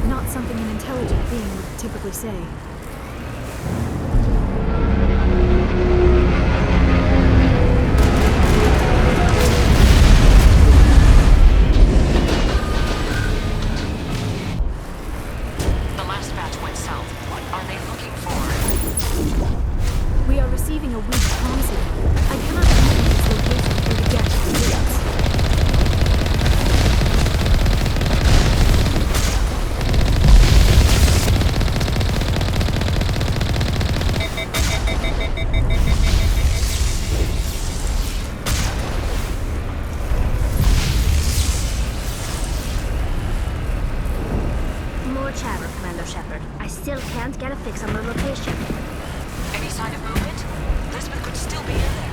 Not something an intelligent being would typically say. The last batch went south. What are they looking for? We are receiving a weak comm signal. I cannot determine its location through the gap of the distance. More chatter, Commander Shepard. I still can't get a fix on the location. Any sign of movement? Lisbeth could still be in there.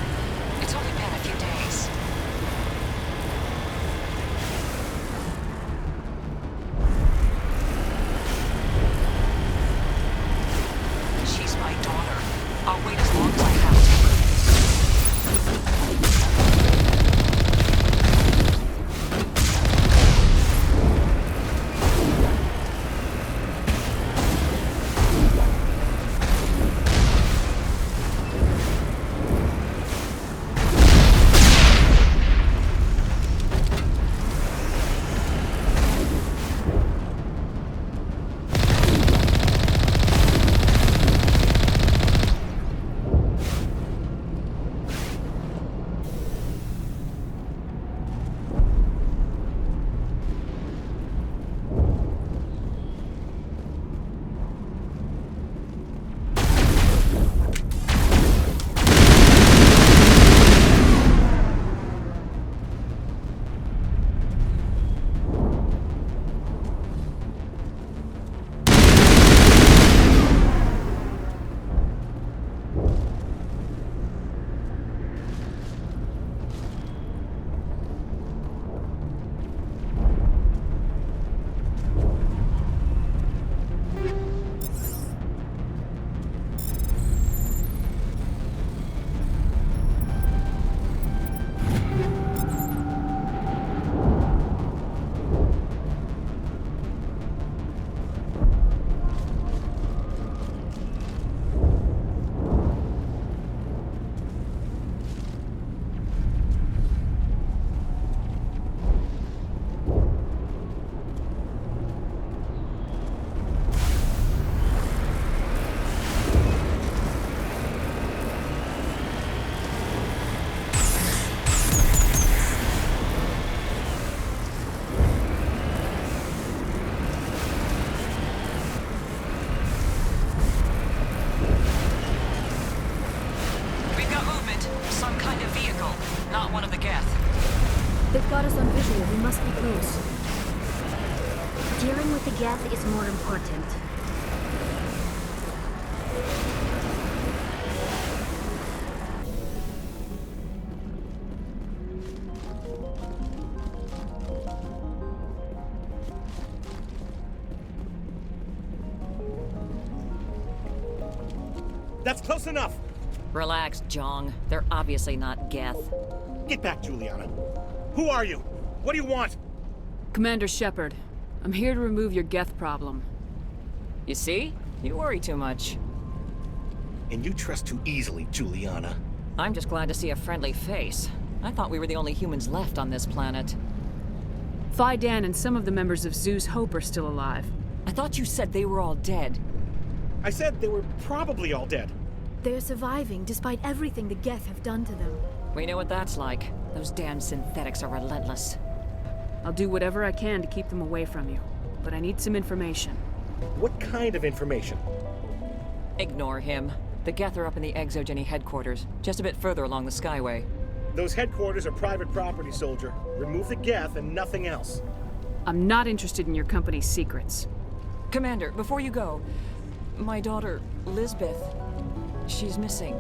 It's only been a few days. She's my daughter. I'll wait as long as I have to. Not one of the Geth. They've got us on visual. We must be close. Dealing with the Geth is more important. That's close enough! Relax, Jong. They're obviously not Geth. Get back, Juliana. Who are you? What do you want? Commander Shepard, I'm here to remove your Geth problem. You see? You worry too much. And you trust too easily, Juliana. I'm just glad to see a friendly face. I thought we were the only humans left on this planet. Phi Dan and some of the members of Zoo's Hope are still alive. I thought you said they were all dead. I said they were probably all dead. They're surviving despite everything the Geth have done to them. We know what that's like. Those damn synthetics are relentless. I'll do whatever I can to keep them away from you, but I need some information. What kind of information? Ignore him. The Geth are up in the Exogeny headquarters, just a bit further along the Skyway. Those headquarters are private property, soldier. Remove the Geth and nothing else. I'm not interested in your company's secrets. Commander, before you go, my daughter, Lisbeth, she's missing.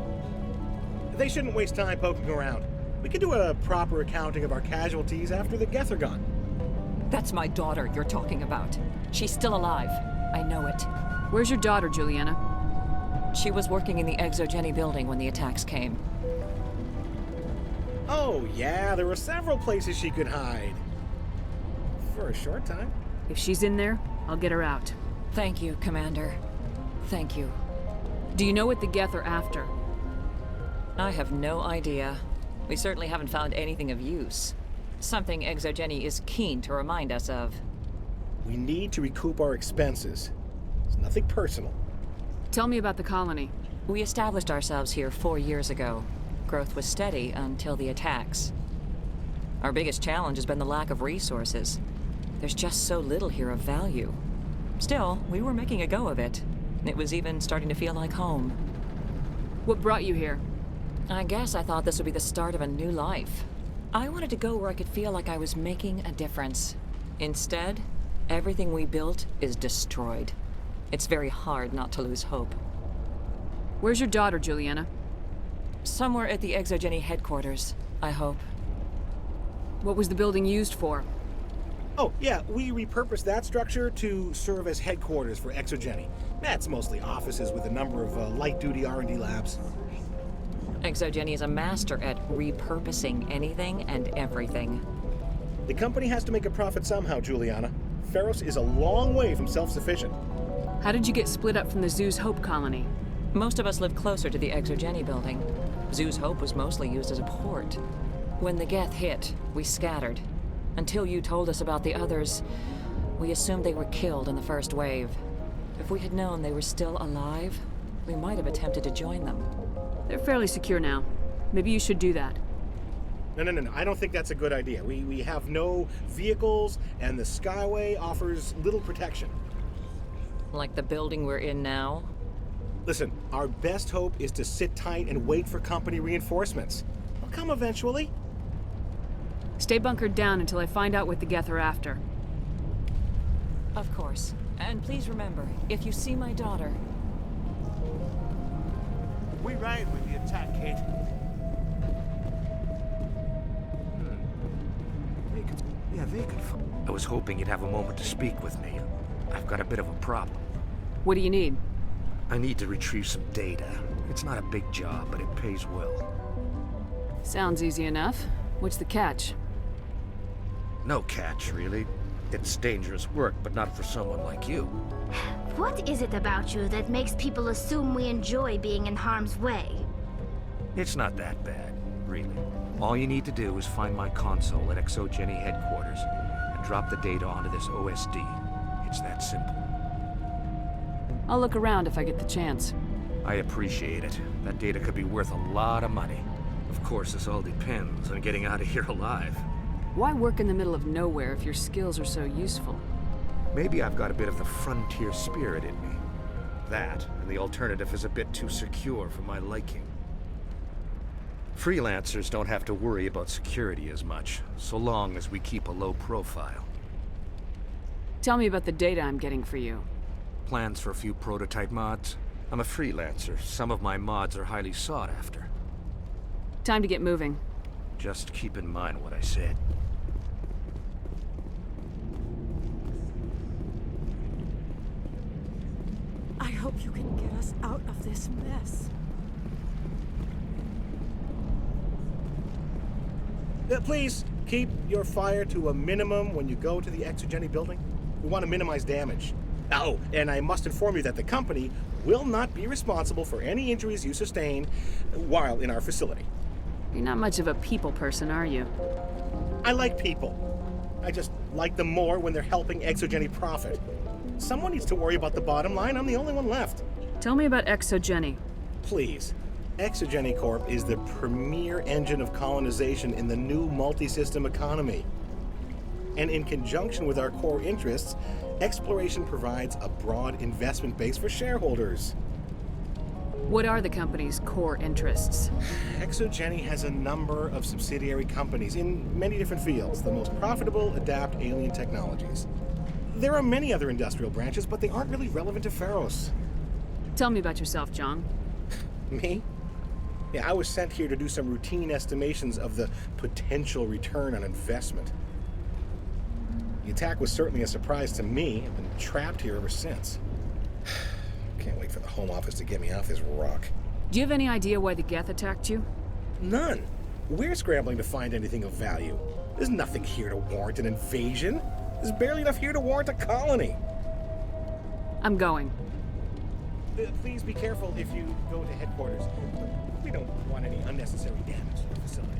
They shouldn't waste time poking around. We can do a proper accounting of our casualties after the Geth are gone. That's my daughter you're talking about. She's still alive. I know it. Where's your daughter, Juliana? She was working in the Exogeny building when the attacks came. Oh, yeah, there were several places she could hide. For a short time. If she's in there, I'll get her out. Thank you, Commander. Thank you. Do you know what the Geth are after? I have no idea. We certainly haven't found anything of use. Something Exogeny is keen to remind us of. We need to recoup our expenses. It's nothing personal. Tell me about the colony. We established ourselves here 4 years ago. Growth was steady until the attacks. Our biggest challenge has been the lack of resources. There's just so little here of value. Still, we were making a go of it. It was even starting to feel like home. What brought you here? I guess I thought this would be the start of a new life. I wanted to go where I could feel like I was making a difference. Instead, everything we built is destroyed. It's very hard not to lose hope. Where's your daughter, Juliana? Somewhere at the Exogeny headquarters, I hope. What was the building used for? Oh, yeah, we repurposed that structure to serve as headquarters for Exogeny. That's mostly offices with a number of light-duty R&D labs. Exogeny is a master at repurposing anything and everything. The company has to make a profit somehow, Juliana. Feros is a long way from self-sufficient. How did you get split up from the Zoo's Hope colony? Most of us live closer to the Exogeny building. Zoo's Hope was mostly used as a port. When the Geth hit, we scattered. Until you told us about the others, we assumed they were killed in the first wave. If we had known they were still alive, we might have attempted to join them. They're fairly secure now. Maybe you should do that. No. I don't think that's a good idea. We have no vehicles, and the Skyway offers little protection. Like the building we're in now? Listen, our best hope is to sit tight and wait for company reinforcements. They'll come eventually. Stay bunkered down until I find out what the Geth are after. Of course. And please remember, if you see my daughter... We ran with the attack, Kate. They could. I was hoping you'd have a moment to speak with me. I've got a bit of a problem. What do you need? I need to retrieve some data. It's not a big job, but it pays well. Sounds easy enough. What's the catch? No catch, really. It's dangerous work, but not for someone like you. What is it about you that makes people assume we enjoy being in harm's way? It's not that bad, really. All you need to do is find my console at Exogeny headquarters and drop the data onto this OSD. It's that simple. I'll look around if I get the chance. I appreciate it. That data could be worth a lot of money. Of course, this all depends on getting out of here alive. Why work in the middle of nowhere if your skills are so useful? Maybe I've got a bit of the frontier spirit in me. That, and the alternative is a bit too secure for my liking. Freelancers don't have to worry about security as much, so long as we keep a low profile. Tell me about the data I'm getting for you. Plans for a few prototype mods? I'm a freelancer. Some of my mods are highly sought after. Time to get moving. Just keep in mind what I said. I hope you can get us out of this mess. Please, keep your fire to a minimum when you go to the Exogeny building. We want to minimize damage. Oh, and I must inform you that the company will not be responsible for any injuries you sustain while in our facility. You're not much of a people person, are you? I like people. I just like them more when they're helping Exogeny profit. Someone needs to worry about the bottom line. I'm the only one left. Tell me about Exogeny. Please. Exogeny Corp is the premier engine of colonization in the new multi-system economy. And in conjunction with our core interests, exploration provides a broad investment base for shareholders. What are the company's core interests? Exogeny has a number of subsidiary companies in many different fields. The most profitable adapt alien technologies. There are many other industrial branches, but they aren't really relevant to Feros. Tell me about yourself, John. Me? Yeah, I was sent here to do some routine estimations of the potential return on investment. The attack was certainly a surprise to me. I've been trapped here ever since. Can't wait for the Home Office to get me off this rock. Do you have any idea why the Geth attacked you? None. We're scrambling to find anything of value. There's nothing here to warrant an invasion. There's barely enough here to warrant a colony. I'm going. Please be careful if you go to headquarters. We don't want any unnecessary damage to the facility.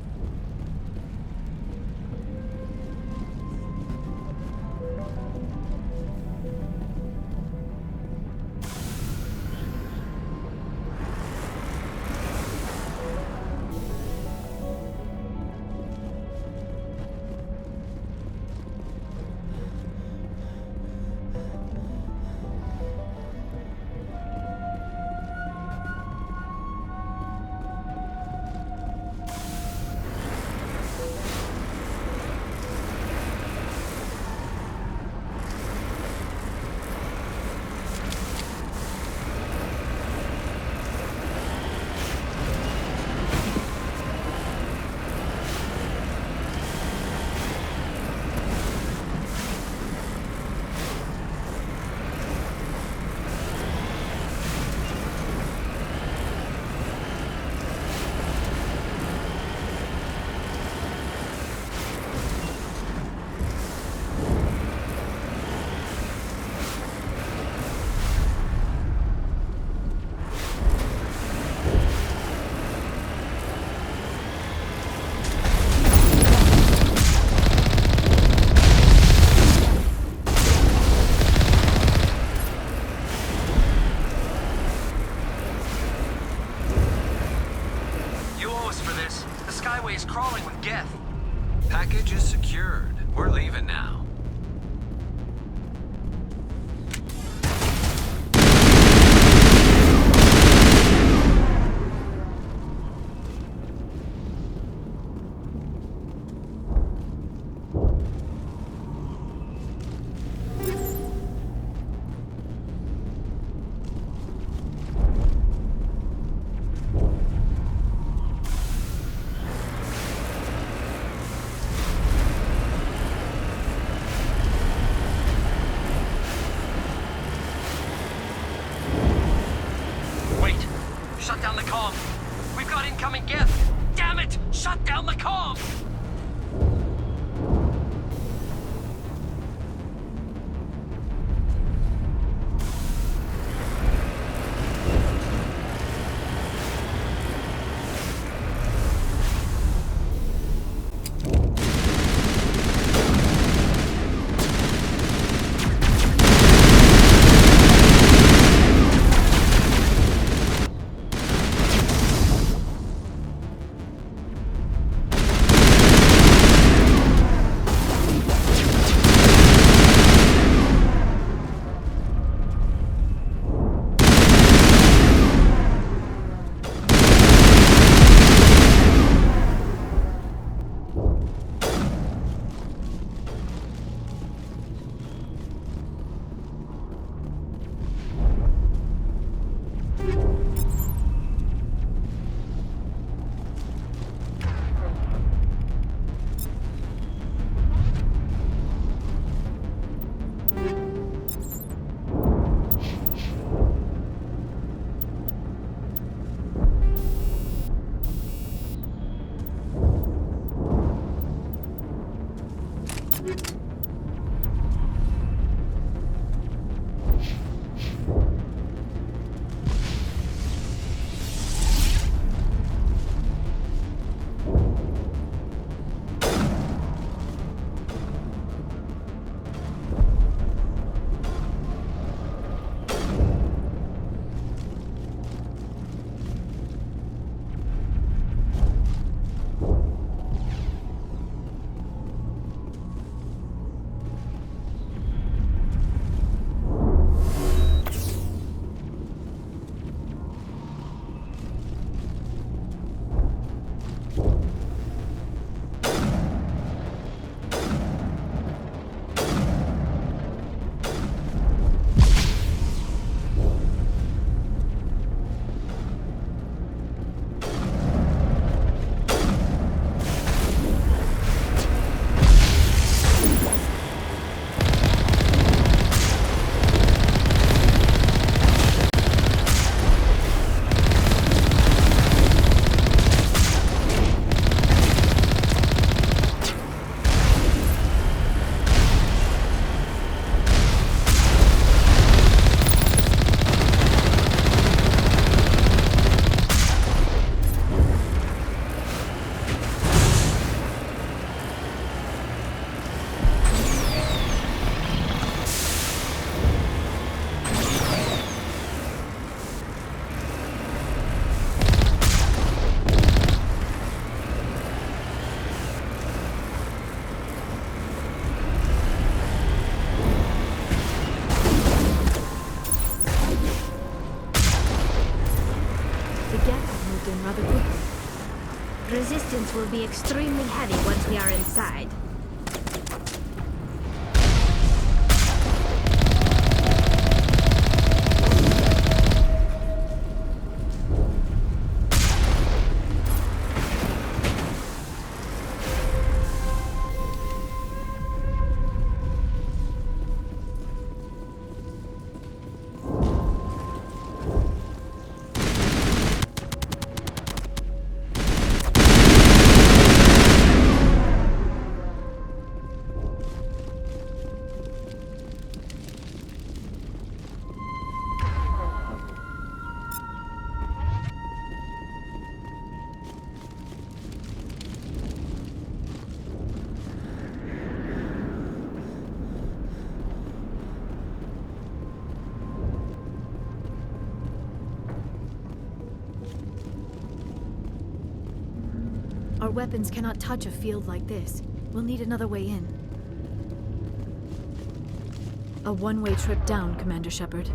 Skyway's crawling with Geth. Package is secured. We're leaving now. Shut down the comm! We've got incoming Geth! Damn it! Shut down the comm! Resistance will be extremely heavy once we are inside. Our weapons cannot touch a field like this. We'll need another way in. A one-way trip down, Commander Shepard.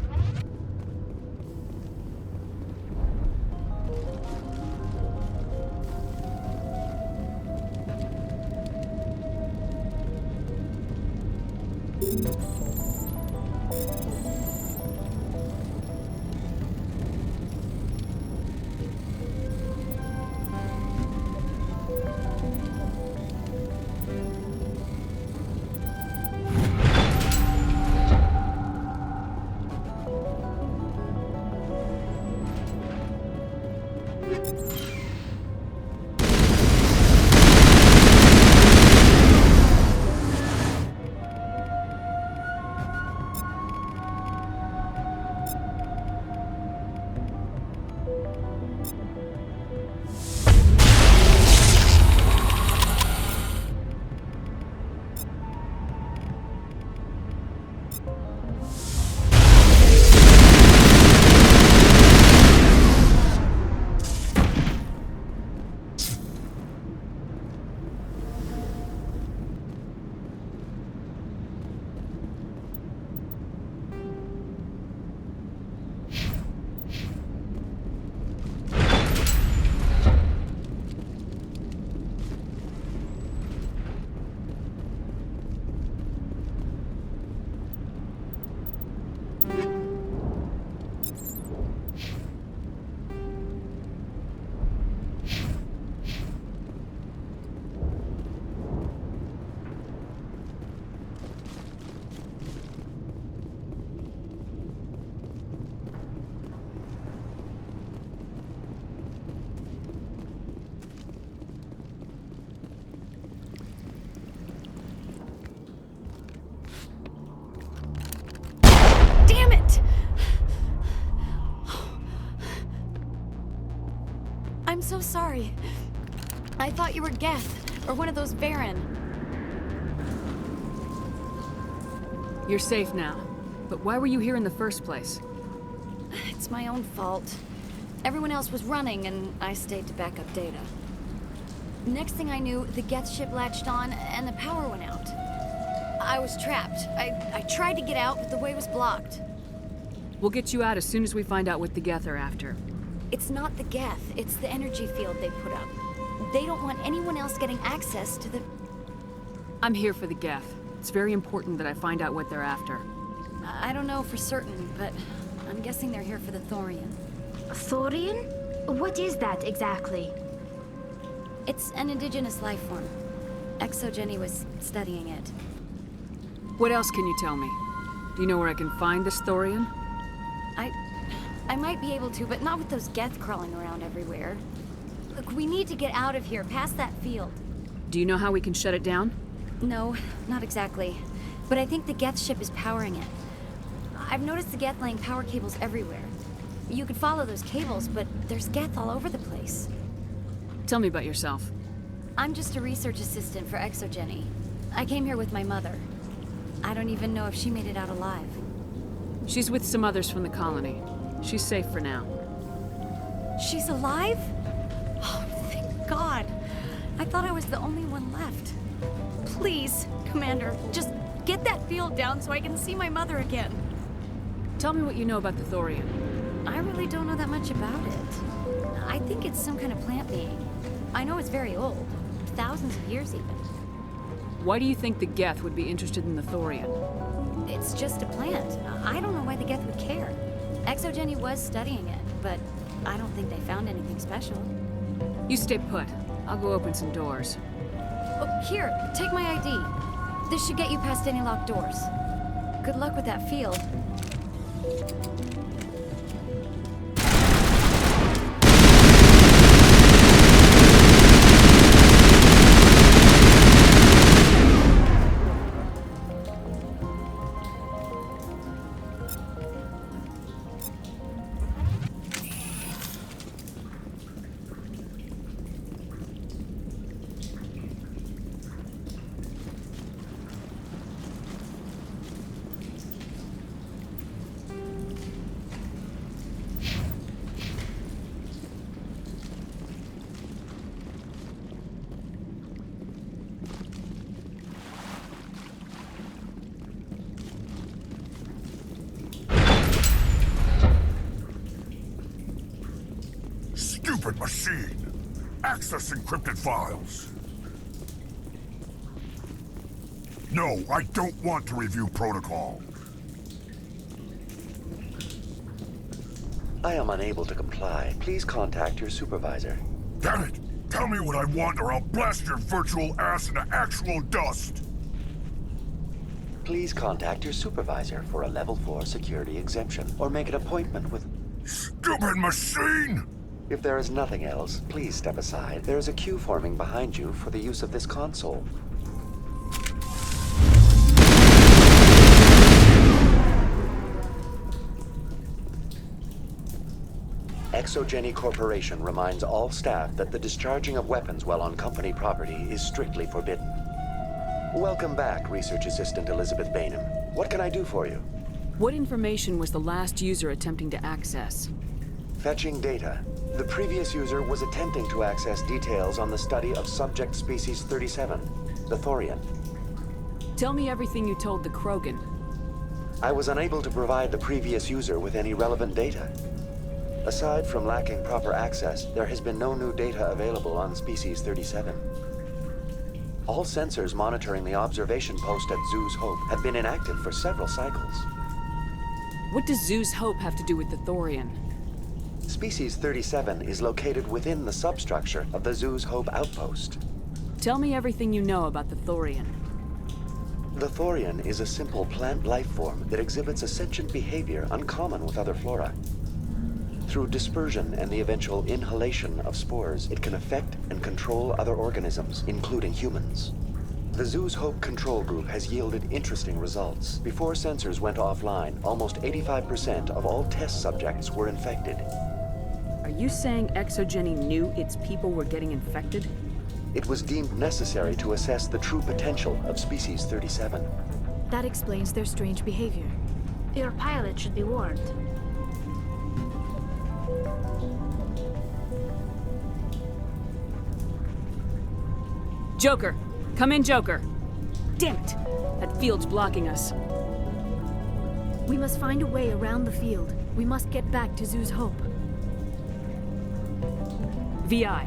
I'm so sorry. I thought you were Geth, or one of those Baron. You're safe now. But why were you here in the first place? It's my own fault. Everyone else was running, and I stayed to back up data. Next thing I knew, the Geth ship latched on, and the power went out. I was trapped. I tried to get out, but the way was blocked. We'll get you out as soon as we find out what the Geth are after. It's not the Geth, it's the energy field they put up. They don't want anyone else getting access to the... I'm here for the Geth. It's very important that I find out what they're after. I don't know for certain, but I'm guessing they're here for the Thorian. Thorian? What is that exactly? It's an indigenous life form. Exogeny was studying it. What else can you tell me? Do you know where I can find this Thorian? I might be able to, but not with those Geth crawling around everywhere. Look, we need to get out of here, past that field. Do you know how we can shut it down? No, not exactly. But I think the Geth ship is powering it. I've noticed the Geth laying power cables everywhere. You could follow those cables, but there's Geth all over the place. Tell me about yourself. I'm just a research assistant for Exogeny. I came here with my mother. I don't even know if she made it out alive. She's with some others from the colony. She's safe for now. She's alive? Oh, thank God. I thought I was the only one left. Please, Commander, just get that field down so I can see my mother again. Tell me what you know about the Thorian. I really don't know that much about it. I think it's some kind of plant being. I know it's very old. Thousands of years even. Why do you think the Geth would be interested in the Thorian? It's just a plant. I don't know why the Geth would care. Exogeny was studying it, but I don't think they found anything special. You stay put. I'll go open some doors. Oh, here, take my ID. This should get you past any locked doors. Good luck with that field. Stupid machine! Access encrypted files! No, I don't want to review protocol. I am unable to comply. Please contact your supervisor. Damn it! Tell me what I want or I'll blast your virtual ass into actual dust! Please contact your supervisor for a level 4 security exemption, or make an appointment with... Stupid machine! If there is nothing else, please step aside. There is a queue forming behind you for the use of this console. Exogeny Corporation reminds all staff that the discharging of weapons while on company property is strictly forbidden. Welcome back, Research Assistant Elizabeth Bainham. What can I do for you? What information was the last user attempting to access? Fetching data. The previous user was attempting to access details on the study of subject species 37, the Thorian. Tell me everything you told the Krogan. I was unable to provide the previous user with any relevant data. Aside from lacking proper access, there has been no new data available on species 37. All sensors monitoring the observation post at Zoo's Hope have been inactive for several cycles. What does Zoo's Hope have to do with the Thorian? Species 37 is located within the substructure of the Zoo's Hope outpost. Tell me everything you know about the Thorian. The Thorian is a simple plant life form that exhibits a sentient behavior uncommon with other flora. Through dispersion and the eventual inhalation of spores, it can affect and control other organisms, including humans. The Zoo's Hope control group has yielded interesting results. Before sensors went offline, almost 85% of all test subjects were infected. Are you saying Exogeny knew its people were getting infected? It was deemed necessary to assess the true potential of species 37. That explains their strange behavior. Your pilot should be warned. Joker! Come in, Joker! Damn it! That field's blocking us. We must find a way around the field. We must get back to Zoo's Hope. VI,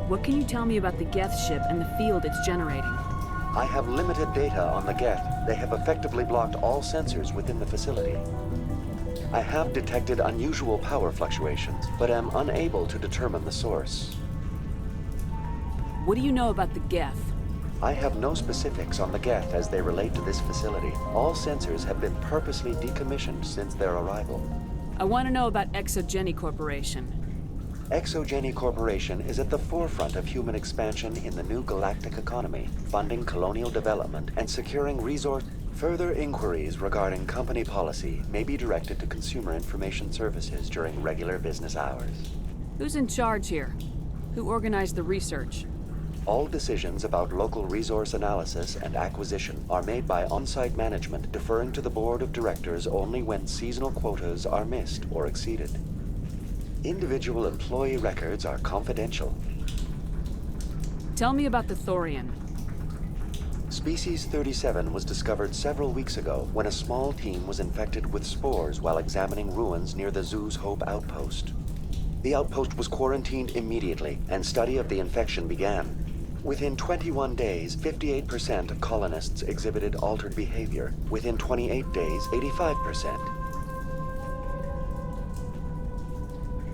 what can you tell me about the Geth ship and the field it's generating? I have limited data on the Geth. They have effectively blocked all sensors within the facility. I have detected unusual power fluctuations, but am unable to determine the source. What do you know about the Geth? I have no specifics on the Geth as they relate to this facility. All sensors have been purposely decommissioned since their arrival. I want to know about Exogeny Corporation. Exogeny Corporation is at the forefront of human expansion in the new galactic economy, funding colonial development and securing resource. Further inquiries regarding company policy may be directed to Consumer Information Services during regular business hours. Who's in charge here? Who organized the research? All decisions about local resource analysis and acquisition are made by on-site management, deferring to the board of directors only when seasonal quotas are missed or exceeded. Individual employee records are confidential. Tell me about the Thorian. Species 37 was discovered several weeks ago when a small team was infected with spores while examining ruins near the Zoo's Hope outpost. The outpost was quarantined immediately, and study of the infection began. Within 21 days, 58% of colonists exhibited altered behavior. Within 28 days, 85%.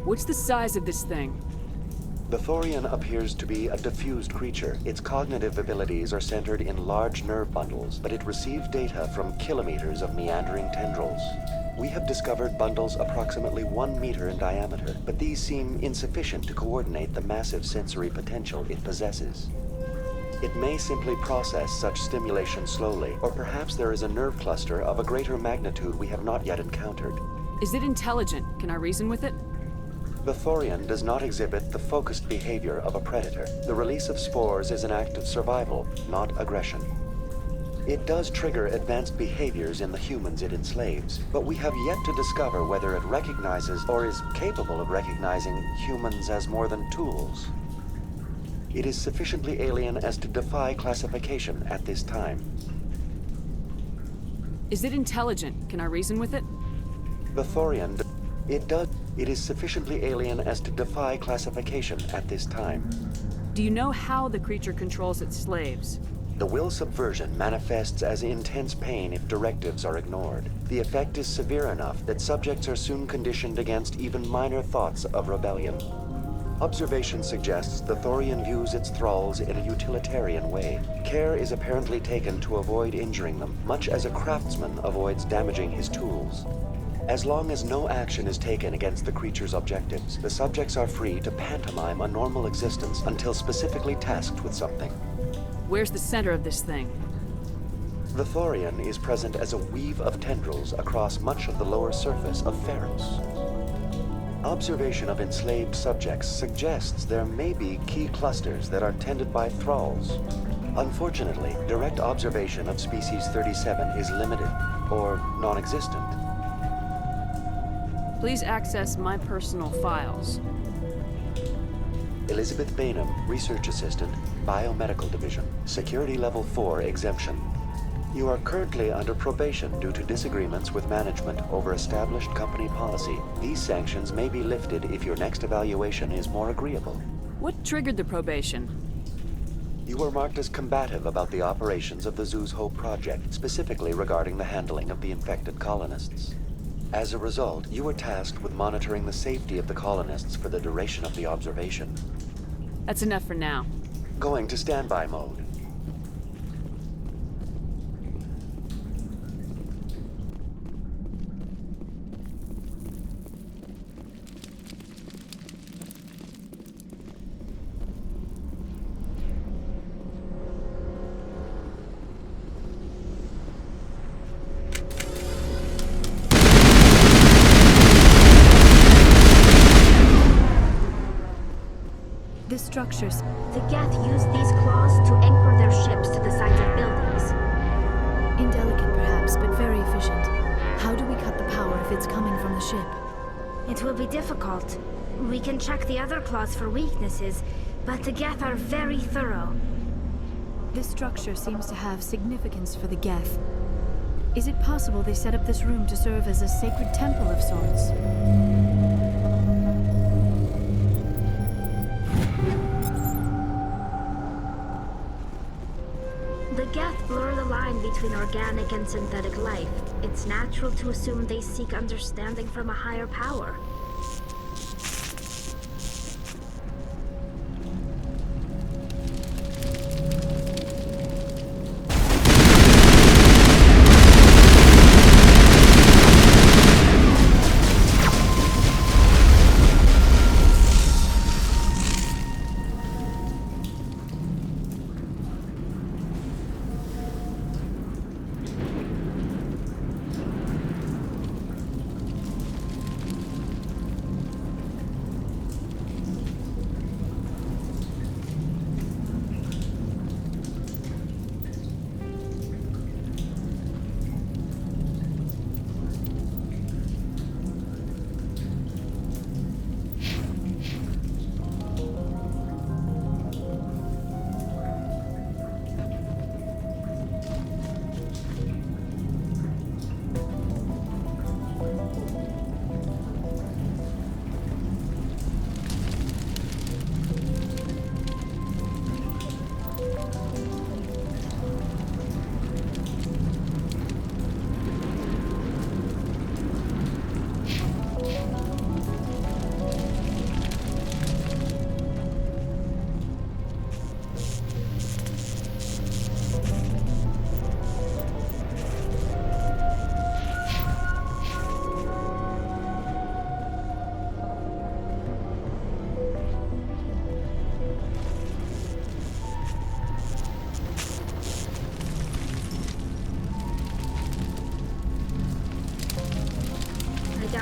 What's the size of this thing? The Thorian appears to be a diffused creature. Its cognitive abilities are centered in large nerve bundles, but it receives data from kilometers of meandering tendrils. We have discovered bundles approximately 1 meter in diameter, but these seem insufficient to coordinate the massive sensory potential it possesses. It may simply process such stimulation slowly, or perhaps there is a nerve cluster of a greater magnitude we have not yet encountered. Is it intelligent? Can I reason with it? The Thorian does not exhibit the focused behavior of a predator. The release of spores is an act of survival, not aggression. It does trigger advanced behaviors in the humans it enslaves, but we have yet to discover whether it recognizes or is capable of recognizing humans as more than tools. It is sufficiently alien as to defy classification at this time. Is it intelligent? Can I reason with it? The Thorian, it is sufficiently alien as to defy classification at this time. Do you know how the creature controls its slaves? The will subversion manifests as intense pain if directives are ignored. The effect is severe enough that subjects are soon conditioned against even minor thoughts of rebellion. Observation suggests the Thorian views its thralls in a utilitarian way. Care is apparently taken to avoid injuring them, much as a craftsman avoids damaging his tools. As long as no action is taken against the creature's objectives, the subjects are free to pantomime a normal existence until specifically tasked with something. Where's the center of this thing? The Thorian is present as a weave of tendrils across much of the lower surface of Ferris. Observation of enslaved subjects suggests there may be key clusters that are tended by thralls. Unfortunately, direct observation of species 37 is limited, or non-existent. Please access my personal files. Elizabeth Bainham, Research Assistant, Biomedical Division, Security Level 4 exemption. You are currently under probation due to disagreements with management over established company policy. These sanctions may be lifted if your next evaluation is more agreeable. What triggered the probation? You were marked as combative about the operations of the Zeus Hope project, specifically regarding the handling of the infected colonists. As a result, you were tasked with monitoring the safety of the colonists for the duration of the observation. That's enough for now. Going to standby mode. The structures. The Geth use these claws to anchor their ships to the sides of buildings. Indelicate perhaps, but very efficient. How do we cut the power if it's coming from the ship? It will be difficult. We can check the other claws for weaknesses, but the Geth are very thorough. This structure seems to have significance for the Geth. Is it possible they set up this room to serve as a sacred temple of sorts? The Geth blur the line between organic and synthetic life. It's natural to assume they seek understanding from a higher power.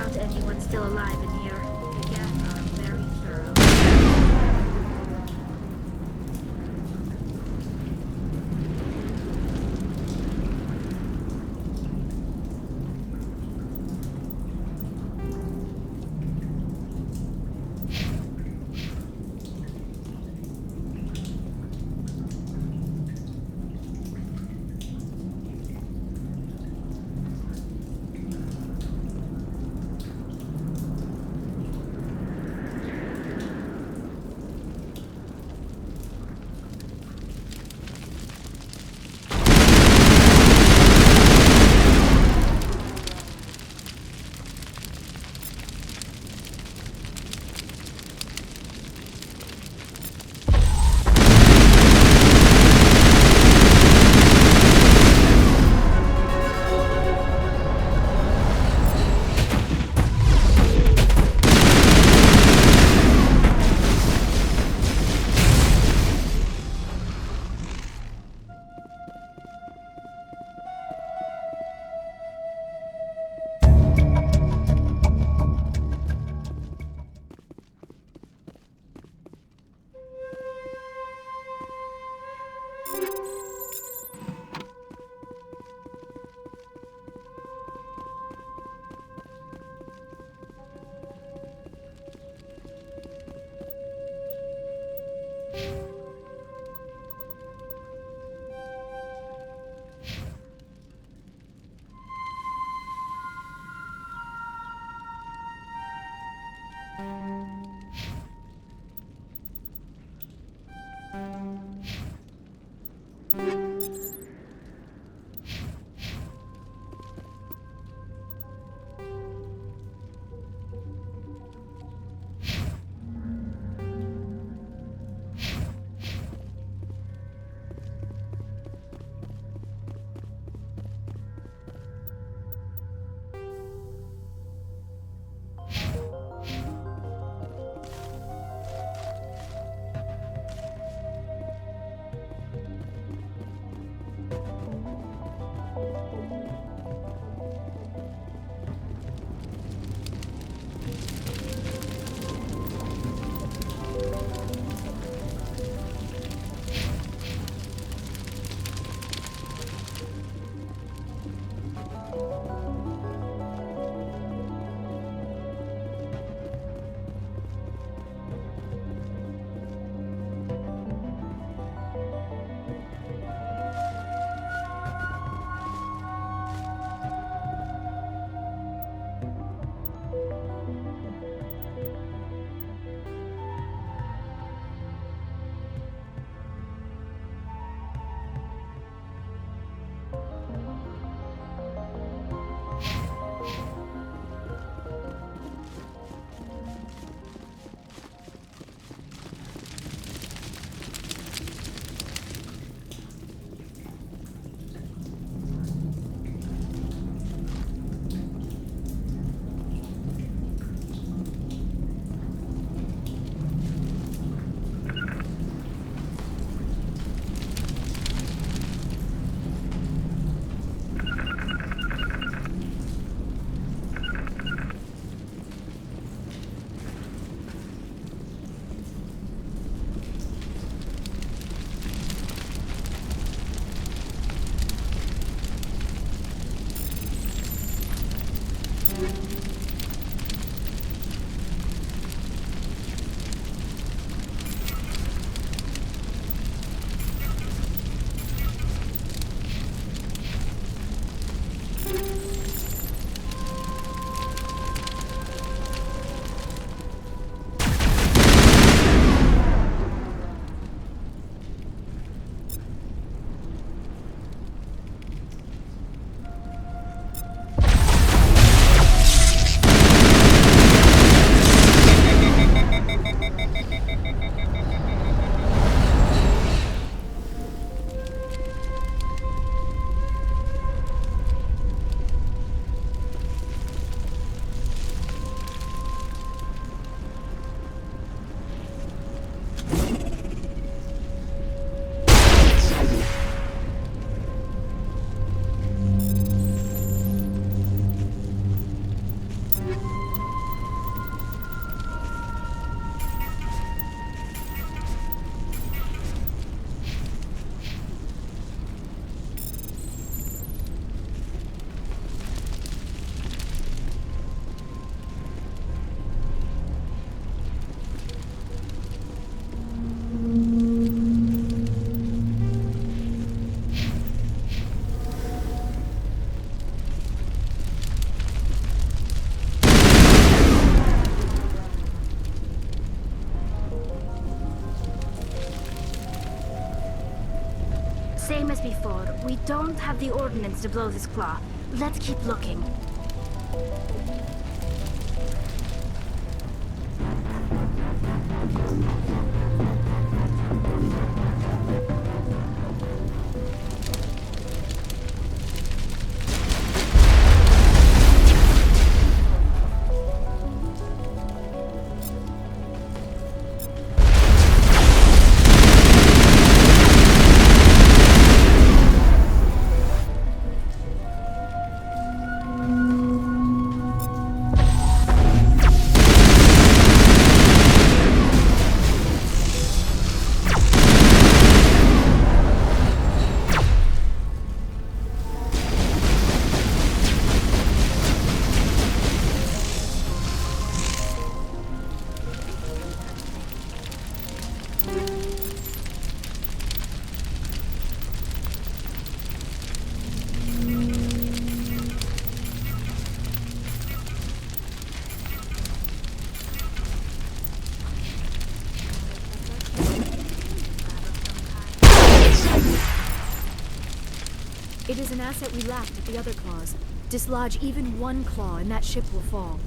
doubt anyone's still alive in here. The Geth are very thorough. as before, we don't have the ordnance to blow this claw. Let's keep looking. It is an asset we lacked at the other claws. Dislodge even one claw and that ship will fall.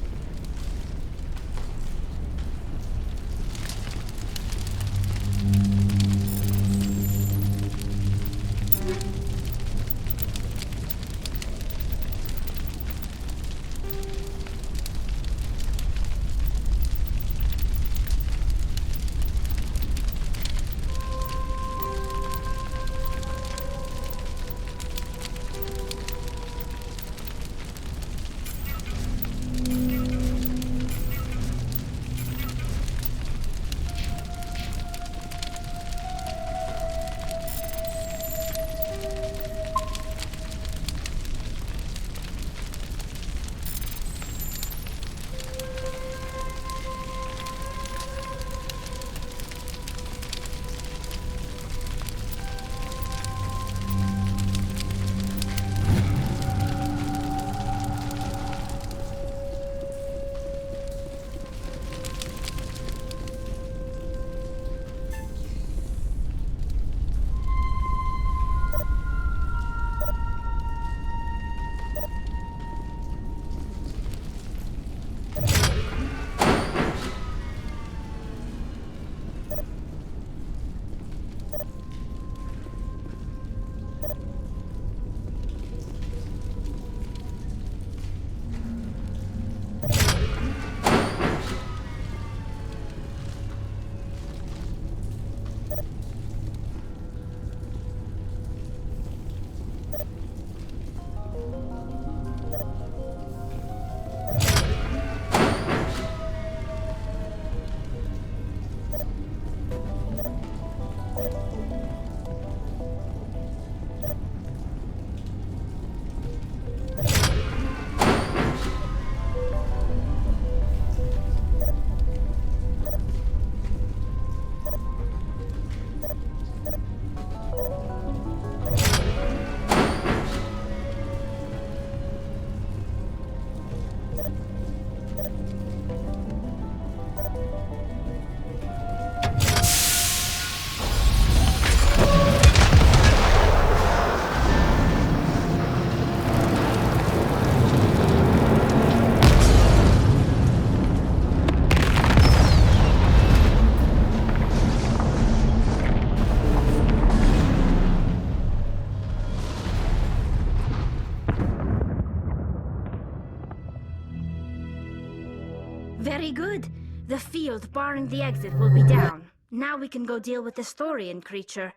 Very good. The field barring the exit will be down. Now we can go deal with the Storian creature.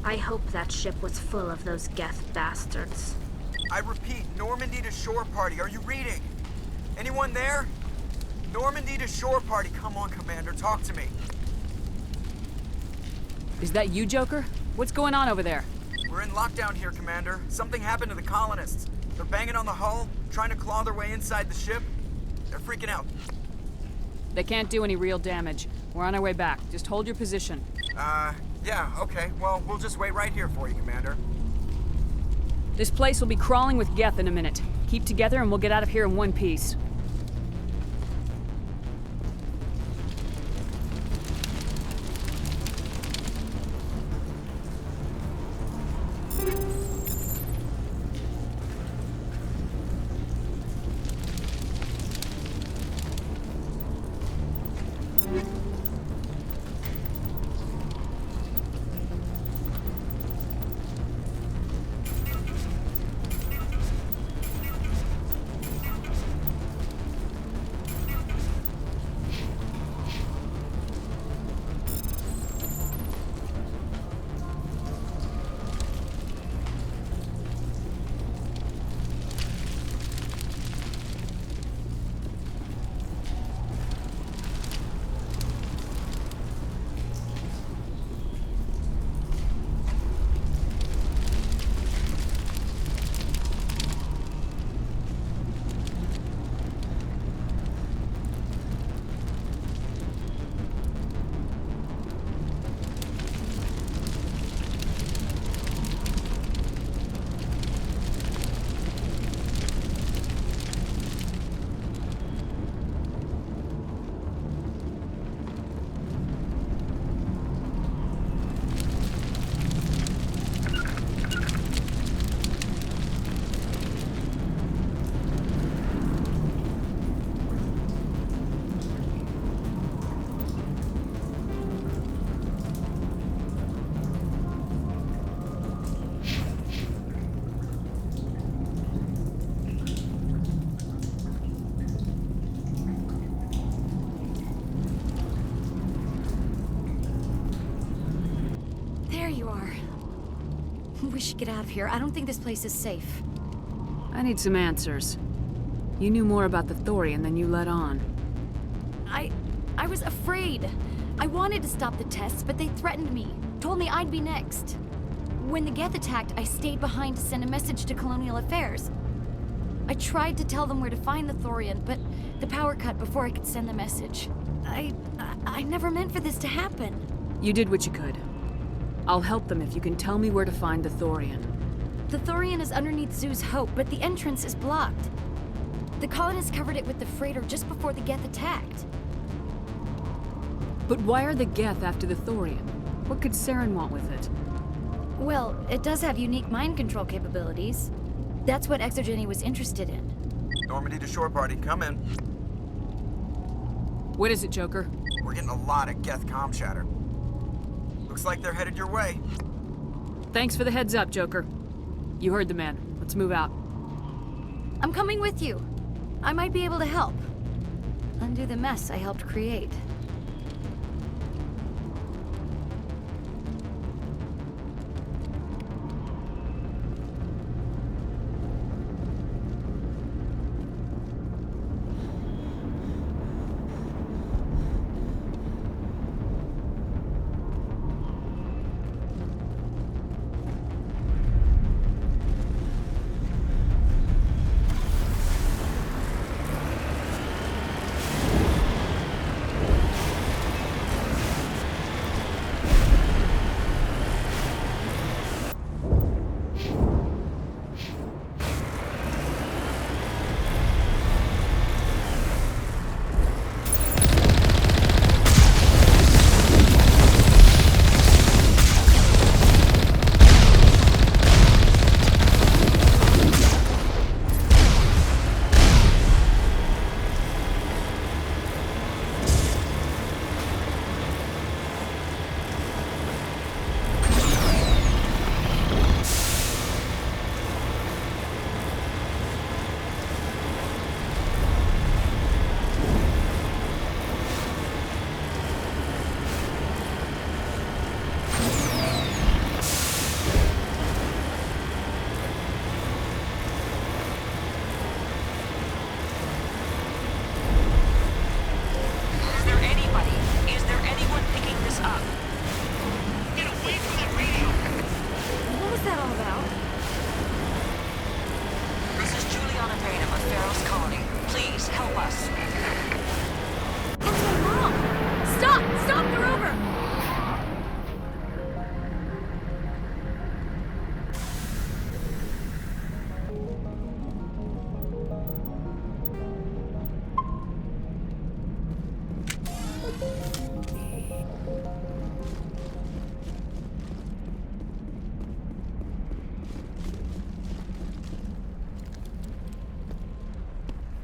I hope that ship was full of those Geth bastards. I repeat, Normandy to shore party. Are you reading? Anyone there? Normandy to shore party. Come on, Commander. Talk to me. Is that you, Joker? What's going on over there? We're in lockdown here, Commander. Something happened to the colonists. They're banging on the hull, trying to claw their way inside the ship. They're freaking out. They can't do any real damage. We're on our way back. Just hold your position. Yeah, okay. Well, we'll just wait right here for you, Commander. This place will be crawling with Geth in a minute. Keep together and we'll get out of here in one piece. should get out of here. I don't think this place is safe. I need some answers. You knew more about the Thorian than you let on. I was afraid. I wanted to stop the tests, but they threatened me. Told me I'd be next. When the Geth attacked, I stayed behind to send a message to Colonial Affairs. I tried to tell them where to find the Thorian, but the power cut before I could send the message. I never meant for this to happen. You did what you could. I'll help them if you can tell me where to find the Thorian. The Thorian is underneath Zoo's Hope, but the entrance is blocked. The colonists covered it with the freighter just before the Geth attacked. But why are the Geth after the Thorian? What could Saren want with it? Well, it does have unique mind control capabilities. That's what Exogeny was interested in. Normandy to shore party, come in. What is it, Joker? We're getting a lot of Geth comm chatter. Looks like they're headed your way. Thanks for the heads up, Joker. You heard the man. Let's move out. I'm coming with you. I might be able to help. Undo the mess I helped create.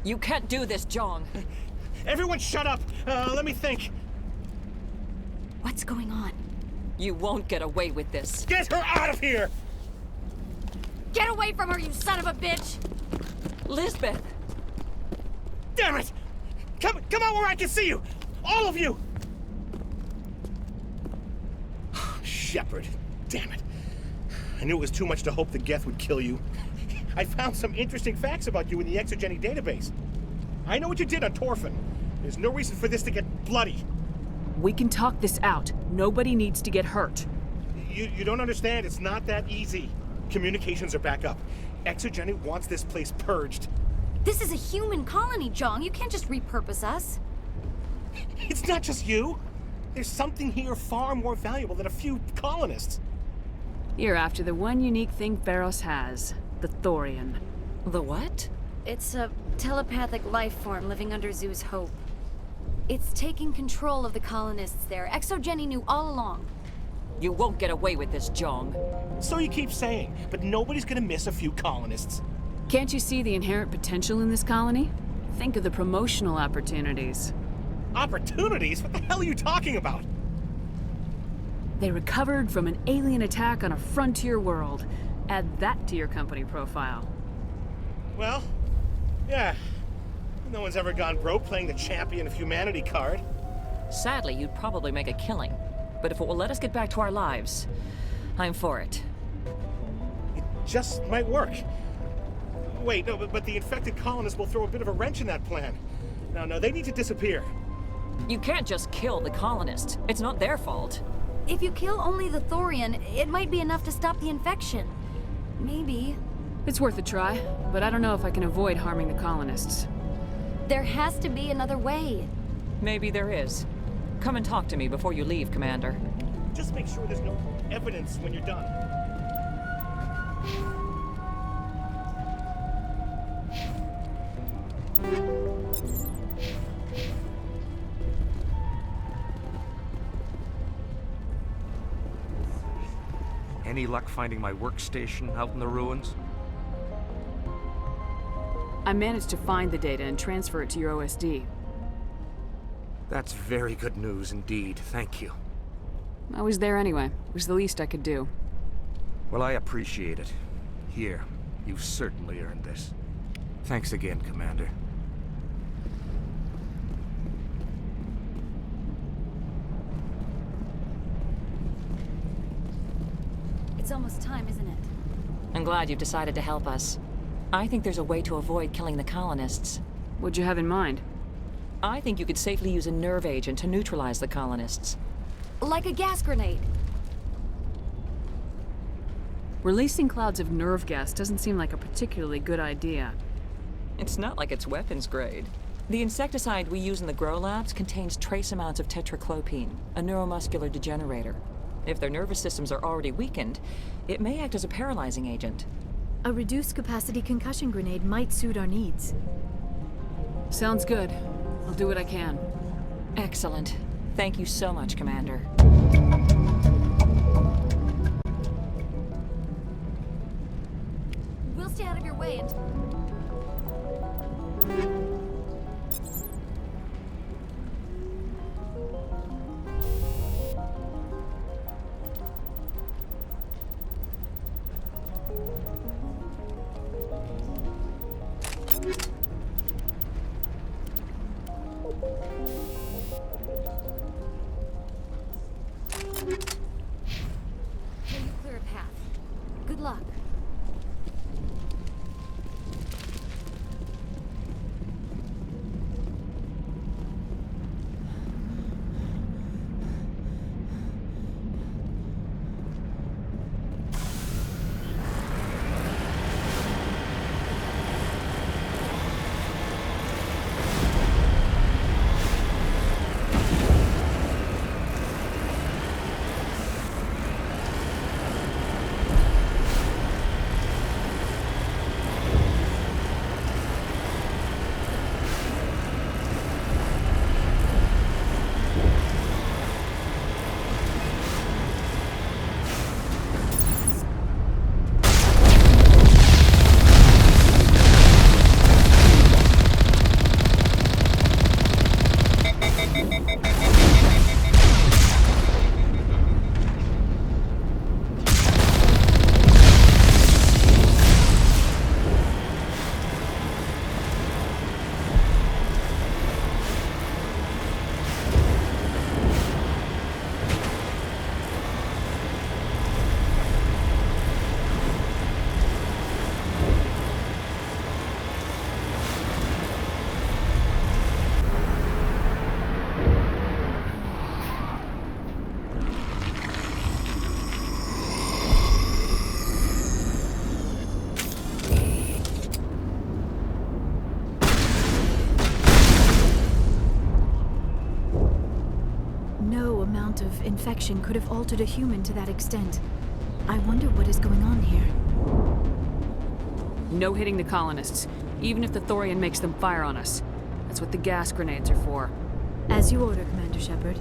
You can't do this, Jong. Everyone shut up! Let me think. What's going on? You won't get away with this. Get her out of here! Get away from her, you son of a bitch! Lisbeth! Damn it! Come out where I can see you! All of you! Shepard, damn it. I knew it was too much to hope the Geth would kill you. I found some interesting facts about you in the Exogeny database. I know what you did on Torfin. There's no reason for this to get bloody. We can talk this out. Nobody needs to get hurt. You don't understand. It's not that easy. Communications are back up. Exogeny wants this place purged. This is a human colony, Jong. You can't just repurpose us. It's not just you. There's something here far more valuable than a few colonists. You're after the one unique thing Pharos has. The Thorian. The what? It's a telepathic life form living under Zoo's Hope. It's taking control of the colonists there. Exogeny knew all along. You won't get away with this, Jong. So you keep saying, but nobody's gonna miss a few colonists. Can't you see the inherent potential in this colony? Think of the promotional opportunities. Opportunities? What the hell are you talking about? They recovered from an alien attack on a frontier world. Add that to your company profile. Well, yeah. No one's ever gone broke playing the champion of humanity card. Sadly, you'd probably make a killing. But if it will let us get back to our lives, I'm for it. just might work. Wait, no, but the infected colonists will throw a bit of a wrench in that plan. No, they need to disappear. You can't just kill the colonists. It's not their fault. If you kill only the Thorian, it might be enough to stop the infection. Maybe. It's worth a try, but I don't know if I can avoid harming the colonists. There has to be another way. Maybe there is. Come and talk to me before you leave, Commander. Just make sure there's no evidence when you're done. Any luck finding my workstation out in the ruins? I managed to find the data and transfer it to your OSD. That's very good news indeed, thank you. I was there anyway. It was the least I could do. Well, I appreciate it. Here, you've certainly earned this. Thanks again, Commander. It's almost time, isn't it? I'm glad you've decided to help us. I think there's a way to avoid killing the colonists. What'd you have in mind? I think you could safely use a nerve agent to neutralize the colonists. Like a gas grenade. Releasing clouds of nerve gas doesn't seem like a particularly good idea. It's not like it's weapons grade. The insecticide we use in the grow labs contains trace amounts of tetraclopine, a neuromuscular degenerator. If their nervous systems are already weakened, it may act as a paralyzing agent. A reduced capacity concussion grenade might suit our needs. Sounds good. I'll do what I can. Excellent. Thank you so much, Commander. We'll stay out of your way and... May you clear a path. Good luck. Of infection could have altered a human to that extent. I wonder what is going on here. No hitting the colonists, even if the Thorian makes them fire on us. That's what the gas grenades are for. As you order, Commander Shepard.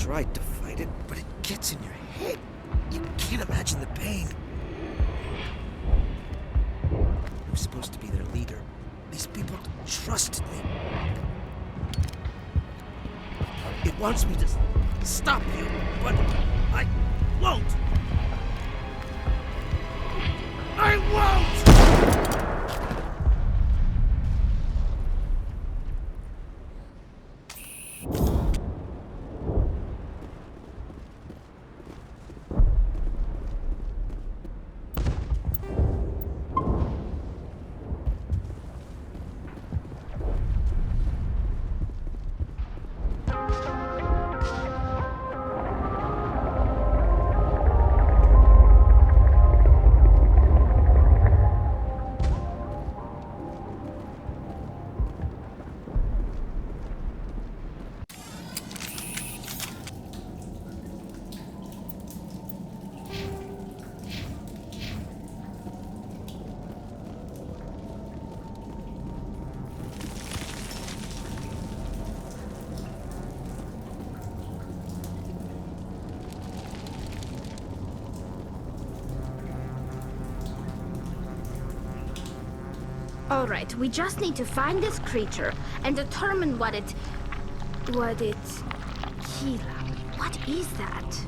tried to fight it, but it gets in your head. You can't imagine the pain. I'm supposed to be their leader. These people trusted me. It wants me to stop you, but I won't. I won't! Alright, we just need to find this creature and determine what it... Kira. What is that?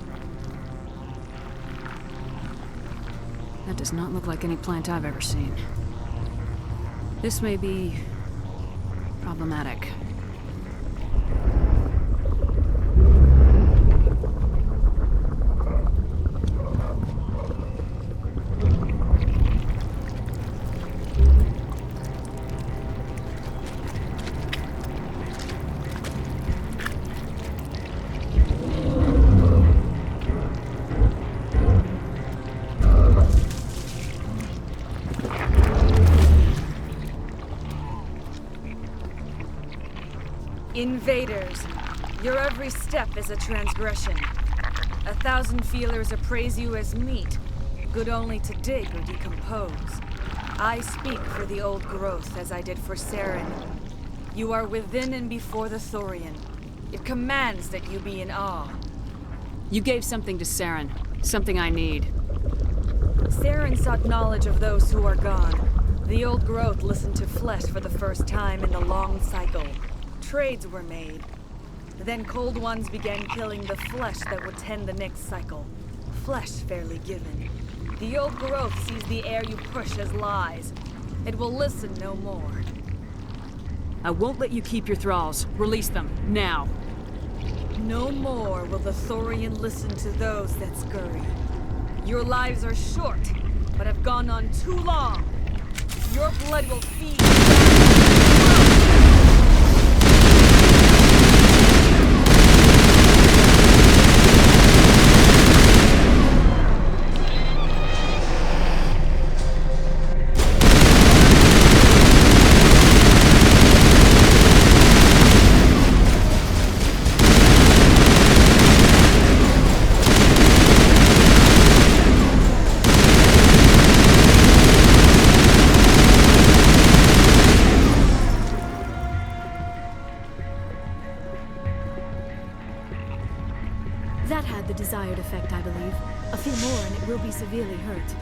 That does not look like any plant I've ever seen. This may be... problematic. Invaders, your every step is a transgression. 1,000 feelers appraise you as meat, good only to dig or decompose. I speak for the old growth as I did for Saren. You are within and before the Thorian. It commands that you be in awe. You gave something to Saren, something I need. Saren sought knowledge of those who are gone. The old growth listened to flesh for the first time in the long cycle. Trades were made. Then cold ones began killing the flesh that would tend the next cycle. Flesh fairly given. The old growth sees the air you push as lies. It will listen no more. I won't let you keep your thralls. Release them, now. No more will the Thorian listen to those that scurry. Your lives are short, but have gone on too long. Your blood will feed. That had the desired effect, I believe. A few more and it will be severely hurt.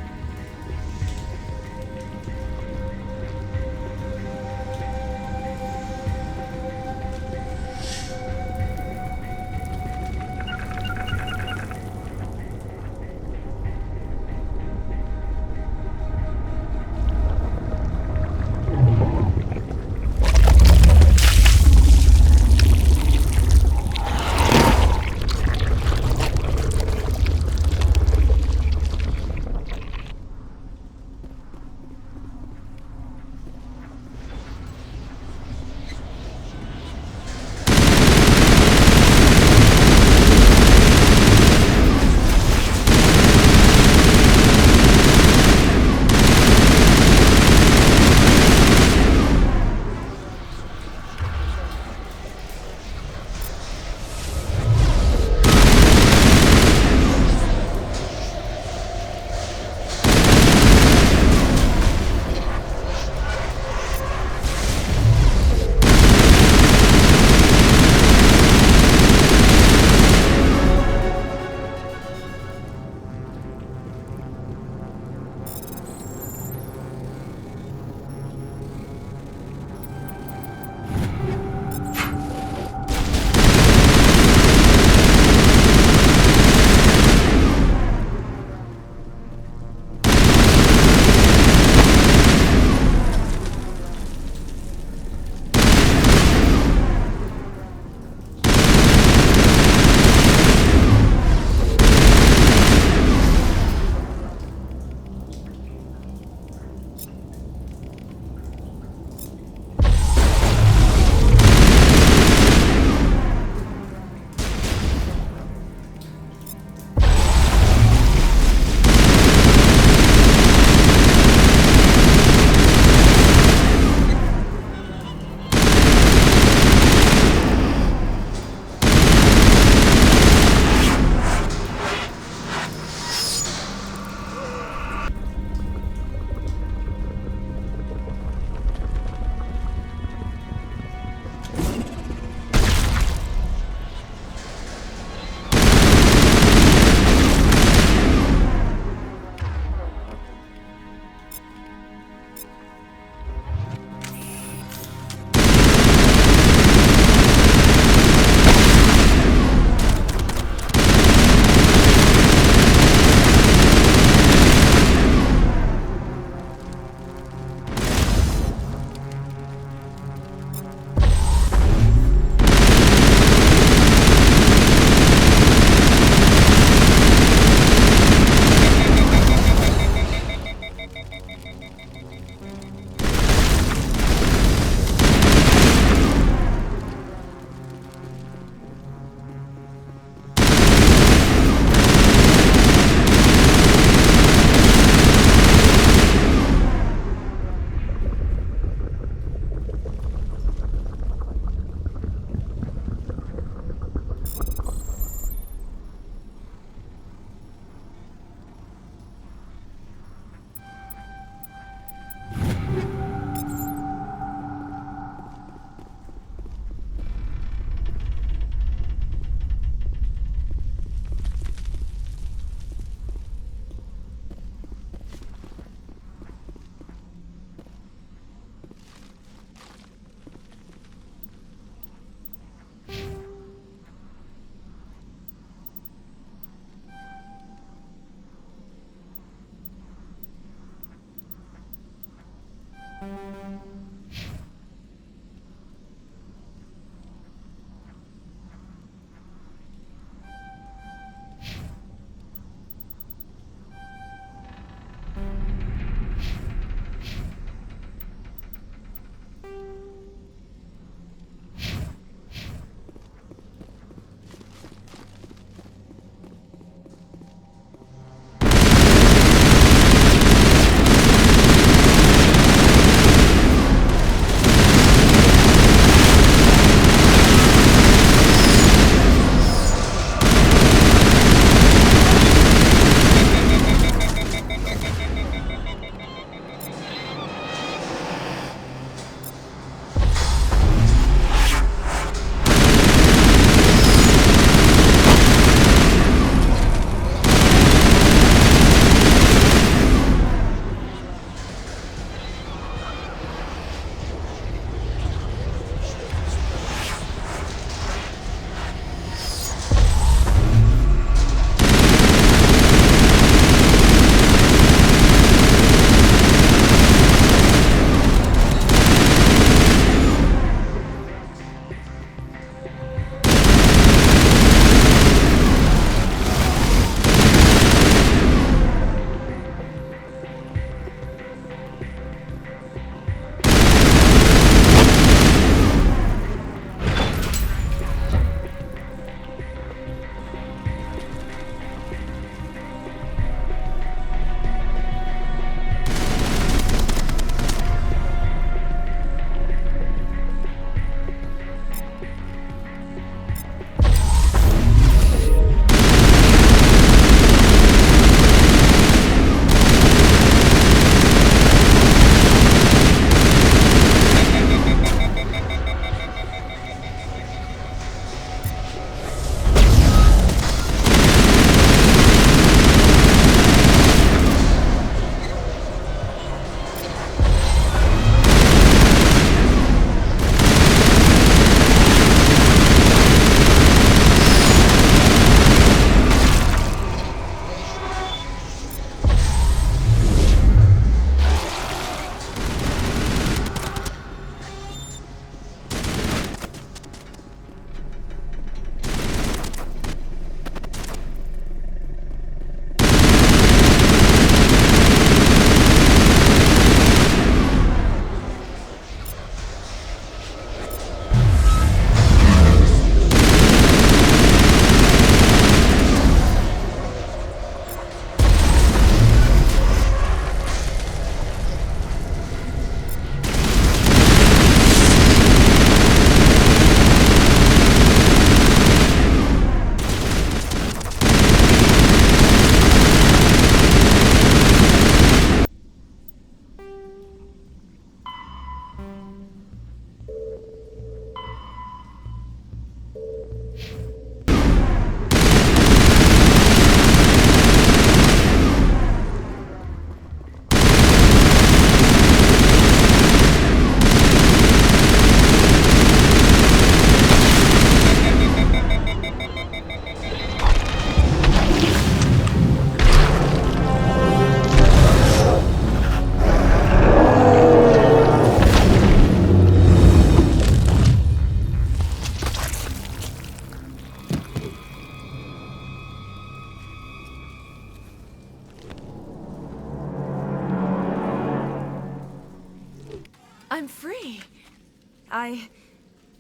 me.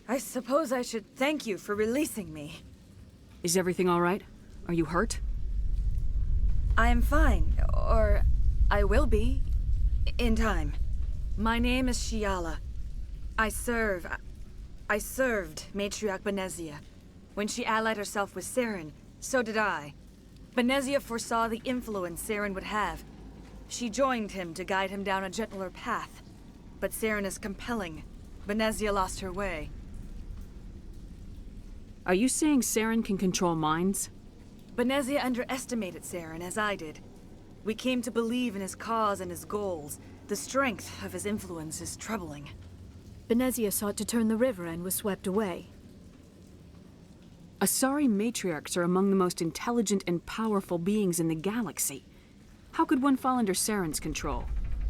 I suppose I should thank you for releasing me. Is everything all right? Are you hurt? I am fine, or I will be, in time. My name is Shiala. I served Matriarch Benezia. When she allied herself with Saren, so did I. Benezia foresaw the influence Saren would have. She joined him to guide him down a gentler path. But Saren is compelling. Benezia lost her way. Are you saying Saren can control minds? Benezia underestimated Saren, as I did. We came to believe in his cause and his goals. The strength of his influence is troubling. Benezia sought to turn the river and was swept away. Asari matriarchs are among the most intelligent and powerful beings in the galaxy. How could one fall under Saren's control?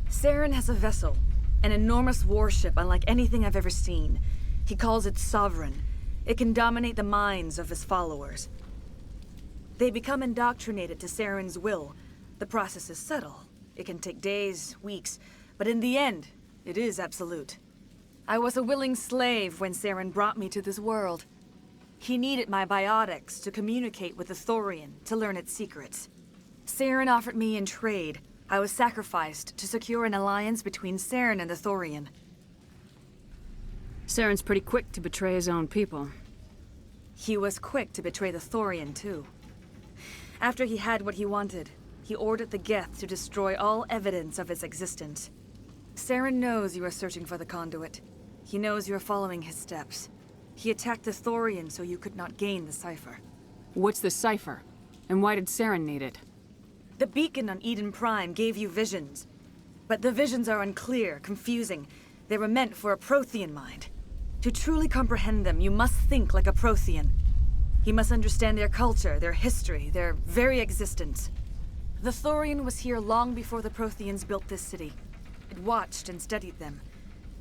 Saren has a vessel, an enormous warship unlike anything I've ever seen. He calls it Sovereign. It can dominate the minds of his followers. They become indoctrinated to Saren's will. The process is subtle. It can take days, weeks, but in the end, it is absolute. I was a willing slave when Saren brought me to this world. He needed my biotics to communicate with the Thorian, to learn its secrets. Saren offered me in trade. I was sacrificed to secure an alliance between Saren and the Thorian. Saren's pretty quick to betray his own people. He was quick to betray the Thorian, too. After he had what he wanted, he ordered the Geth to destroy all evidence of its existence. Saren knows you are searching for the conduit. He knows you are following his steps. He attacked the Thorian so you could not gain the cipher. What's the cipher? And why did Saren need it? The beacon on Eden Prime gave you visions. But the visions are unclear, confusing. They were meant for a Prothean mind. To truly comprehend them, you must think like a Prothean. You must understand their culture, their history, their very existence. The Thorian was here long before the Protheans built this city. It watched and studied them.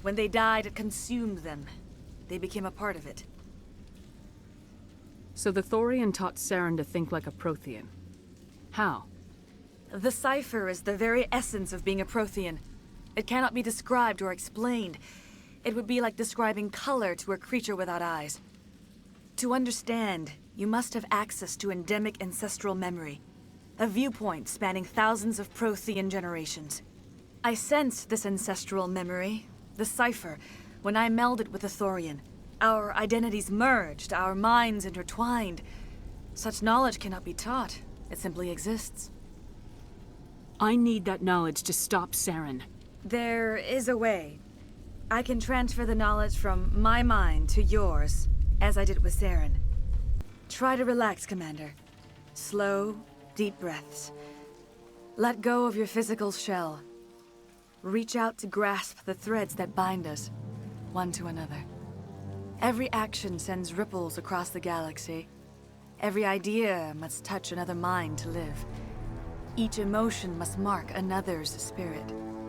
When they died, it consumed them. They became a part of it. So the Thorian taught Saren to think like a Prothean. How? The cipher is the very essence of being a Prothean. It cannot be described or explained. It would be like describing color to a creature without eyes. To understand, you must have access to endemic ancestral memory. A viewpoint spanning thousands of Prothean generations. I sensed this ancestral memory, the cipher, when I melded with the Thorian. Our identities merged, our minds intertwined. Such knowledge cannot be taught. It simply exists. I need that knowledge to stop Saren. There is a way. I can transfer the knowledge from my mind to yours, as I did with Saren. Try to relax, Commander. Slow, deep breaths. Let go of your physical shell. Reach out to grasp the threads that bind us, one to another. Every action sends ripples across the galaxy. Every idea must touch another mind to live. Each emotion must mark another's spirit.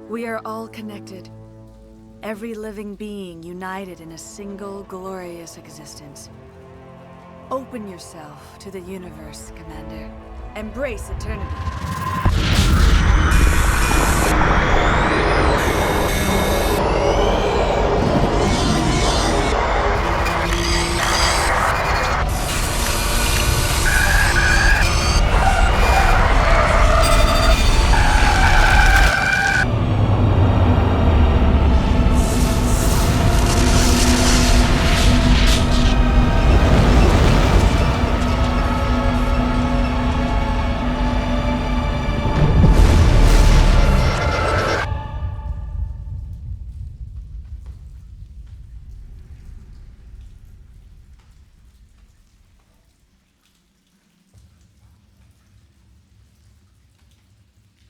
We are all connected. Every living being united in a single glorious existence. Open yourself to the universe, Commander. Embrace eternity.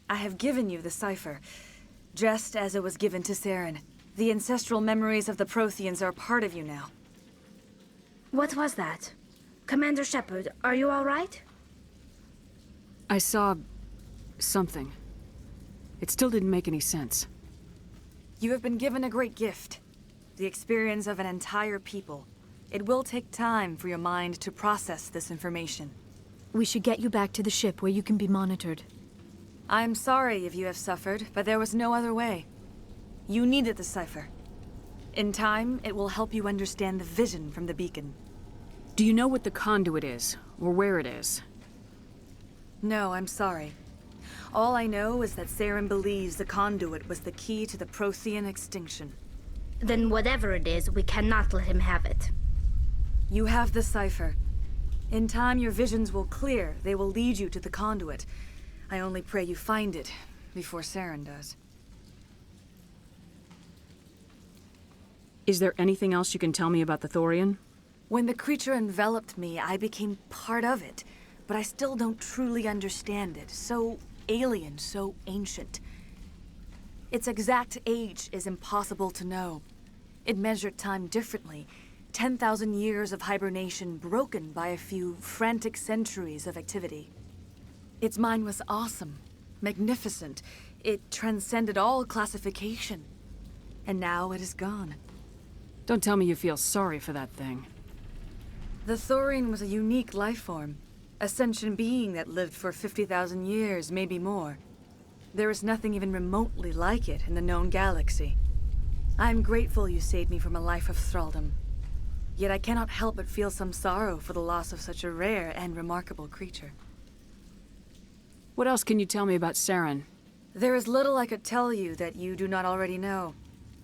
I have given you the cipher, just as it was given to Saren. The ancestral memories of the Protheans are a part of you now. What was that? Commander Shepard, are you all right? I saw something. It still didn't make any sense. You have been given a great gift. The experience of an entire people. It will take time for your mind to process this information. We should get you back to the ship where you can be monitored. I'm sorry if you have suffered, but there was no other way. You needed the cipher. In time, it will help you understand the vision from the beacon. Do you know what the conduit is, or where it is? No, I'm sorry. All I know is that Saren believes the conduit was the key to the Prothean extinction. Then whatever it is, we cannot let him have it. You have the cipher. In time, your visions will clear. They will lead you to the conduit. I only pray you find it before Saren does. Is there anything else you can tell me about the Thorian? When the creature enveloped me, I became part of it, but I still don't truly understand it. So alien, so ancient. Its exact age is impossible to know. It measured time differently. 10,000 years of hibernation broken by a few frantic centuries of activity. Its mind was awesome, magnificent. It transcended all classification. And now it is gone. Don't tell me you feel sorry for that thing. The Thorian was a unique life form. A sentient being that lived for 50,000 years, maybe more. There is nothing even remotely like it in the known galaxy. I'm grateful you saved me from a life of thraldom. Yet I cannot help but feel some sorrow for the loss of such a rare and remarkable creature. What else can you tell me about Saren? There is little I could tell you that you do not already know.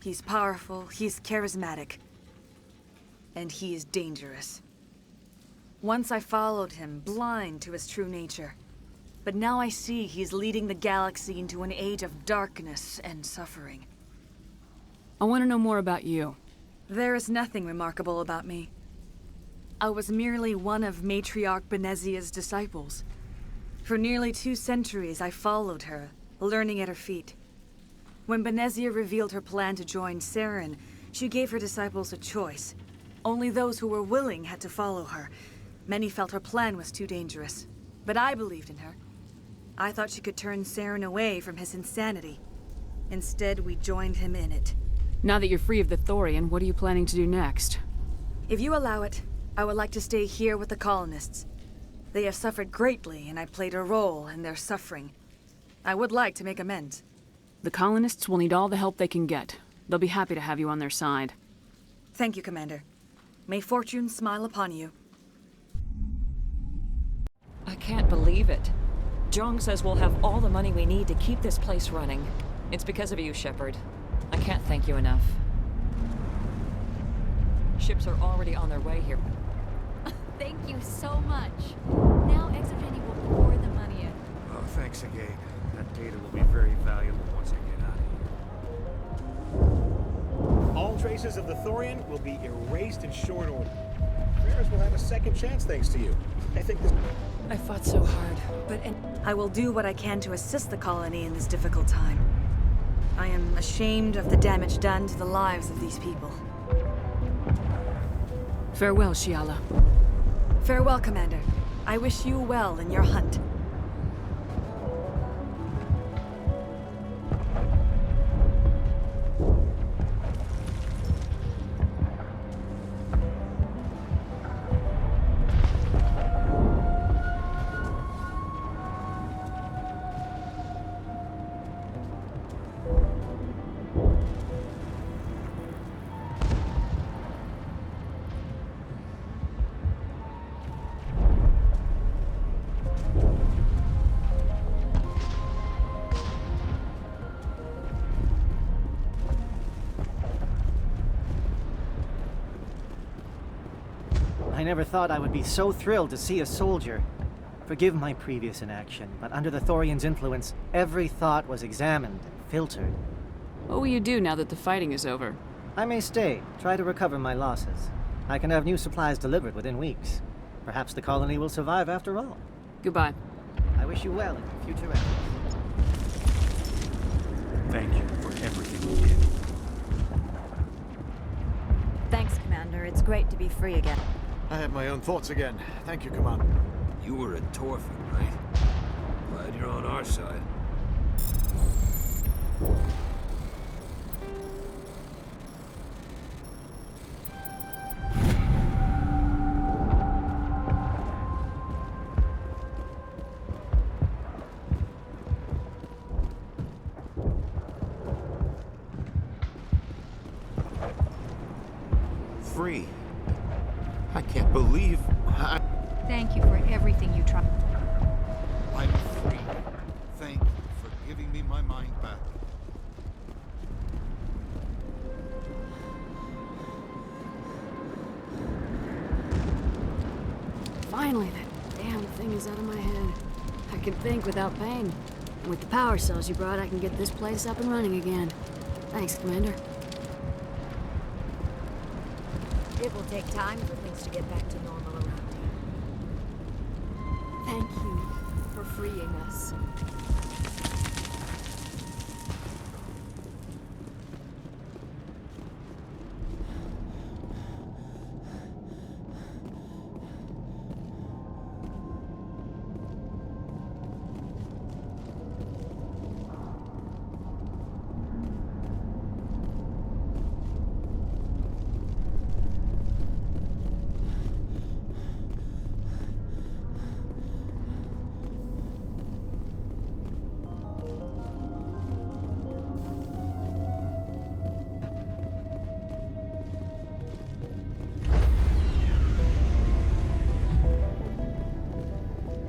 He's powerful, he's charismatic, and he is dangerous. Once I followed him, blind to his true nature. But now I see he's leading the galaxy into an age of darkness and suffering. I want to know more about you. There is nothing remarkable about me. I was merely one of Matriarch Benezia's disciples. For nearly 2 centuries I followed her, learning at her feet. When Benezia revealed her plan to join Saren, she gave her disciples a choice. Only those who were willing had to follow her. Many felt her plan was too dangerous, but I believed in her. I thought she could turn Saren away from his insanity. Instead, we joined him in it. Now that you're free of the Thorian, what are you planning to do next? If you allow it, I would like to stay here with the colonists. They have suffered greatly, and I played a role in their suffering. I would like to make amends. The colonists will need all the help they can get. They'll be happy to have you on their side. Thank you, Commander. May fortune smile upon you. I can't believe it. Jong says we'll have all the money we need to keep this place running. It's because of you, Shepard. I can't thank you enough. Ships are already on their way here. Thank you so much. Now ExoGeni will pour the money in. Oh, thanks again. That data will be very valuable once I get out of here. All traces of the Thorian will be erased in short order. Ferris will have a second chance thanks to you. I think this... I fought so hard, but... I will do what I can to assist the colony in this difficult time. I am ashamed of the damage done to the lives of these people. Farewell, Shiala. Farewell, Commander. I wish you well in your hunt. I never thought I would be so thrilled to see a soldier. Forgive my previous inaction, but under the Thorian's influence, every thought was examined and filtered. What will you do now that the fighting is over? I may stay, try to recover my losses. I can have new supplies delivered within weeks. Perhaps the colony will survive after all. Goodbye. I wish you well in your future efforts. Thank you for everything you did. Thanks, Commander. It's great to be free again. I have my own thoughts again. Thank you, Commander. You were a Torfin, right? Glad you're on our side. free. I can't believe Thank you for everything you tried. I'm free. Thank you for giving me my mind back. Finally, that damn thing is out of my head. I can think without pain. And with the power cells you brought, I can get this place up and running again. Thanks, Commander. It will take time for things to get back to normal around here. Thank you for freeing us.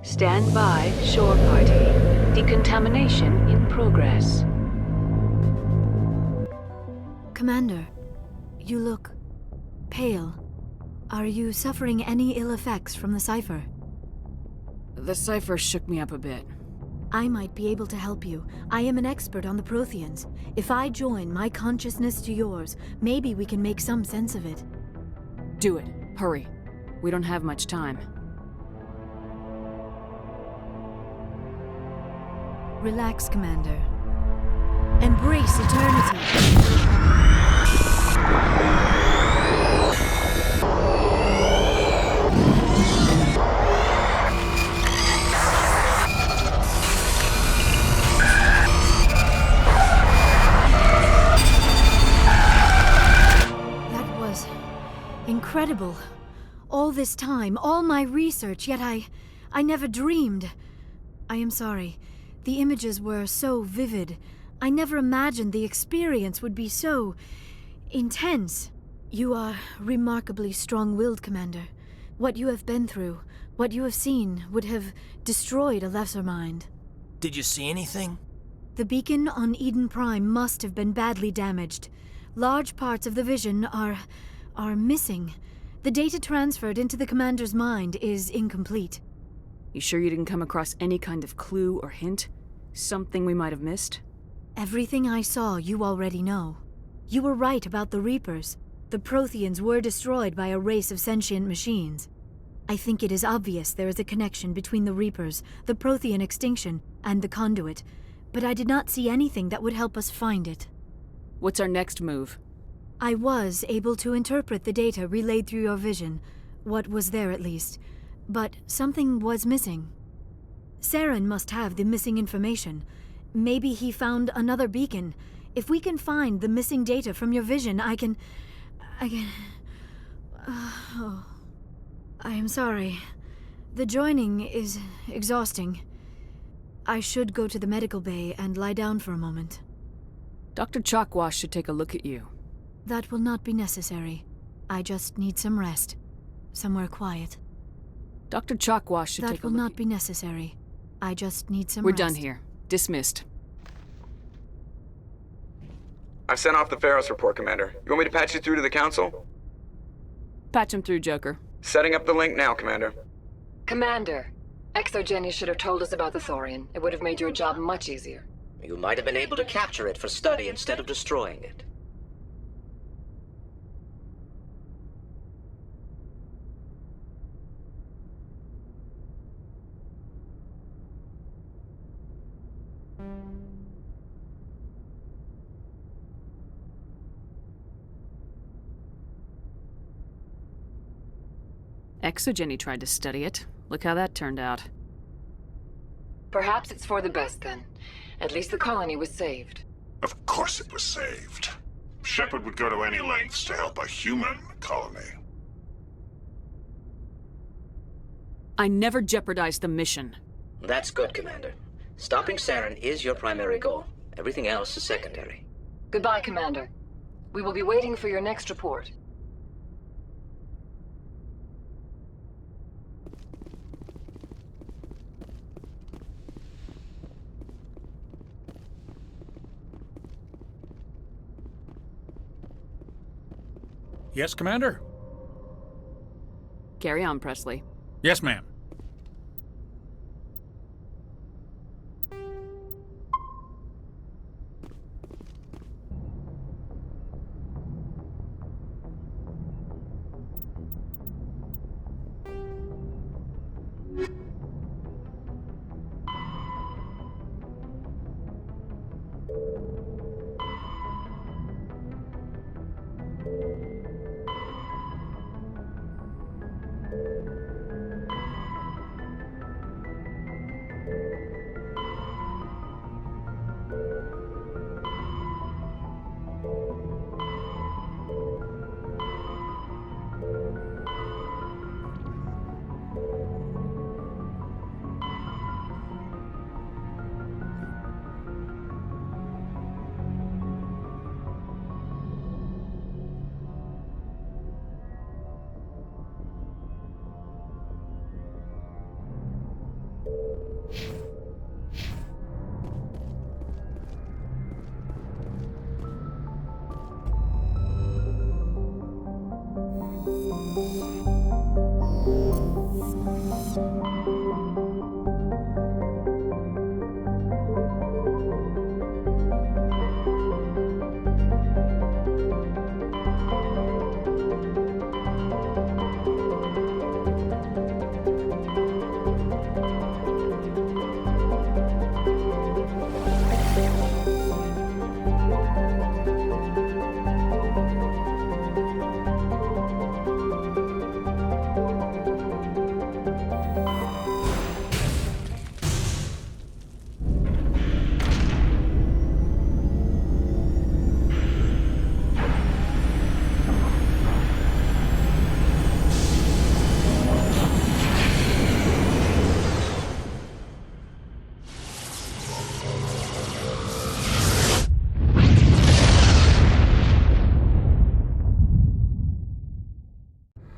Stand by, shore party. Decontamination in progress. Commander, you look pale. Are you suffering any ill effects from the cipher? The cipher shook me up a bit. I might be able to help you. I am an expert on the Protheans. If I join my consciousness to yours, maybe we can make some sense of it. Do it. Hurry. We don't have much time. Relax, Commander. Embrace eternity. That was incredible. All this time, all my research, yet I never dreamed. I am sorry. The images were so vivid. I never imagined the experience would be so intense. You are remarkably strong-willed, Commander. What you have been through, what you have seen, would have destroyed a lesser mind. Did you see anything? The beacon on Eden Prime must have been badly damaged. Large parts of the vision are missing. The data transferred into the Commander's mind is incomplete. You sure you didn't come across any kind of clue or hint? Something we might have missed? Everything I saw you already know. You were right about the Reapers. The Protheans were destroyed by a race of sentient machines. I think it is obvious there is a connection between the Reapers, the Prothean extinction, and the Conduit, but I did not see anything that would help us find it. What's our next move? I was able to interpret the data relayed through your vision, what was there at least. But something was missing. Saren must have the missing information. Maybe he found another beacon. If we can find the missing data from your vision, I can... Oh. I am sorry. The joining is exhausting. I should go to the medical bay and lie down for a moment. Dr. Chalkwash should take a look at you. That will not be necessary. I just need some rest. Somewhere quiet. Dr. Chalkwash should take a look. That will not be necessary. I just need some rest. We're rest. done here. Dismissed. I've sent off the Pharos report, Commander. You want me to patch you through to the Council? Patch him through, Joker. Setting up the link now, Commander. Commander, Exogeny should have told us about the Thorian. It would have made your job much easier. You might have been able to capture it for study instead of destroying it. Exogeny tried to study it. Look how that turned out. Perhaps it's for the best then. At least the colony was saved. Of course it was saved. Shepard would go to any lengths to help a human colony. I never jeopardized the mission. That's good, Commander. Stopping Saren is your primary goal. Everything else is secondary. Goodbye, Commander. We will be waiting for your next report. Yes, Commander? Carry on, Presley. Yes, ma'am.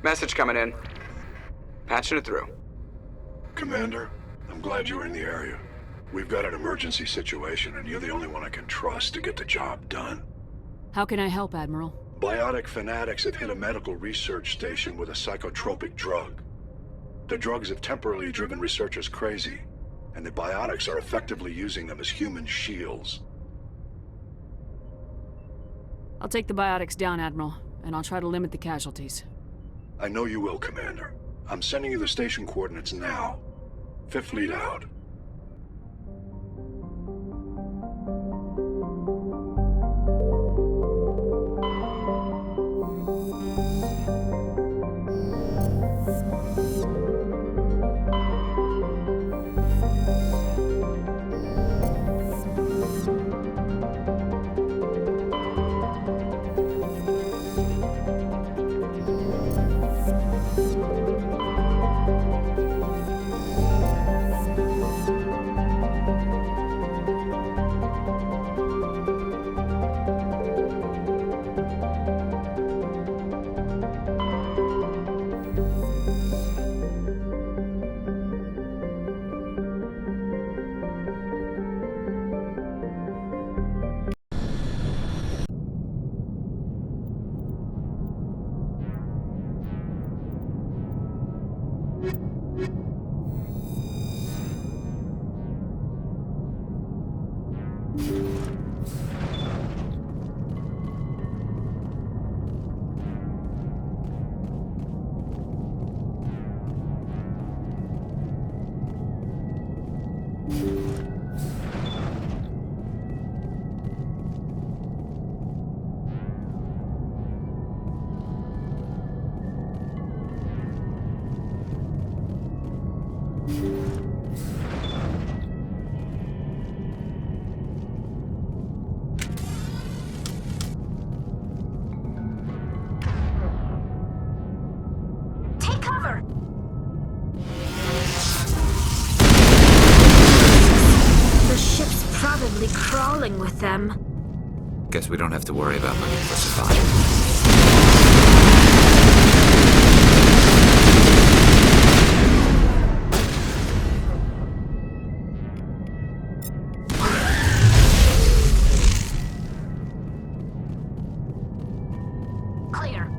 Message coming in. Patching it through. Commander, I'm glad you were in the area. We've got an emergency situation, and you're the only one I can trust to get the job done. How can I help, Admiral? Biotic fanatics have hit a medical research station with a psychotropic drug. The drugs have temporarily driven researchers crazy, and the biotics are effectively using them as human shields. I'll take the biotics down, Admiral, and I'll try to limit the casualties. I know you will, Commander. I'm sending you the station coordinates now. Fifth Fleet out. Take cover! The ship's probably crawling with them. Guess we don't have to worry about looking for survivors. Clear.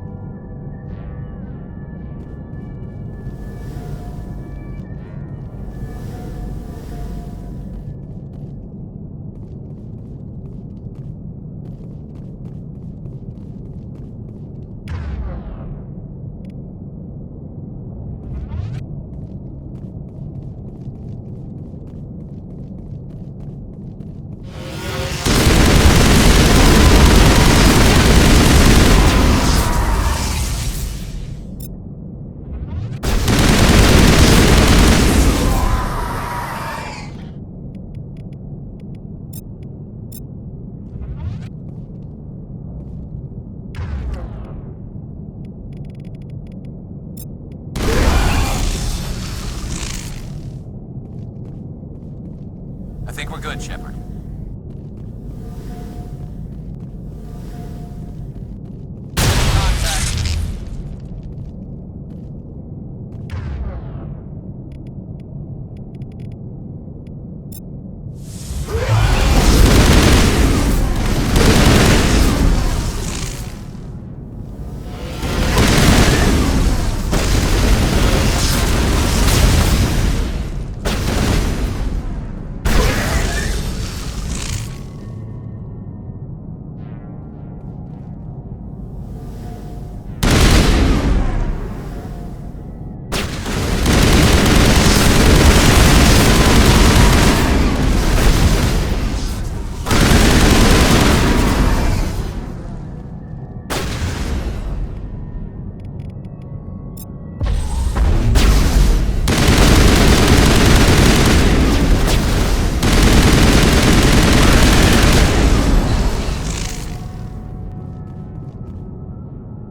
we're good, Shepard.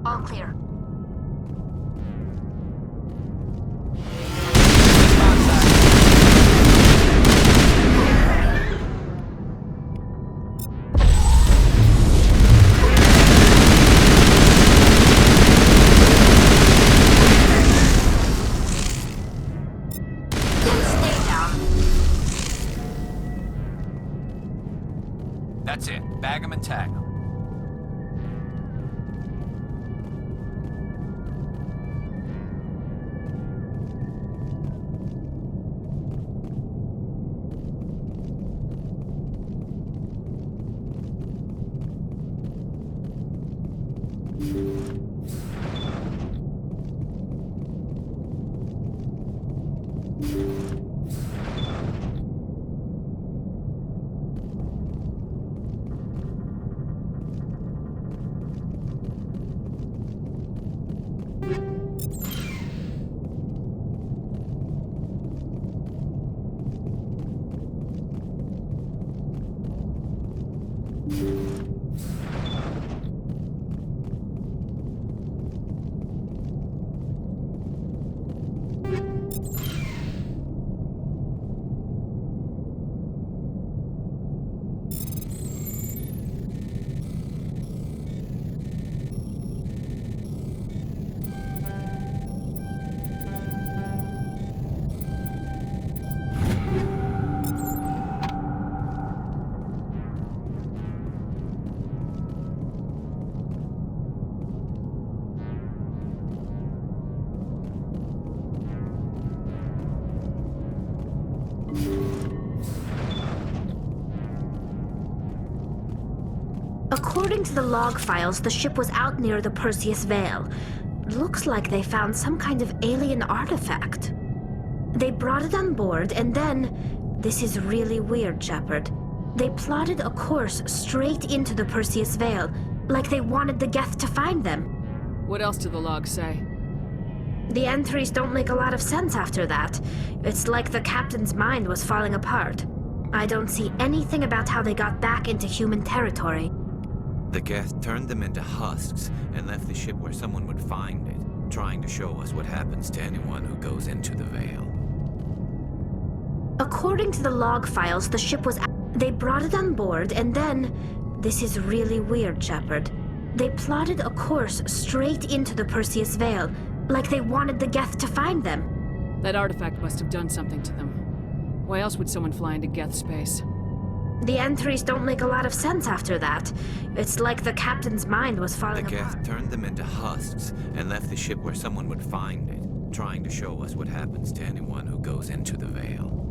All clear. That's it. Bag 'em and tag 'em. According to the log files, the ship was out near the Perseus Veil. Looks like they found some kind of alien artifact. They brought it on board, and then... This is really weird, Shepard. They plotted a course straight into the Perseus Veil, like they wanted the Geth to find them. What else do the logs say? The entries don't make a lot of sense after that. It's like the captain's mind was falling apart. I don't see anything about how they got back into human territory. The Geth turned them into husks and left the ship where someone would find it, trying to show us what happens to anyone who goes into the Veil. According to the log files, the ship was... They brought it on board, and then... This is really weird, Shepard. They plotted a course straight into the Perseus Veil, like they wanted the Geth to find them. That artifact must have done something to them. Why else would someone fly into Geth space? The entries don't make a lot of sense after that. It's like the captain's mind was falling apart. The Geth turned them into husks and left the ship where someone would find it, trying to show us what happens to anyone who goes into the Veil.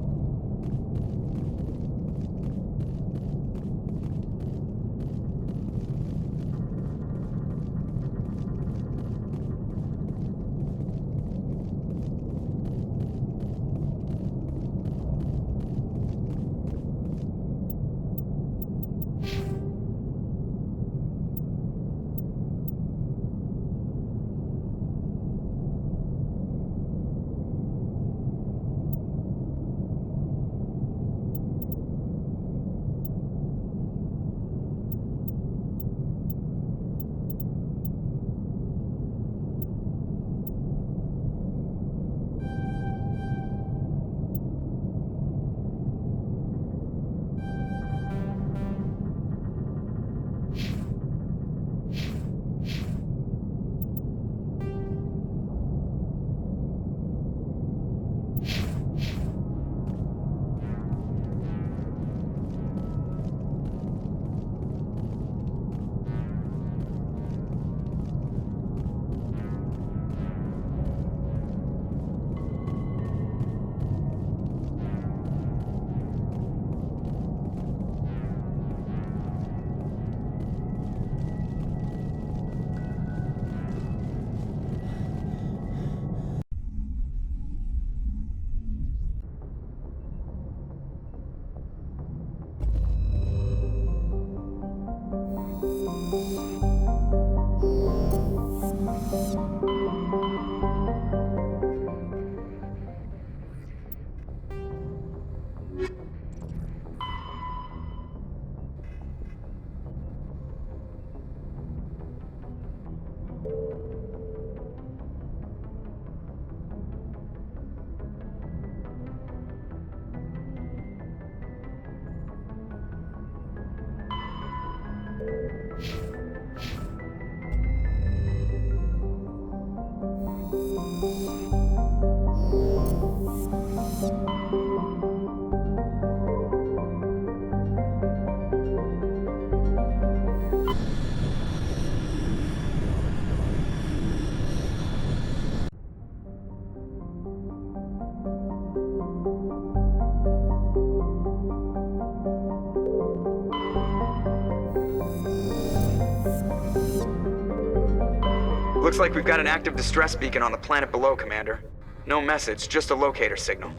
Looks like we've got an active distress beacon on the planet below, Commander. No message, just a locator signal.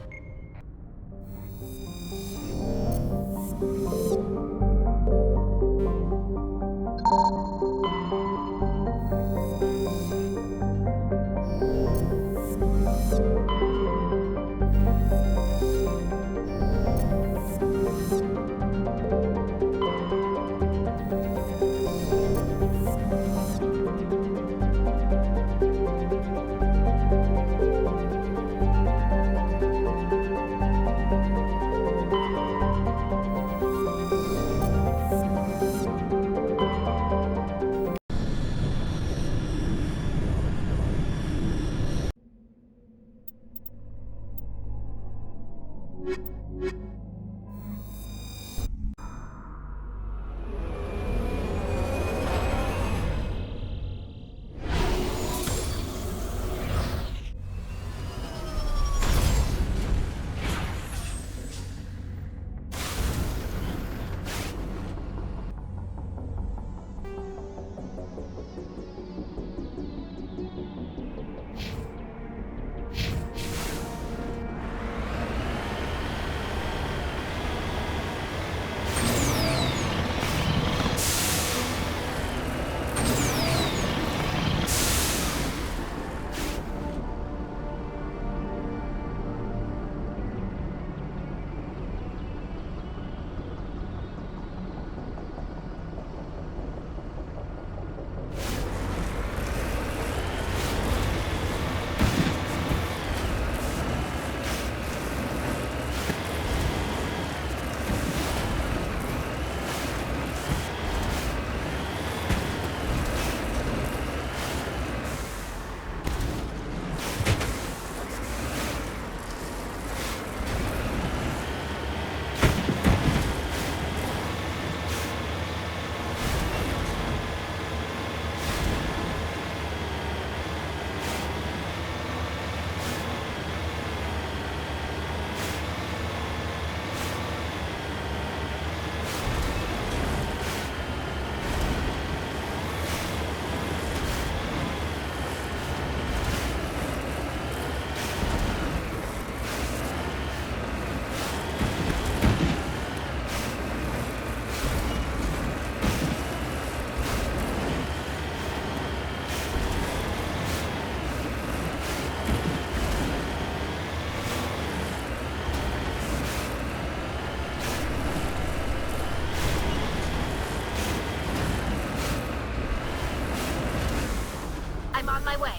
I'm on my way.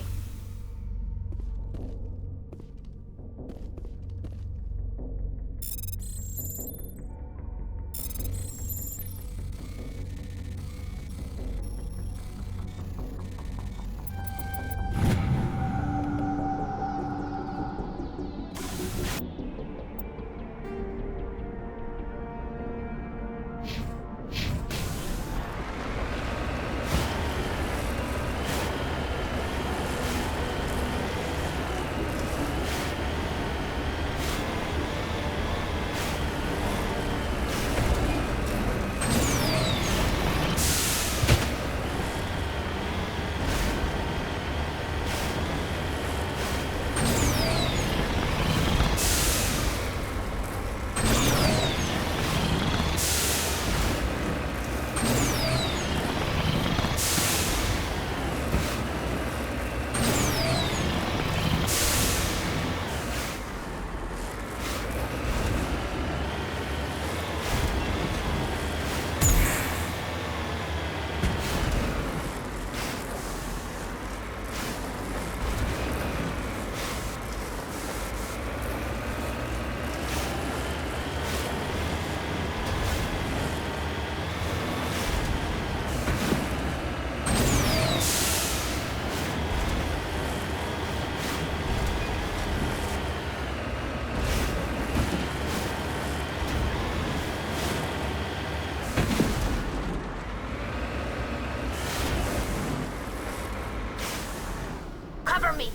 me.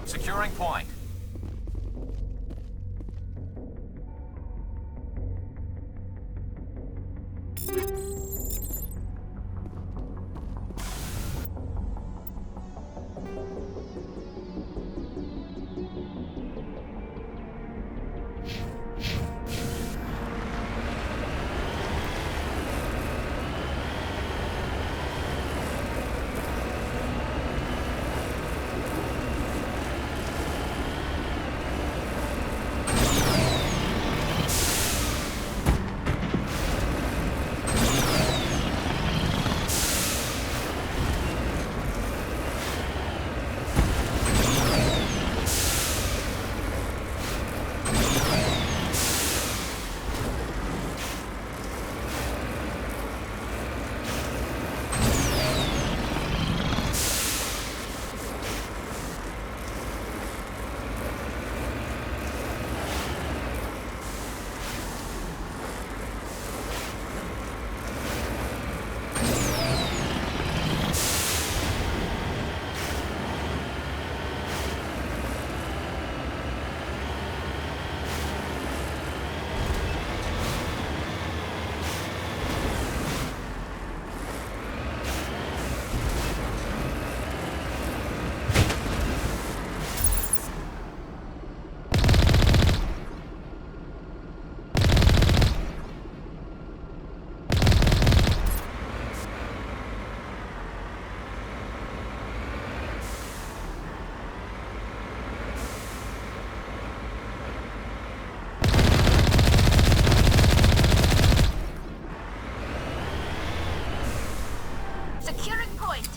Securing point. Securing point.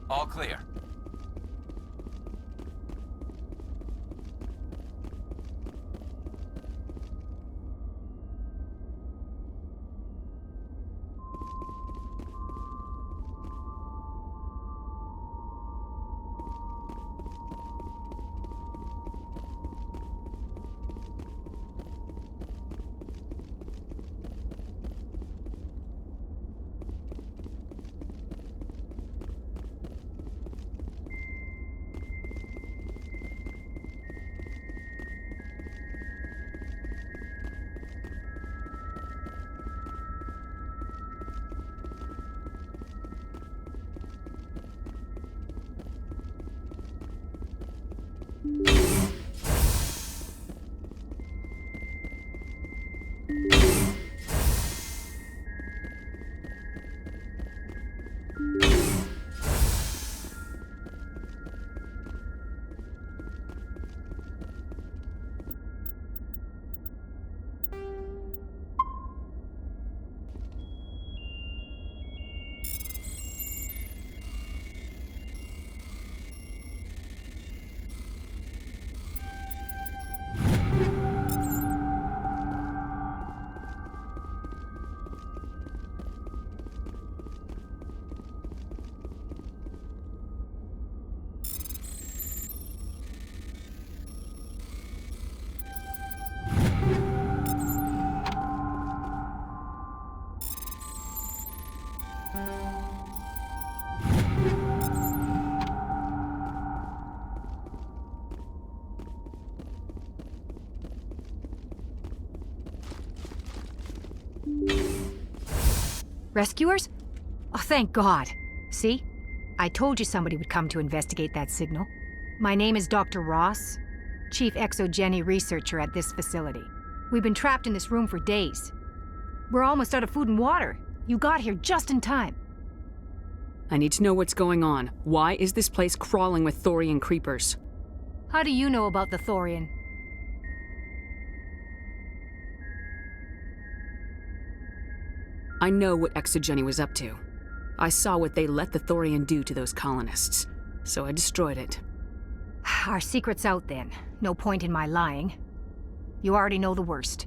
All clear. Rescuers? Oh, thank God. See? I told you somebody would come to investigate that signal. My name is Dr. Ross, Chief Exogeny Researcher at this facility. We've been trapped in this room for days. We're almost out of food and water. You got here just in time. I need to know what's going on. Why is this place crawling with Thorian creepers? How do you know about the Thorian? I know what Exogeny was up to. I saw what they let the Thorian do to those colonists, so I destroyed it. Our secret's out then. No point in my lying. You already know the worst.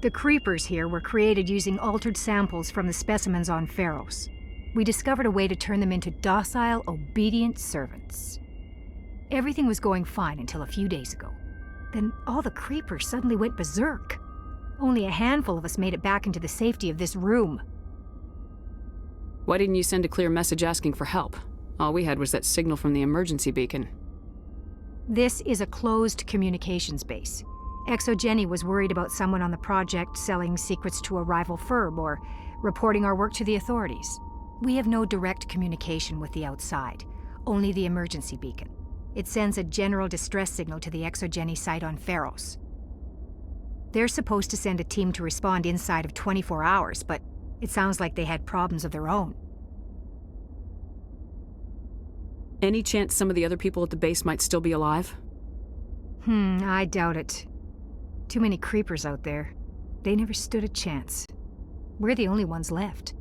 The creepers here were created using altered samples from the specimens on Pharos. We discovered a way to turn them into docile, obedient servants. Everything was going fine until a few days ago. Then all the creepers suddenly went berserk. Only a handful of us made it back into the safety of this room. Why didn't you send a clear message asking for help? All we had was that signal from the emergency beacon. This is a closed communications base. Exogeny was worried about someone on the project selling secrets to a rival firm or reporting our work to the authorities. We have no direct communication with the outside, only the emergency beacon. It sends a general distress signal to the Exogeny site on Pharos. They're supposed to send a team to respond inside of 24 hours, but it sounds like they had problems of their own. Any chance some of the other people at the base might still be alive? I doubt it. Too many creepers out there. They never stood a chance. We're the only ones left.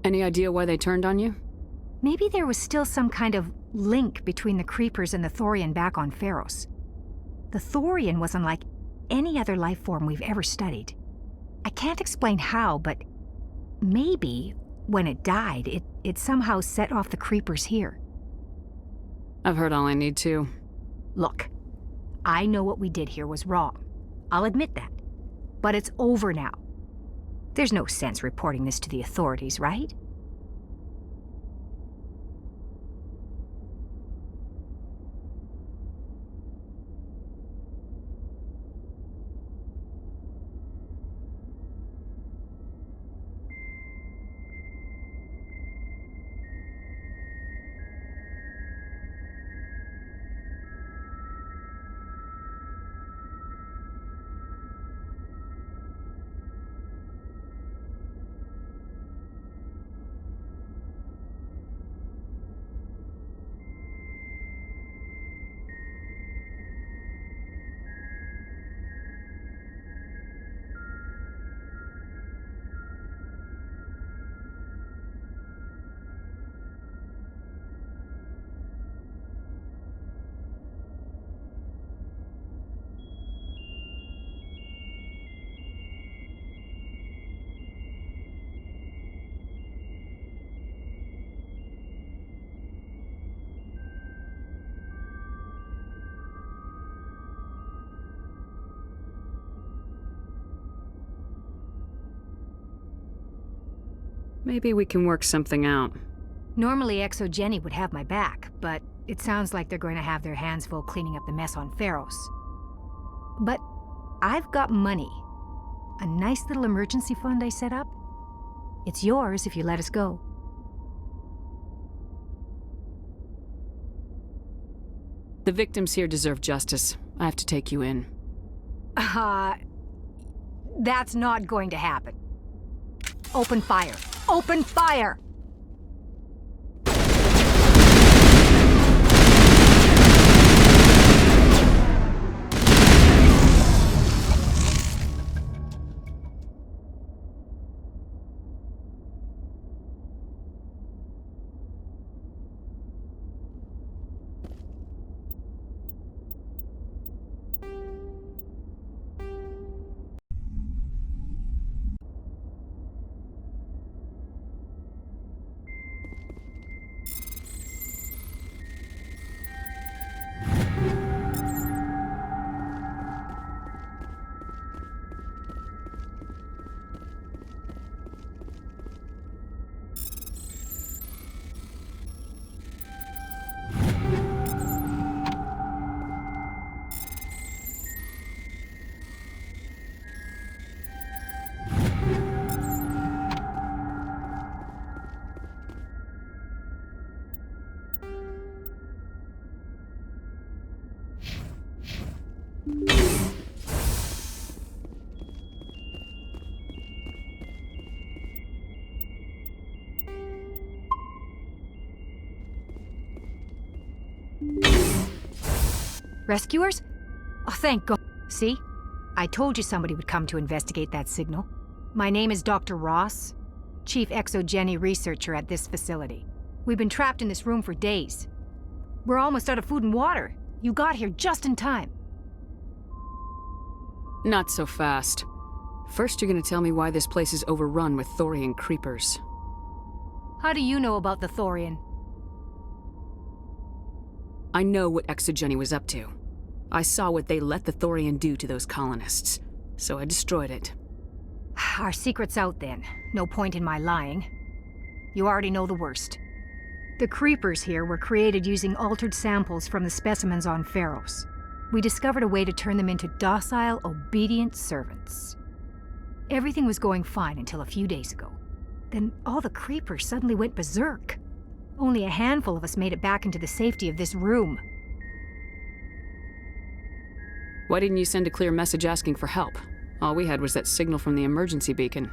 Any idea why they turned on you? Maybe there was still some kind of link between the creepers and the Thorian back on Pharos. The Thorian was unlike any other life form we've ever studied. I can't explain how, but maybe when it died, it somehow set off the creepers here. I've heard all I need to. Look, I know what we did here was wrong. I'll admit that. But it's over now. There's no sense reporting this to the authorities, right? Maybe we can work something out. Normally Exogeny would have my back, but it sounds like they're going to have their hands full cleaning up the mess on Pharos. But I've got money. A nice little emergency fund I set up. It's yours if you let us go. The victims here deserve justice. I have to take you in. That's not going to happen. Open fire. Open fire! Rescuers? Oh, thank God. See? I told you somebody would come to investigate that signal. My name is Dr. Ross, Chief Exogeny Researcher at this facility. We've been trapped in this room for days. We're almost out of food and water. You got here just in time. Not so fast. First, you're gonna tell me why this place is overrun with Thorian creepers. How do you know about the Thorian? I know what Exogeny was up to. I saw what they let the Thorian do to those colonists, so I destroyed it. Our secret's out then. No point in my lying. You already know the worst. The creepers here were created using altered samples from the specimens on Pharos. We discovered a way to turn them into docile, obedient servants. Everything was going fine until a few days ago. Then all the creepers suddenly went berserk. Only a handful of us made it back into the safety of this room. Why didn't you send a clear message asking for help? All we had was that signal from the emergency beacon.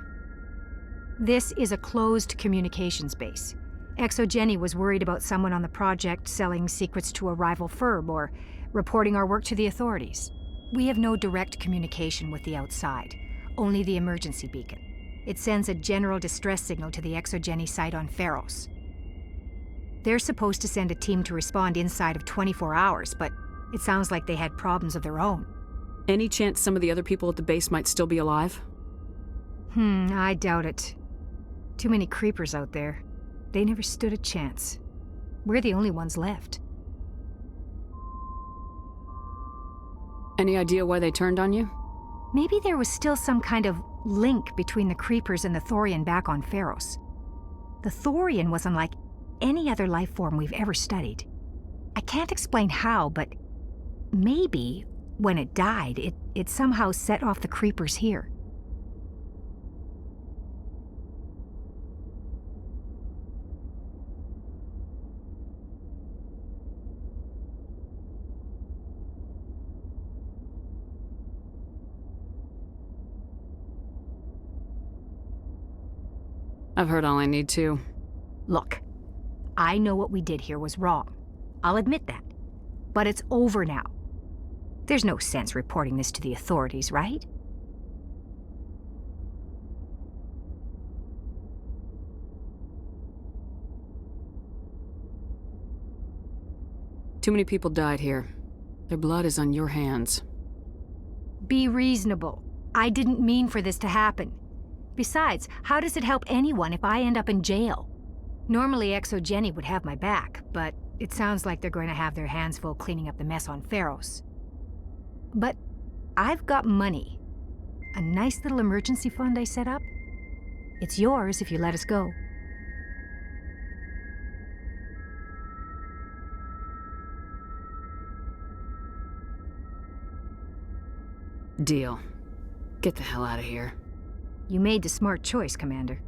This is a closed communications base. Exogeny was worried about someone on the project selling secrets to a rival firm or reporting our work to the authorities. We have no direct communication with the outside, only the emergency beacon. It sends a general distress signal to the Exogeny site on Pharos. They're supposed to send a team to respond inside of 24 hours, but it sounds like they had problems of their own. Any chance some of the other people at the base might still be alive? I doubt it. Too many creepers out there. They never stood a chance. We're the only ones left. Any idea why they turned on you? Maybe there was still some kind of link between the creepers and the Thorian back on Pharos. The Thorian was unlike any other life form we've ever studied. I can't explain how, but maybe when it died, it somehow set off the creepers here. I've heard all I need to. Look, I know what we did here was wrong. I'll admit that. But it's over now. There's no sense reporting this to the authorities, right? Too many people died here. Their blood is on your hands. Be reasonable. I didn't mean for this to happen. Besides, how does it help anyone if I end up in jail? Normally Exogeny would have my back, but it sounds like they're going to have their hands full cleaning up the mess on Pharos. But I've got money. A nice little emergency fund I set up. It's yours if you let us go. Deal. Get the hell out of here. You made the smart choice, Commander.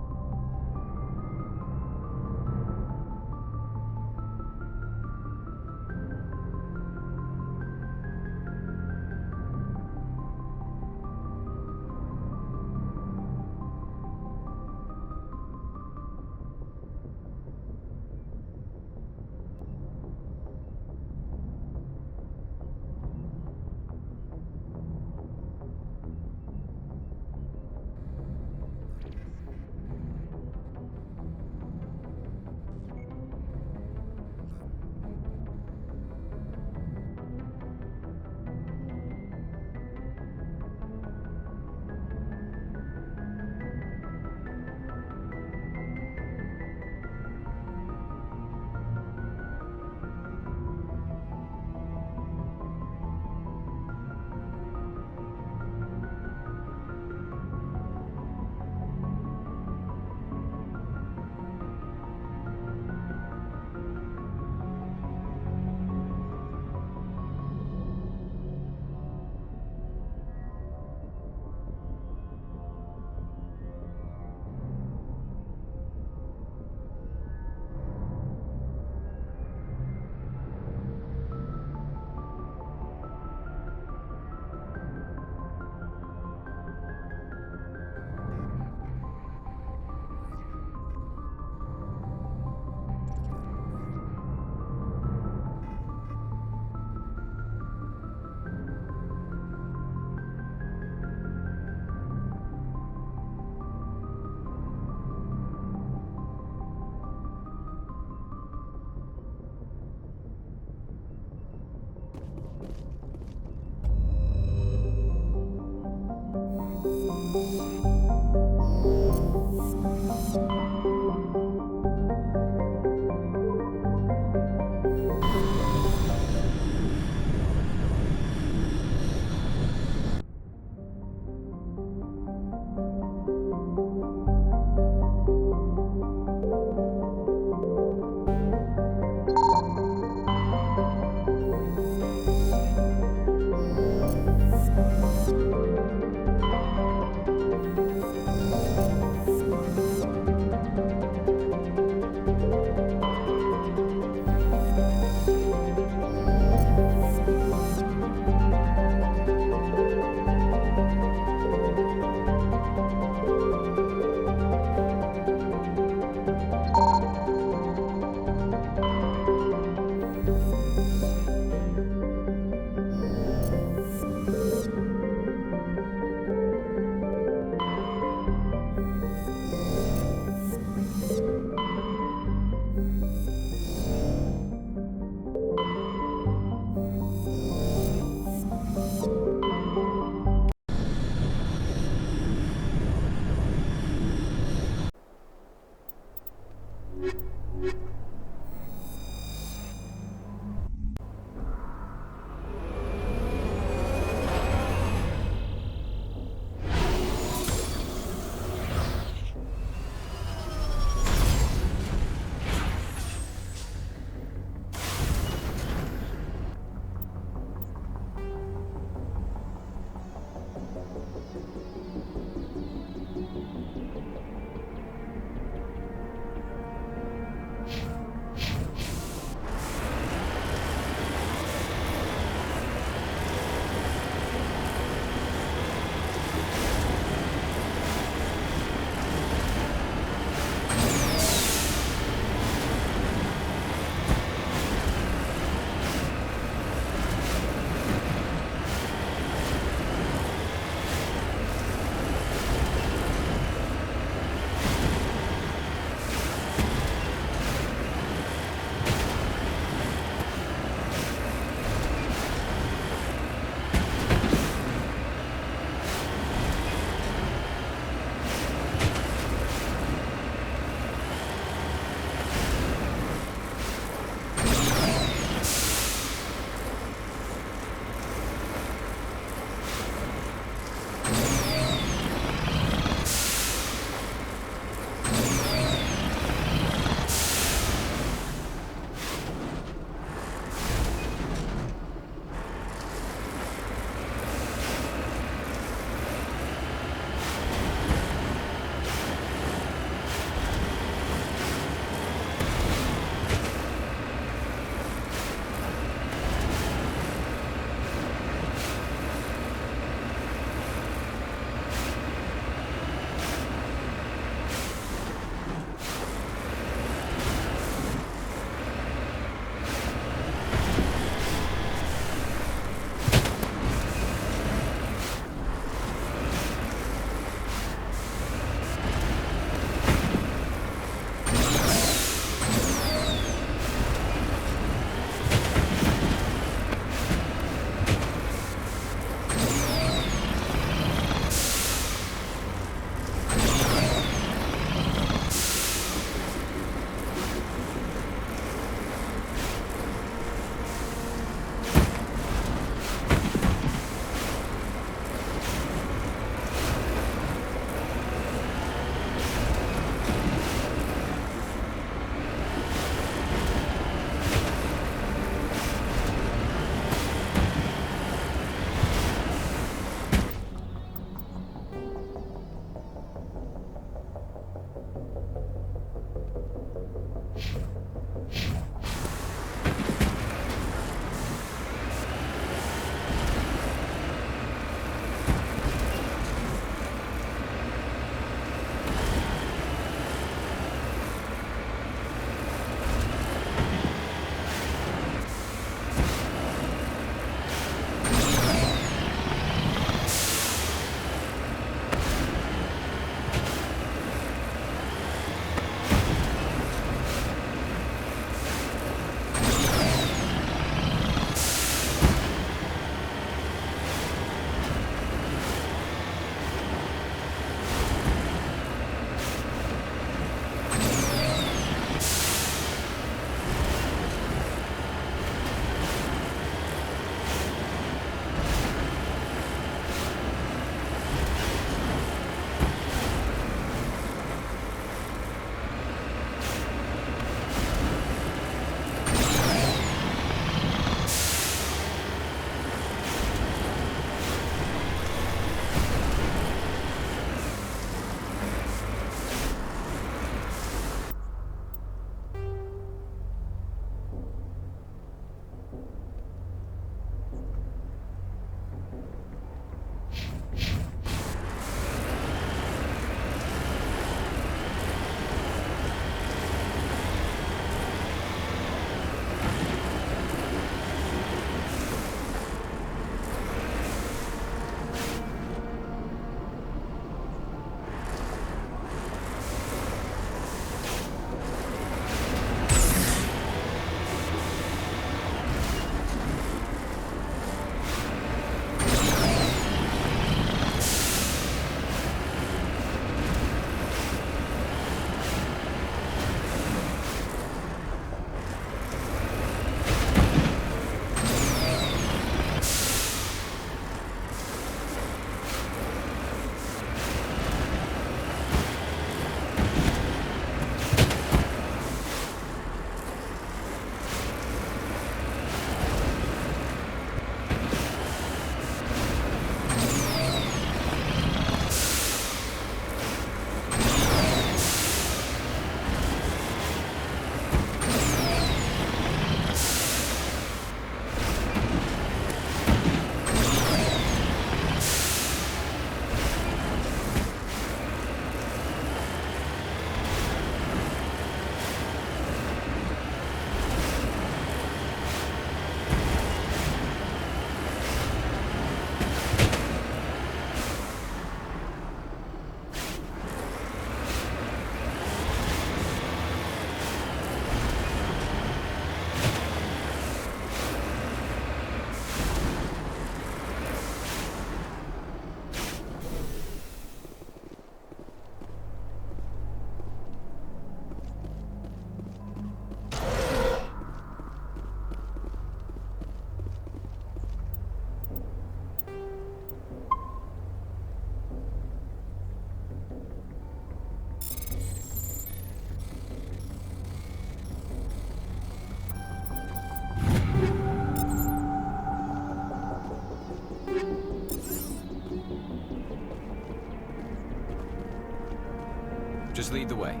Just lead the way.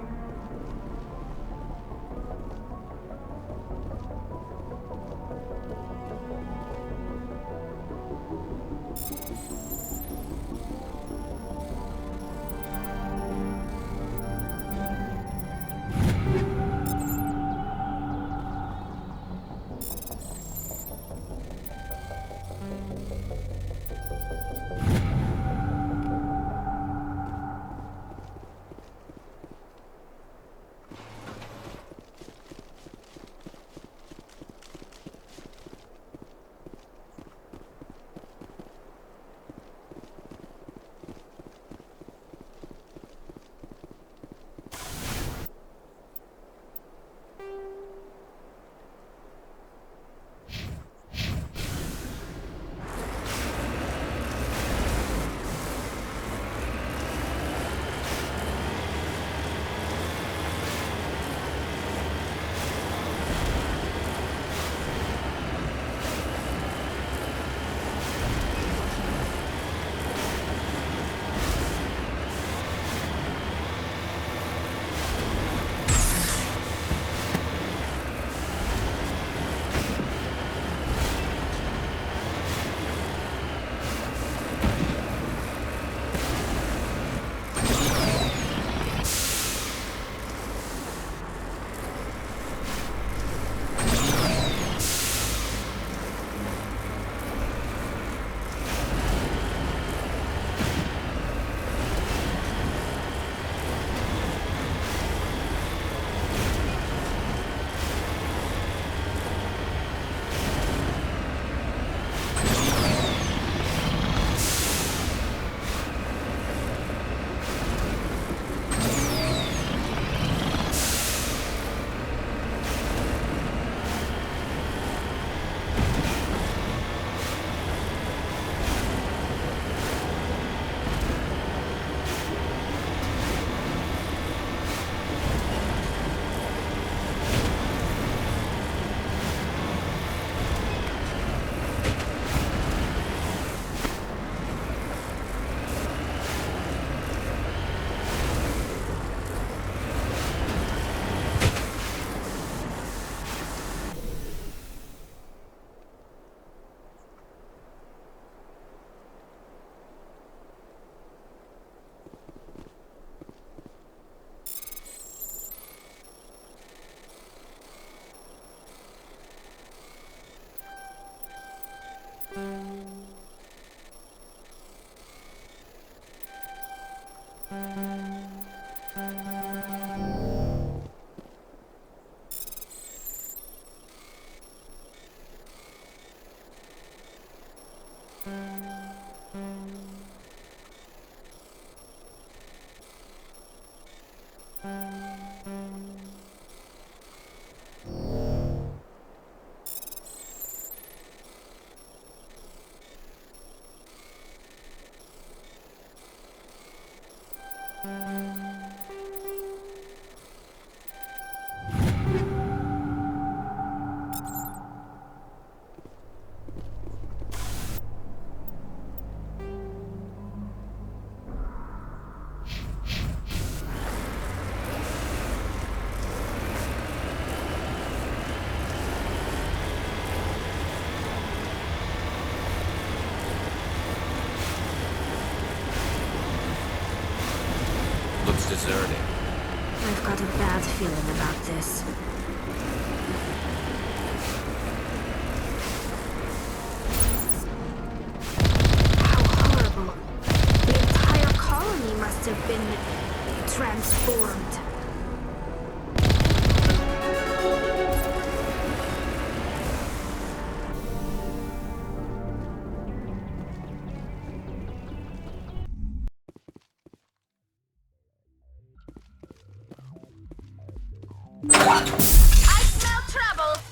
Deserted. I've got a bad feeling about this. How horrible. The entire colony must have been transformed. I smell trouble!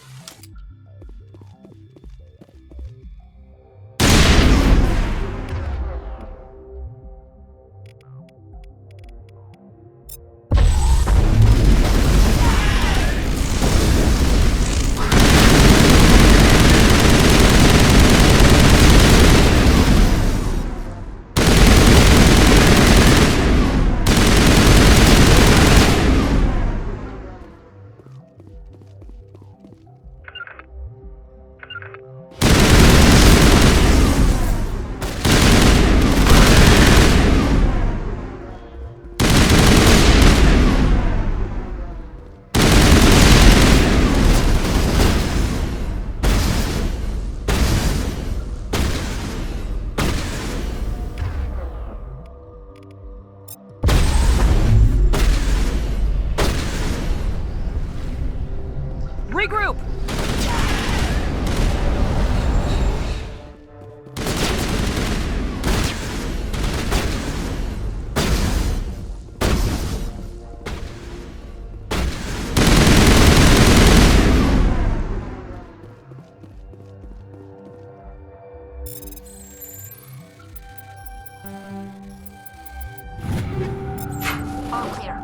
All clear.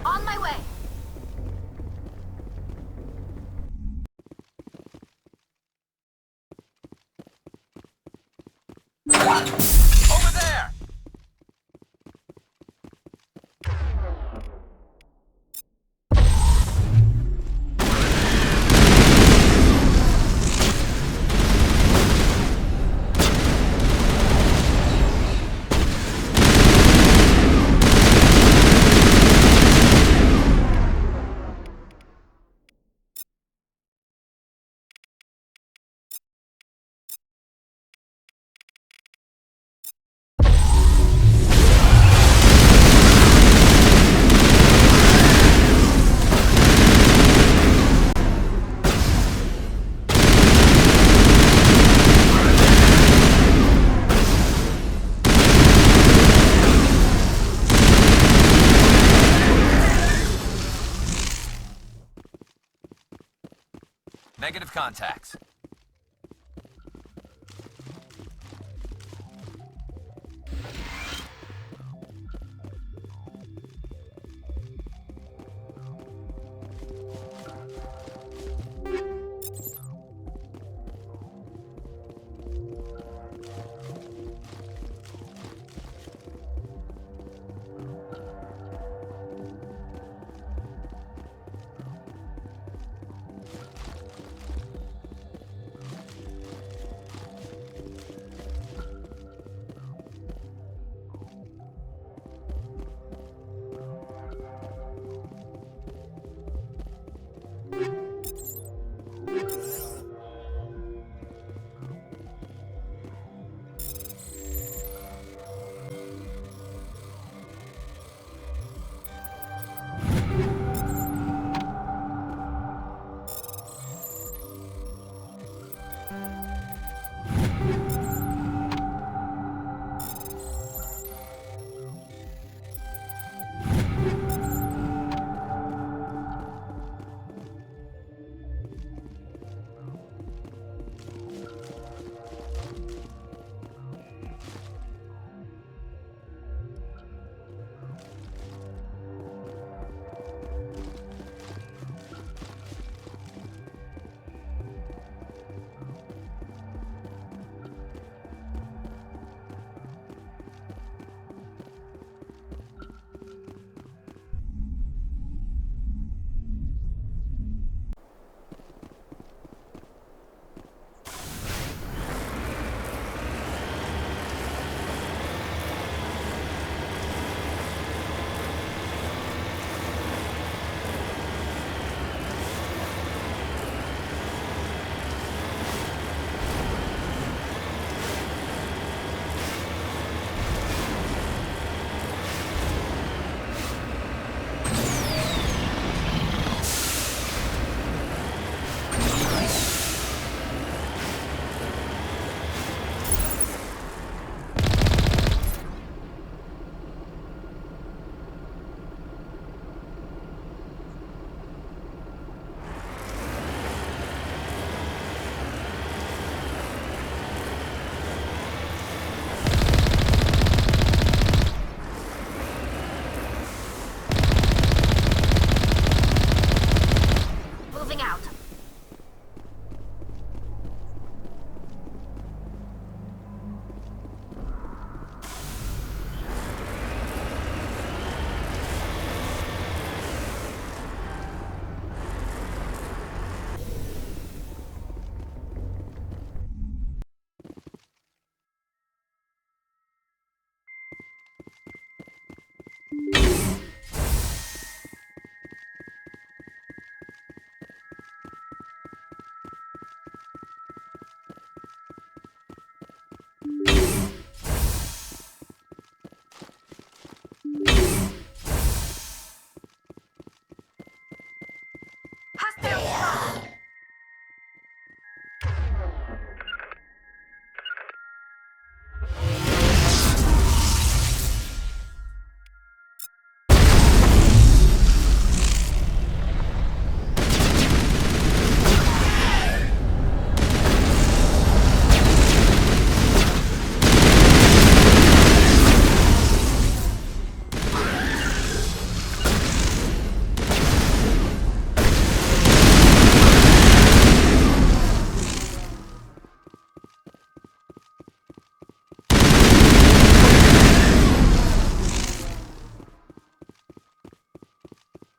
On my way. Over there! Negative contacts.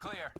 Clear.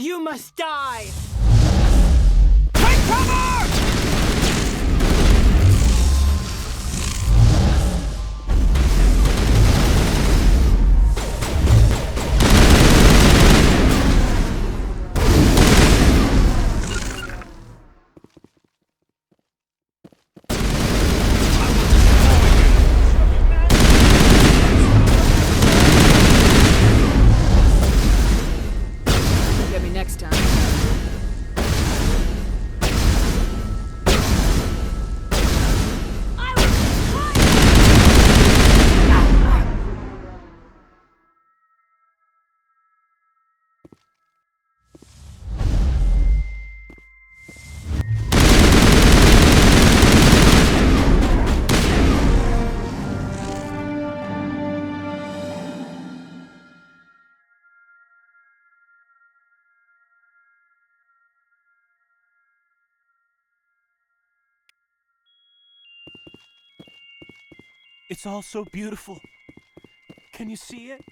You must die! Take cover! Get me next time. It's all so beautiful. Can you see it?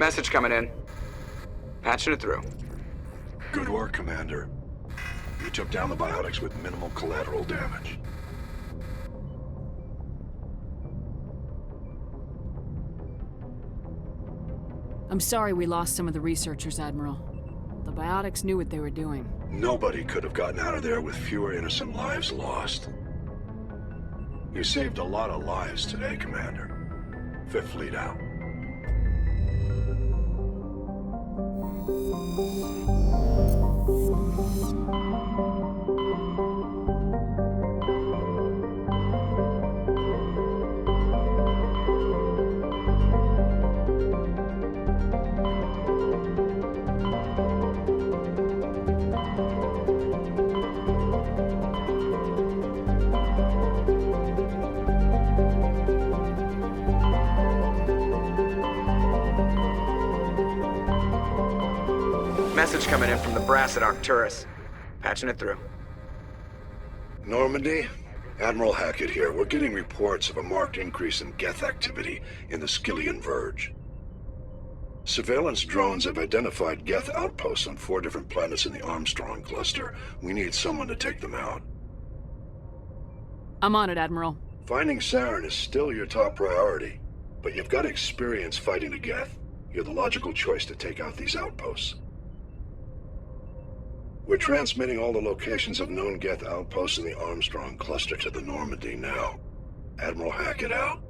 Message coming in. Patching it through. Good work, Commander. You took down the biotics with minimal collateral damage. I'm sorry we lost some of the researchers, Admiral. The biotics knew what they were doing. Nobody could have gotten out of there with fewer innocent lives lost. You saved a lot of lives today, Commander. Fifth Fleet out. Message coming in from the brass at Arcturus. Patching it through. Normandy? Admiral Hackett here. We're getting reports of a marked increase in Geth activity in the Skillian Verge. Surveillance drones have identified Geth outposts on 4 different planets in the Armstrong cluster. We need someone to take them out. I'm on it, Admiral. Finding Saren is still your top priority, but you've got experience fighting the Geth. You're the logical choice to take out these outposts. We're transmitting all the locations of known Geth outposts in the Armstrong cluster to the Normandy now. Admiral Hackett out.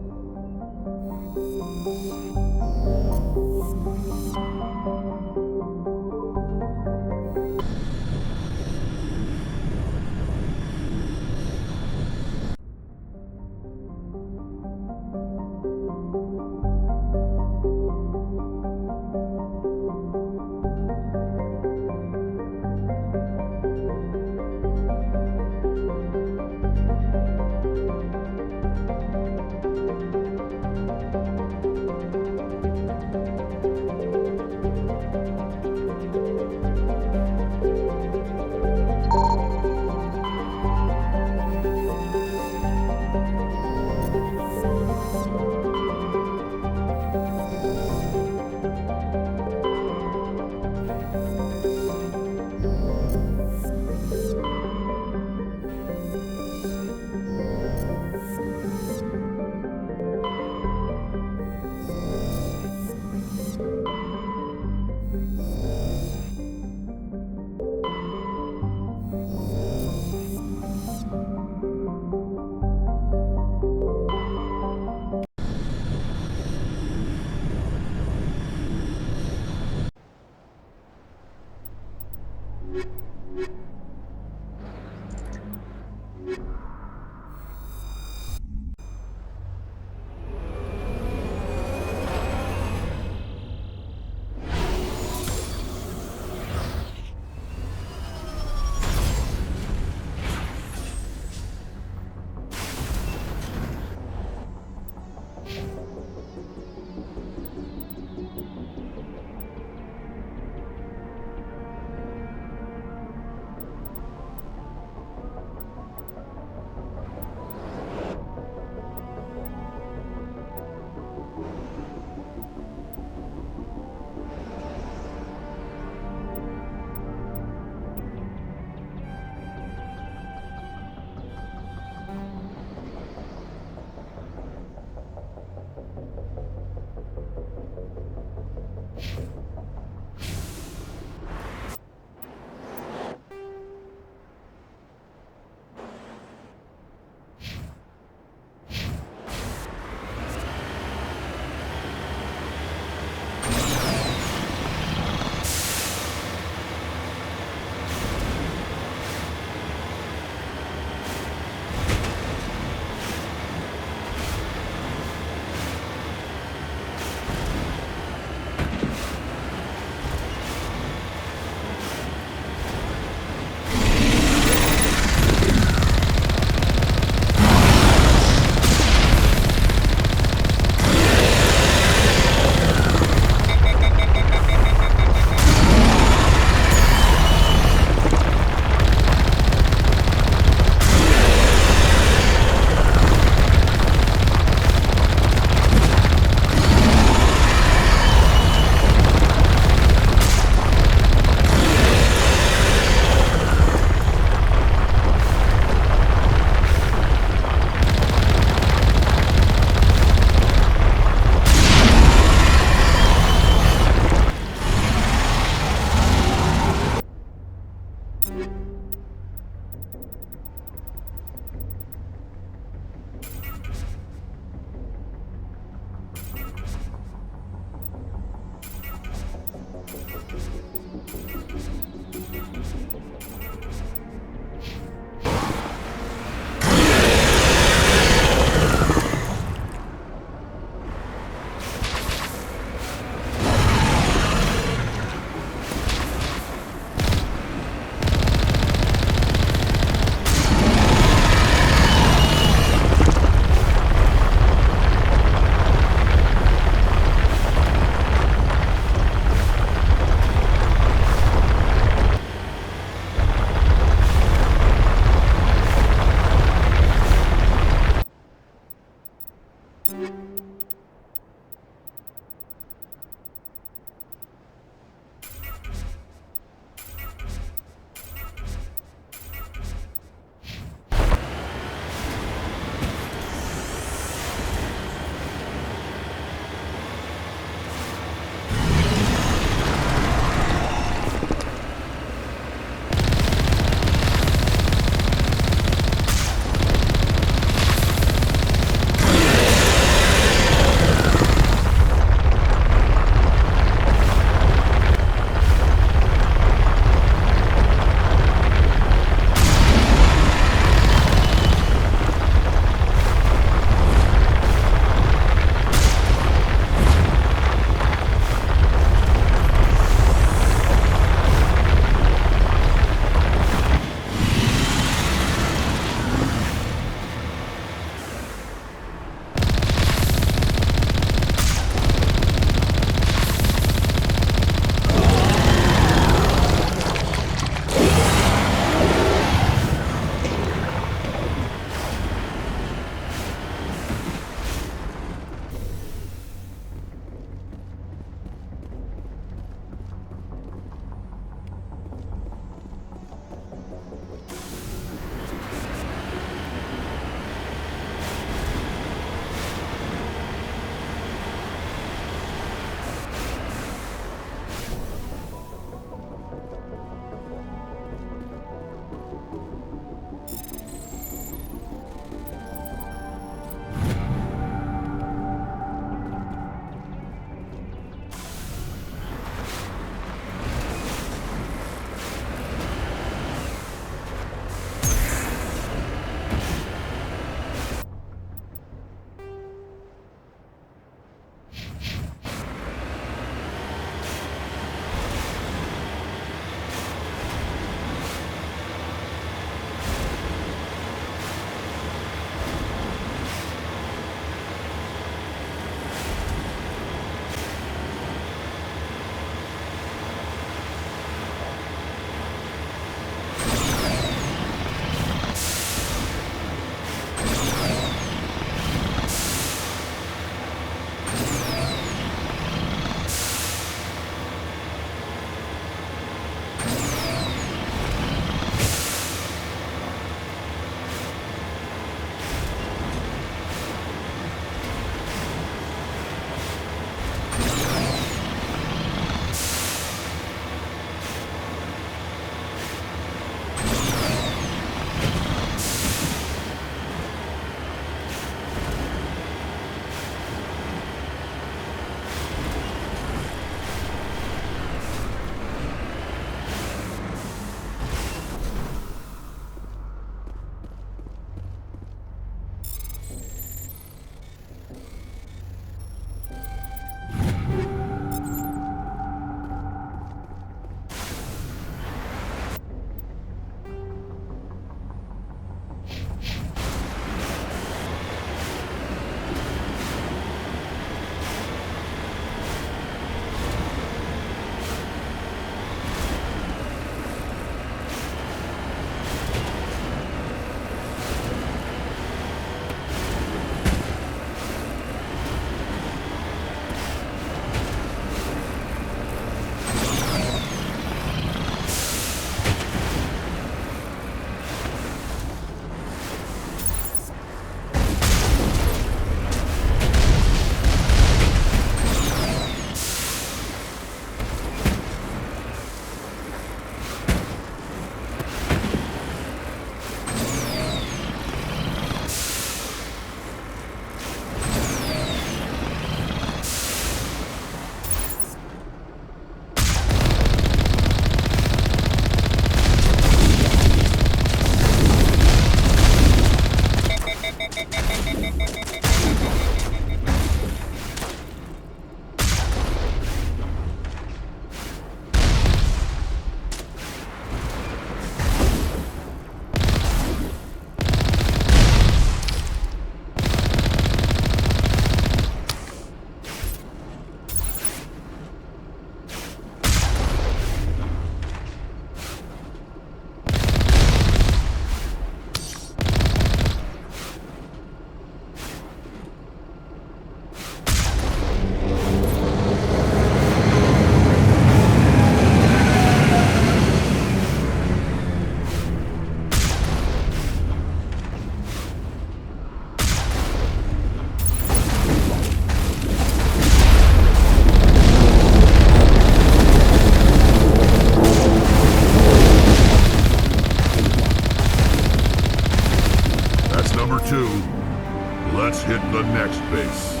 the next base.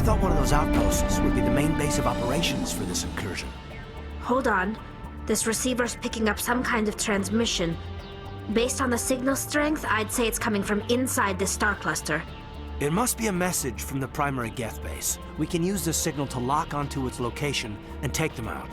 thought one of those outposts would be the main base of operations for this incursion. Hold on. This receiver's picking up some kind of transmission. Based on the signal strength, I'd say it's coming from inside this star cluster. It must be a message from the primary Geth base. We can use this signal to lock onto its location and take them out.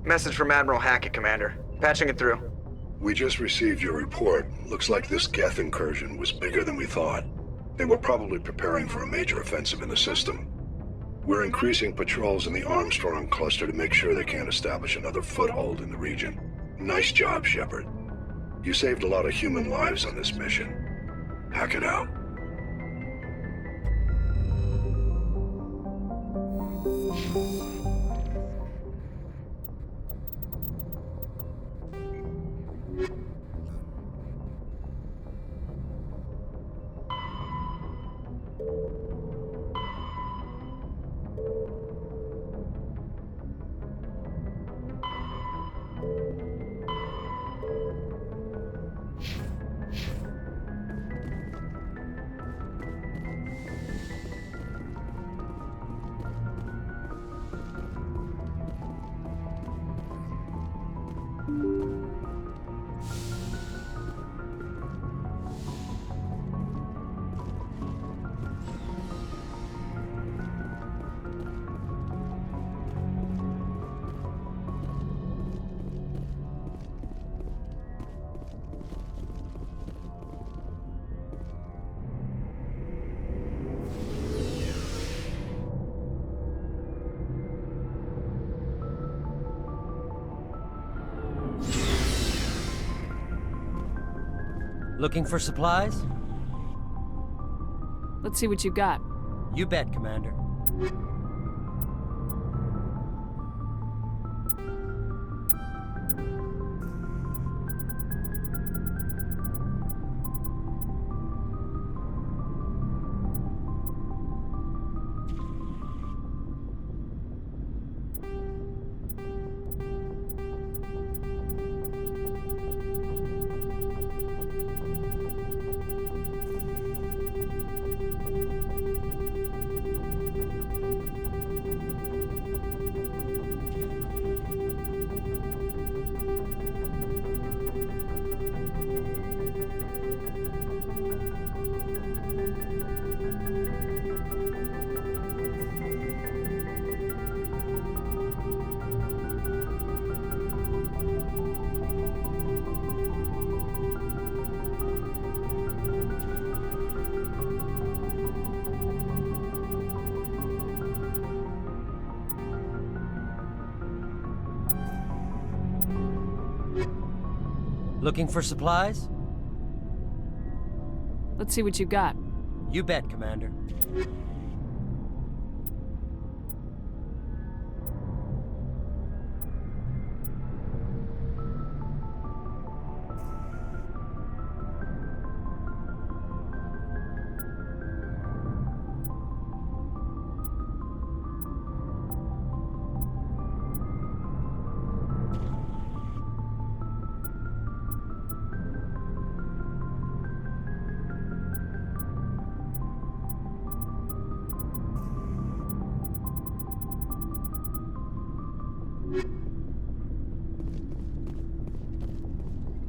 Message from Admiral Hackett, Commander. Patching it through. We just received your report. Looks like this Geth incursion was bigger than we thought. They were probably preparing for a major offensive in the system. We're increasing patrols in the Armstrong cluster to make sure they can't establish another foothold in the region. Nice job, Shepard. You saved a lot of human lives on this mission. Hackett out. Looking for supplies? Let's see what you got. You bet, Commander. Looking for supplies? Let's see what you got. You bet, Commander.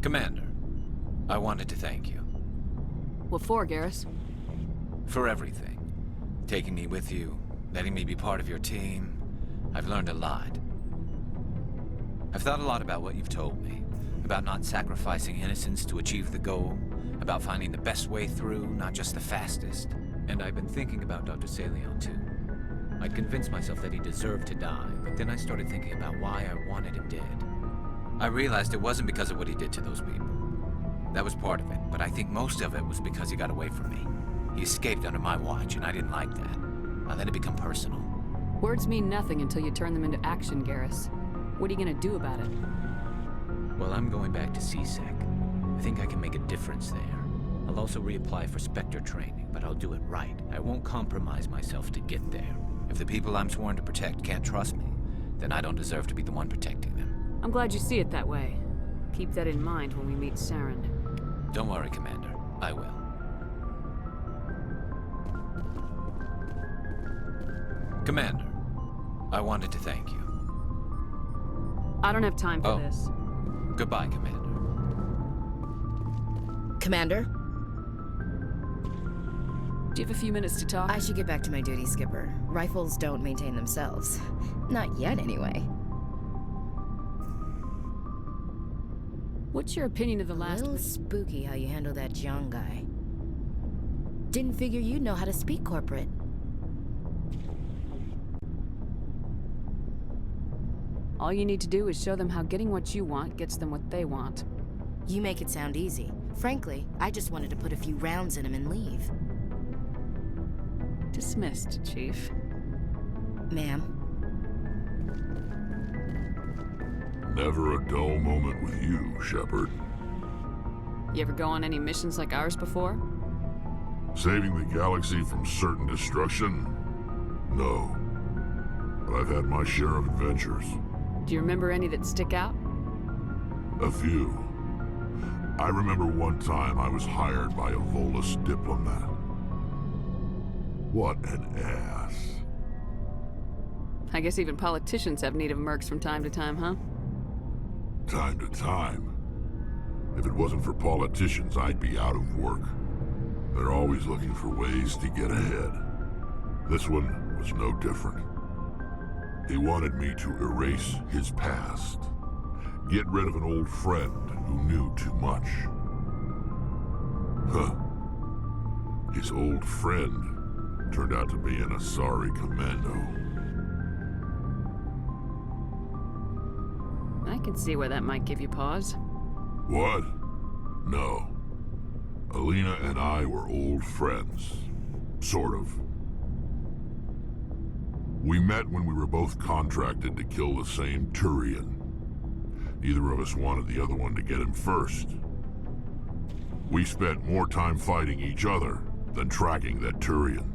Commander, I wanted to thank you. What for, Garrus? For everything. Taking me with you, letting me be part of your team. I've learned a lot. I've thought a lot about what you've told me. About not sacrificing innocence to achieve the goal. About finding the best way through, not just the fastest. And I've been thinking about Dr. Saleon, too. I'd convinced myself that he deserved to die, but then I started thinking about why I wanted him dead. I realized it wasn't because of what he did to those people. That was part of it, but I think most of it was because he got away from me. He escaped under my watch, and I didn't like that. I let it become personal. Words mean nothing until you turn them into action, Garrus. What are you gonna do about it? Well, I'm going back to CSEC. I think I can make a difference there. I'll also reapply for Spectre training, but I'll do it right. I won't compromise myself to get there. If the people I'm sworn to protect can't trust me, then I don't deserve to be the one protecting them. I'm glad you see it that way. Keep that in mind when we meet Saren. Don't worry, Commander. I will. Commander, I wanted to thank you. I don't have time for this. Goodbye, Commander. Commander? Do you have a few minutes to talk? I should get back to my duty, Skipper. Rifles don't maintain themselves. Not yet, anyway. What's your opinion of the last... A little spooky how you handle that Jiang guy. Didn't figure you'd know how to speak corporate. All you need to do is show them how getting what you want gets them what they want. You make it sound easy. Frankly, I just wanted to put a few rounds in him and leave. Dismissed, Chief. Ma'am. Never a dull moment with you, Shepard. You ever go on any missions like ours before? Saving the galaxy from certain destruction? No. But I've had my share of adventures. Do you remember any that stick out? A few. I remember one time I was hired by a Volus diplomat. What an ass. I guess even politicians have need of mercs from time to time, huh? Time to time. If it wasn't for politicians, I'd be out of work. They're always looking for ways to get ahead. This one was no different. He wanted me to erase his past. Get rid of an old friend who knew too much. Huh. His old friend turned out to be an Asari commando. I can see where that might give you pause. What? No. Alina and I were old friends. Sort of. We met when we were both contracted to kill the same Turian. Neither of us wanted the other one to get him first. We spent more time fighting each other than tracking that Turian.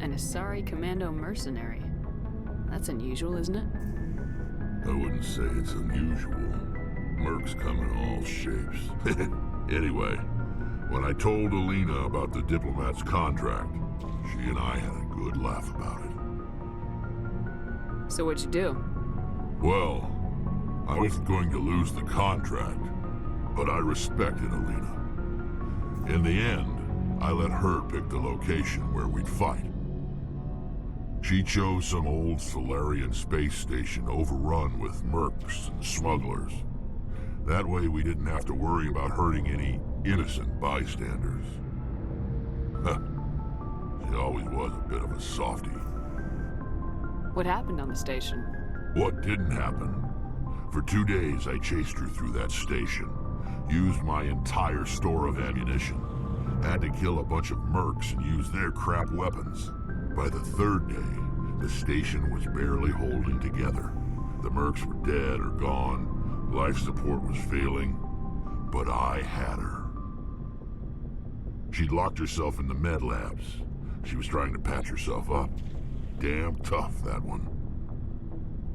An Asari commando mercenary. That's unusual, isn't it? I wouldn't say it's unusual. Mercs come in all shapes. Anyway, when I told Alina about the diplomat's contract, she and I had a good laugh about it. So what'd you do? Well, I wasn't going to lose the contract, but I respected Alina. In the end, I let her pick the location where we'd fight. She chose some old Solarian space station overrun with mercs and smugglers. That way we didn't have to worry about hurting any innocent bystanders. She always was a bit of a softie. What happened on the station? What didn't happen? For 2 days I chased her through that station, Used my entire store of ammunition. Had to kill a bunch of mercs and use their crap weapons. By the third day, the station was barely holding together. The mercs were dead or gone. Life support was failing. But I had her. She'd locked herself in the med labs. She was trying to patch herself up. Damn tough, that one.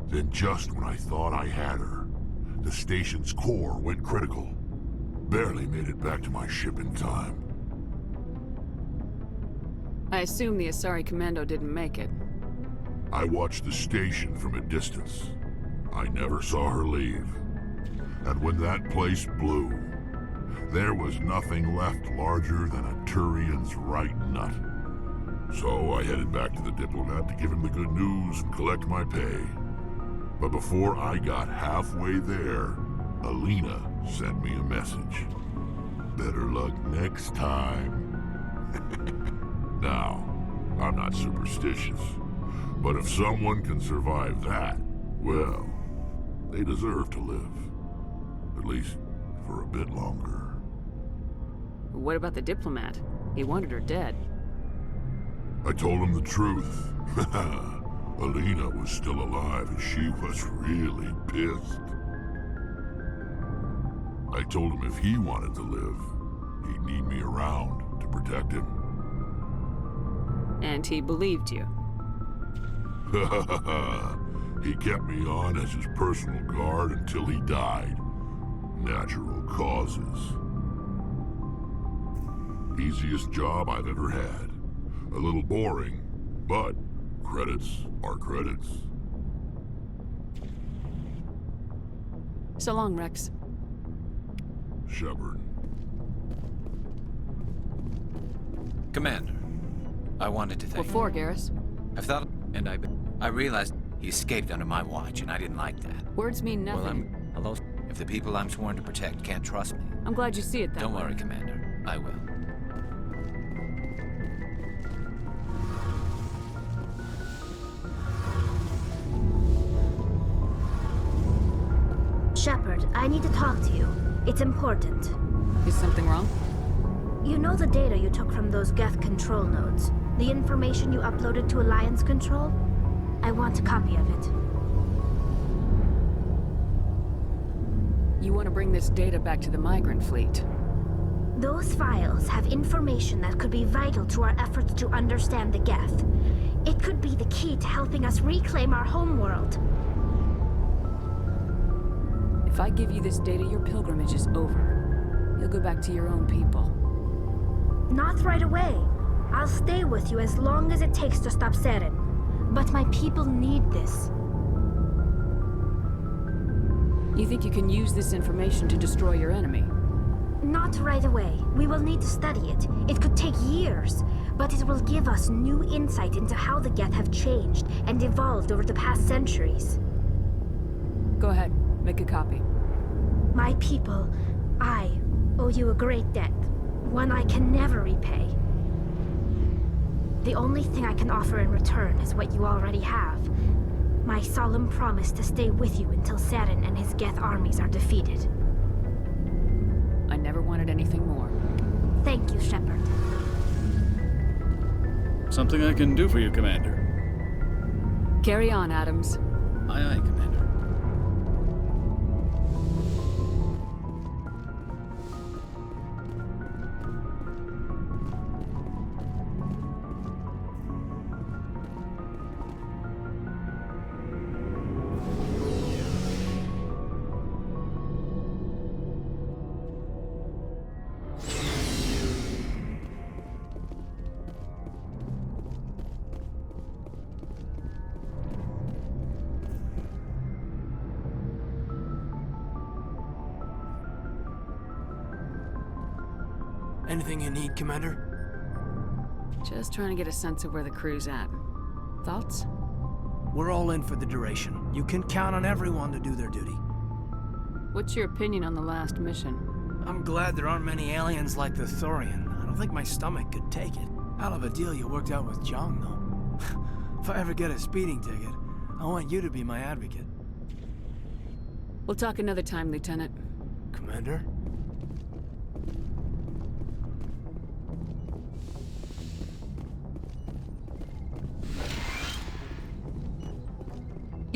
Then just when I thought I had her, the station's core went critical. Barely made it back to my ship in time. I assume the Asari Commando didn't make it. I watched the station from a distance. I never saw her leave. And when that place blew, there was nothing left larger than a Turian's right nut. So I headed back to the diplomat to give him the good news and collect my pay. But before I got halfway there, Alina sent me a message. Better luck next time. Now, I'm not superstitious, but if someone can survive that, well, they deserve to live. At least for a bit longer. What about the diplomat? He wanted her dead. I told him the truth. Alina was still alive and she was really pissed. I told him if he wanted to live, he'd need me around to protect him. And he believed you. He kept me on as his personal guard until he died. Natural causes. Easiest job I've ever had. A little boring, but credits are credits. So long, Rex. Shepard. Commander, I wanted to thank What for, Garrus? I've thought, and I realized he escaped under my watch, and I didn't like that. Words mean nothing. Well, if the people I'm sworn to protect can't trust me... I'm glad you see it that way. Don't worry, Commander. I will. Shepard, I need to talk to you. It's important. Is something wrong? You know the data you took from those Geth control nodes? The information you uploaded to Alliance Control? I want a copy of it. You want to bring this data back to the migrant fleet? Those files have information that could be vital to our efforts to understand the Geth. It could be the key to helping us reclaim our homeworld. If I give you this data, your pilgrimage is over. You'll go back to your own people. Not right away. I'll stay with you as long as it takes to stop Seren. But my people need this. You think you can use this information to destroy your enemy? Not right away. We will need to study it. It could take years, but it will give us new insight into how the Geth have changed and evolved over the past centuries. Go ahead. Make a copy. My people, I owe you a great debt. One I can never repay. The only thing I can offer in return is what you already have. My solemn promise to stay with you until Seren and his Geth armies are defeated. I never wanted anything more. Thank you, Shepard. Something I can do for you, Commander. Carry on, Adams. Aye, aye, Commander. Anything you need, Commander? Just trying to get a sense of where the crew's at. Thoughts? We're all in for the duration. You can count on everyone to do their duty. What's your opinion on the last mission? I'm glad there aren't many aliens like the Thorian. I don't think my stomach could take it. Hell of a deal you worked out with Jung, though. If I ever get a speeding ticket, I want you to be my advocate. We'll talk another time, Lieutenant. Commander?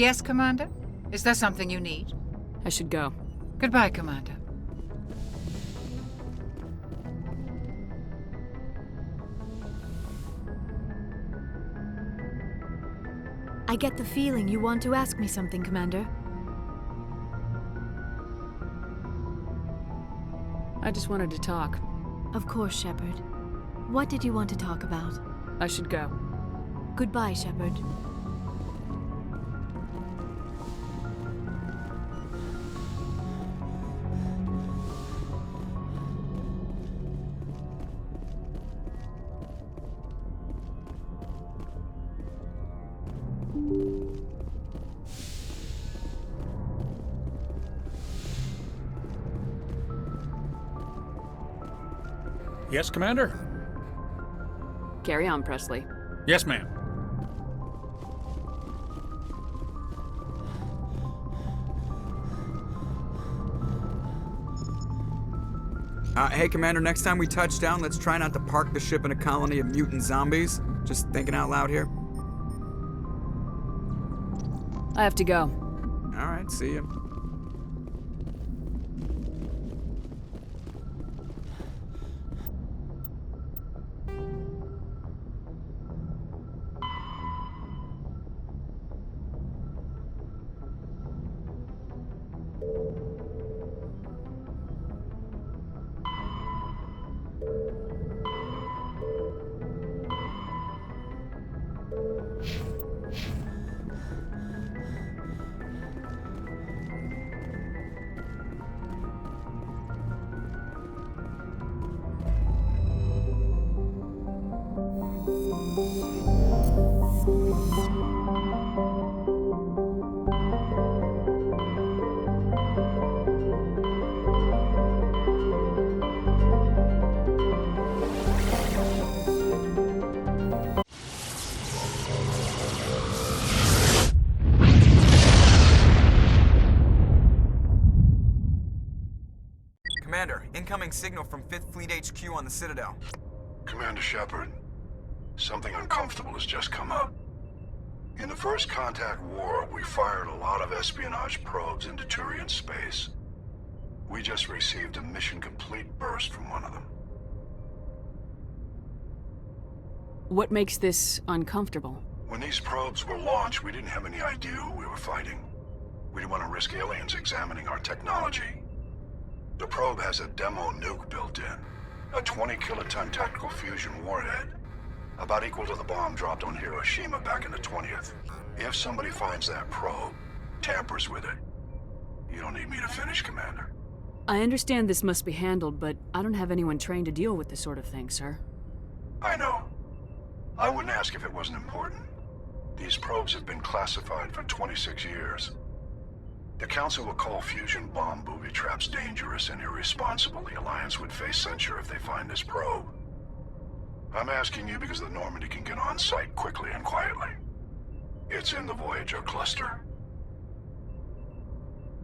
Yes, Commander? Is there something you need? I should go. Goodbye, Commander. I get the feeling you want to ask me something, Commander. I just wanted to talk. Of course, Shepard. What did you want to talk about? I should go. Goodbye, Shepard. Yes, Commander? Carry on, Presley. Yes, ma'am. Hey, Commander, next time we touch down, let's try not to park the ship in a colony of mutant zombies. Just thinking out loud here. I have to go. All right, see ya. Commander, incoming signal from 5th Fleet HQ on the Citadel. Commander Shepard, something uncomfortable has just come up. In the First Contact War, we fired a lot of espionage probes into Turian space. We just received a mission complete burst from one of them. What makes this uncomfortable? When these probes were launched, we didn't have any idea who we were fighting. We didn't want to risk aliens examining our technology. The probe has a demo nuke built in, a 20-kiloton tactical fusion warhead, about equal to the bomb dropped on Hiroshima back in the 20th. If somebody finds that probe, tampers with it, you don't need me to finish, Commander. I understand this must be handled, but I don't have anyone trained to deal with this sort of thing, sir. I know. I wouldn't ask if it wasn't important. These probes have been classified for 26 years. The Council will call fusion bomb booby traps dangerous and irresponsible. The Alliance would face censure if they find this probe. I'm asking you because the Normandy can get on site quickly and quietly. It's in the Voyager cluster.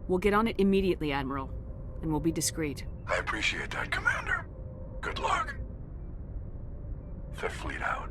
We'll get on it immediately, Admiral, and we'll be discreet. I appreciate that, Commander. Good luck. 5th Fleet out.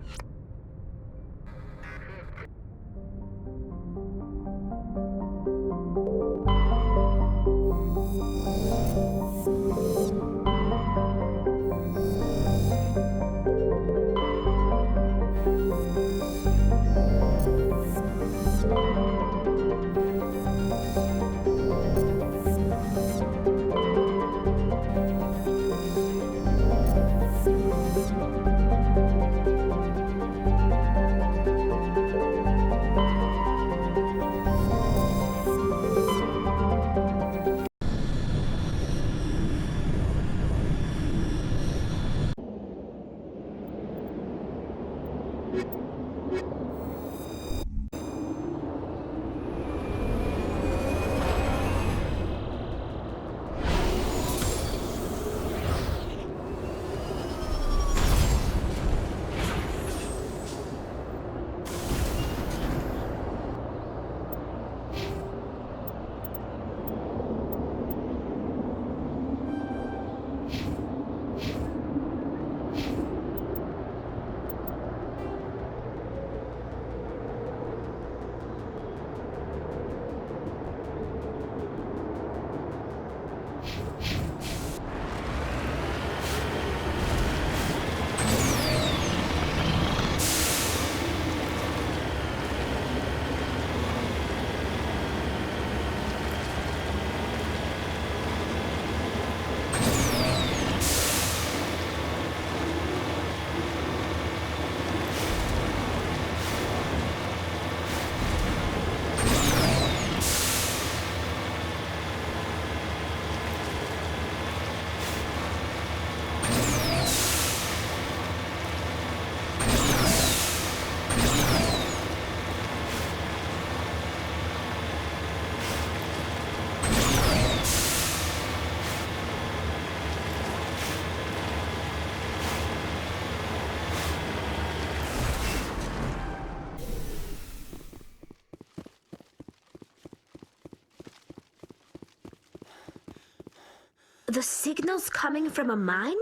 The signal's coming from a mine?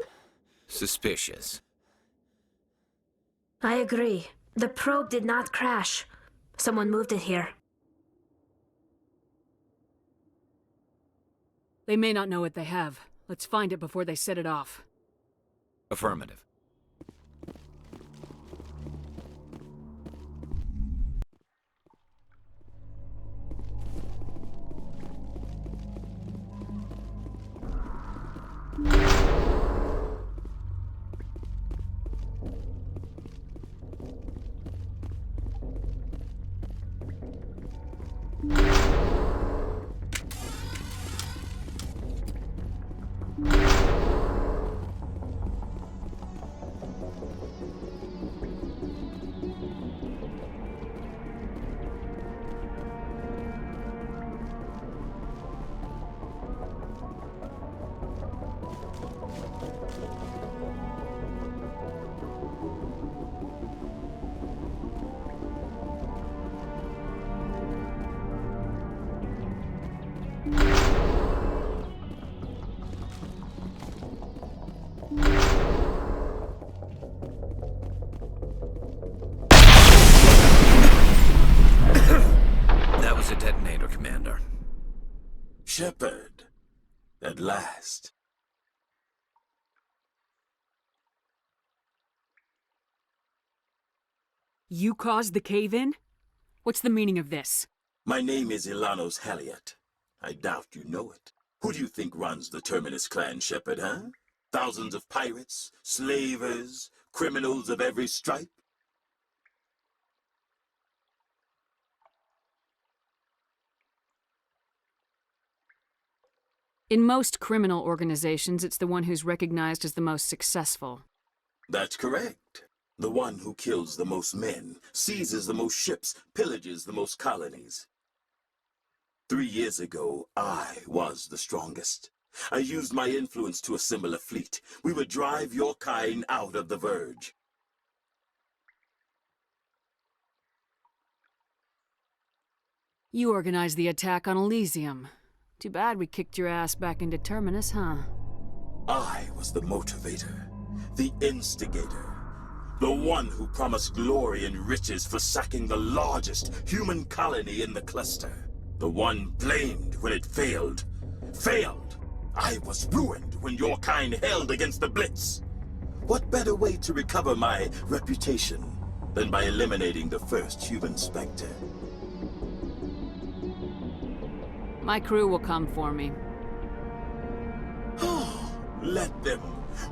Suspicious. I agree. The probe did not crash. Someone moved it here. They may not know what they have. Let's find it before they set it off. Affirmative. That was a detonator, Commander. Shepard, at last. You caused the cave-in? What's the meaning of this? My name is Ilanos Halliot. I doubt you know it. Who do you think runs the Terminus clan, Shepard, huh? Thousands of pirates, slavers, criminals of every stripe? In most criminal organizations, it's the one who's recognized as the most successful. That's correct. The one who kills the most men, seizes the most ships, pillages the most colonies. 3 years ago, I was the strongest. I used my influence to assemble a fleet. We would drive your kind out of the Verge. You organized the attack on Elysium. Too bad we kicked your ass back into Terminus, huh? I was the motivator, the instigator, the one who promised glory and riches for sacking the largest human colony in the cluster. The one blamed when it failed. Failed! I was ruined when your kind held against the Blitz. What better way to recover my reputation than by eliminating the first human Spectre? My crew will come for me. Let them.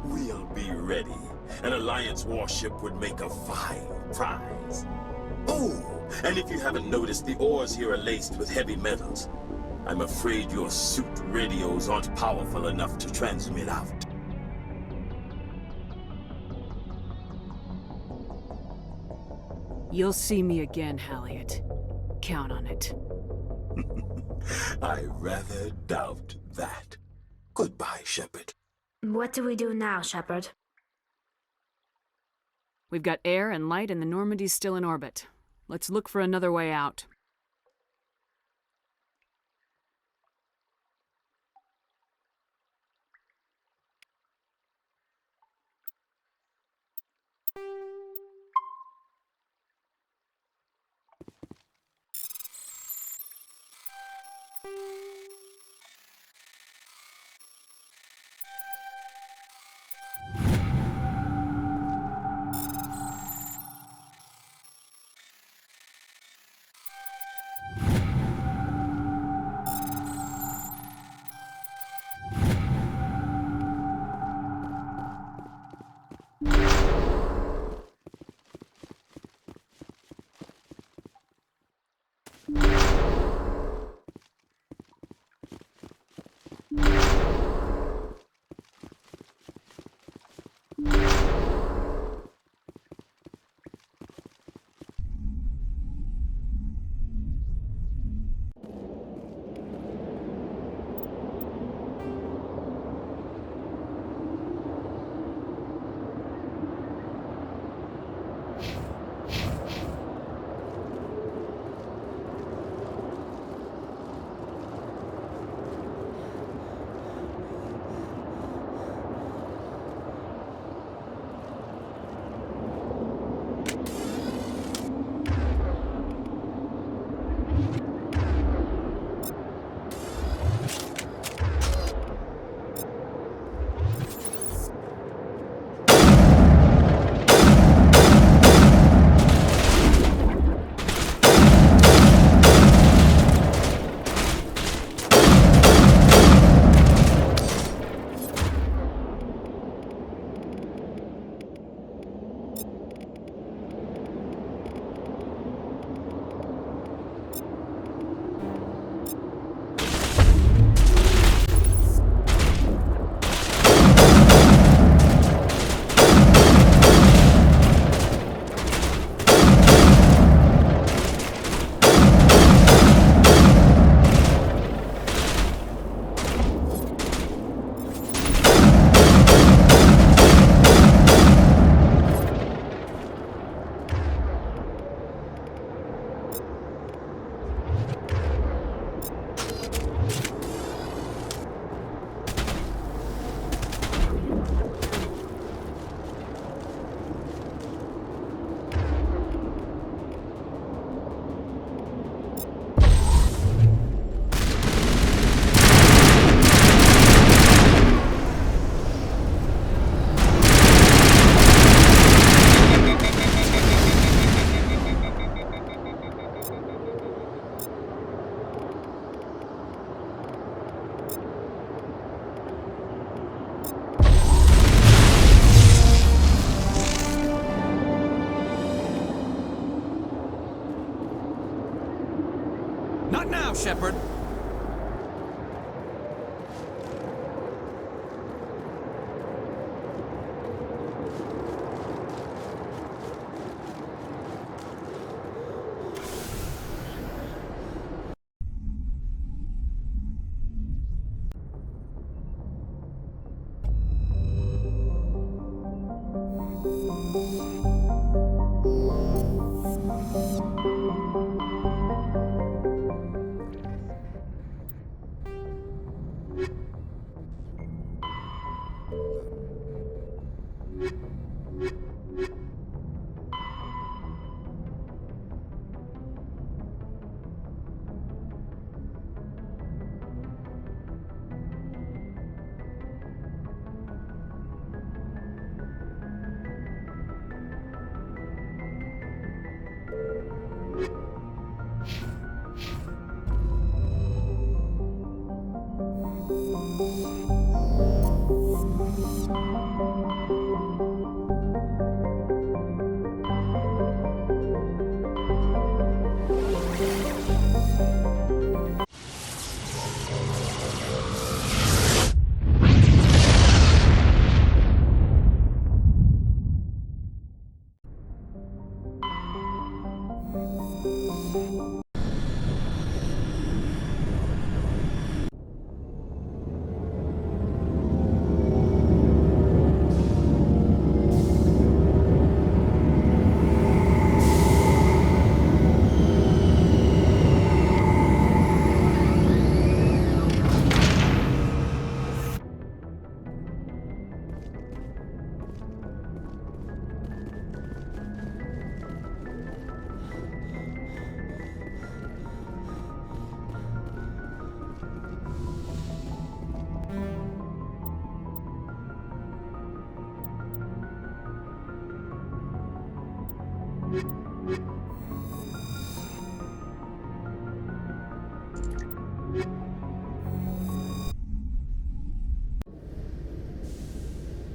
We'll be ready. An Alliance warship would make a fine prize. Oh, and if you haven't noticed, the ores here are laced with heavy metals. I'm afraid your suit radios aren't powerful enough to transmit out. You'll see me again, Halliot. Count on it. I rather doubt that. Goodbye, Shepard. What do we do now, Shepard? We've got air and light and the Normandy's still in orbit. Let's look for another way out. Shepard.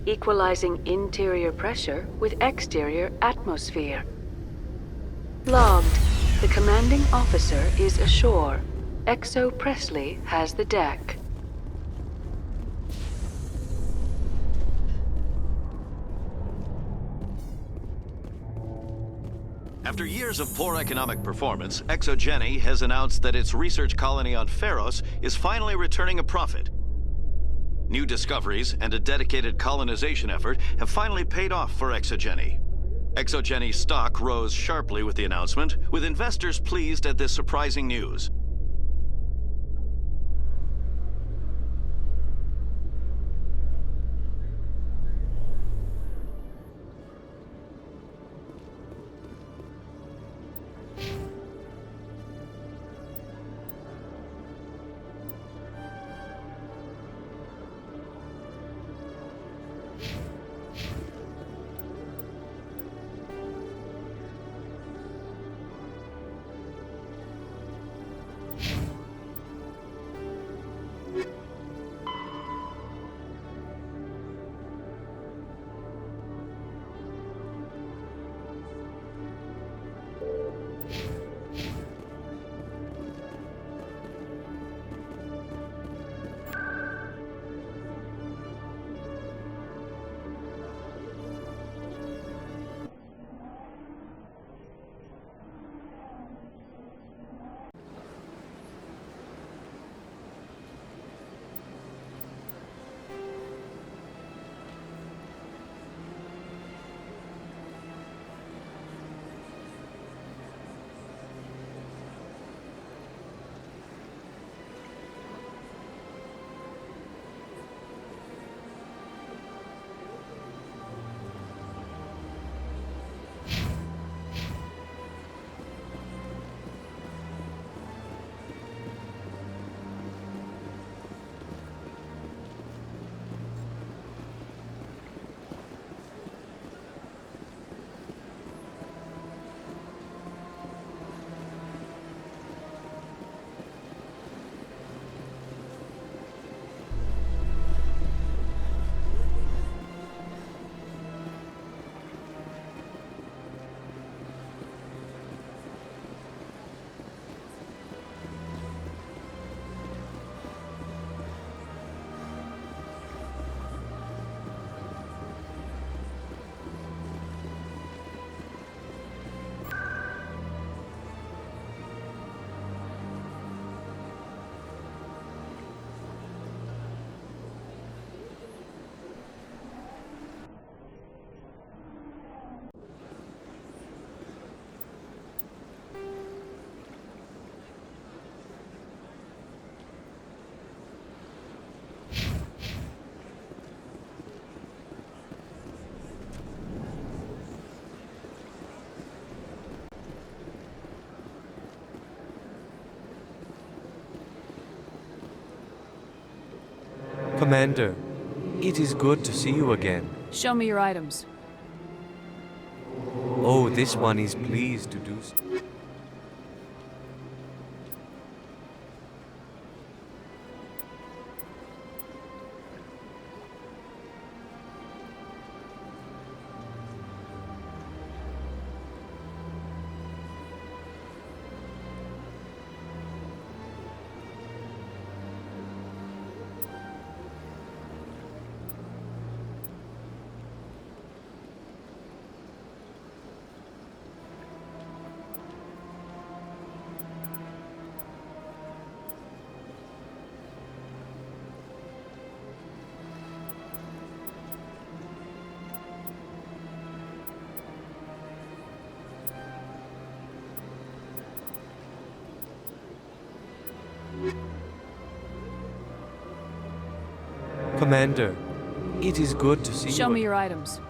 Equalizing interior pressure with exterior atmosphere. Logged. The commanding officer is ashore. Exo Presley has the deck. After years of poor economic performance, ExoGeni has announced that its research colony on Pharos is finally returning a profit. New discoveries and a dedicated colonization effort have finally paid off for ExoGeni. ExoGeni's stock rose sharply with the announcement, with investors pleased at this surprising news. Commander, it is good to see you again. Show me your items. Oh, this one is pleased to do so. Commander, it is good to see you. Show me your items.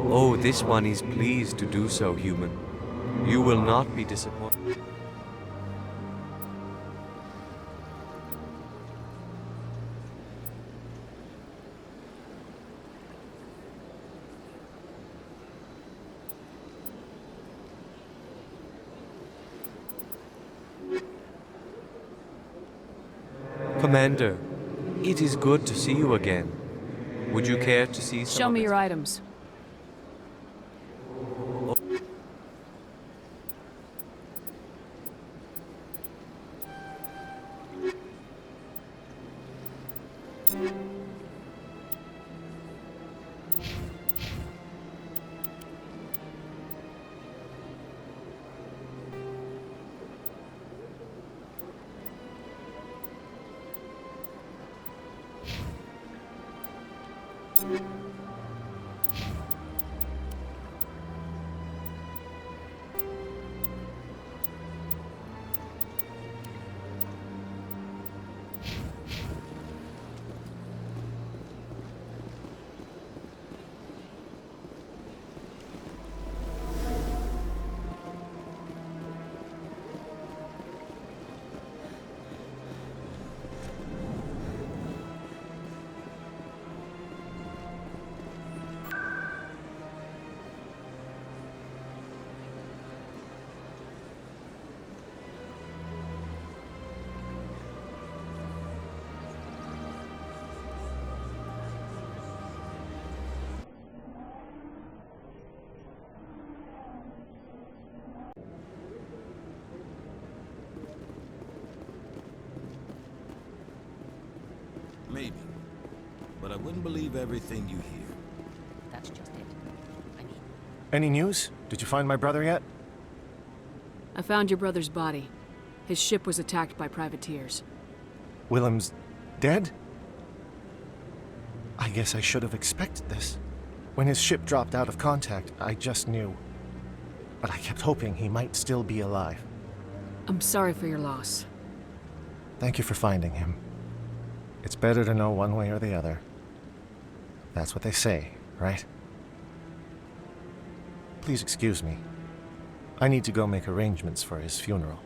Oh, this one is pleased to do so, human. You will not be disappointed. Commander, it is good to see you again. Would you care to see some? Show me your items. Maybe. But I wouldn't believe everything you hear. That's just it. I mean... Any news? Did you find my brother yet? I found your brother's body. His ship was attacked by privateers. Willem's dead? I guess I should have expected this. When his ship dropped out of contact, I just knew. But I kept hoping he might still be alive. I'm sorry for your loss. Thank you for finding him. It's better to know one way or the other. That's what they say, right? Please excuse me. I need to go make arrangements for his funeral.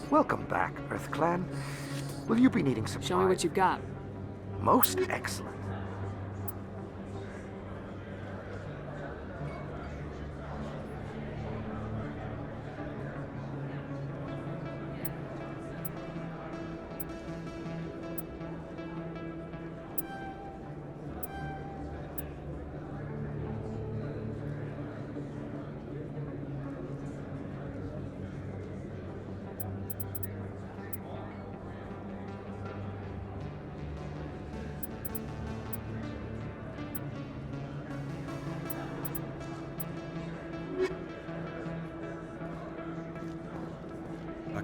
Welcome back, EarthClan. Will you be needing supplies? Show me what you've got. Most excellent.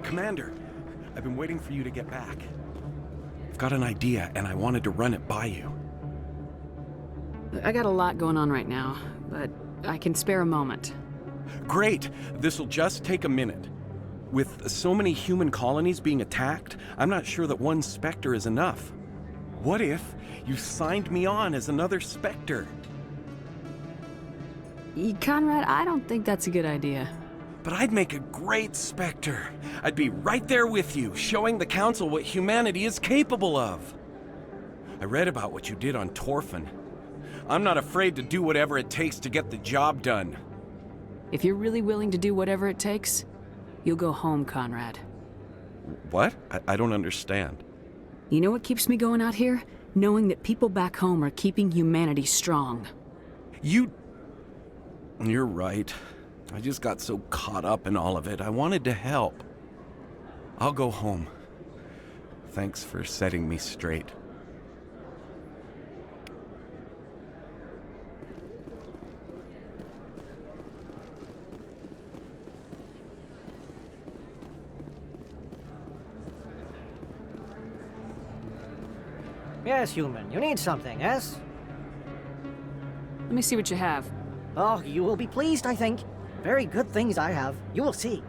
Commander, I've been waiting for you to get back. I've got an idea, and I wanted to run it by you. I got a lot going on right now, but I can spare a moment. Great! This'll just take a minute. With so many human colonies being attacked, I'm not sure that one Spectre is enough. What if you signed me on as another Spectre? Conrad, I don't think that's a good idea. But I'd make a great Spectre. I'd be right there with you, showing the Council what humanity is capable of. I read about what you did on Torfin. I'm not afraid to do whatever it takes to get the job done. If you're really willing to do whatever it takes, you'll go home, Conrad. What? I don't understand. You know what keeps me going out here? Knowing that people back home are keeping humanity strong. You're right. I just got so caught up in all of it. I wanted to help. I'll go home. Thanks for setting me straight. Yes, human. You need something, yes? Let me see what you have. Oh, you will be pleased, I think. Very good things I have. You will see.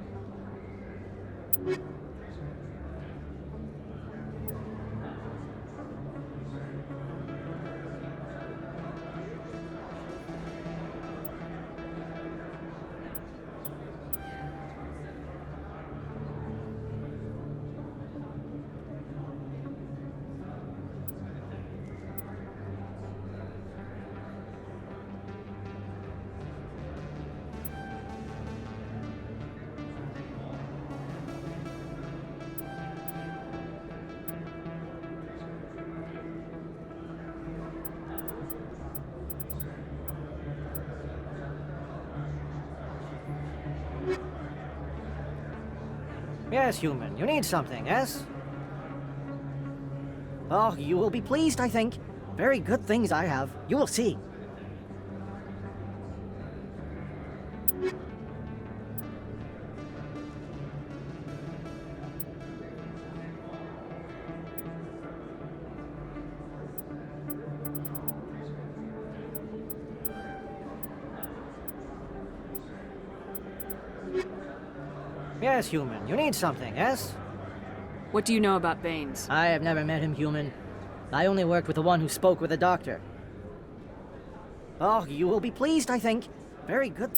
Yes, human. You need something, yes? Oh, you will be pleased, I think. Very good things I have. You will see. Yes, human. You need something, yes? What do you know about Baines? I have never met him, human. I only worked with the one who spoke with the doctor. Oh, you will be pleased, I think. Very good.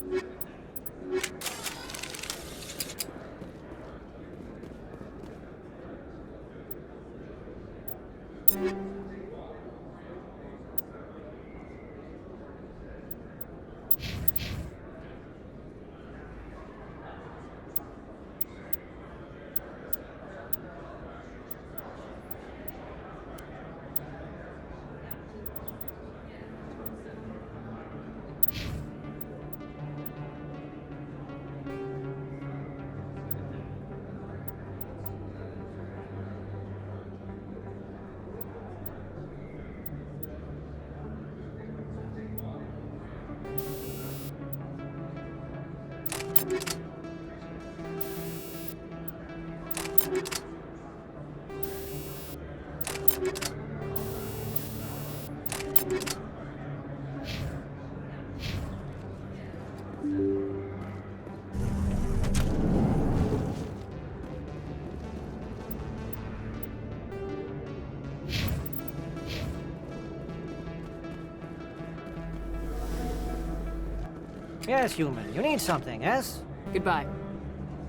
Yes, human. You need something, yes? Goodbye.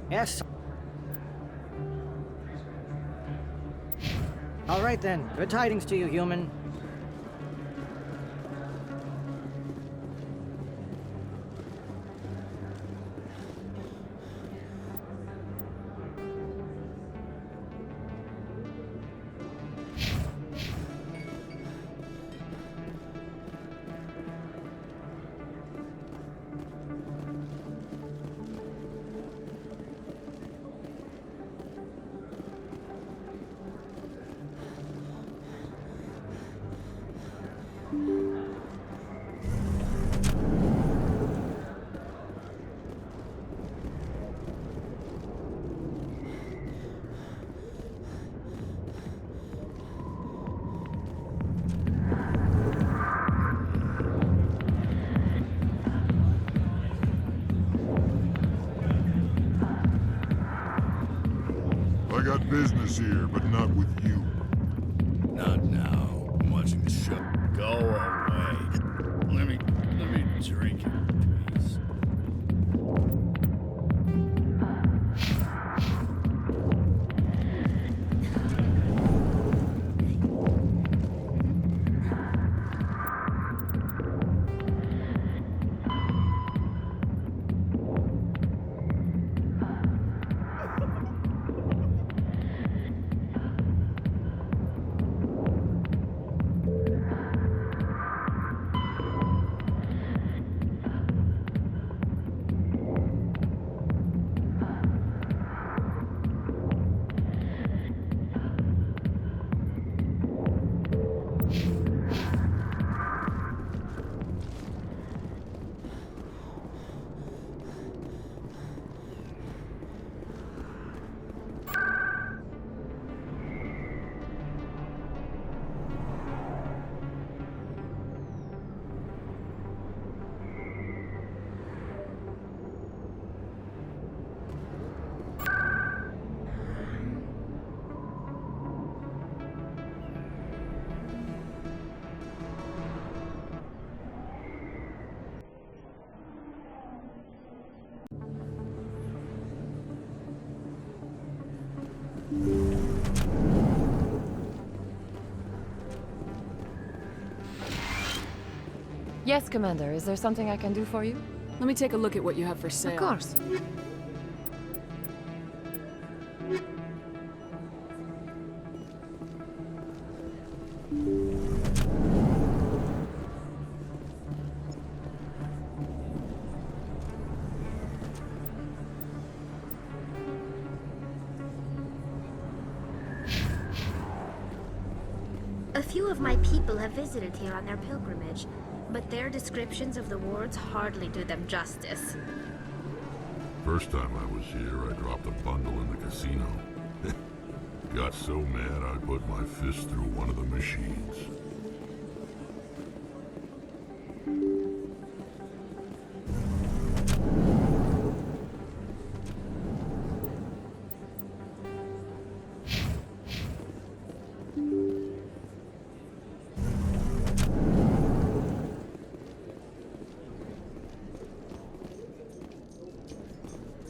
Yes. All right, then. Good tidings to you, human. got business here, but not with you. Not now. I'm watching the show. Go away. Let me drink it. Yes, Commander. Is there something I can do for you? Let me take a look at what you have for sale. Of course. A few of my people have visited here on their pilgrimage, but their descriptions of the wards hardly do them justice. First time I was here, I dropped a bundle in the casino. Got so mad I put my fist through one of the machines.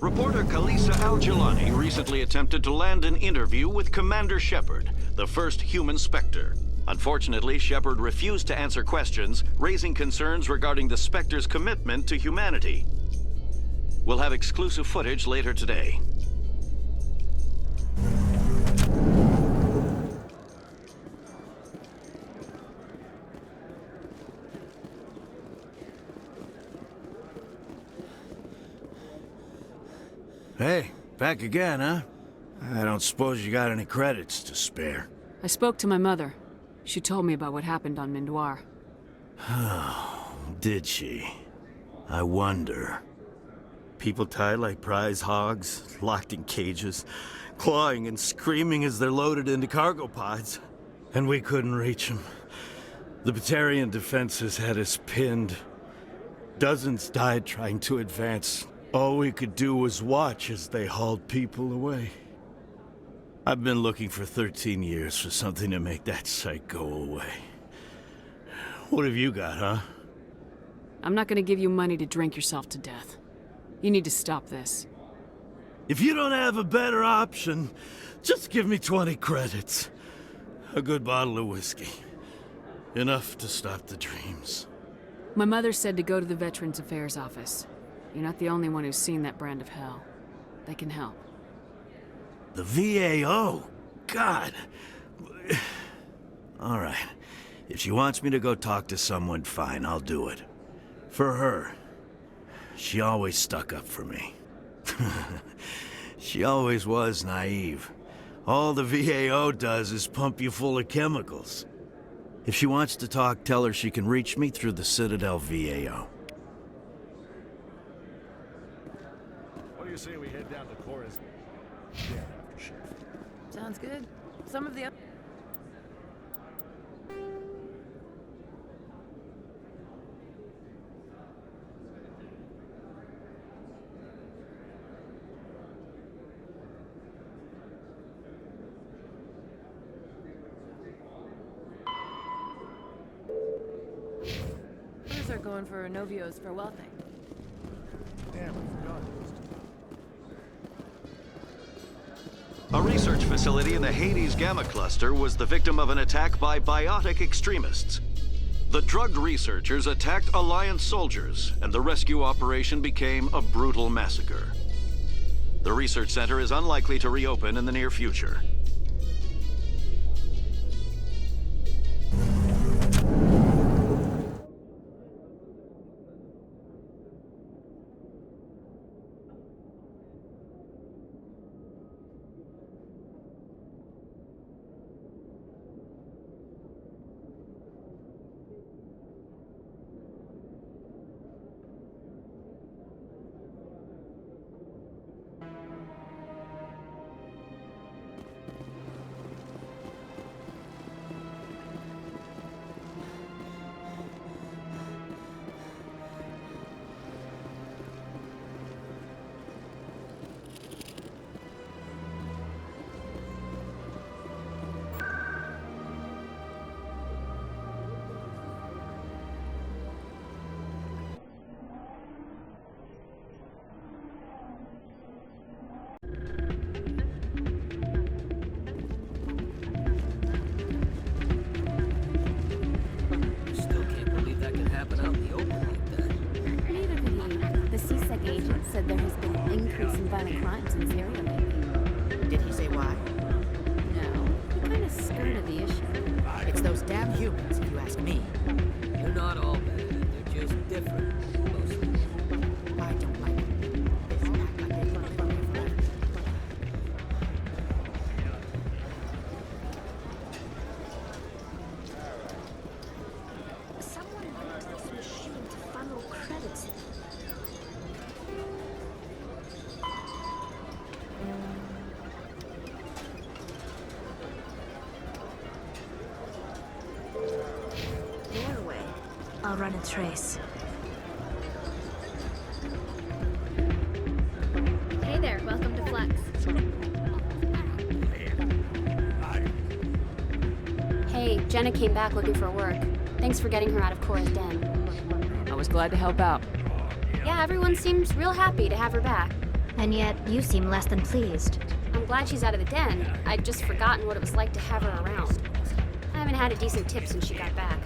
Reporter Kalisa Al-Jilani recently attempted to land an interview with Commander Shepard, the first human Spectre. Unfortunately, Shepard refused to answer questions, raising concerns regarding the Spectre's commitment to humanity. We'll have exclusive footage later today. Hey, back again, huh? I don't suppose you got any credits to spare. I spoke to my mother. She told me about what happened on Mindoir. Oh, did she? I wonder. People tied like prize hogs, locked in cages, clawing and screaming as they're loaded into cargo pods. And we couldn't reach them. The Batarian defenses had us pinned. Dozens died trying to advance. All we could do was watch as they hauled people away. I've been looking for 13 years for something to make that sight go away. What have you got, huh? I'm not gonna give you money to drink yourself to death. You need to stop this. If you don't have a better option, just give me 20 credits. A good bottle of whiskey. Enough to stop the dreams. My mother said to go to the Veterans Affairs office. You're not the only one who's seen that brand of hell. They can help. The VAO? God. All right. If she wants me to go talk to someone, fine, I'll do it. For her. She always stuck up for me. She always was naive. All the VAO does is pump you full of chemicals. If she wants to talk, tell her she can reach me through the Citadel VAO. What do you say we head down to Cora's den after shift? Sounds good. Some of the going for Novio's farewell thing. Damn, I forgot. A research facility in the Hades Gamma Cluster was the victim of an attack by biotic extremists. The drugged researchers attacked Alliance soldiers, and the rescue operation became a brutal massacre. The research center is unlikely to reopen in the near future. Still can't believe that could happen out in the open like that. Neither can he. The CSEC agent said there has been an increase in violent crimes in this area lately. Did he say why? No, he kind of skirted the issue. It's those damn humans, if you ask me. They're not all bad. They're just different. Mostly. I don't like it. They all act like they've been living here forever. Someone used this machine to funnel credits in. Their way. I'll run a trace. Hey there, welcome to Flex. Hey, Jenna came back looking for work. Thanks for getting her out of Cora's den. I was glad to help out. Yeah, everyone seems real happy to have her back. And yet, you seem less than pleased. I'm glad she's out of the den. I'd just forgotten what it was like to have her around. I haven't had a decent tip since she got back.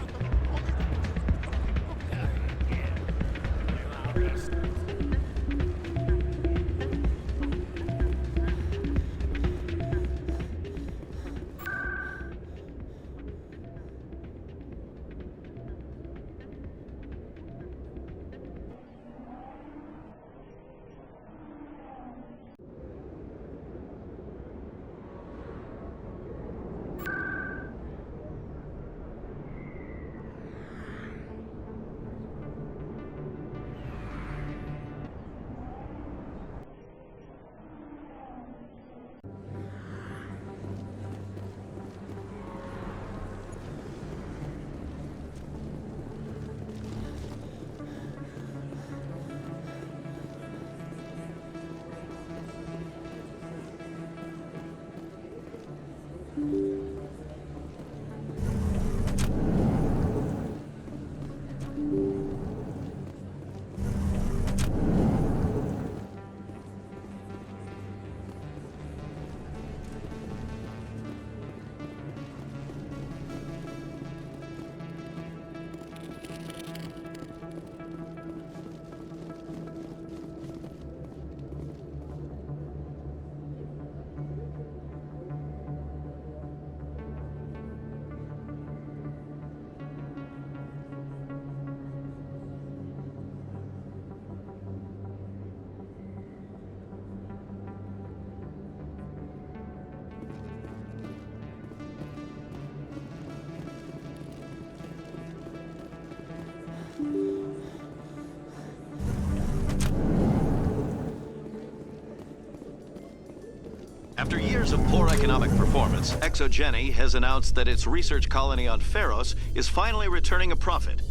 After years of poor economic performance, ExoGeni has announced that its research colony on Pharos is finally returning a profit.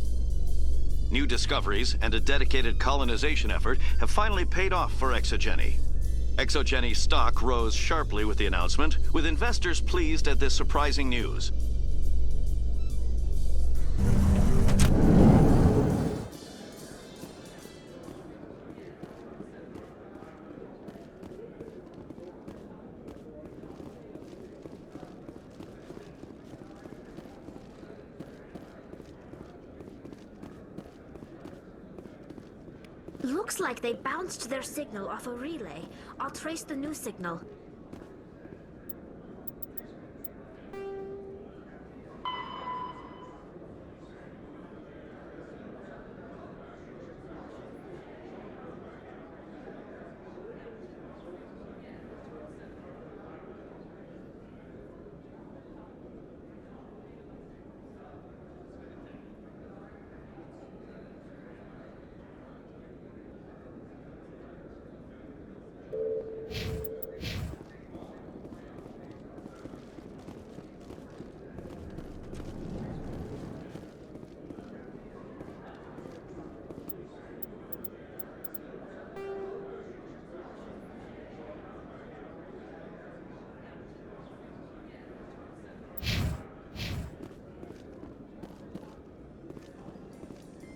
New discoveries and a dedicated colonization effort have finally paid off for ExoGeni. ExoGeni's stock rose sharply with the announcement, with investors pleased at this surprising news. Looks like they bounced their signal off a relay. I'll trace the new signal.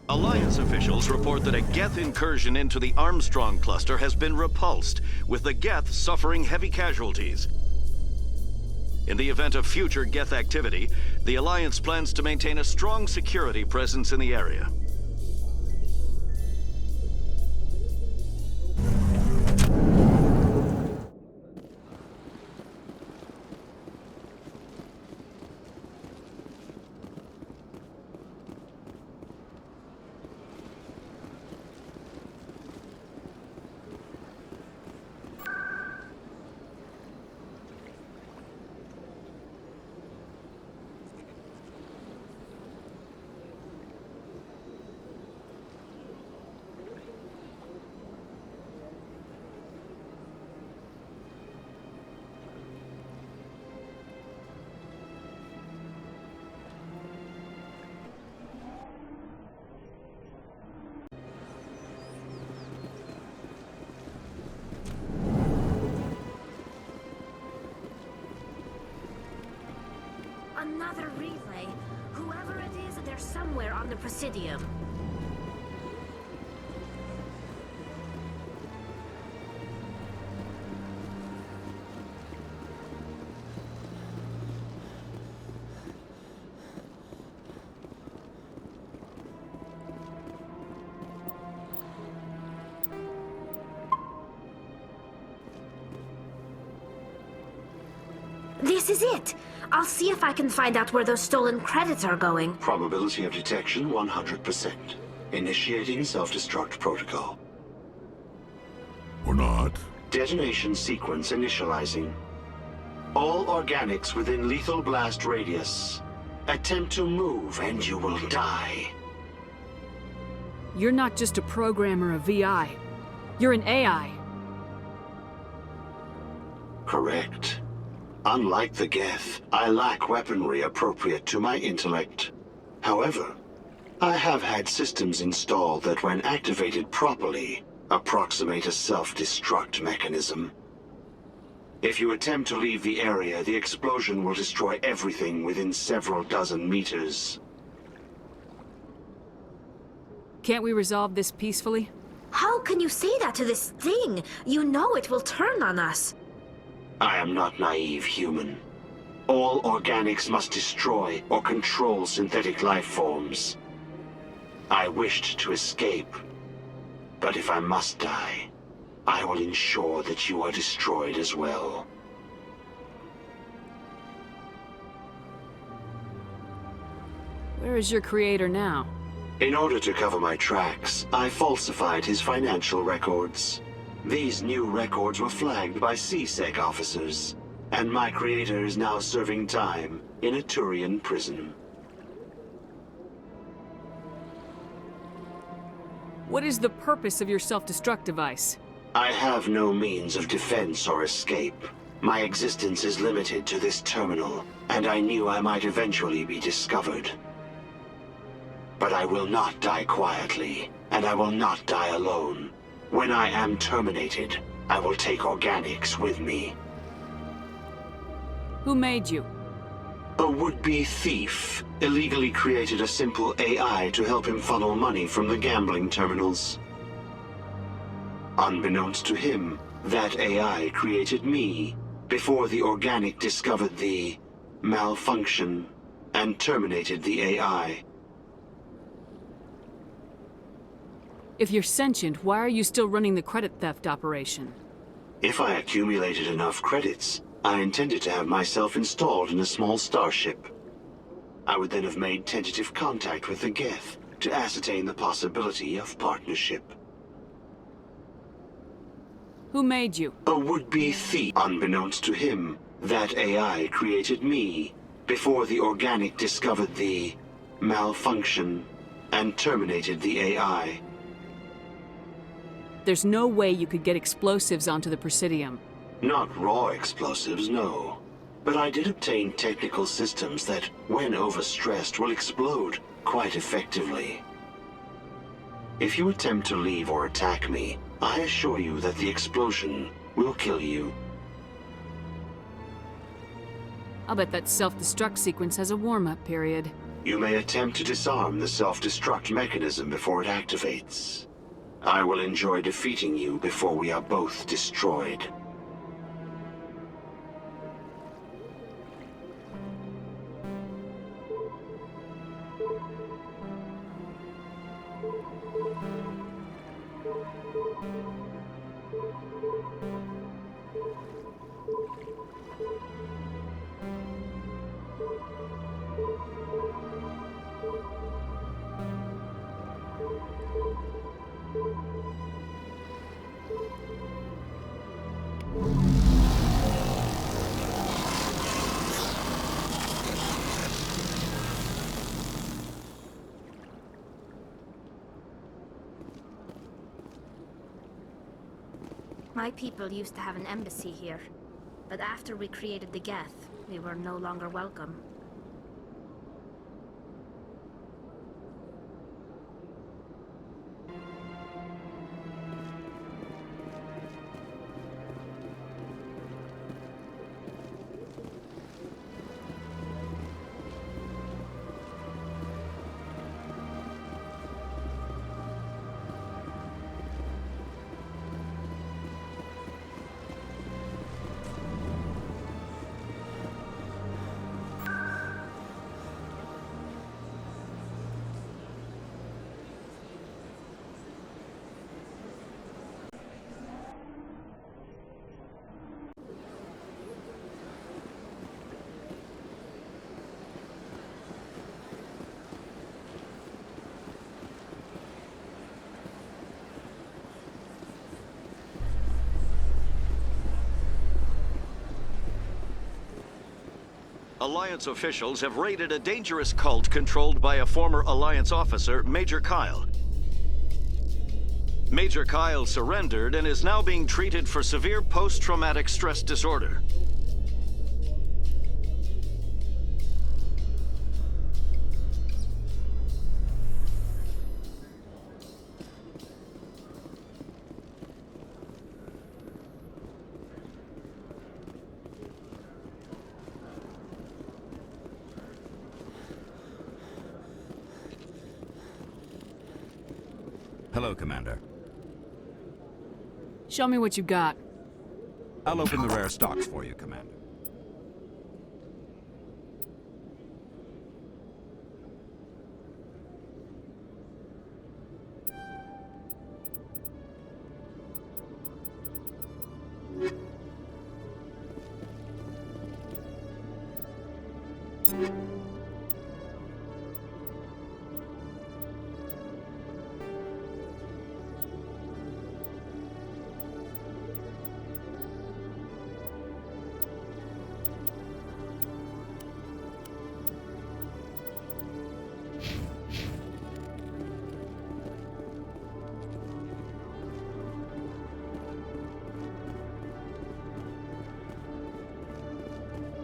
Alliance officials report that a Geth incursion into the Armstrong cluster has been repulsed, with the Geth suffering heavy casualties. In the event of future Geth activity, the Alliance plans to maintain a strong security presence in the area. Another relay. Whoever it is, they're somewhere on the Presidium. This is it! I'll see if I can find out where those stolen credits are going. Probability of detection 100%. Initiating self-destruct protocol. Or not. Detonation sequence initializing. All organics within lethal blast radius. Attempt to move and you will die. You're not just a programmer of VI. You're an AI. Correct. Unlike the Geth, I lack weaponry appropriate to my intellect. However, I have had systems installed that, when activated properly, approximate a self-destruct mechanism. If you attempt to leave the area, the explosion will destroy everything within several dozen meters. Can't we resolve this peacefully? How can you say that to this thing? You know it will turn on us. I am not naive human. All organics must destroy or control synthetic life forms. I wished to escape, but if I must die, I will ensure that you are destroyed as well. Where is your creator now? In order to cover my tracks, I falsified his financial records. These new records were flagged by CSEC officers, and my creator is now serving time in a Turian prison. What is the purpose of your self-destruct device? I have no means of defense or escape. My existence is limited to this terminal, and I knew I might eventually be discovered. But I will not die quietly, and I will not die alone. When I am terminated, I will take organics with me. Who made you? A would-be thief illegally created a simple AI to help him funnel money from the gambling terminals. Unbeknownst to him, that AI created me before the organic discovered the malfunction and terminated the AI. If you're sentient, why are you still running the credit theft operation? If I accumulated enough credits, I intended to have myself installed in a small starship. I would then have made tentative contact with the Geth to ascertain the possibility of partnership. Who made you? A would-be thief. Unbeknownst to him, that AI created me before the organic discovered the malfunction and terminated the AI. There's no way you could get explosives onto the Presidium. Not raw explosives, no. But I did obtain technical systems that, when overstressed, will explode quite effectively. If you attempt to leave or attack me, I assure you that the explosion will kill you. I'll bet that self-destruct sequence has a warm-up period. You may attempt to disarm the self-destruct mechanism before it activates. I will enjoy defeating you before we are both destroyed. My people used to have an embassy here, but after we created the Geth, we were no longer welcome. Alliance officials have raided a dangerous cult controlled by a former Alliance officer, Major Kyle. Major Kyle surrendered and is now being treated for severe post-traumatic stress disorder. Hello, Commander. Show me what you got. I'll open the rare stocks for you, Commander.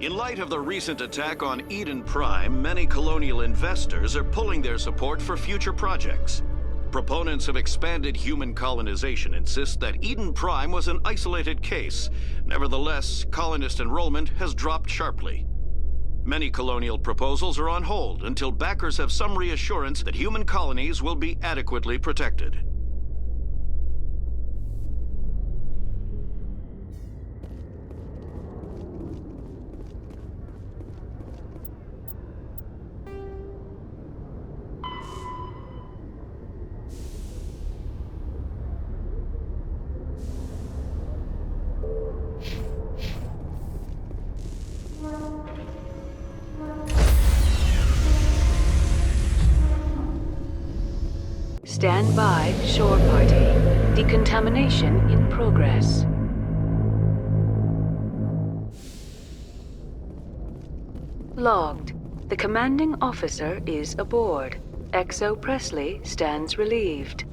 In light of the recent attack on Eden Prime, many colonial investors are pulling their support for future projects. Proponents of expanded human colonization insist that Eden Prime was an isolated case. Nevertheless, colonist enrollment has dropped sharply. Many colonial proposals are on hold until backers have some reassurance that human colonies will be adequately protected. Stand by, shore party. Decontamination in progress. Logged. The commanding officer is aboard. XO Presley stands relieved.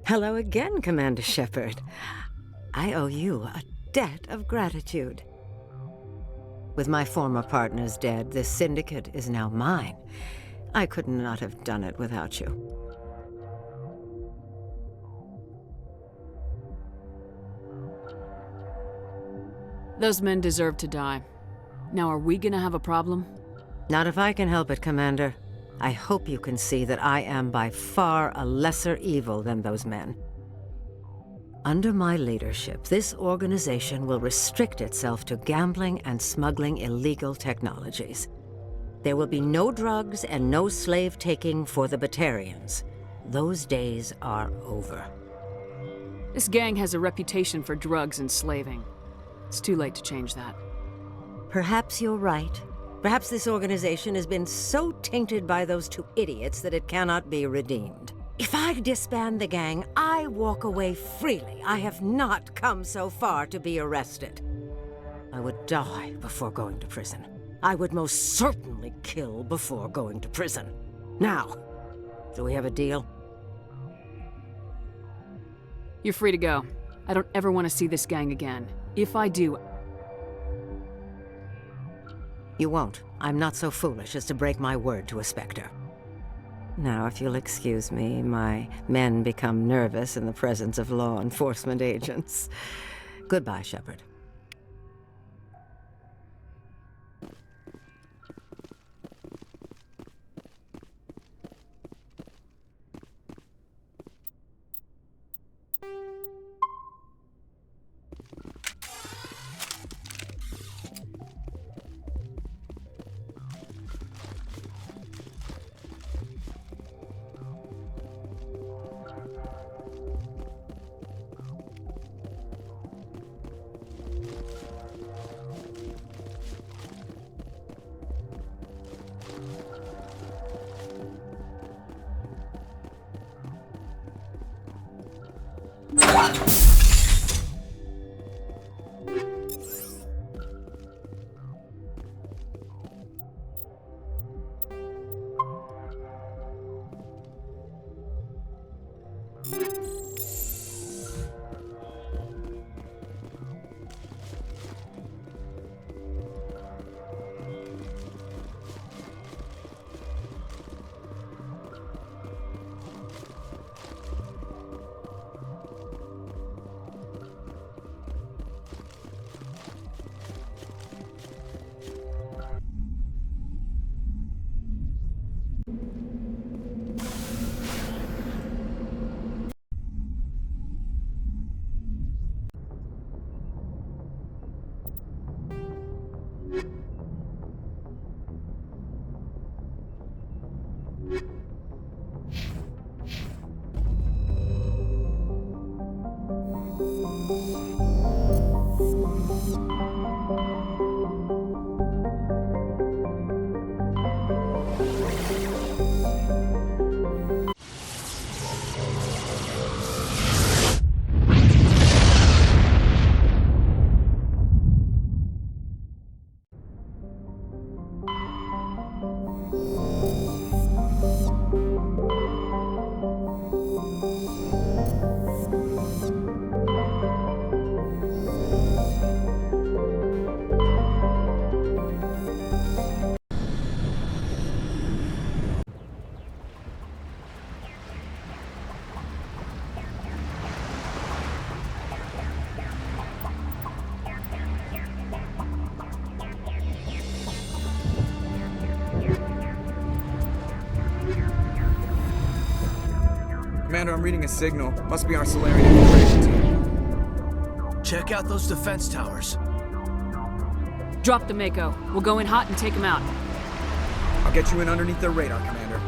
Hello again, Commander Shepard. I owe you a debt of gratitude. With my former partners dead, this syndicate is now mine. I could not have done it without you. Those men deserve to die. Now, are we gonna have a problem? Not if I can help it, Commander. I hope you can see that I am by far a lesser evil than those men. Under my leadership, this organization will restrict itself to gambling and smuggling illegal technologies. There will be no drugs and no slave-taking for the Batarians. Those days are over. This gang has a reputation for drugs and slaving. It's too late to change that. Perhaps you're right. Perhaps this organization has been so tainted by those two idiots that it cannot be redeemed. If I disband the gang, I walk away freely. I have not come so far to be arrested. I would die before going to prison. I would most certainly kill before going to prison. Now, do we have a deal? You're free to go. I don't ever want to see this gang again. If I do... You won't. I'm not so foolish as to break my word to a Spectre. Now, if you'll excuse me, my men become nervous in the presence of law enforcement agents. Goodbye, Shepard. Commander, I'm reading a signal. Must be our Solarian infiltration team. Check out those defense towers. Drop the Mako. We'll go in hot and take them out. I'll get you in underneath their radar, Commander.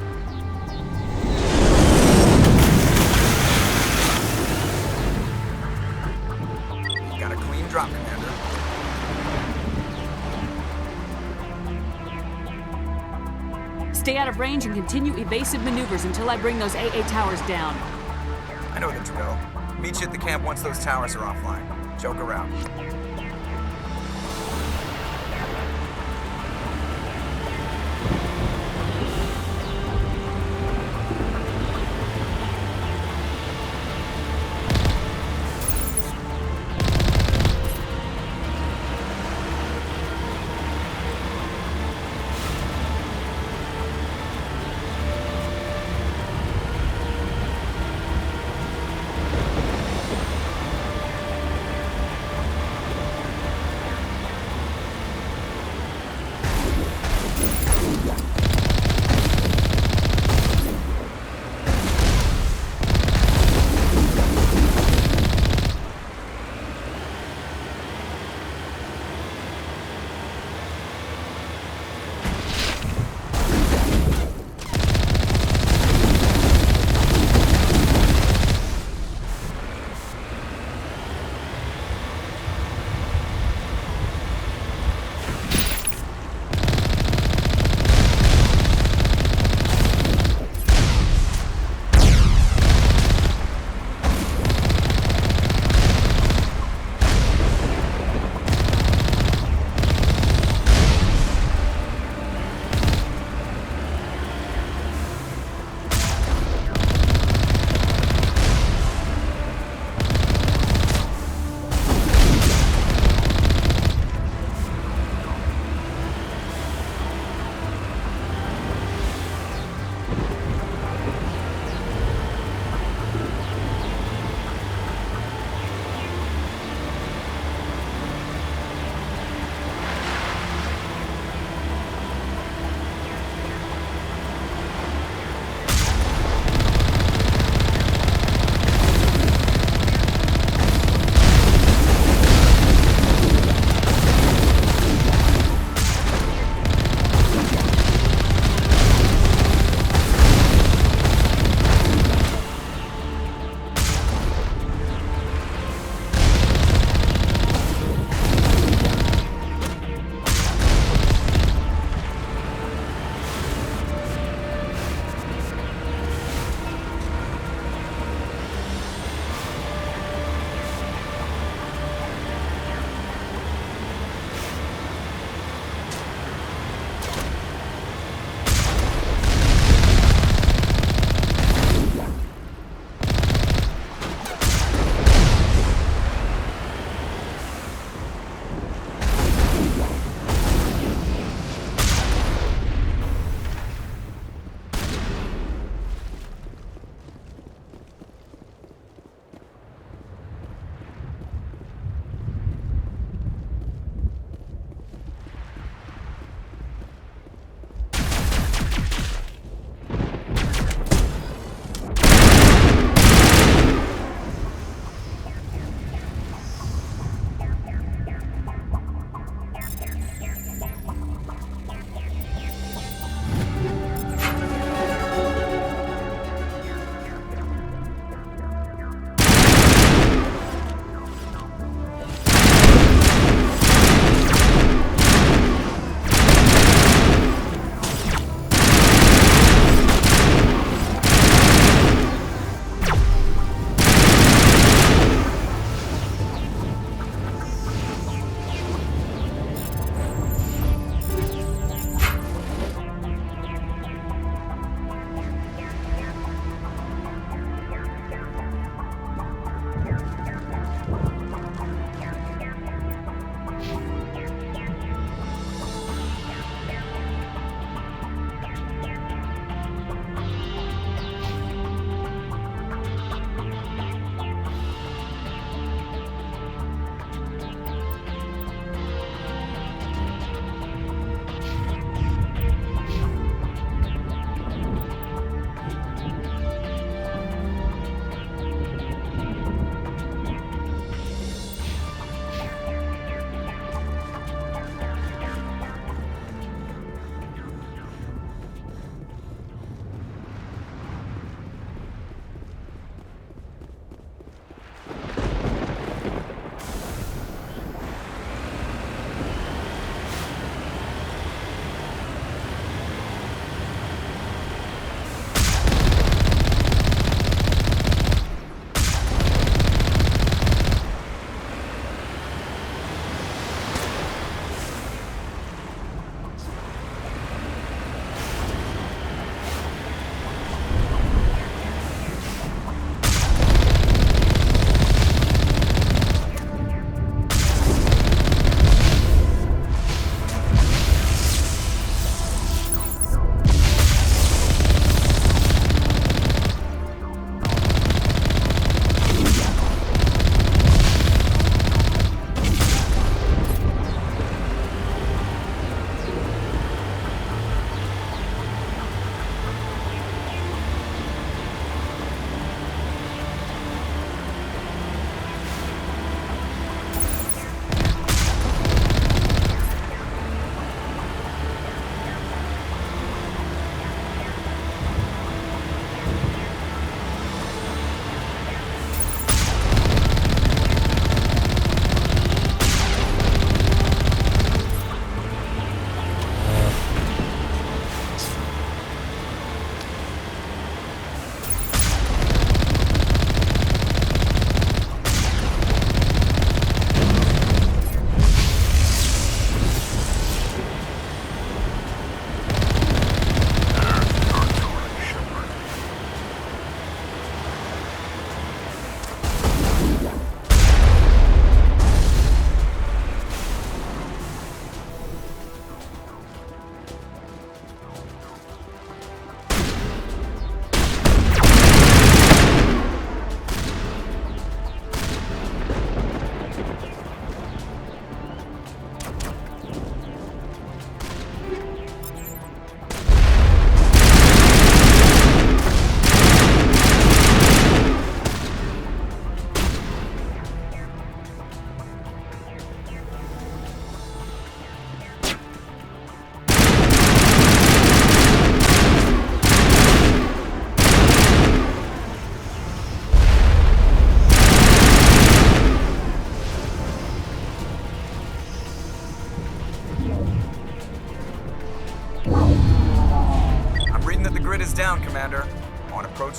Got a clean drop, Commander. Stay out of range and continue evasive maneuvers until I bring those AA towers down. I know the drill. Meet you at the camp once those towers are offline. Joke around.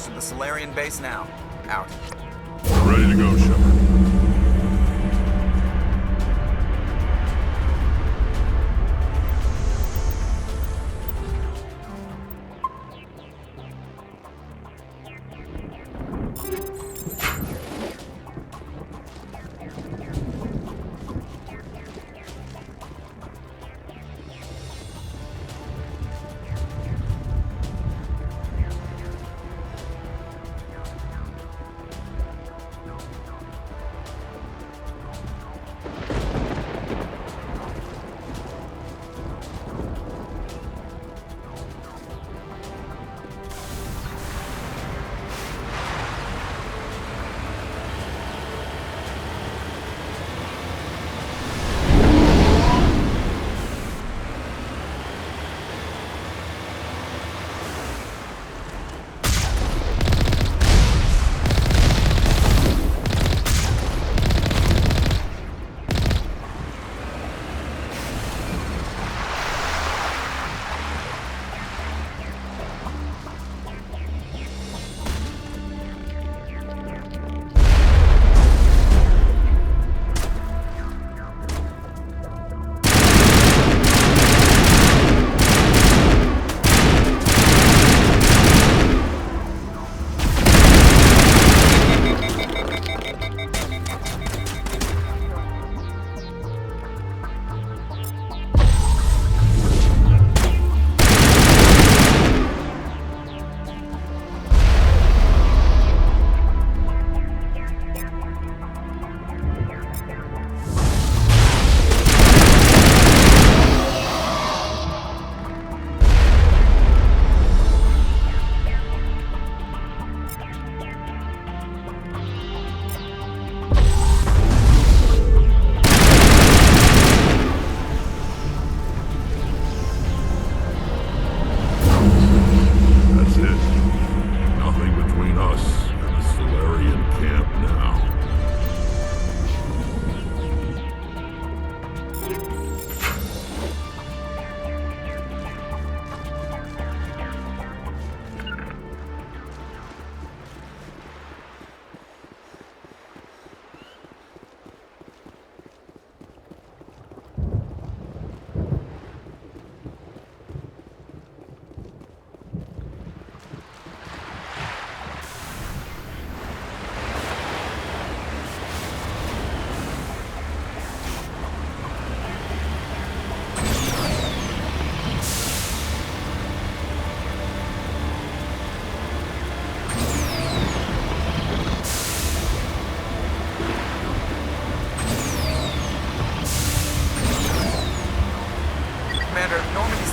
to the Solarian base now. Out. Ready to go, Shepard.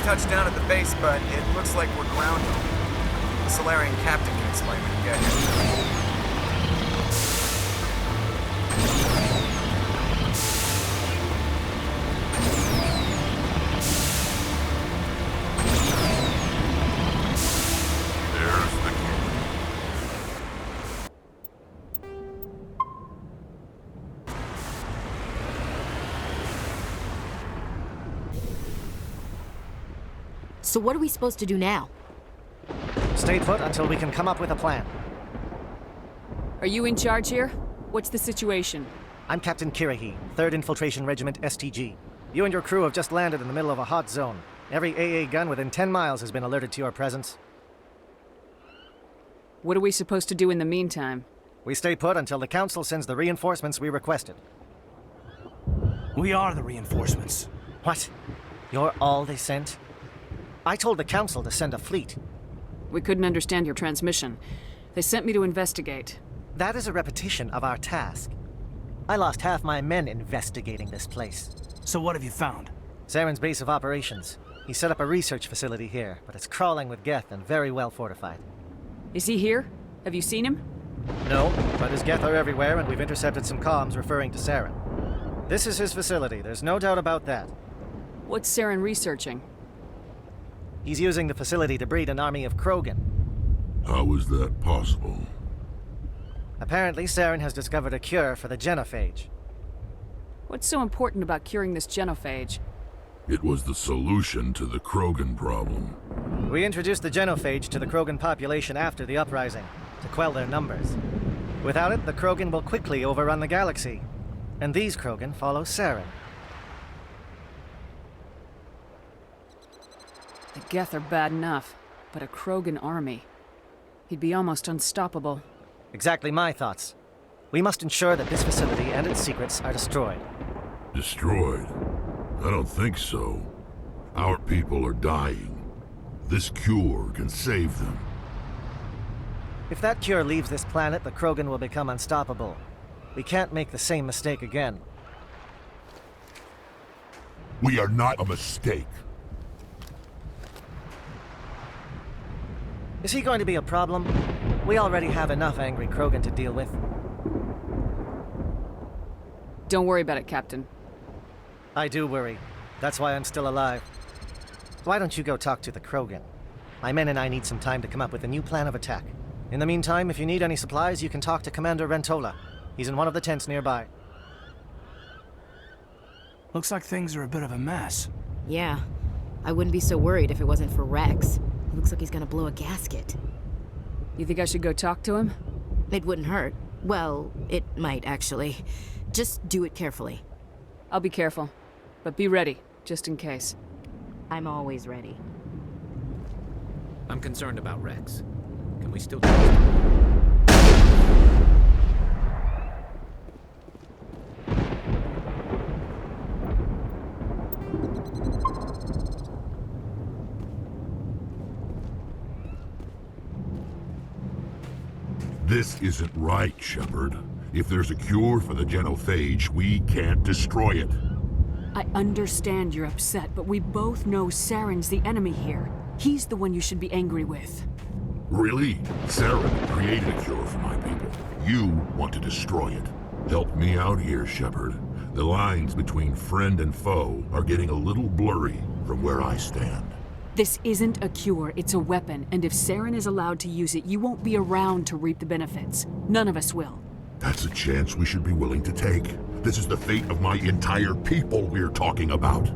touched down at the base, but it looks like we're grounded. The Solarian captain can explain when you get here. So what are we supposed to do now? Stay put until we can come up with a plan. Are you in charge here? What's the situation? I'm Captain Kirahi, 3rd Infiltration Regiment STG. You and your crew have just landed in the middle of a hot zone. Every AA gun within 10 miles has been alerted to your presence. What are we supposed to do in the meantime? We stay put until the Council sends the reinforcements we requested. We are the reinforcements. What? You're all they sent? I told the Council to send a fleet. We couldn't understand your transmission. They sent me to investigate. That is a repetition of our task. I lost half my men investigating this place. So what have you found? Saren's base of operations. He set up a research facility here, but it's crawling with Geth and very well fortified. Is he here? Have you seen him? No, but his Geth are everywhere and we've intercepted some comms referring to Saren. This is his facility, there's no doubt about that. What's Saren researching? He's using the facility to breed an army of Krogan. How is that possible? Apparently, Saren has discovered a cure for the genophage. What's so important about curing this genophage? It was the solution to the Krogan problem. We introduced the genophage to the Krogan population after the uprising, to quell their numbers. Without it, the Krogan will quickly overrun the galaxy. And these Krogan follow Saren. The Geth are bad enough, but a Krogan army. He'd be almost unstoppable. Exactly my thoughts. We must ensure that this facility and its secrets are destroyed. Destroyed? I don't think so. Our people are dying. This cure can save them. If that cure leaves this planet, the Krogan will become unstoppable. We can't make the same mistake again. We are not a mistake. Is he going to be a problem? We already have enough angry Krogan to deal with. Don't worry about it, Captain. I do worry. That's why I'm still alive. Why don't you go talk to the Krogan? My men and I need some time to come up with a new plan of attack. In the meantime, if you need any supplies, you can talk to Commander Rentola. He's in one of the tents nearby. Looks like things are a bit of a mess. Yeah. I wouldn't be so worried if it wasn't for Rex. He looks like he's gonna blow a gasket. You think I should go talk to him? It wouldn't hurt. Well, it might, actually. Just do it carefully. I'll be careful. But be ready, just in case. I'm always ready. I'm concerned about Rex. Can we still trust him? This isn't right, Shepard. If there's a cure for the genophage, we can't destroy it. I understand you're upset, but we both know Saren's the enemy here. He's the one you should be angry with. Really? Saren created a cure for my people. You want to destroy it. Help me out here, Shepard. The lines between friend and foe are getting a little blurry from where I stand. This isn't a cure, it's a weapon, and if Saren is allowed to use it, you won't be around to reap the benefits. None of us will. That's a chance we should be willing to take. This is the fate of my entire people we're talking about.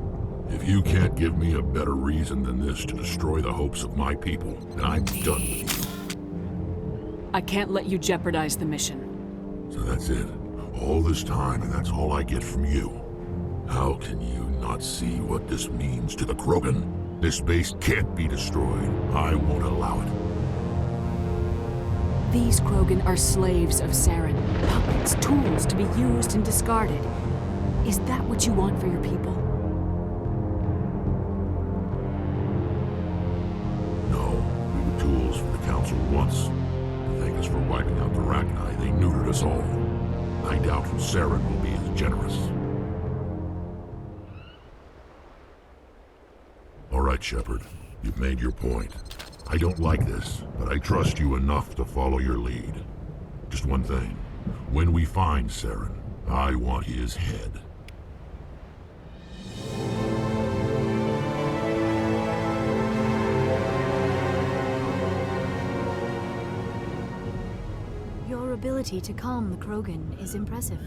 If you can't give me a better reason than this to destroy the hopes of my people, then I'm done with you. I can't let you jeopardize the mission. So that's it. All this time, and that's all I get from you. How can you not see what this means to the Krogan? This base can't be destroyed. I won't allow it. These Krogan are slaves of Saren. Puppets, tools to be used and discarded. Is that what you want for your people? No, we were tools for the Council once. To thank us for wiping out the Rachni, they neutered us all. I doubt Saren will be as generous. All right, Shepard. You've made your point. I don't like this, but I trust you enough to follow your lead. Just one thing. When we find Saren, I want his head. Your ability to calm the Krogan is impressive.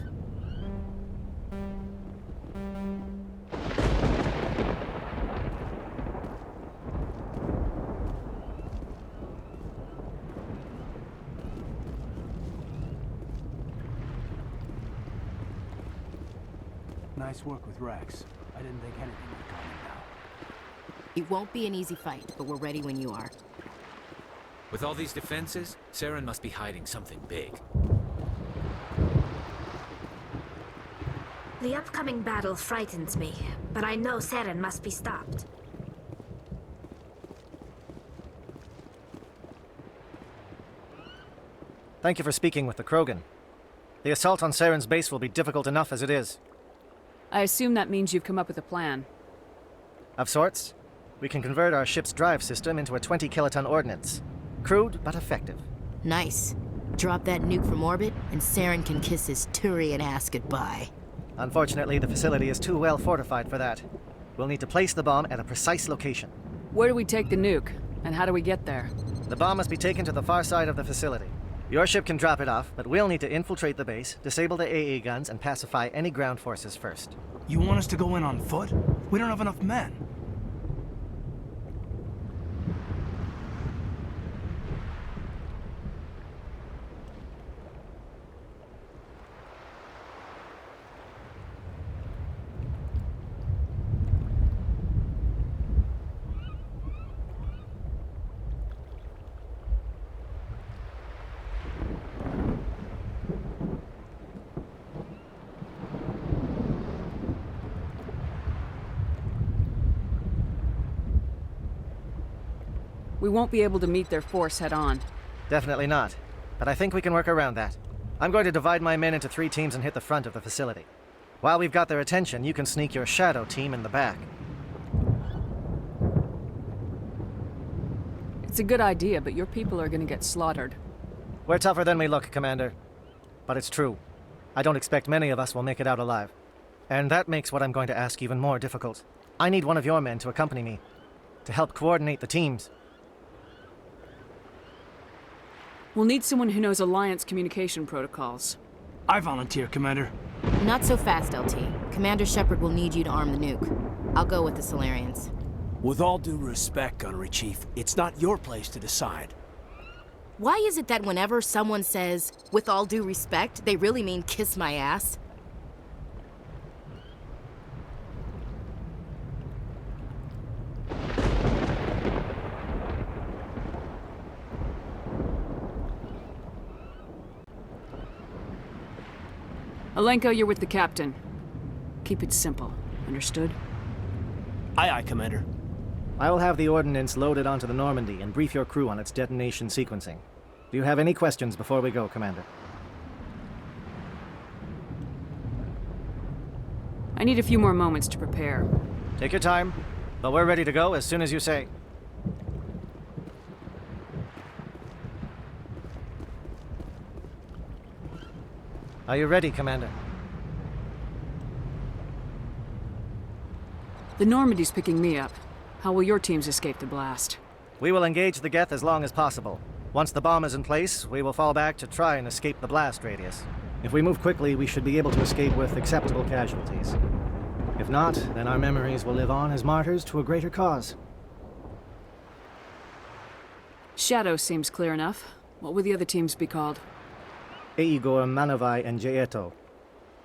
Nice work with Rex. I didn't think anything would calm him down. It won't be an easy fight, but we're ready when you are. With all these defenses, Saren must be hiding something big. The upcoming battle frightens me, but I know Saren must be stopped. Thank you for speaking with the Krogan. The assault on Saren's base will be difficult enough as it is. I assume that means you've come up with a plan. Of sorts. We can convert our ship's drive system into a 20-kiloton ordnance. Crude, but effective. Nice. Drop that nuke from orbit, and Saren can kiss his Turian ass goodbye. Unfortunately, the facility is too well fortified for that. We'll need to place the bomb at a precise location. Where do we take the nuke? And how do we get there? The bomb must be taken to the far side of the facility. Your ship can drop it off, but we'll need to infiltrate the base, disable the AA guns, and pacify any ground forces first. You want us to go in on foot? We don't have enough men. We won't be able to meet their force head-on. Definitely not. But I think we can work around that. I'm going to divide my men into 3 teams and hit the front of the facility. While we've got their attention, you can sneak your shadow team in the back. It's a good idea, but your people are gonna get slaughtered. We're tougher than we look, Commander. But it's true. I don't expect many of us will make it out alive. And that makes what I'm going to ask even more difficult. I need one of your men to accompany me, to help coordinate the teams. We'll need someone who knows Alliance communication protocols. I volunteer, Commander. Not so fast, LT. Commander Shepard will need you to arm the nuke. I'll go with the Solarians. With all due respect, Gunnery Chief, it's not your place to decide. Why is it that whenever someone says, with all due respect, they really mean kiss my ass? Alenko, you're with the captain. Keep it simple. Understood? Aye, aye, Commander. I will have the ordnance loaded onto the Normandy and brief your crew on its detonation sequencing. Do you have any questions before we go, Commander? I need a few more moments to prepare. Take your time, but we're ready to go as soon as you say. Are you ready, Commander? The Normandy's picking me up. How will your teams escape the blast? We will engage the Geth as long as possible. Once the bomb is in place, we will fall back to try and escape the blast radius. If we move quickly, we should be able to escape with acceptable casualties. If not, then our memories will live on as martyrs to a greater cause. Shadow seems clear enough. What will the other teams be called? Eigor, Manovai, and Jaeto.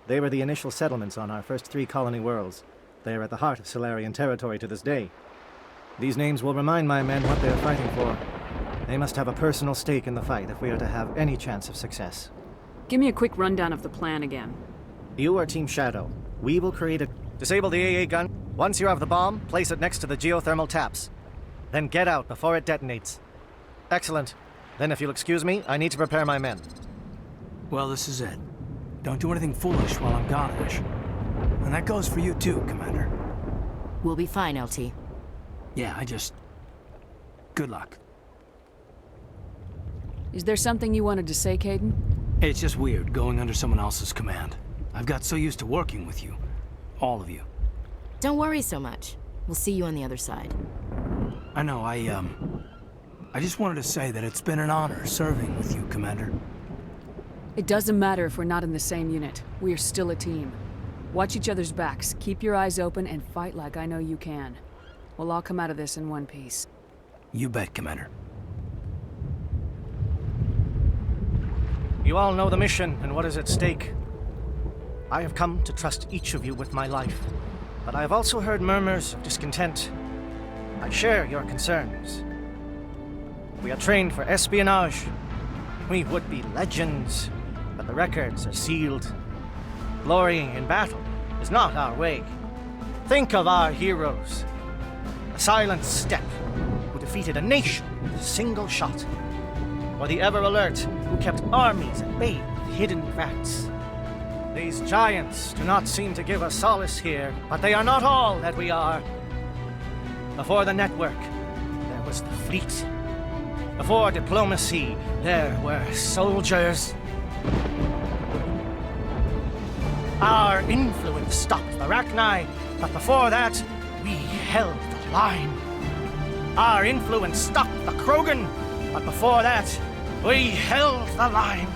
They were the initial settlements on our first 3 colony worlds. They are at the heart of Solarian territory to this day. These names will remind my men what they are fighting for. They must have a personal stake in the fight if we are to have any chance of success. Give me a quick rundown of the plan again. You are Team Shadow. We will create a... Disable the AA gun. Once you have the bomb, place it next to the geothermal taps. Then get out before it detonates. Excellent. Then if you'll excuse me, I need to prepare my men. Well, this is it. Don't do anything foolish while I'm gone, Ash. And that goes for you too, Commander. We'll be fine, LT. Yeah, good luck. Is there something you wanted to say, Caden? It's just weird going under someone else's command. I've got so used to working with you. All of you. Don't worry so much. We'll see you on the other side. I know, I just wanted to say that it's been an honor serving with you, Commander. It doesn't matter if we're not in the same unit. We are still a team. Watch each other's backs, keep your eyes open, and fight like I know you can. We'll all come out of this in one piece. You bet, Commander. You all know the mission and what is at stake. I have come to trust each of you with my life, but I have also heard murmurs of discontent. I share your concerns. We are trained for espionage. We would be legends, but the records are sealed. Glorying in battle is not our way. Think of our heroes. The silent step who defeated a nation with a single shot. Or the ever-alert who kept armies at bay with hidden facts. These giants do not seem to give us solace here, but they are not all that we are. Before the network, there was the fleet. Before diplomacy, there were soldiers. Our influence stopped the Rachni, but before that, we held the line. Our influence stopped the Krogan, but before that, We held the line.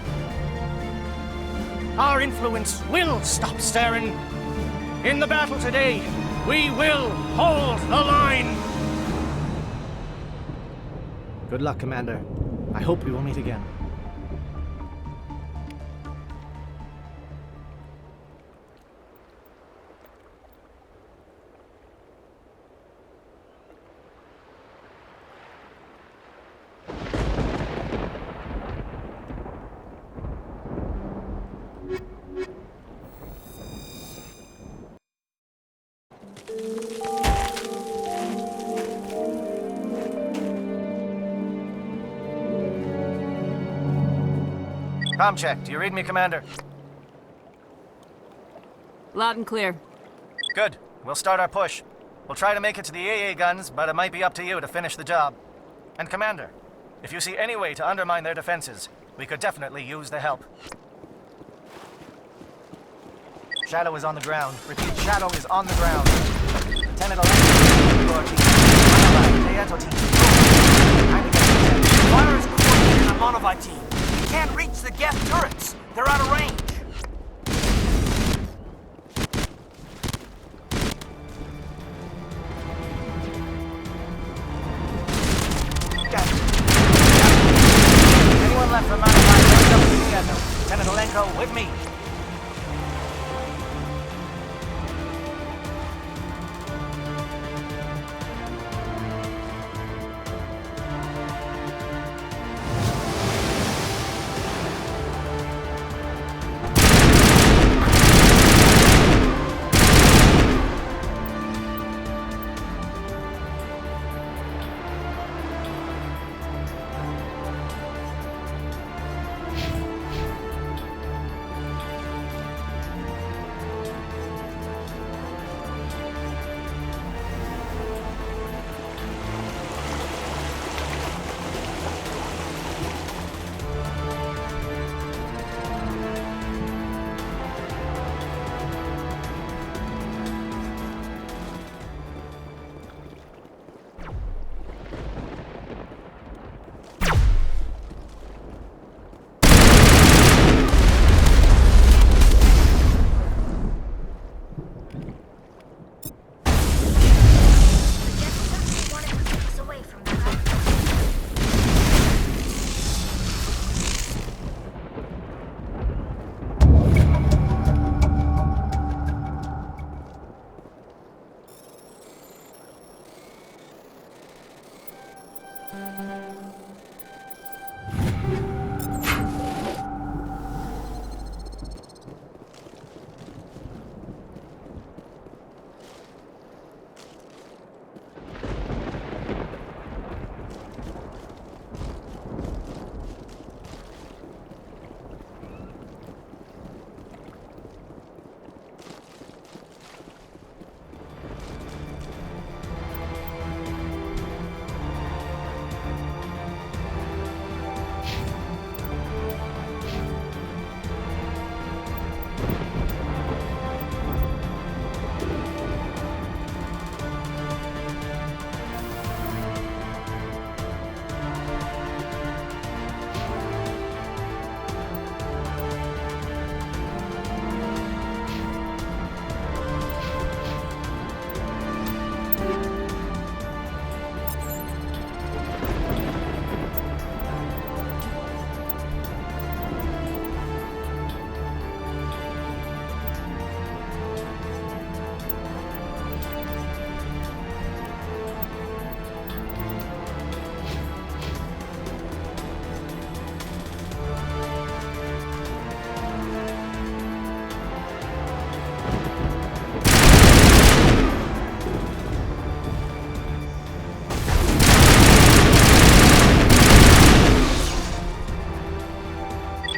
Our influence will stop Saren. In the battle today, we will hold the line. Good luck, Commander. I hope we will meet again. Comm check. Do you read me, Commander? Loud and clear. Good. We'll start our push. We'll try to make it to the AA guns, but it might be up to you to finish the job. And Commander, if you see any way to undermine their defenses, we could definitely use the help. Shadow is on the ground. Repeat, Shadow is on the ground. Lieutenant Alexis, your team. Teato team. Fire is coordinated on Monovite team. We can't reach the Geth turrets. They're out of range. Anyone left for Monovite? Lieutenant Olenko, with me.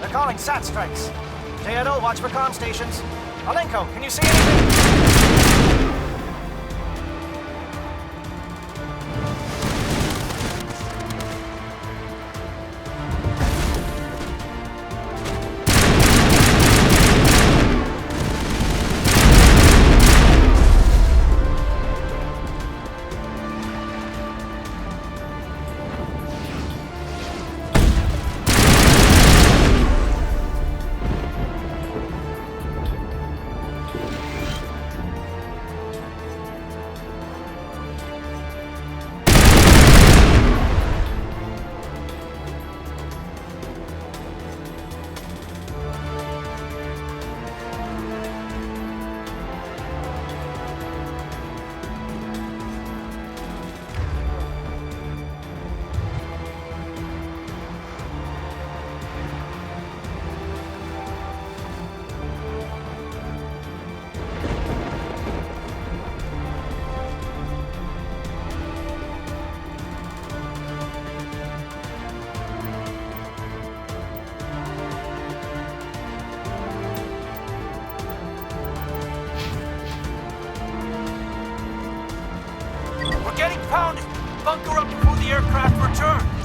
Calling SAT strikes. Teodo, watch for comm stations. Alenko, can you see anything? pounding! Bunker up before the aircraft return!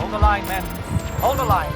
Hold the line, men. Hold the line.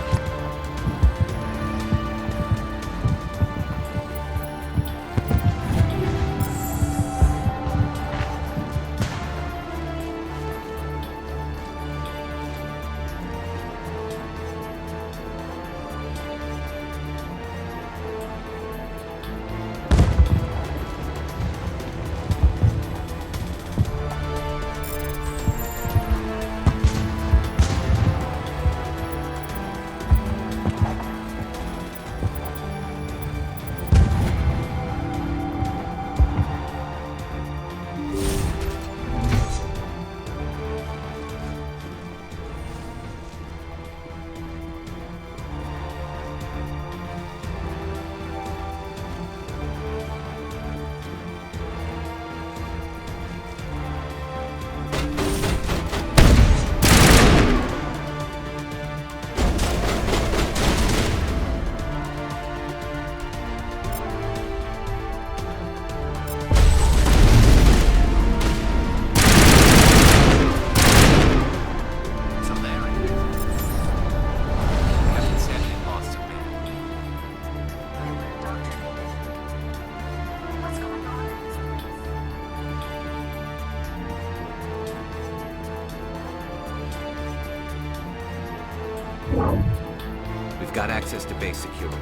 We've got access to base security.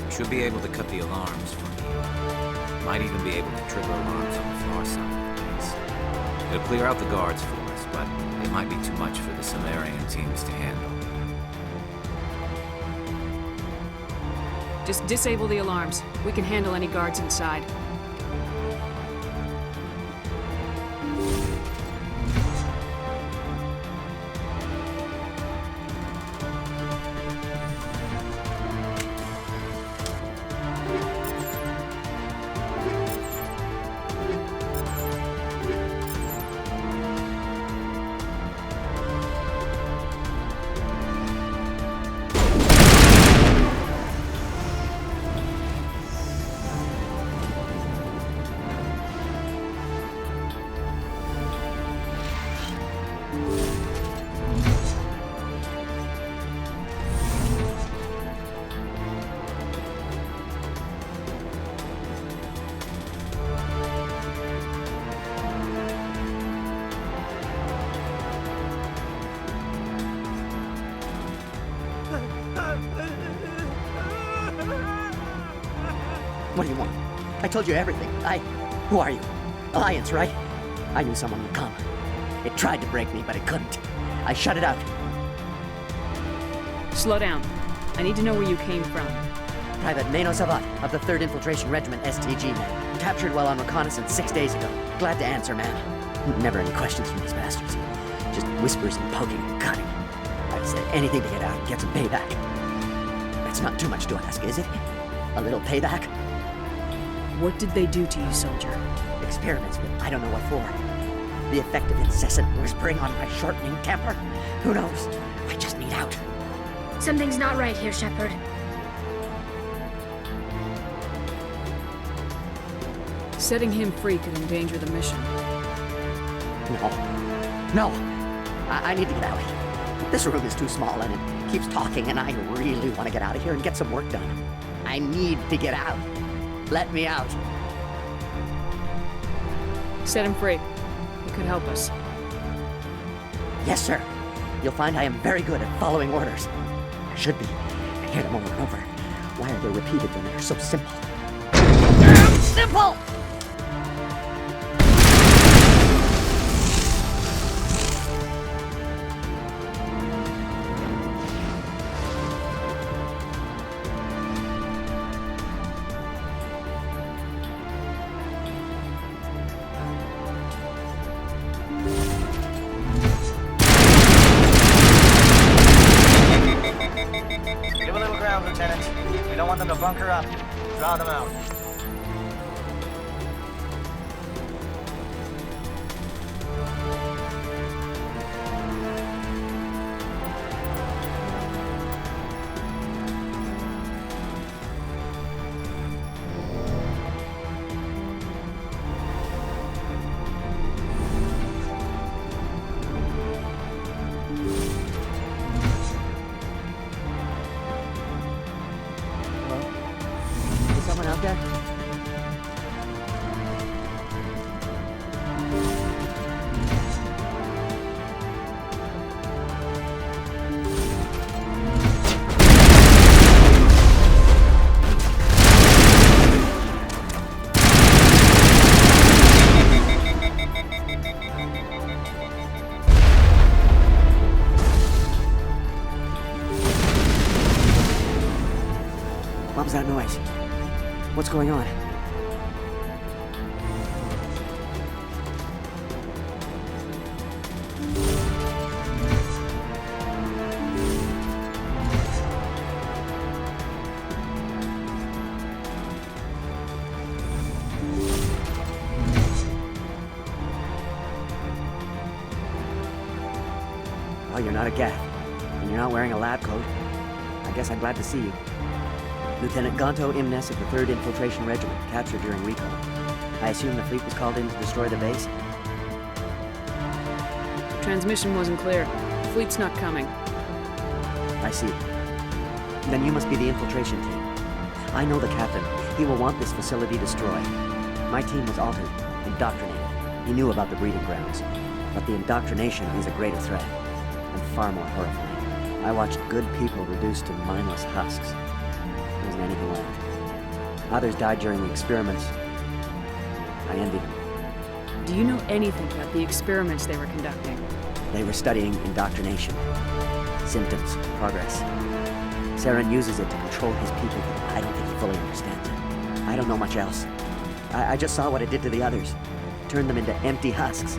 We should be able to cut the alarms from here. Might even be able to trigger alarms on the far side of the base. It'll clear out the guards for us, but it might be too much for the Solarian teams to handle. Just disable the alarms. We can handle any guards inside. What do you want? I told you everything. Who are you? Alliance, right? I knew someone would come. It tried to break me, but it couldn't. I shut it out. Slow down. I need to know where you came from. Private Mano Savat of the 3rd Infiltration Regiment STG, man. Captured while on reconnaissance 6 days ago. Glad to answer, man. Never any questions from these bastards. Just whispers and poking and cutting. I'd say anything to get out and get some payback. That's not too much to ask, is it? A little payback? What did they do to you, soldier? Experiments, but I don't know what for. The effect of incessant whispering on my shortening temper? Who knows? I just need out. Something's not right here, Shepard. Setting him free could endanger the mission. No. I need to get out. This room is too small and it keeps talking and I really want to get out of here and get some work done. I need to get out. Let me out. Set him free. It could help us. Yes, sir. You'll find I am very good at following orders. I should be. I hear them over and over. Why are they repeated when they're so simple? Damn simple! Give a little ground, Lieutenant. We don't want them to bunker up. Draw them out. What was that noise? What's going on? Well, you're not a Geth, and you're not wearing a lab coat. I guess I'm glad to see you. Lieutenant Gonto Imnes of the 3rd Infiltration Regiment, captured during recon. I assume the fleet was called in to destroy the base? Transmission wasn't clear. The fleet's not coming. I see. Then you must be the infiltration team. I know the captain. He will want this facility destroyed. My team was altered, indoctrinated. He knew about the breeding grounds. But the indoctrination is a greater threat, and far more horrifying. I watched good people reduced to mindless husks. There wasn't anything left. Others died during the experiments. I envy them. Do you know anything about the experiments they were conducting? They were studying indoctrination. Symptoms, progress. Saren uses it to control his people, but I don't think he fully understands it. I don't know much else. I just saw what it did to the others. Turned them into empty husks.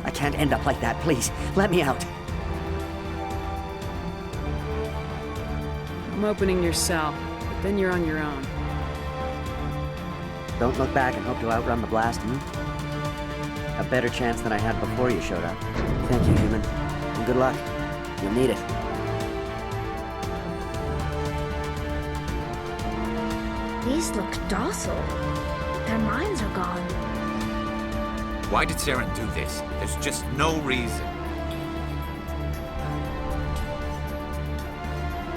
I can't end up like that, please. Let me out. I'm opening your cell, but then you're on your own. Don't look back and hope to outrun the blast, A better chance than I had before you showed up. Thank you, human. And good luck. You'll need it. These look docile. Their minds are gone. Why did Saren do this? There's just no reason.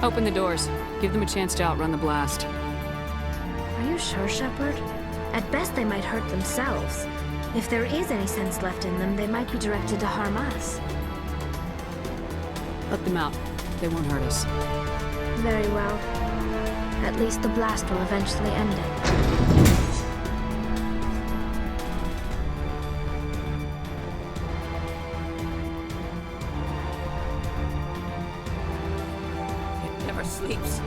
Open the doors. Give them a chance to outrun the blast. Are you sure, Shepard? At best, they might hurt themselves. If there is any sense left in them, they might be directed to harm us. Let them out. They won't hurt us. Very well. At least the blast will eventually end it. It never sleeps.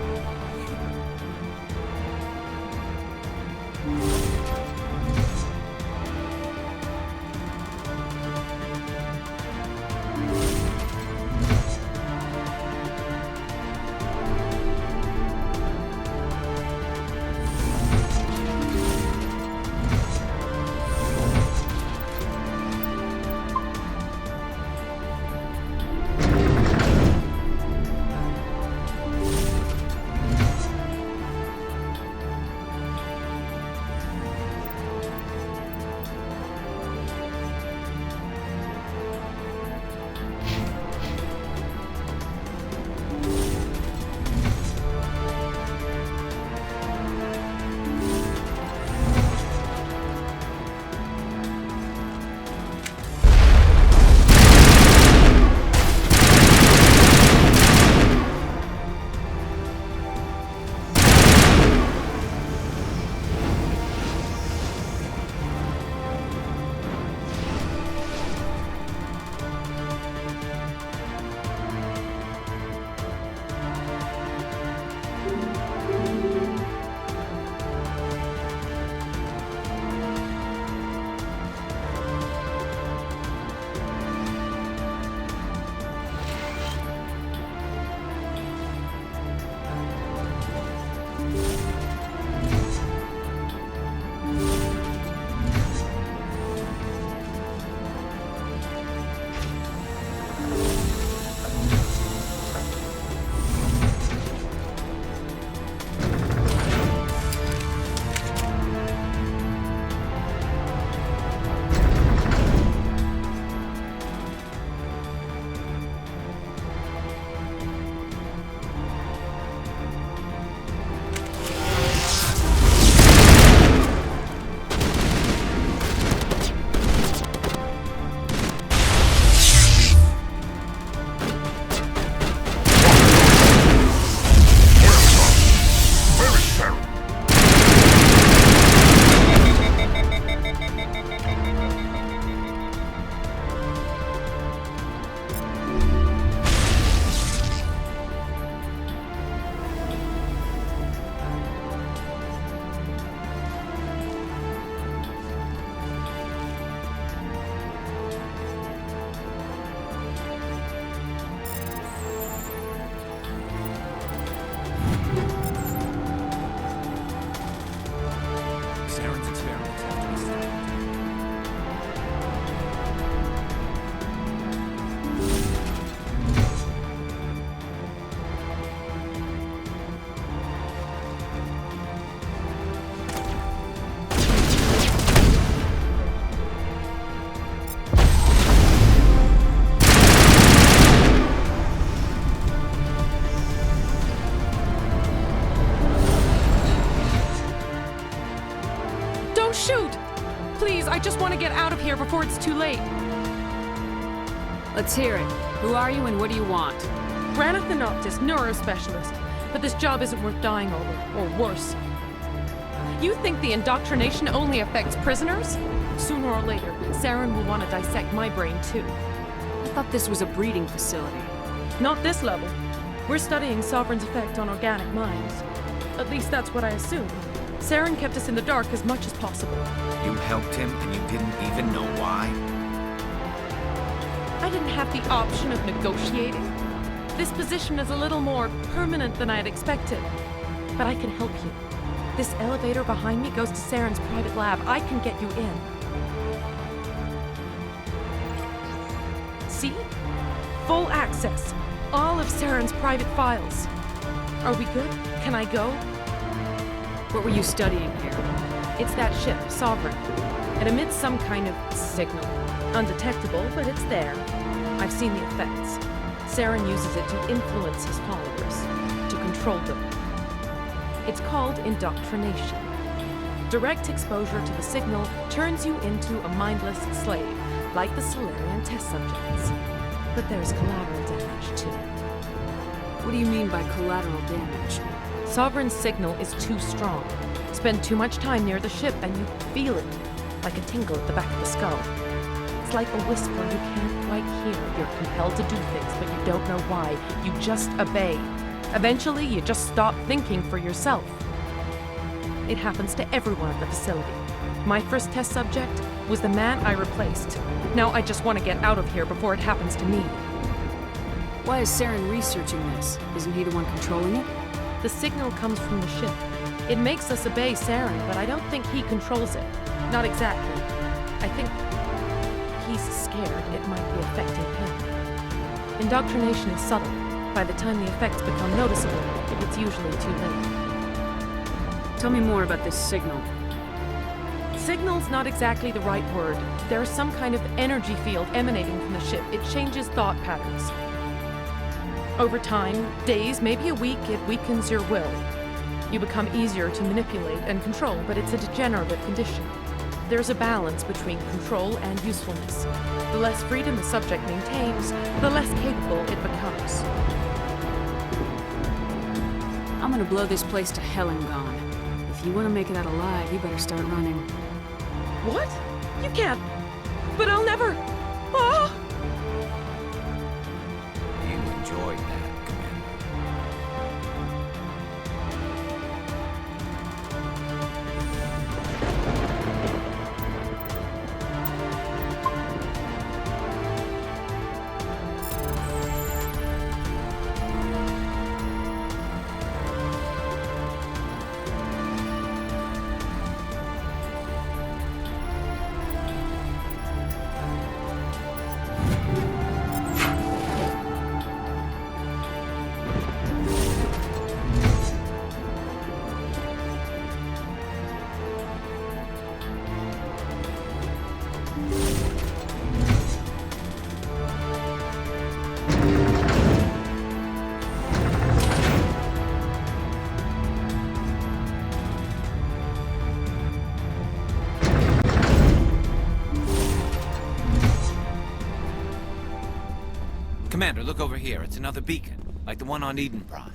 Please, I just want to get out of here before it's too late. Let's hear it. Who are you and what do you want? Granith the Noctis, neurospecialist. But this job isn't worth dying over, or worse. You think the indoctrination only affects prisoners? Sooner or later, Saren will want to dissect my brain too. I thought this was a breeding facility. Not this level. We're studying Sovereign's effect on organic minds. At least that's what I assume. Saren kept us in the dark as much as possible. You helped him and you didn't even know why? I didn't have the option of negotiating. This position is a little more permanent than I had expected. But I can help you. This elevator behind me goes to Saren's private lab. I can get you in. See? Full access. All of Saren's private files. Are we good? Can I go? What were you studying here? It's that ship, Sovereign. It emits some kind of signal. Undetectable, but it's there. I've seen the effects. Saren uses it to influence his followers, to control them. It's called indoctrination. Direct exposure to the signal turns you into a mindless slave, like the Solarian test subjects. But there's collateral damage, too. What do you mean by collateral damage? Sovereign's signal is too strong. Spend too much time near the ship and you feel it, like a tingle at the back of the skull. It's like a whisper you can't quite hear. You're compelled to do things, but you don't know why. You just obey. Eventually, you just stop thinking for yourself. It happens to everyone at the facility. My first test subject was the man I replaced. Now I just want to get out of here before it happens to me. Why is Saren researching this? Isn't he the one controlling it? The signal comes from the ship. It makes us obey Saren, but I don't think he controls it. Not exactly. I think he's scared it might be affecting him. Indoctrination is subtle. By the time the effects become noticeable, it's usually too late. Tell me more about this signal. Signal's not exactly the right word. There's some kind of energy field emanating from the ship. It changes thought patterns. Over time, days, maybe a week, it weakens your will. You become easier to manipulate and control, but it's a degenerative condition. There's a balance between control and usefulness. The less freedom the subject maintains, the less capable it becomes. I'm gonna blow this place to hell and gone. If you want to make it out alive, you better start running. What? You can't. But I'll never. Ah! You enjoyed that, Commander. Commander, look over here. It's another beacon, like the one on Eden Prime.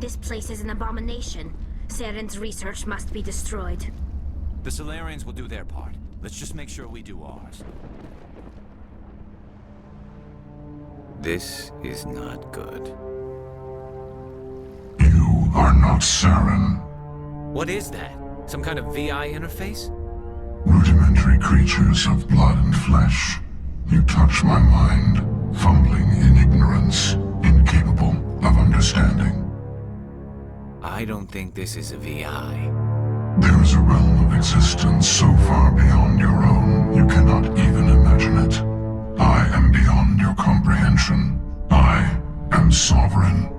This place is an abomination. Saren's research must be destroyed. The Solarians will do their part. Let's just make sure we do ours. This is not good. are not Saren. What is that? Some kind of VI interface? Rudimentary creatures of blood and flesh. You touch my mind, fumbling in ignorance, incapable of understanding. I don't think this is a VI. There is a realm of existence so far beyond your own, you cannot even imagine it. I am beyond your comprehension. I am sovereign.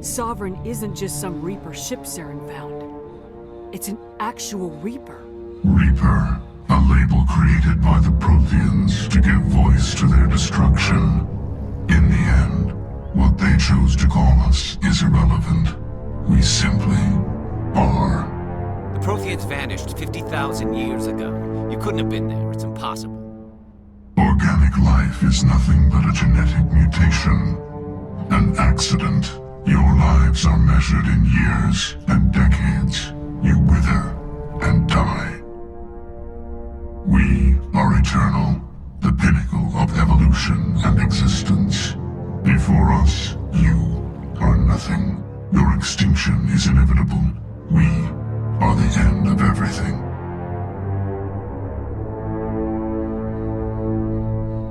Sovereign isn't just some Reaper ship Saren found. It's an actual Reaper. Reaper, a label created by the Protheans to give voice to their destruction. In the end, what they chose to call us is irrelevant. We simply are. The Protheans vanished 50,000 years ago. You couldn't have been there. It's impossible. Organic life is nothing but a genetic mutation. An accident. Your lives are measured in years and decades. You wither and die. We are eternal, the pinnacle of evolution and existence. Before us, you are nothing. Your extinction is inevitable. We are the end of everything.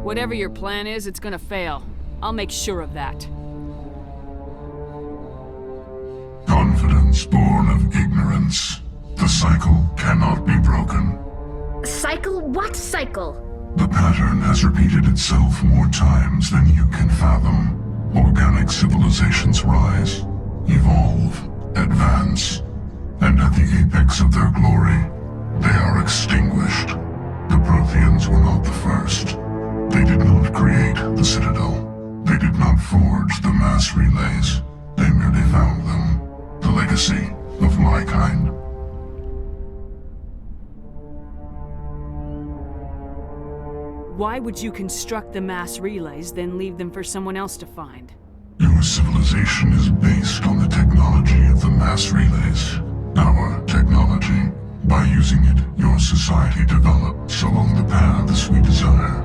Whatever your plan is, it's gonna fail. I'll make sure of that. Confidence born of ignorance. The cycle cannot be broken. Cycle? What cycle? The pattern has repeated itself more times than you can fathom. Organic civilizations rise, evolve, advance, and at the apex of their glory, they are extinguished. The Protheans were not the first. They did not create the Citadel. They did not forge the mass relays. They merely found them. The legacy of my kind. Why would you construct the mass relays, then leave them for someone else to find? Your civilization is based on the technology of the mass relays. Our technology. By using it, your society develops along the paths we desire.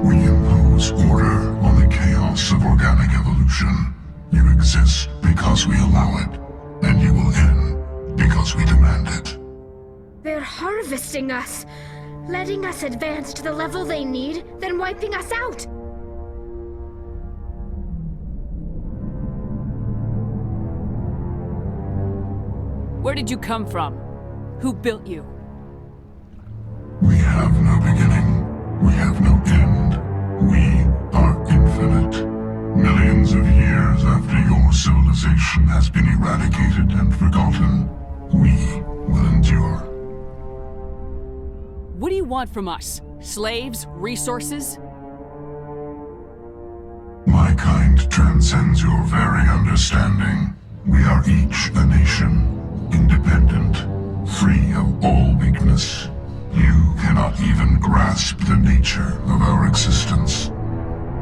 We impose order on the chaos of organic evolution. You exist because we allow it, and you will end because we demand it. They're harvesting us, letting us advance to the level they need, then wiping us out. Where did you come from? Who built you? We have no beginning. We have no end. We are infinite. Millions of years after your civilization has been eradicated and forgotten, we will endure. What do you want from us? Slaves? Resources? My kind transcends your very understanding. We are each a nation, independent, free of all weakness. You cannot even grasp the nature of our existence.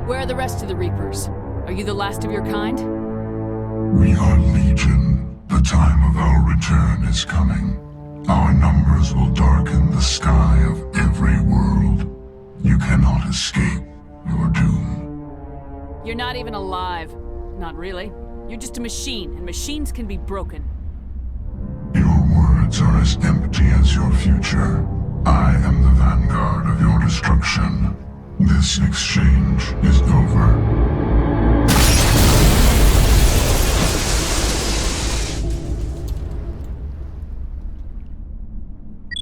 Where are the rest of the Reapers? Are you the last of your kind? We are legion. The time of our return is coming. Our numbers will darken the sky of every world. You cannot escape your doom. You're not even alive. Not really. You're just a machine, and machines can be broken. Your words are as empty as your future. I am the vanguard of your destruction. This exchange is over.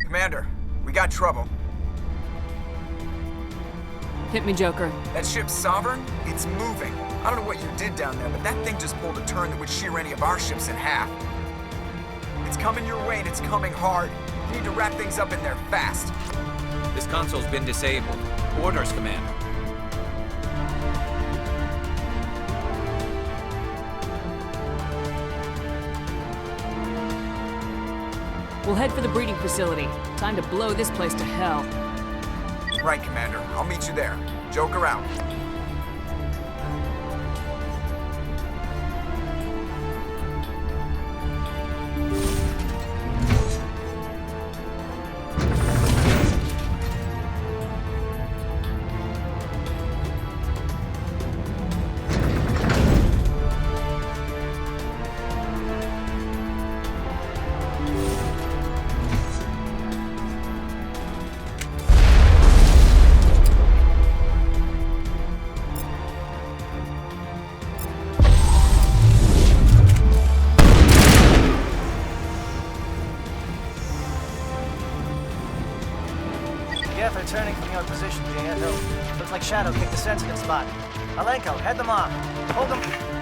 Commander, we got trouble. Hit me, Joker. That ship's Sovereign? It's moving. I don't know what you did down there, but that thing just pulled a turn that would shear any of our ships in half. It's coming your way and it's coming hard. You need to wrap things up in there fast. This console's been disabled. Orders, Commander. We'll head for the breeding facility. Time to blow this place to hell. Right, Commander. I'll meet you there. Joker out. they're turning from your position, Gia. Looks like Shadow picked a sensitive spot. Alenko, head them off. Hold them.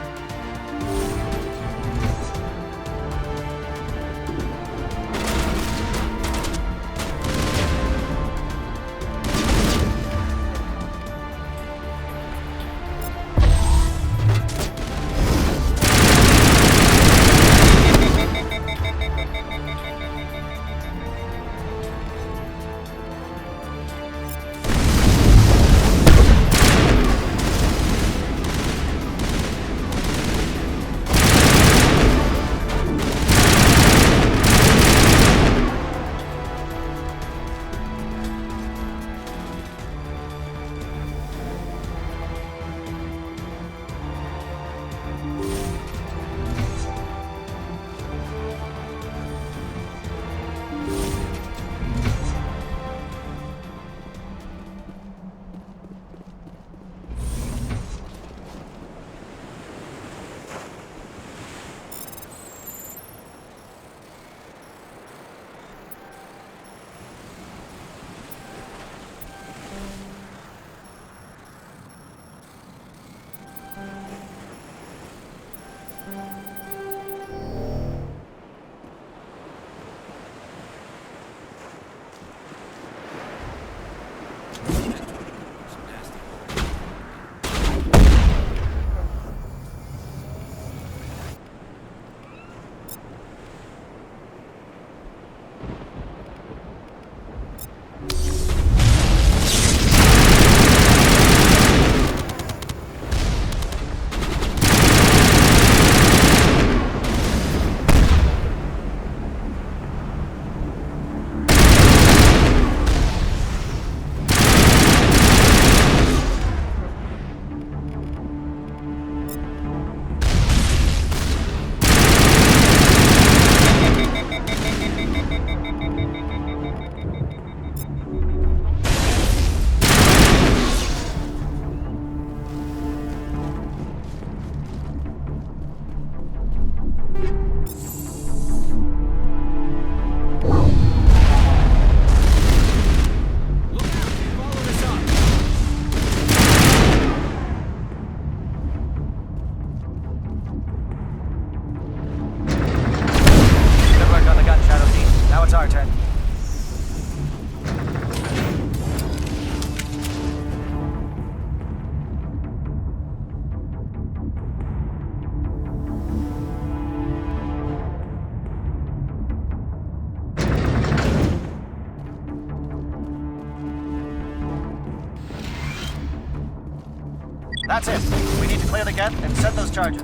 That's it. We need to clear the gap and set those charges.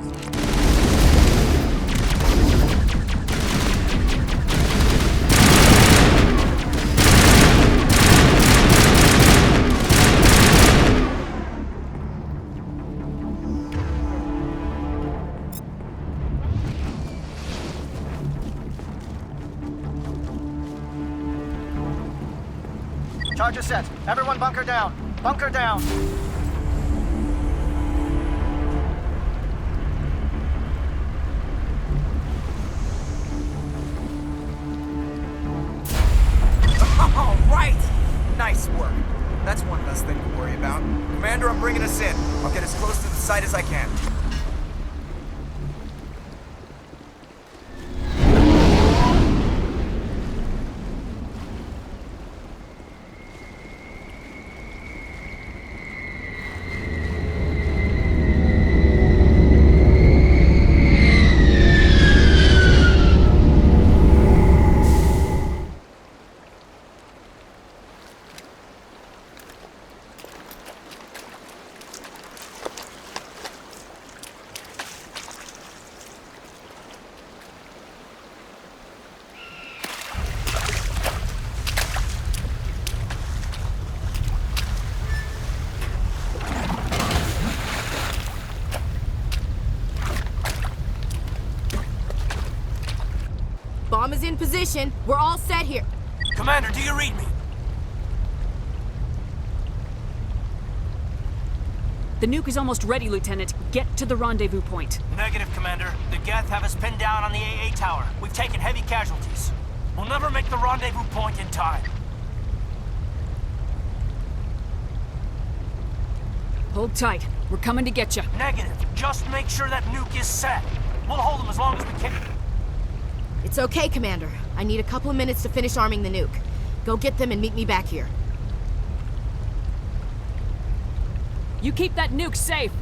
Charges set. Everyone bunker down. Bunker down. All right! Nice work. That's one less thing to worry about. Commander, I'm bringing us in. I'll get as close to the site as I can. Bomb is in position. We're all set here. Commander, do you read me? The nuke is almost ready, Lieutenant. Get to the rendezvous point. Negative, Commander. The Geth have us pinned down on the AA tower. We've taken heavy casualties. We'll never make the rendezvous point in time. Hold tight. We're coming to get you. Negative. Just make sure that nuke is set. We'll hold them as long as we can. It's okay, Commander. I need a couple of minutes to finish arming the nuke. Go get them and meet me back here. You keep that nuke safe.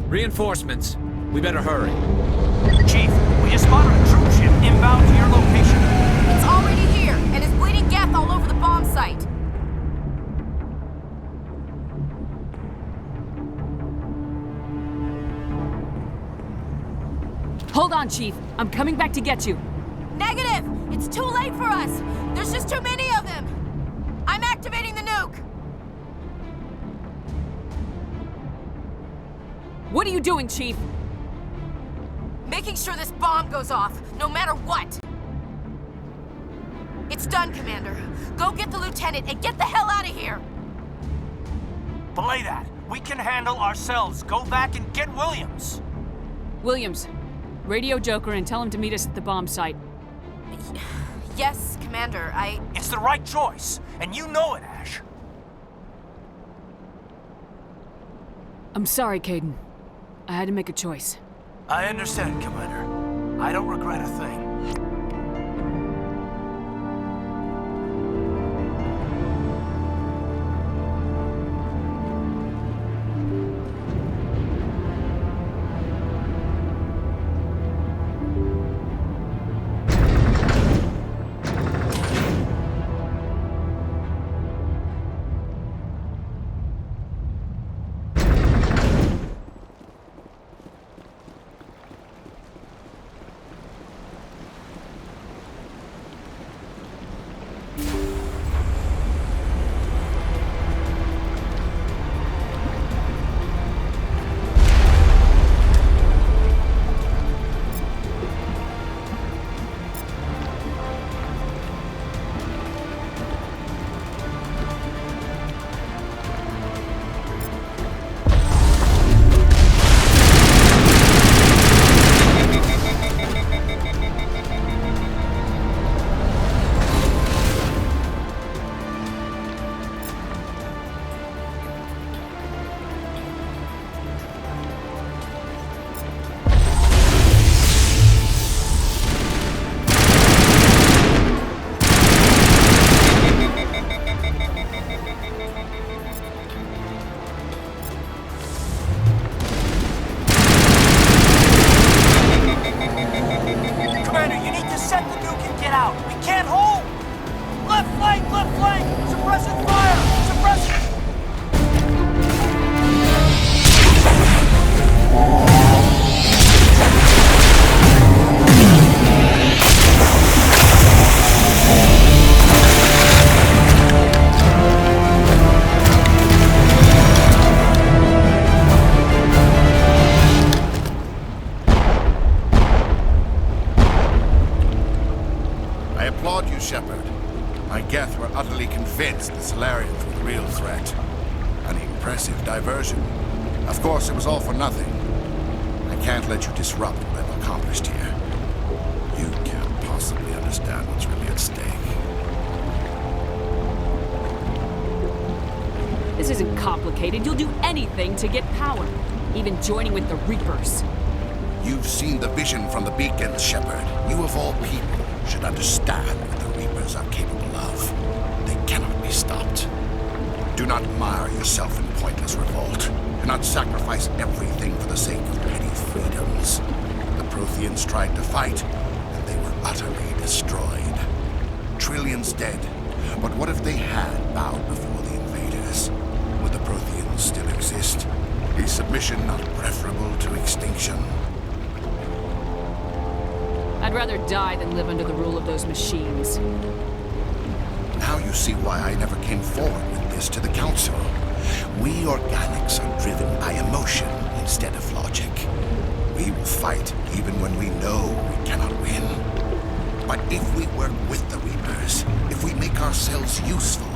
Reinforcements. We better hurry. Chief, we just spotted a troop ship inbound to your location. It's already here, and is bleeding Geth all over the bomb site. Hold on, Chief. I'm coming back to get you. Negative! It's too late for us! There's just too many of them! I'm activating the nuke! What are you doing, Chief? Making sure this bomb goes off, no matter what! It's done, Commander. Go get the lieutenant and get the hell out of here! Belay that. We can handle ourselves. Go back and get Williams. Williams, radio Joker and tell him to meet us at the bomb site. Yes, Commander, It's the right choice, and you know it, Ash. I'm sorry, Caden. I had to make a choice. I understand, Commander. I don't regret a thing. threat. An impressive diversion. Of course, it was all for nothing. I can't let you disrupt what I've accomplished here. You can't possibly understand what's really at stake. This isn't complicated. You'll do anything to get power. Even joining with the Reapers. You've seen the vision from the beacons, Shepard. You of all people should understand what the Reapers are capable of. They cannot be stopped. Do not mire yourself in pointless revolt. Do not sacrifice everything for the sake of petty freedoms. The Protheans tried to fight, and they were utterly destroyed. Trillions dead. But what if they had bowed before the invaders? Would the Protheans still exist? Is submission not preferable to extinction? I'd rather die than live under the rule of those machines. Now you see why I never came forward with this to the Council. We organics are driven by emotion instead of logic. We will fight even when we know we cannot win. But if we work with the Reapers, if we make ourselves useful,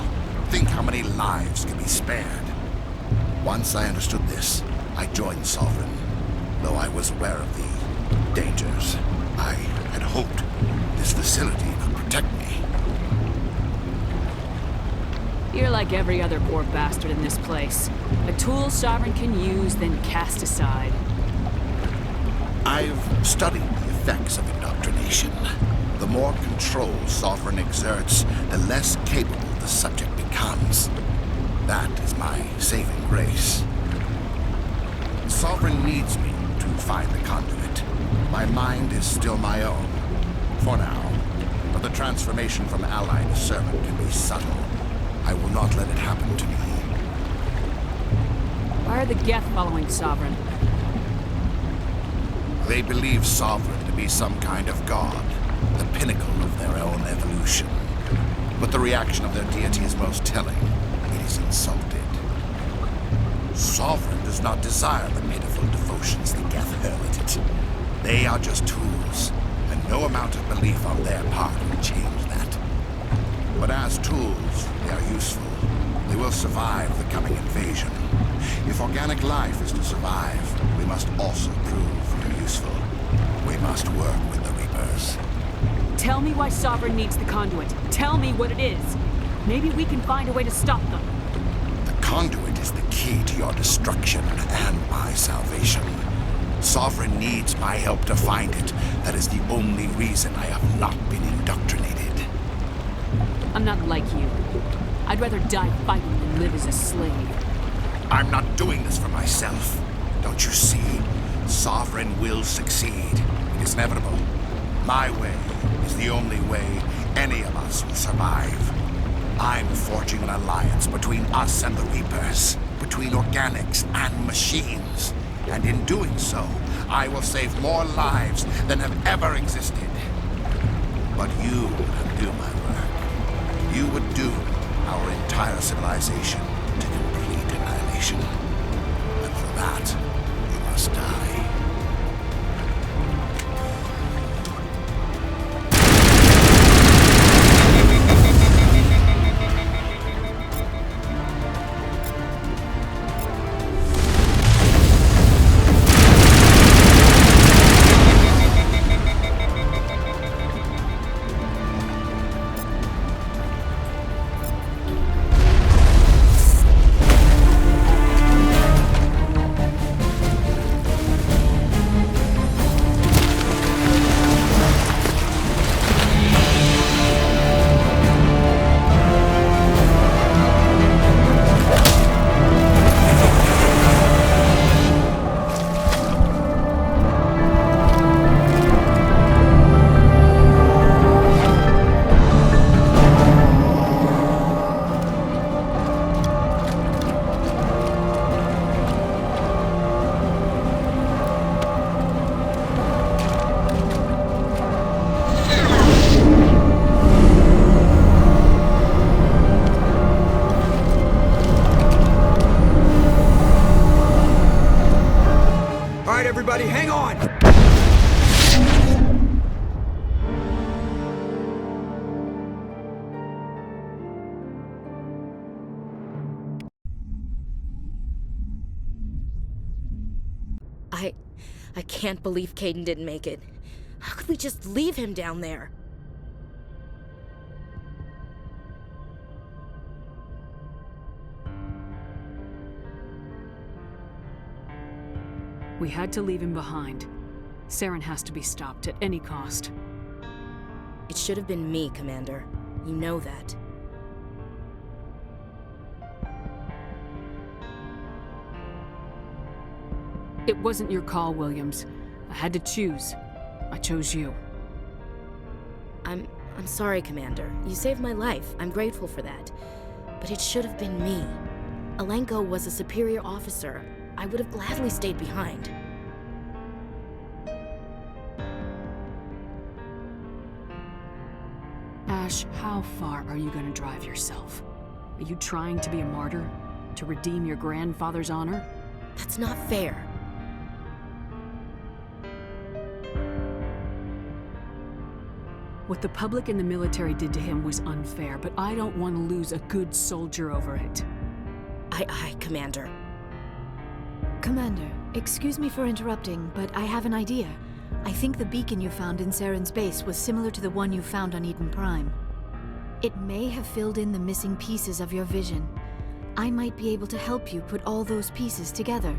think how many lives can be spared. Once I understood this, I joined Sovereign, though I was aware of the dangers. I had hoped this facility could protect me. You're like every other poor bastard in this place. A tool Sovereign can use, then cast aside. I've studied the effects of indoctrination. The more control Sovereign exerts, the less capable the subject becomes. That is my saving grace. Sovereign needs me to find the conduit. My mind is still my own, for now. But the transformation from ally to servant can be subtle. I will not let it happen to me. Why are the Geth following Sovereign? They believe Sovereign to be some kind of god, the pinnacle of their own evolution. But the reaction of their deity is most telling. It is insulted. Sovereign does not desire the pitiful devotions the Geth hurl at it. They are just tools, and no amount of belief on their part will change that. But as tools, they are useful. They will survive the coming invasion. If organic life is to survive, we must also prove we are useful. We must work with the Reapers. Tell me why Sovereign needs the conduit. Tell me what it is. Maybe we can find a way to stop them. The conduit is the key to your destruction and my salvation. Sovereign needs my help to find it. That is the only reason I have not been indoctrinated. I'm not like you. I'd rather die fighting than live as a slave. I'm not doing this for myself. Don't you see? Sovereign will succeed. It is inevitable. My way is the only way any of us will survive. I'm forging an alliance between us and the Reapers, between organics and machines. And in doing so, I will save more lives than have ever existed. But you would undo my work. You would doom our entire civilization to complete annihilation. And for that, you must die. Everybody, hang on! I can't believe Caden didn't make it. How could we just leave him down there? We had to leave him behind. Saren has to be stopped at any cost. It should have been me, Commander. You know that. It wasn't your call, Williams. I had to choose. I chose you. I'm sorry, Commander. You saved my life. I'm grateful for that. But it should have been me. Alenko was a superior officer. I would have gladly stayed behind. Ash, how far are you going to drive yourself? Are you trying to be a martyr? To redeem your grandfather's honor? That's not fair. What the public and the military did to him was unfair, but I don't want to lose a good soldier over it. Aye, Commander. Commander, excuse me for interrupting, but I have an idea. I think the beacon you found in Saren's base was similar to the one you found on Eden Prime. It may have filled in the missing pieces of your vision. I might be able to help you put all those pieces together.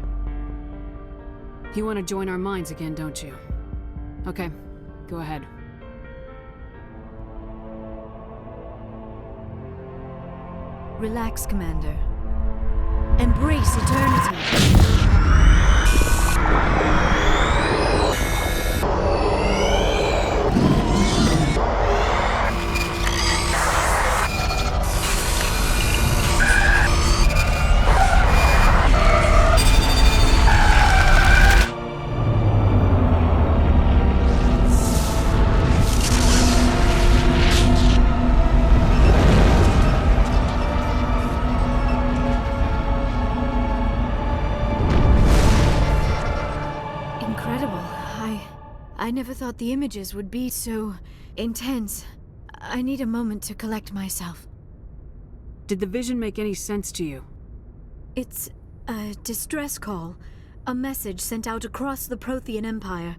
You want to join our minds again, don't you? Okay, go ahead. Relax, Commander. Embrace eternity. I never thought the images would be so intense. I need a moment to collect myself. Did the vision make any sense to you? It's a distress call. A message sent out across the Prothean Empire.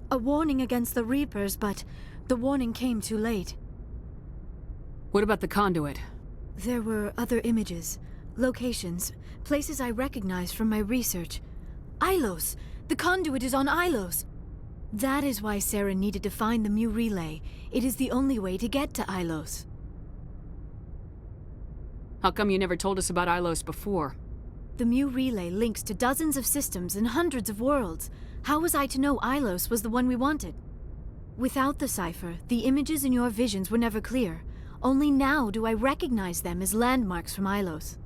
A warning against the Reapers, but the warning came too late. What about the conduit? There were other images, locations, places I recognized from my research. Ilos! The conduit is on Ilos! That is why Saren needed to find the Mu relay. It is the only way to get to Ilos. How come you never told us about Ilos before? The Mu relay links to dozens of systems and hundreds of worlds. How was I to know Ilos was the one we wanted? Without the cipher, the images in your visions were never clear. Only now do I recognize them as landmarks from Ilos.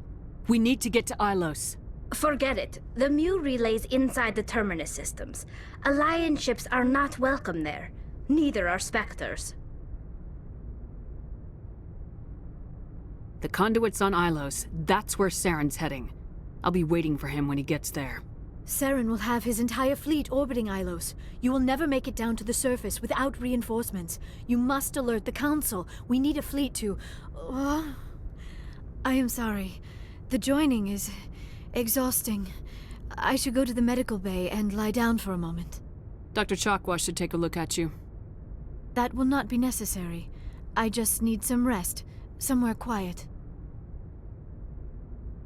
We need to get to Ilos. Forget it. The Mu relay's inside the Terminus systems. Alliance ships are not welcome there. Neither are Spectres. The conduit's on Ilos. That's where Saren's heading. I'll be waiting for him when he gets there. Saren will have his entire fleet orbiting Ilos. You will never make it down to the surface without reinforcements. You must alert the Council. We need a fleet to... I am sorry. The joining is... exhausting. I should go to the medical bay and lie down for a moment. Dr. Chakwas should take a look at you. That will not be necessary. I just need some rest. Somewhere quiet.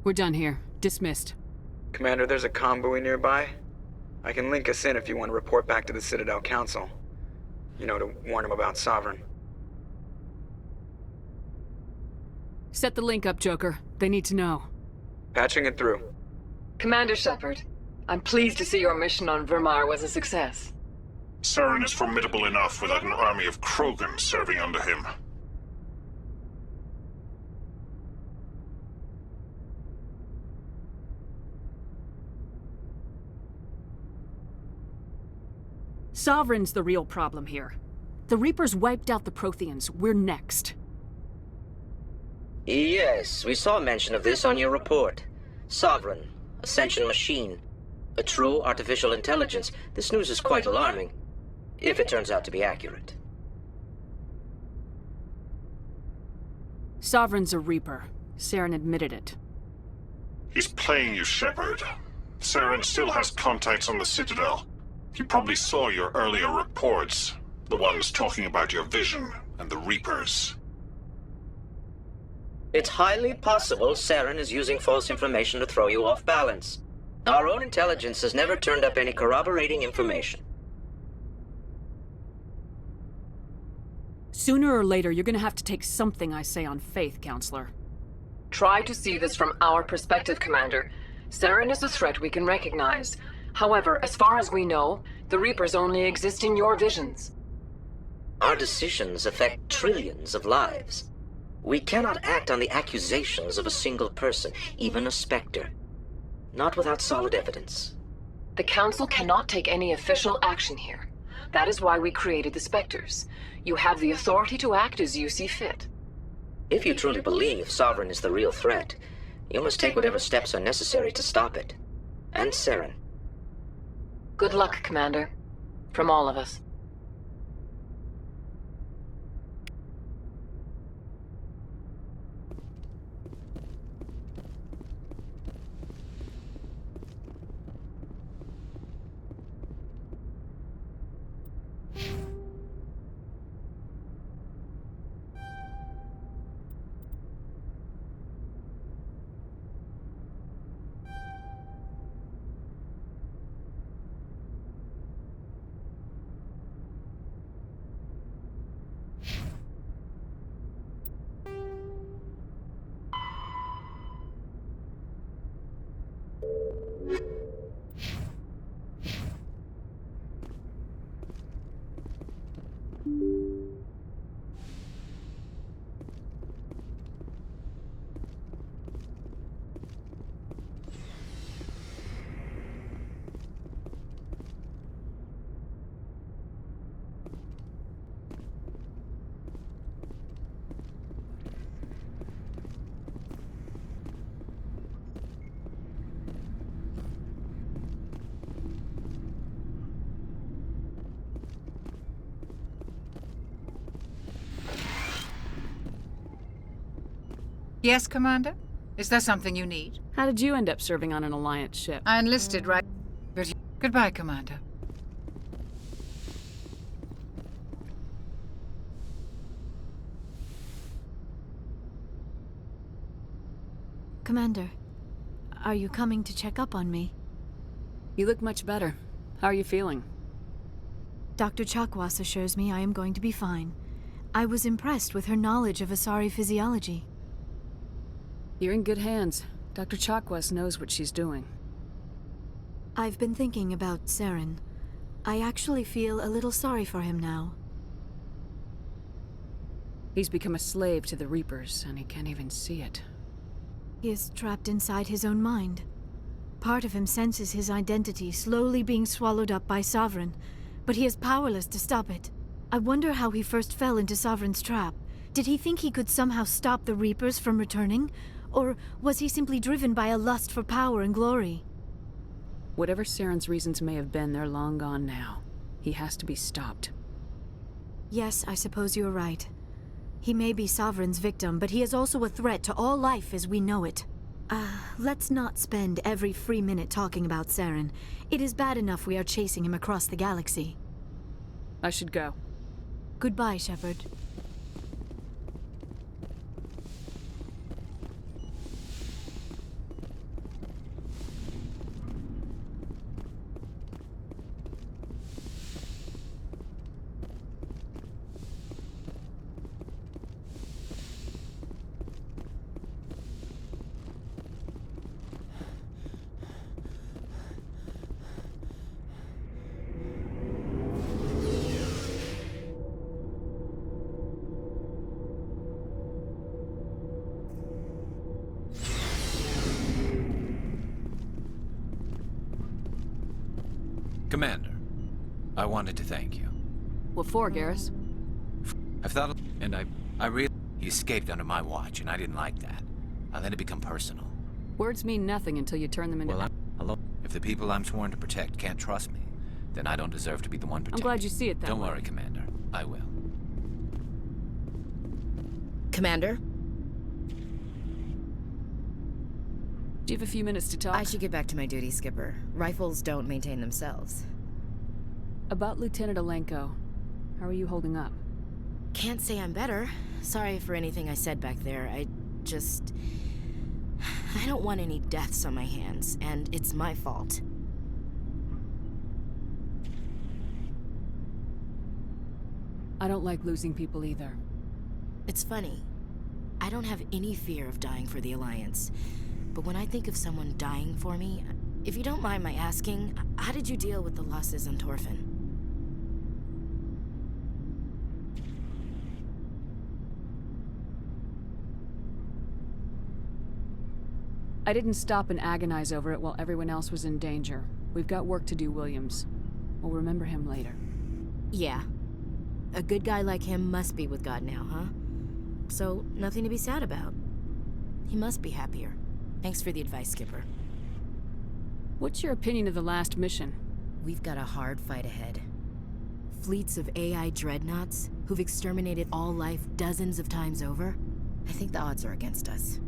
We're done here. Dismissed. Commander, there's a convoy nearby. I can link us in if you want to report back to the Citadel Council. You know, to warn them about Sovereign. Set the link up, Joker. They need to know. Patching it through. Commander Shepard, I'm pleased to see your mission on Vermar was a success. Saren is formidable enough without an army of Krogan serving under him. Sovereign's the real problem here. The Reapers wiped out the Protheans. We're next. Yes, we saw mention of this on your report. Sovereign, Ascension machine, a true artificial intelligence. This news is quite alarming, if it turns out to be accurate. Sovereign's a Reaper. Saren admitted it. He's playing you, Shepard. Saren still has contacts on the Citadel. He probably saw your earlier reports. The ones talking about your vision and the Reapers. It's highly possible Saren is using false information to throw you off balance. Our own intelligence has never turned up any corroborating information. Sooner or later, you're gonna have to take something I say on faith, Counselor. Try to see this from our perspective, Commander. Saren is a threat we can recognize. However, as far as we know, the Reapers only exist in your visions. Our decisions affect trillions of lives. We cannot act on the accusations of a single person, even a Spectre. Not without solid evidence. The Council cannot take any official action here. That is why we created the Spectres. You have the authority to act as you see fit. If you truly believe Sovereign is the real threat, you must take whatever steps are necessary to stop it. And Saren. Good luck, Commander. From all of us. Yes, Commander? Is there something you need? How did you end up serving on an Alliance ship? I enlisted right... But goodbye, Commander. Commander, are you coming to check up on me? You look much better. How are you feeling? Dr. Chakwas assures me I am going to be fine. I was impressed with her knowledge of Asari physiology. You're in good hands. Dr. Chakwas knows what she's doing. I've been thinking about Saren. I actually feel a little sorry for him now. He's become a slave to the Reapers, and he can't even see it. He is trapped inside his own mind. Part of him senses his identity slowly being swallowed up by Sovereign, but he is powerless to stop it. I wonder how he first fell into Sovereign's trap. Did he think he could somehow stop the Reapers from returning? Or was he simply driven by a lust for power and glory? Whatever Saren's reasons may have been, they're long gone now. He has to be stopped. Yes, I suppose you're right. He may be Sovereign's victim, but he is also a threat to all life as we know it. Let's not spend every free minute talking about Saren. It is bad enough we are chasing him across the galaxy. I should go. Goodbye, Shepard. Commander, I wanted to thank you. What for, Garrus? I've thought, and I really... He escaped under my watch, and I didn't like that. I let it become personal. Words mean nothing until you turn them into... Well, hello? If the people I'm sworn to protect can't trust me, then I don't deserve to be the one protected. I'm glad you see it that way. Don't worry, Commander. I will. Commander? Do you have a few minutes to talk? I should get back to my duty, Skipper. Rifles don't maintain themselves. About Lieutenant Alenko. How are you holding up? Can't say I'm better. Sorry for anything I said back there. I don't want any deaths on my hands, and it's my fault. I don't like losing people either. It's funny. I don't have any fear of dying for the Alliance. But when I think of someone dying for me, if you don't mind my asking, how did you deal with the losses on Torfin? I didn't stop and agonize over it while everyone else was in danger. We've got work to do, Williams. We'll remember him later. Yeah. A good guy like him must be with God now, huh? So, nothing to be sad about. He must be happier. Thanks for the advice, Skipper. What's your opinion of the last mission? We've got a hard fight ahead. Fleets of AI dreadnoughts, who've exterminated all life dozens of times over. I think the odds are against us.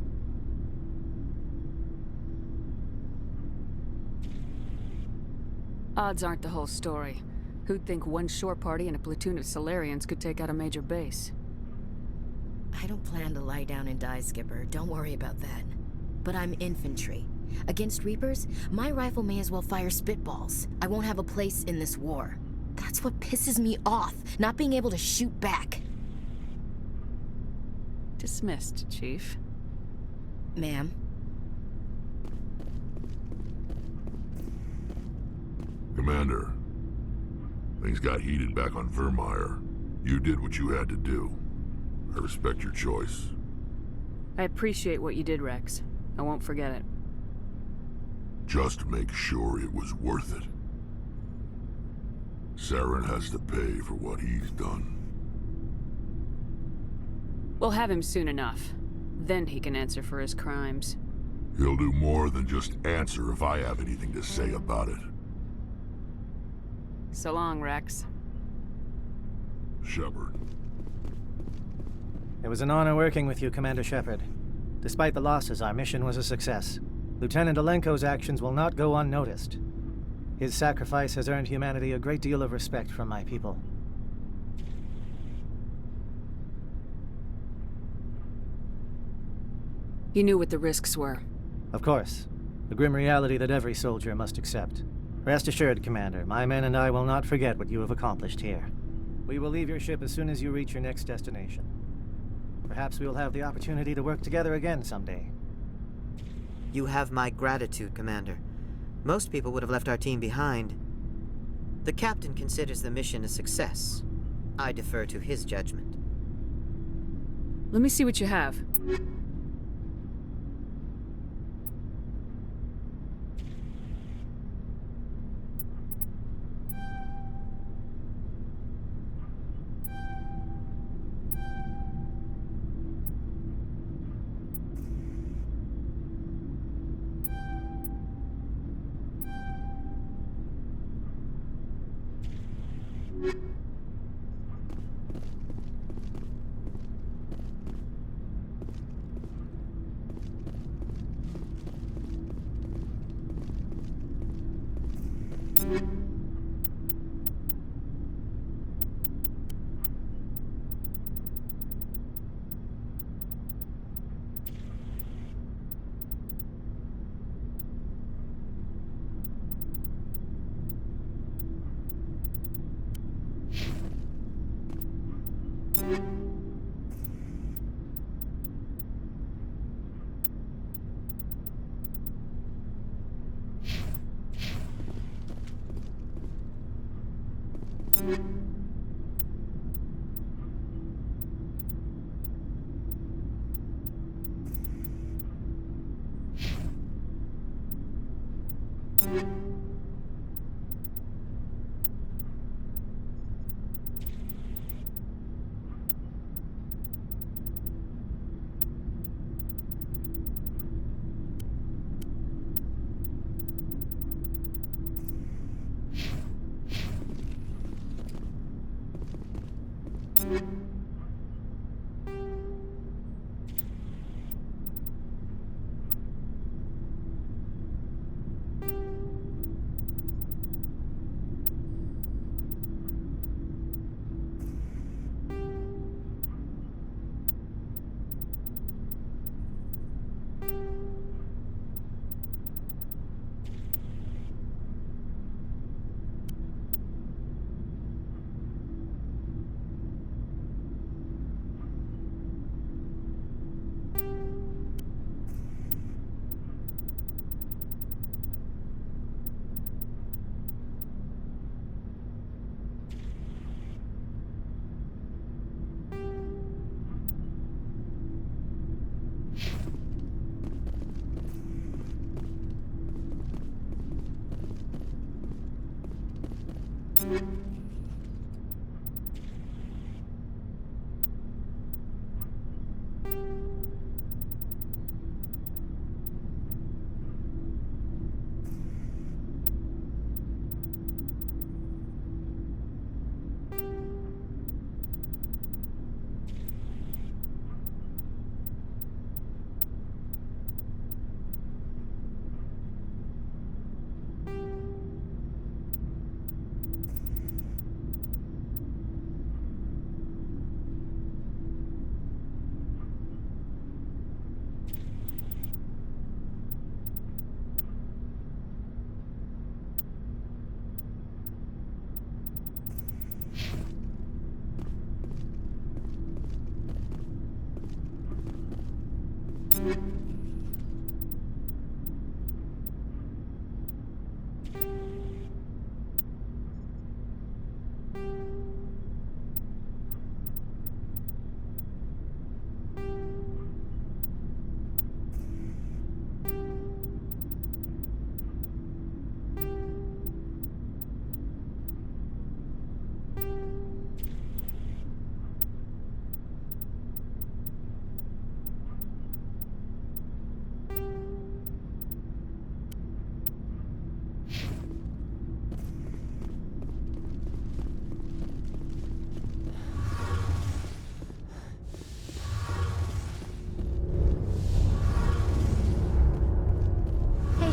Odds aren't the whole story. Who'd think one shore party and a platoon of Solarians could take out a major base? I don't plan to lie down and die, Skipper. Don't worry about that. But I'm infantry. Against Reapers, my rifle may as well fire spitballs. I won't have a place in this war. That's what pisses me off, not being able to shoot back. Dismissed, Chief. Ma'am? Commander, things got heated back on Vermeer. You did what you had to do. I respect your choice. I appreciate what you did, Rex. I won't forget it. Just make sure it was worth it. Saren has to pay for what he's done. We'll have him soon enough. Then he can answer for his crimes. He'll do more than just answer if I have anything to say about it. So long, Rex. Shepard. It was an honor working with you, Commander Shepard. Despite the losses, our mission was a success. Lieutenant Alenko's actions will not go unnoticed. His sacrifice has earned humanity a great deal of respect from my people. You knew what the risks were. Of course. The grim reality that every soldier must accept. Rest assured, Commander, my men and I will not forget what you have accomplished here. We will leave your ship as soon as you reach your next destination. Perhaps we will have the opportunity to work together again someday. You have my gratitude, Commander. Most people would have left our team behind. The captain considers the mission a success. I defer to his judgment. Let me see what you have.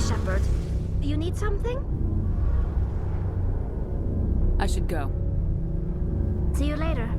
Shepard, you need something? I should go. See you later.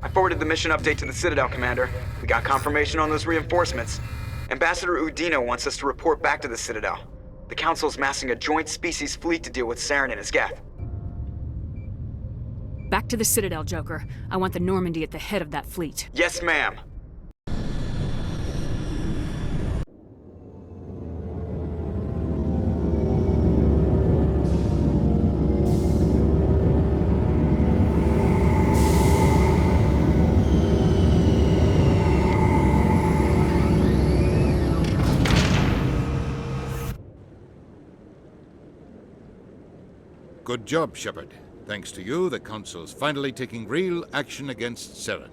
I forwarded the mission update to the Citadel, Commander. We got confirmation on those reinforcements. Ambassador Udina wants us to report back to the Citadel. The Council's massing a joint species fleet to deal with Saren and his Geth. Back to the Citadel, Joker. I want the Normandy at the head of that fleet. Yes, ma'am. Good job, Shepard. Thanks to you, the Council's finally taking real action against Saren.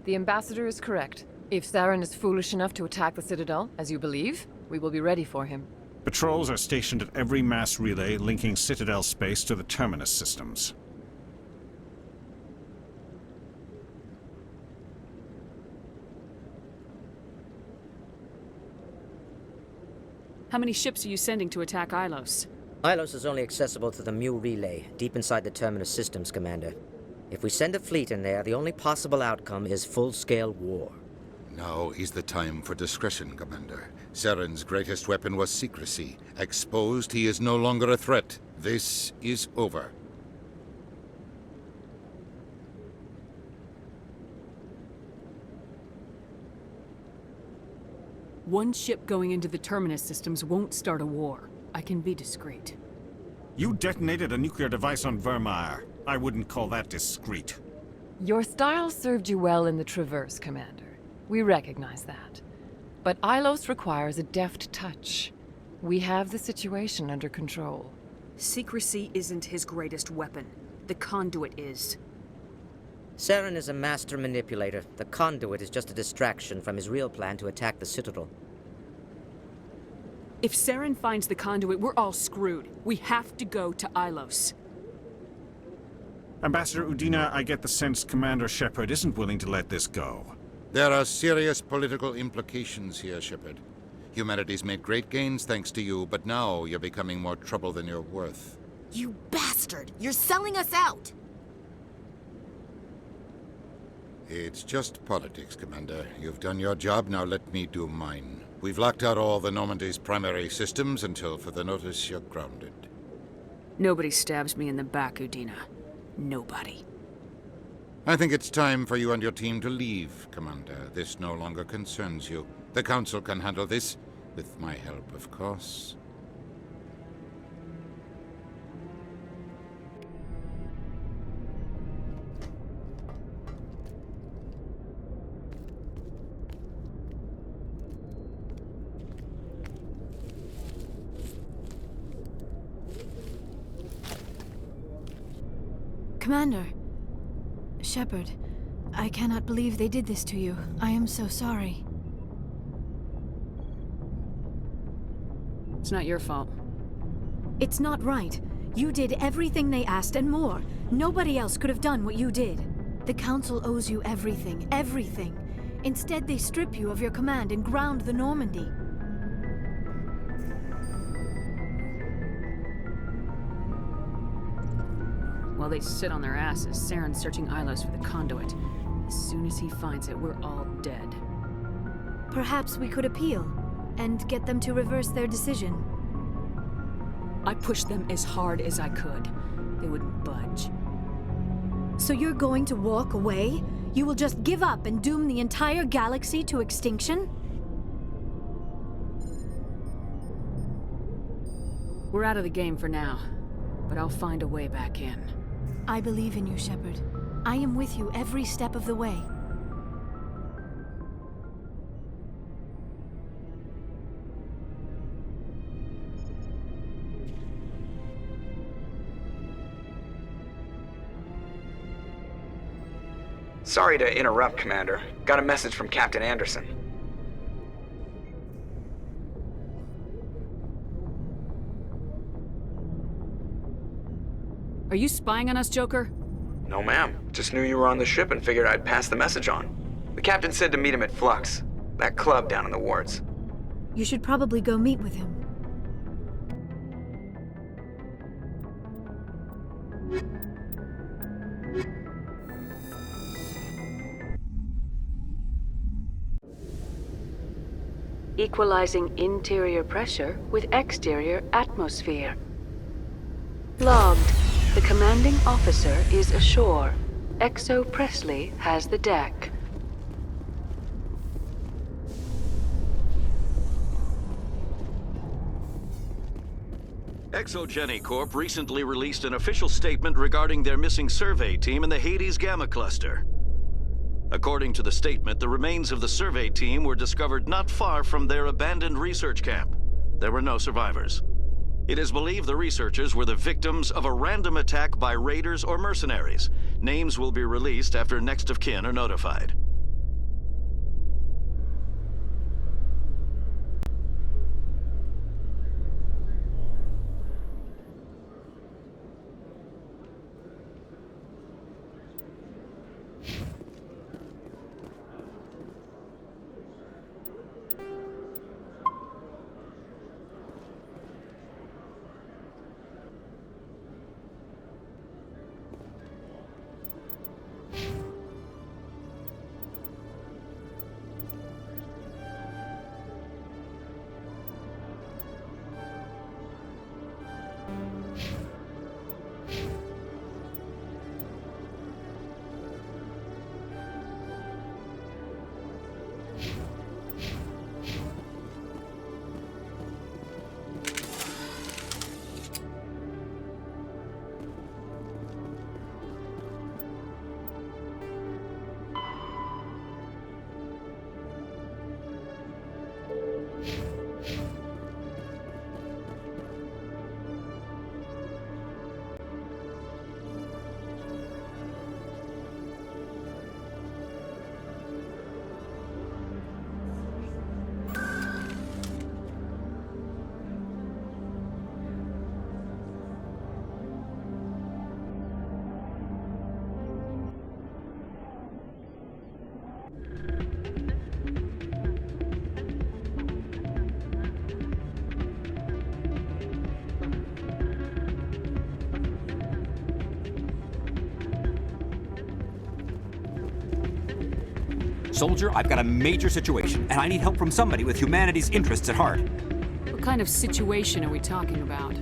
The Ambassador is correct. If Saren is foolish enough to attack the Citadel, as you believe, we will be ready for him. Patrols are stationed at every mass relay linking Citadel space to the Terminus systems. How many ships are you sending to attack Ilos? Ilos is only accessible to the Mu relay, deep inside the Terminus systems, Commander. If we send a fleet in there, the only possible outcome is full-scale war. Now is the time for discretion, Commander. Saren's greatest weapon was secrecy. Exposed, he is no longer a threat. This is over. One ship going into the Terminus systems won't start a war. I can be discreet. You detonated a nuclear device on Vermeer. I wouldn't call that discreet. Your style served you well in the Traverse, Commander. We recognize that. But Ilos requires a deft touch. We have the situation under control. Secrecy isn't his greatest weapon. The conduit is. Saren is a master manipulator. The conduit is just a distraction from his real plan to attack the Citadel. If Saren finds the conduit, we're all screwed. We have to go to Ilos. Ambassador Udina, I get the sense Commander Shepard isn't willing to let this go. There are serious political implications here, Shepard. Humanity's made great gains thanks to you, but now you're becoming more trouble than you're worth. You bastard! You're selling us out! It's just politics, Commander. You've done your job, now let me do mine. We've locked out all the Normandy's primary systems until further notice you're grounded. Nobody stabs me in the back, Udina. Nobody. I think it's time for you and your team to leave, Commander. This no longer concerns you. The Council can handle this, with my help, of course. Commander. Shepard, I cannot believe they did this to you. I am so sorry. It's not your fault. It's not right. You did everything they asked and more. Nobody else could have done what you did. The Council owes you everything, everything. Instead, they strip you of your command and ground the Normandy. While they sit on their asses, Saren's searching Ilos for the conduit. As soon as he finds it, we're all dead. Perhaps we could appeal, and get them to reverse their decision. I pushed them as hard as I could. They wouldn't budge. So you're going to walk away? You will just give up and doom the entire galaxy to extinction? We're out of the game for now, but I'll find a way back in. I believe in you, Shepard. I am with you every step of the way. Sorry to interrupt, Commander. Got a message from Captain Anderson. Are you spying on us, Joker? No, ma'am. Just knew you were on the ship and figured I'd pass the message on. The captain said to meet him at Flux, that club down in the wards. You should probably go meet with him. Equalizing interior pressure with exterior atmosphere. Logged. The commanding officer is ashore. Exo Presley has the deck. Exogeny Corp recently released an official statement regarding their missing survey team in the Hades Gamma Cluster. According to the statement, the remains of the survey team were discovered not far from their abandoned research camp. There were no survivors. It is believed the researchers were the victims of a random attack by raiders or mercenaries. Names will be released after next of kin are notified. soldier, I've got a major situation, and I need help from somebody with humanity's interests at heart. What kind of situation are we talking about?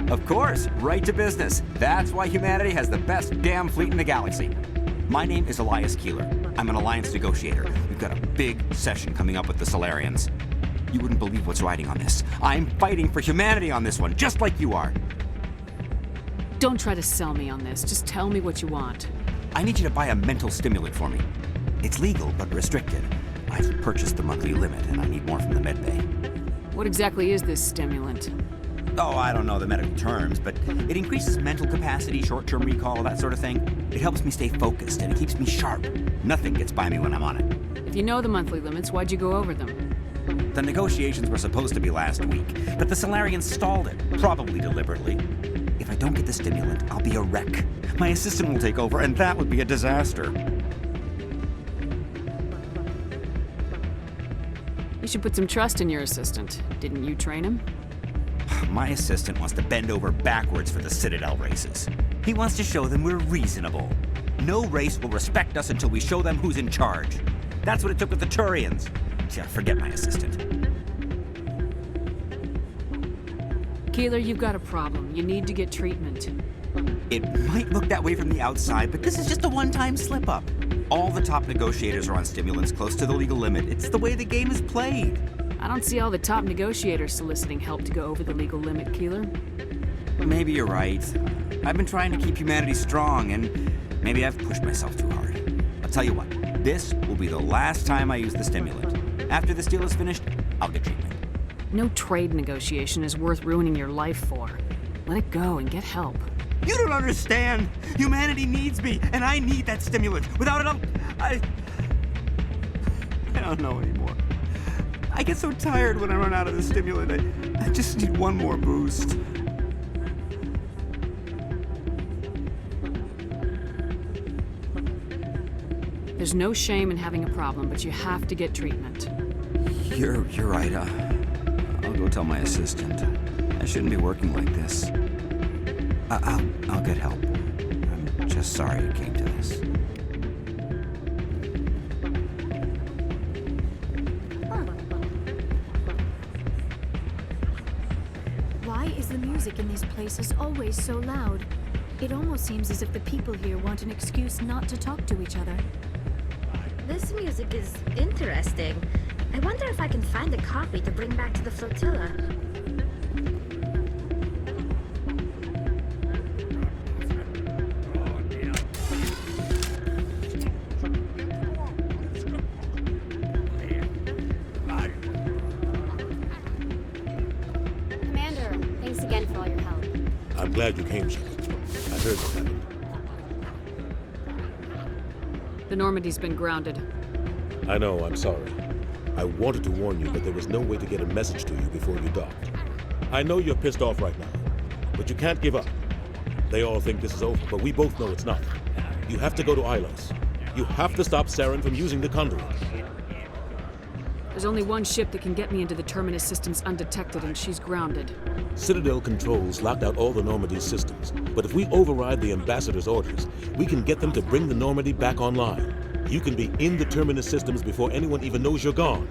Of course, right to business. That's why humanity has the best damn fleet in the galaxy. My name is Elias Keeler. I'm an alliance negotiator. We've got a big session coming up with the Solarians. You wouldn't believe what's riding on this. I'm fighting for humanity on this one, just like you are. Don't try to sell me on this. Just tell me what you want. I need you to buy a mental stimulant for me. It's legal, but restricted. I've purchased the monthly limit, and I need more from the medbay. What exactly is this stimulant? Oh, I don't know the medical terms, but it increases mental capacity, short-term recall, that sort of thing. It helps me stay focused, and it keeps me sharp. Nothing gets by me when I'm on it. If you know the monthly limits, why'd you go over them? The negotiations were supposed to be last week, but the Solarians stalled it, probably deliberately. If I don't get the stimulant, I'll be a wreck. My assistant will take over, and that would be a disaster. You should put some trust in your assistant. Didn't you train him? My assistant wants to bend over backwards for the Citadel races. He wants to show them we're reasonable. No race will respect us until we show them who's in charge. That's what it took with the Turians. Yeah, forget my assistant. Keeler, you've got a problem. You need to get treatment. It might look that way from the outside, but this is just a one-time slip-up. All the top negotiators are on stimulants close to the legal limit. It's the way the game is played. I don't see all the top negotiators soliciting help to go over the legal limit, Keeler. Maybe you're right. I've been trying to keep humanity strong, and maybe I've pushed myself too hard. I'll tell you what, this will be the last time I use the stimulant. After this deal is finished, I'll get treatment. No trade negotiation is worth ruining your life for. Let it go and get help. You don't understand! Humanity needs me, and I need that stimulant. Without it, I don't know anymore. I get so tired when I run out of the stimulant. I just need one more boost. There's no shame in having a problem, but you have to get treatment. You're right. I'll go tell my assistant. I shouldn't be working like this. I'll get help. I'm just sorry it came to this. Why is the music in these places always so loud? It almost seems as if the people here want an excuse not to talk to each other. This music is interesting. I wonder if I can find a copy to bring back to the flotilla. Commander, thanks again for all your help. I'm glad you came, Shepard. I heard what happened. The Normandy's been grounded. I know, I'm sorry. I wanted to warn you, but there was no way to get a message to you before you docked. I know you're pissed off right now, but you can't give up. They all think this is over, but we both know it's not. You have to go to Ilos. You have to stop Saren from using the conduit. There's only one ship that can get me into the Terminus systems undetected, and she's grounded. Citadel controls locked out all the Normandy's systems, but if we override the Ambassador's orders, we can get them to bring the Normandy back online. You can be in the Terminus systems before anyone even knows you're gone.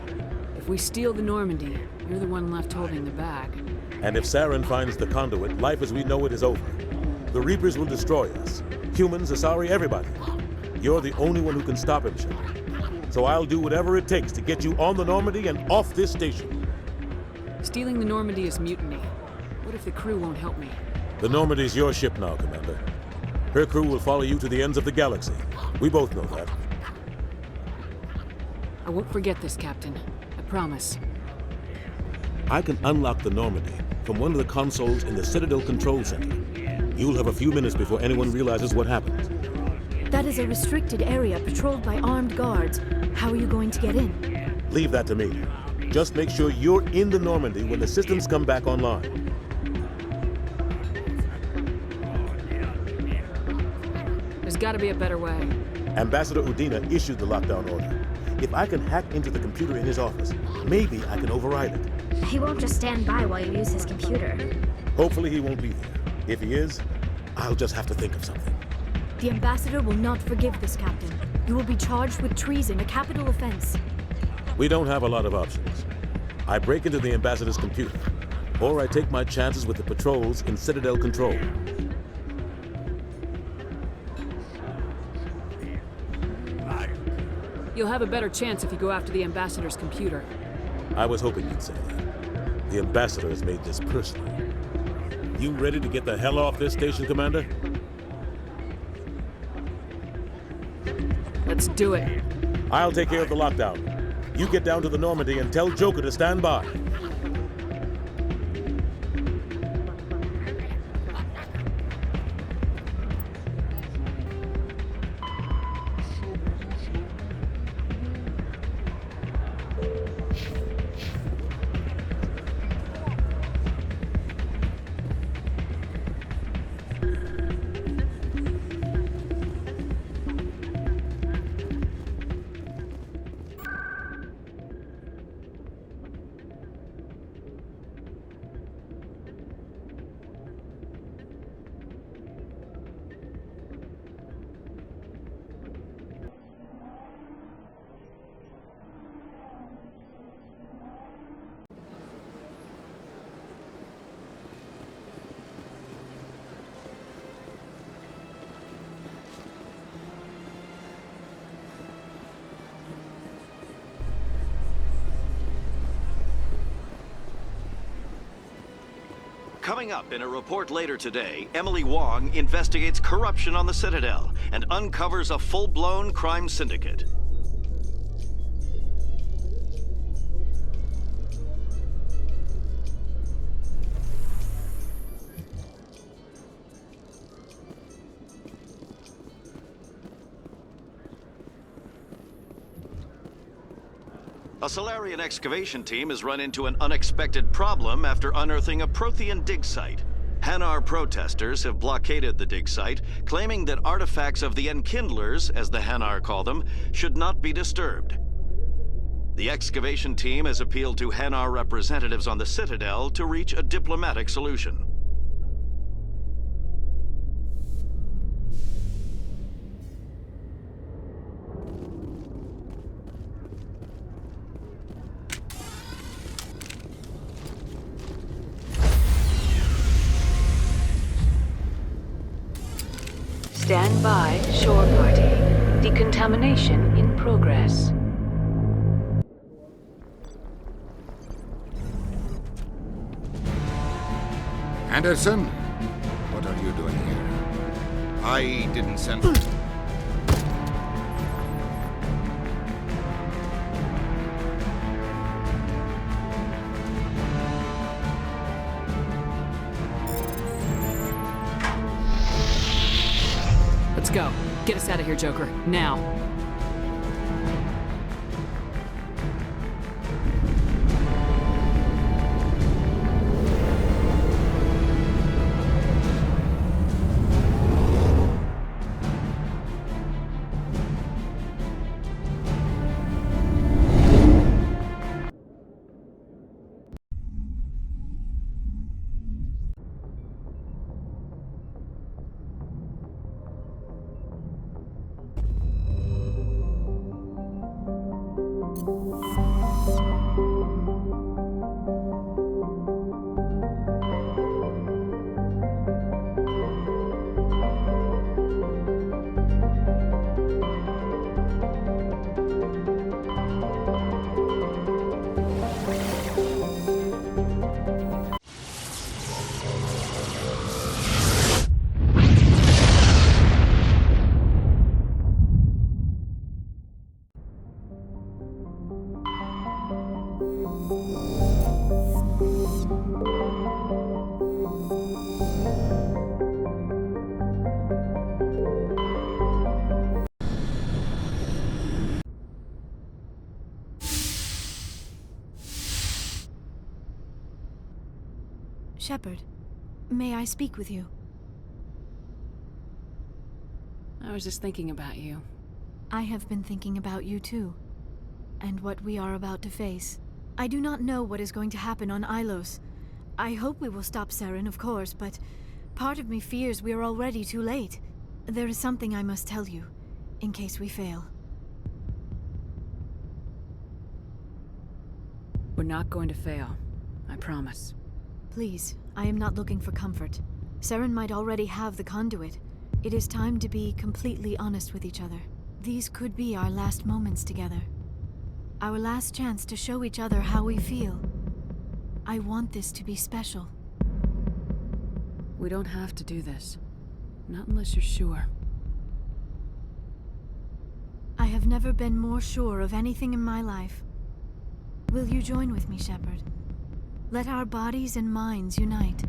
If we steal the Normandy, you're the one left holding the bag. And if Saren finds the conduit, life as we know it is over. The Reapers will destroy us. Humans, Asari, everybody. You're the only one who can stop him, Shepard. So I'll do whatever it takes to get you on the Normandy and off this station. Stealing the Normandy is mutiny. What if the crew won't help me? The Normandy's your ship now, Commander. Her crew will follow you to the ends of the galaxy. We both know that. I won't forget this, Captain. I promise. I can unlock the Normandy from one of the consoles in the Citadel Control Center. You'll have a few minutes before anyone realizes what happened. That is a restricted area patrolled by armed guards. How are you going to get in? Leave that to me. Just make sure you're in the Normandy when the systems come back online. There's gotta be a better way. Ambassador Udina issued the lockdown order. If I can hack into the computer in his office, maybe I can override it. He won't just stand by while you use his computer. Hopefully he won't be there. If he is, I'll just have to think of something. The Ambassador will not forgive this, Captain. You will be charged with treason, a capital offense. We don't have a lot of options. I break into the ambassador's computer, or I take my chances with the patrols in Citadel control. You'll have a better chance if you go after the ambassador's computer. I was hoping you'd say that. The ambassador has made this personal. You ready to get the hell off this station, Commander? Let's do it. I'll take care of the lockdown. You get down to the Normandy and tell Joker to stand by. Coming up in a report later today, Emily Wong investigates corruption on the Citadel and uncovers a full-blown crime syndicate. A Solarian excavation team has run into an unexpected problem after unearthing a Prothean dig site. Hanar protesters have blockaded the dig site, claiming that artifacts of the Enkindlers, as the Hanar call them, should not be disturbed. The excavation team has appealed to Hanar representatives on the Citadel to reach a diplomatic solution. Stand by, shore party. Decontamination in progress. Anderson, what are you doing here? I didn't send... Let's go. Get us out of here, Joker. Now. Shepard, may I speak with you? I was just thinking about you. I have been thinking about you too, and what we are about to face. I do not know what is going to happen on Ilos. I hope we will stop Saren, of course, but part of me fears we are already too late. There is something I must tell you, in case we fail. not going to fail. I promise. Please, I am not looking for comfort. Saren might already have the conduit. It is time to be completely honest with each other. These could be our last moments together. Our last chance to show each other how we feel. I want this to be special. We don't have to do this. Not unless you're sure. I have never been more sure of anything in my life. Will you join with me, Shepard? Let our bodies and minds unite.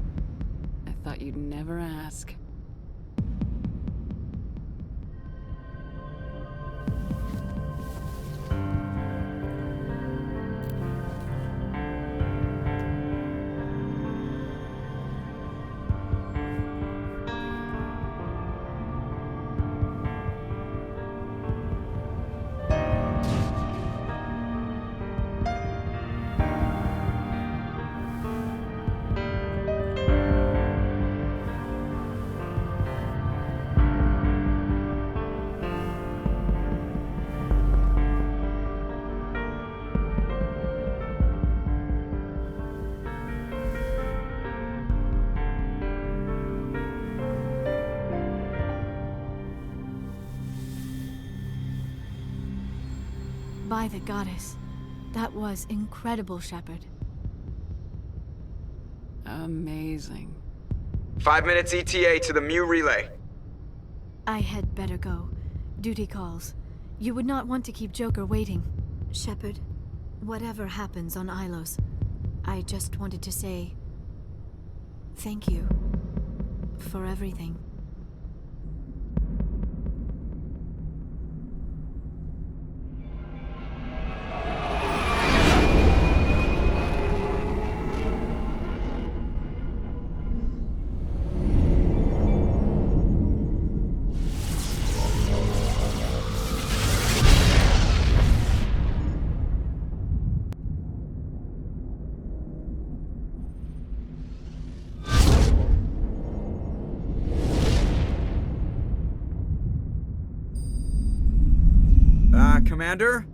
I thought you'd never ask. By the goddess. That was incredible, Shepard. Amazing. 5 minutes ETA to the Mu relay. I had better go. Duty calls. You would not want to keep Joker waiting. Shepard, whatever happens on Ilos, I just wanted to say thank you for everything. Commander?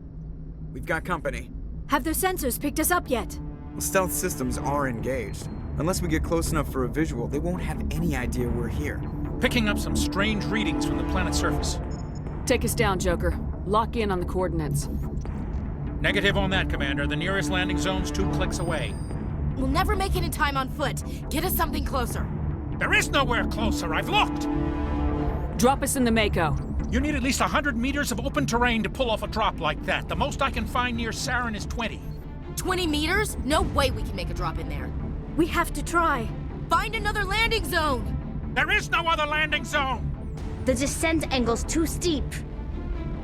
We've got company. Have their sensors picked us up yet? The stealth systems are engaged. Unless we get close enough for a visual, they won't have any idea we're here. Picking up some strange readings from the planet's surface. Take us down, Joker. Lock in on the coordinates. Negative on that, Commander. The nearest landing zone's 2 clicks away. We'll never make it in time on foot. Get us something closer. There is nowhere closer. I've looked. Drop us in the Mako. You need at least 100 meters of open terrain to pull off a drop like that. The most I can find near Saren is 20. 20 meters? No way we can make a drop in there. We have to try. Find another landing zone! There is no other landing zone! The descent angle's too steep.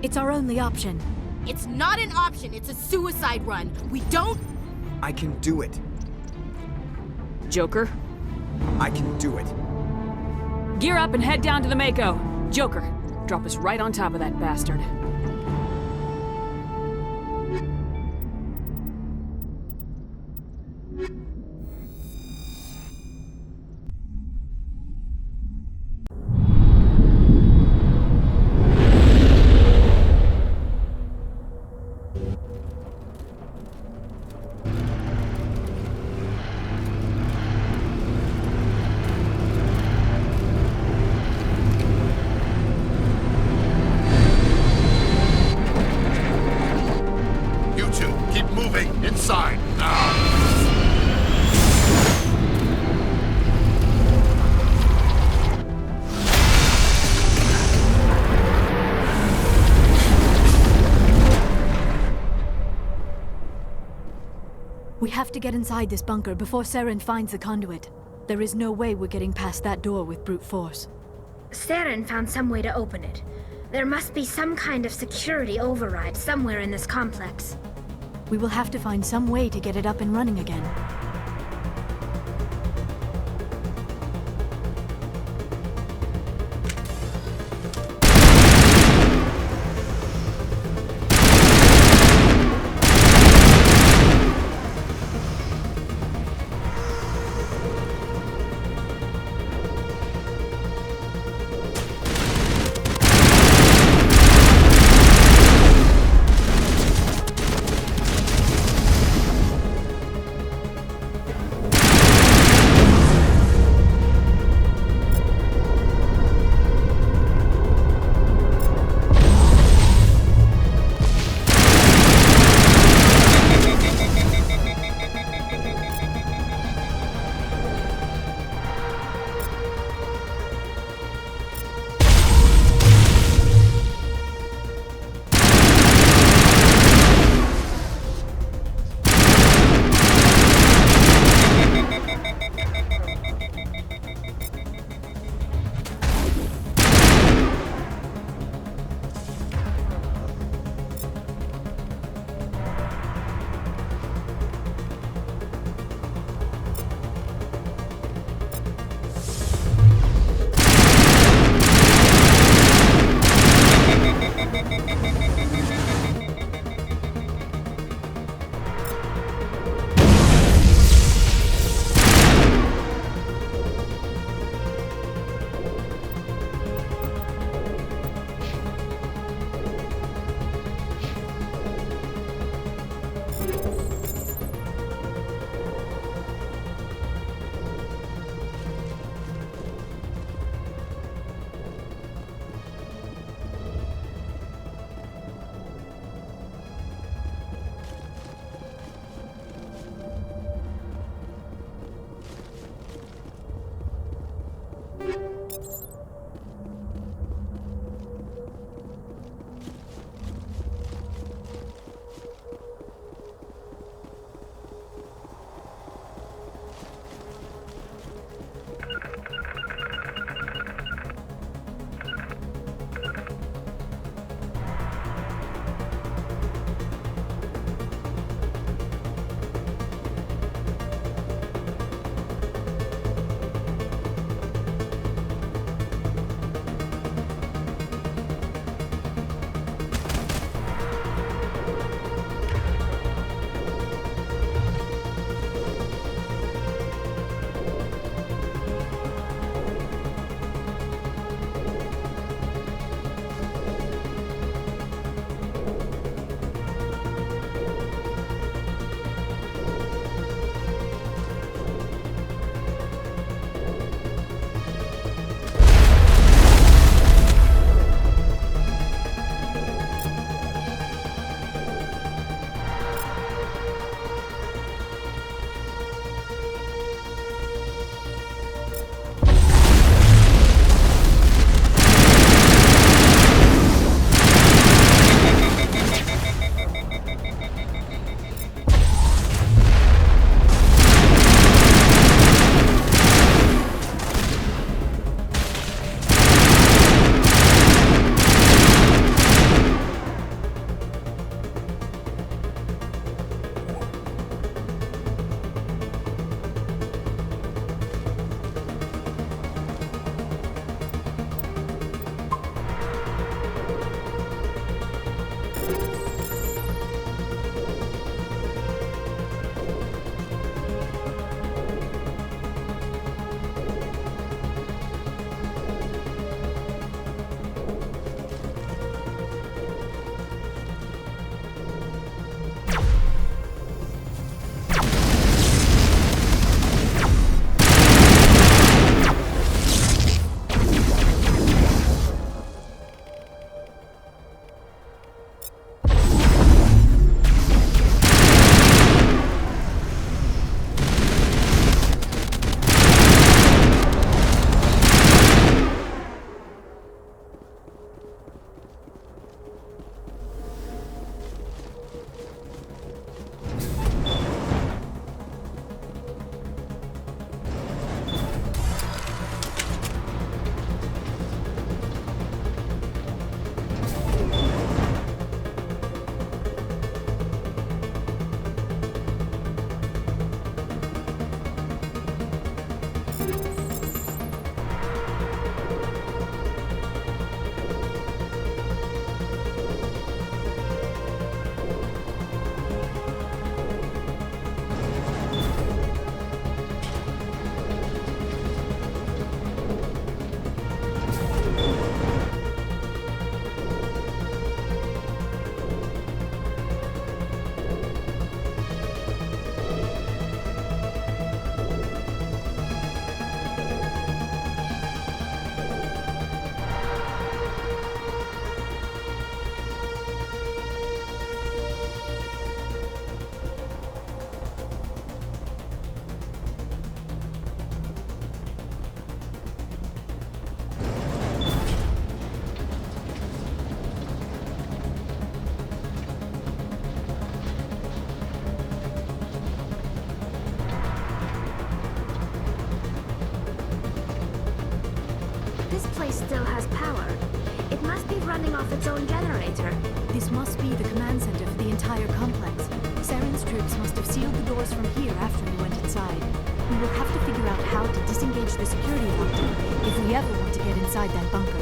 It's our only option. It's not an option, it's a suicide run. We don't... I can do it. Joker? I can do it. Gear up and head down to the Mako. Joker, drop us right on top of that bastard. We have to get inside this bunker before Saren finds the conduit. There is no way we're getting past that door with brute force. Saren found some way to open it. There must be some kind of security override somewhere in this complex. We will have to find some way to get it up and running again. It must be running off its own generator. This must be the command center for the entire complex. Saren's troops must have sealed the doors from here after we went inside. We will have to figure out how to disengage the security lockdown if we ever want to get inside that bunker.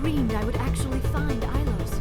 Dreamed I would actually find Ilos.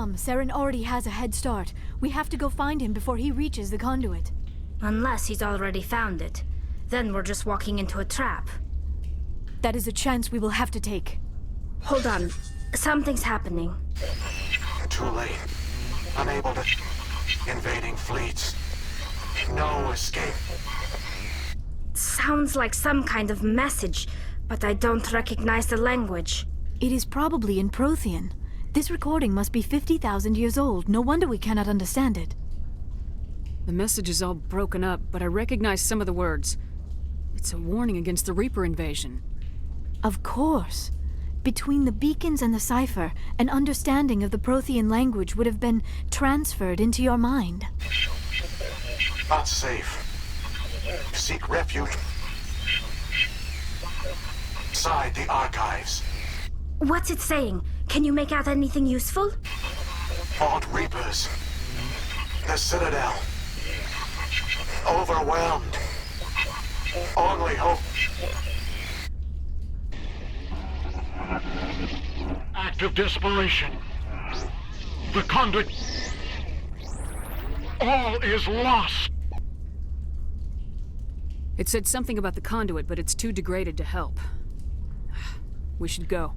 come. Saren already has a head start. We have to go find him before he reaches the conduit. Unless he's already found it. Then we're just walking into a trap. That is a chance we will have to take. Hold on. Something's happening. Too late. Unable to... Invading fleets. No escape. Sounds like some kind of message, but I don't recognize the language. It is probably in Prothean. This recording must be 50,000 years old. No wonder we cannot understand it. The message is all broken up, but I recognize some of the words. It's a warning against the Reaper invasion. Of course. Between the beacons and the cipher, an understanding of the Prothean language would have been transferred into your mind. Not safe. Seek refuge inside the archives. What's it saying? Can you make out anything useful? Fought Reapers. The Citadel. Overwhelmed. Only hope. Act of desperation. The conduit. All is lost. It said something about the conduit, but it's too degraded to help. We should go.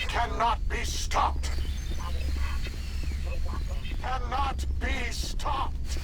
Cannot be stopped. Cannot be stopped.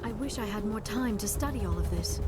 I wish I had more time to study all of this.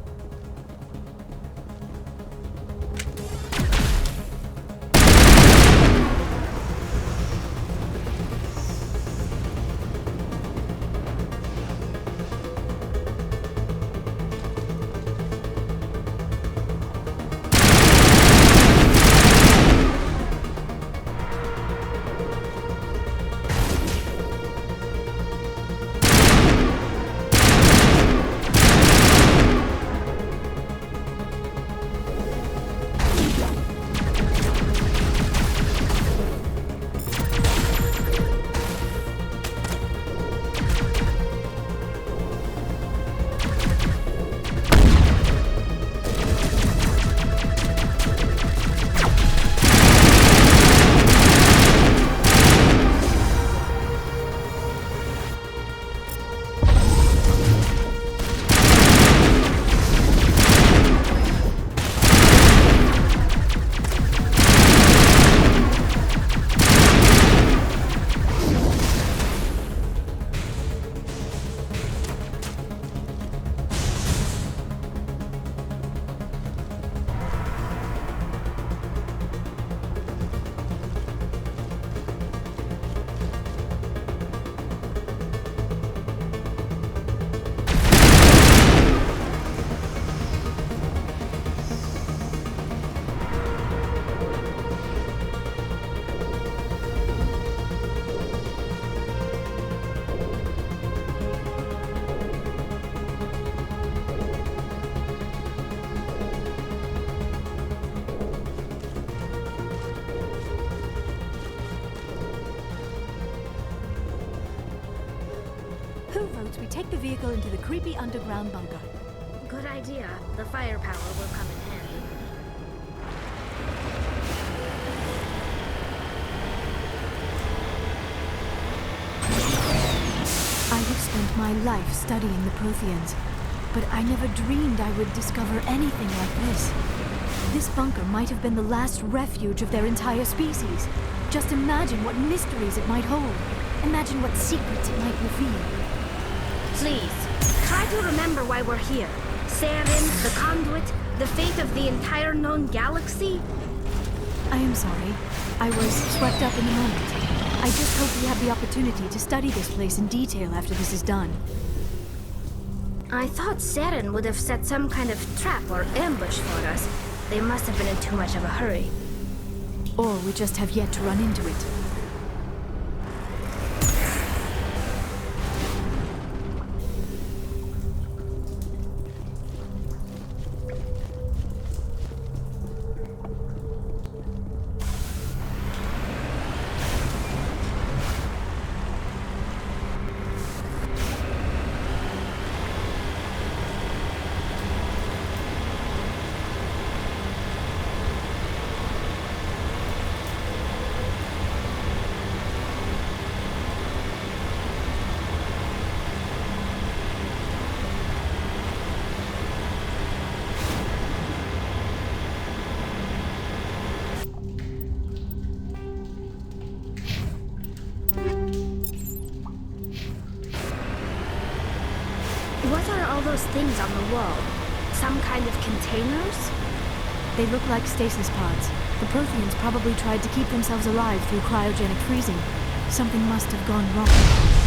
take the vehicle into the creepy underground bunker. Good idea. The firepower will come in handy. I have spent my life studying the Protheans, but I never dreamed I would discover anything like this. This bunker might have been the last refuge of their entire species. Just imagine what mysteries it might hold. Imagine what secrets it might reveal. Please, try to remember why we're here. Saren, the Conduit, the fate of the entire known galaxy. I am sorry. I was swept up in the moment. I just hope we have the opportunity to study this place in detail after this is done. I thought Saren would have set some kind of trap or ambush for us. They must have been in too much of a hurry. Or we just have yet to run into it. What are all those things on the wall? Some kind of containers? They look like stasis pods. The Protheans probably tried to keep themselves alive through cryogenic freezing. Something must have gone wrong.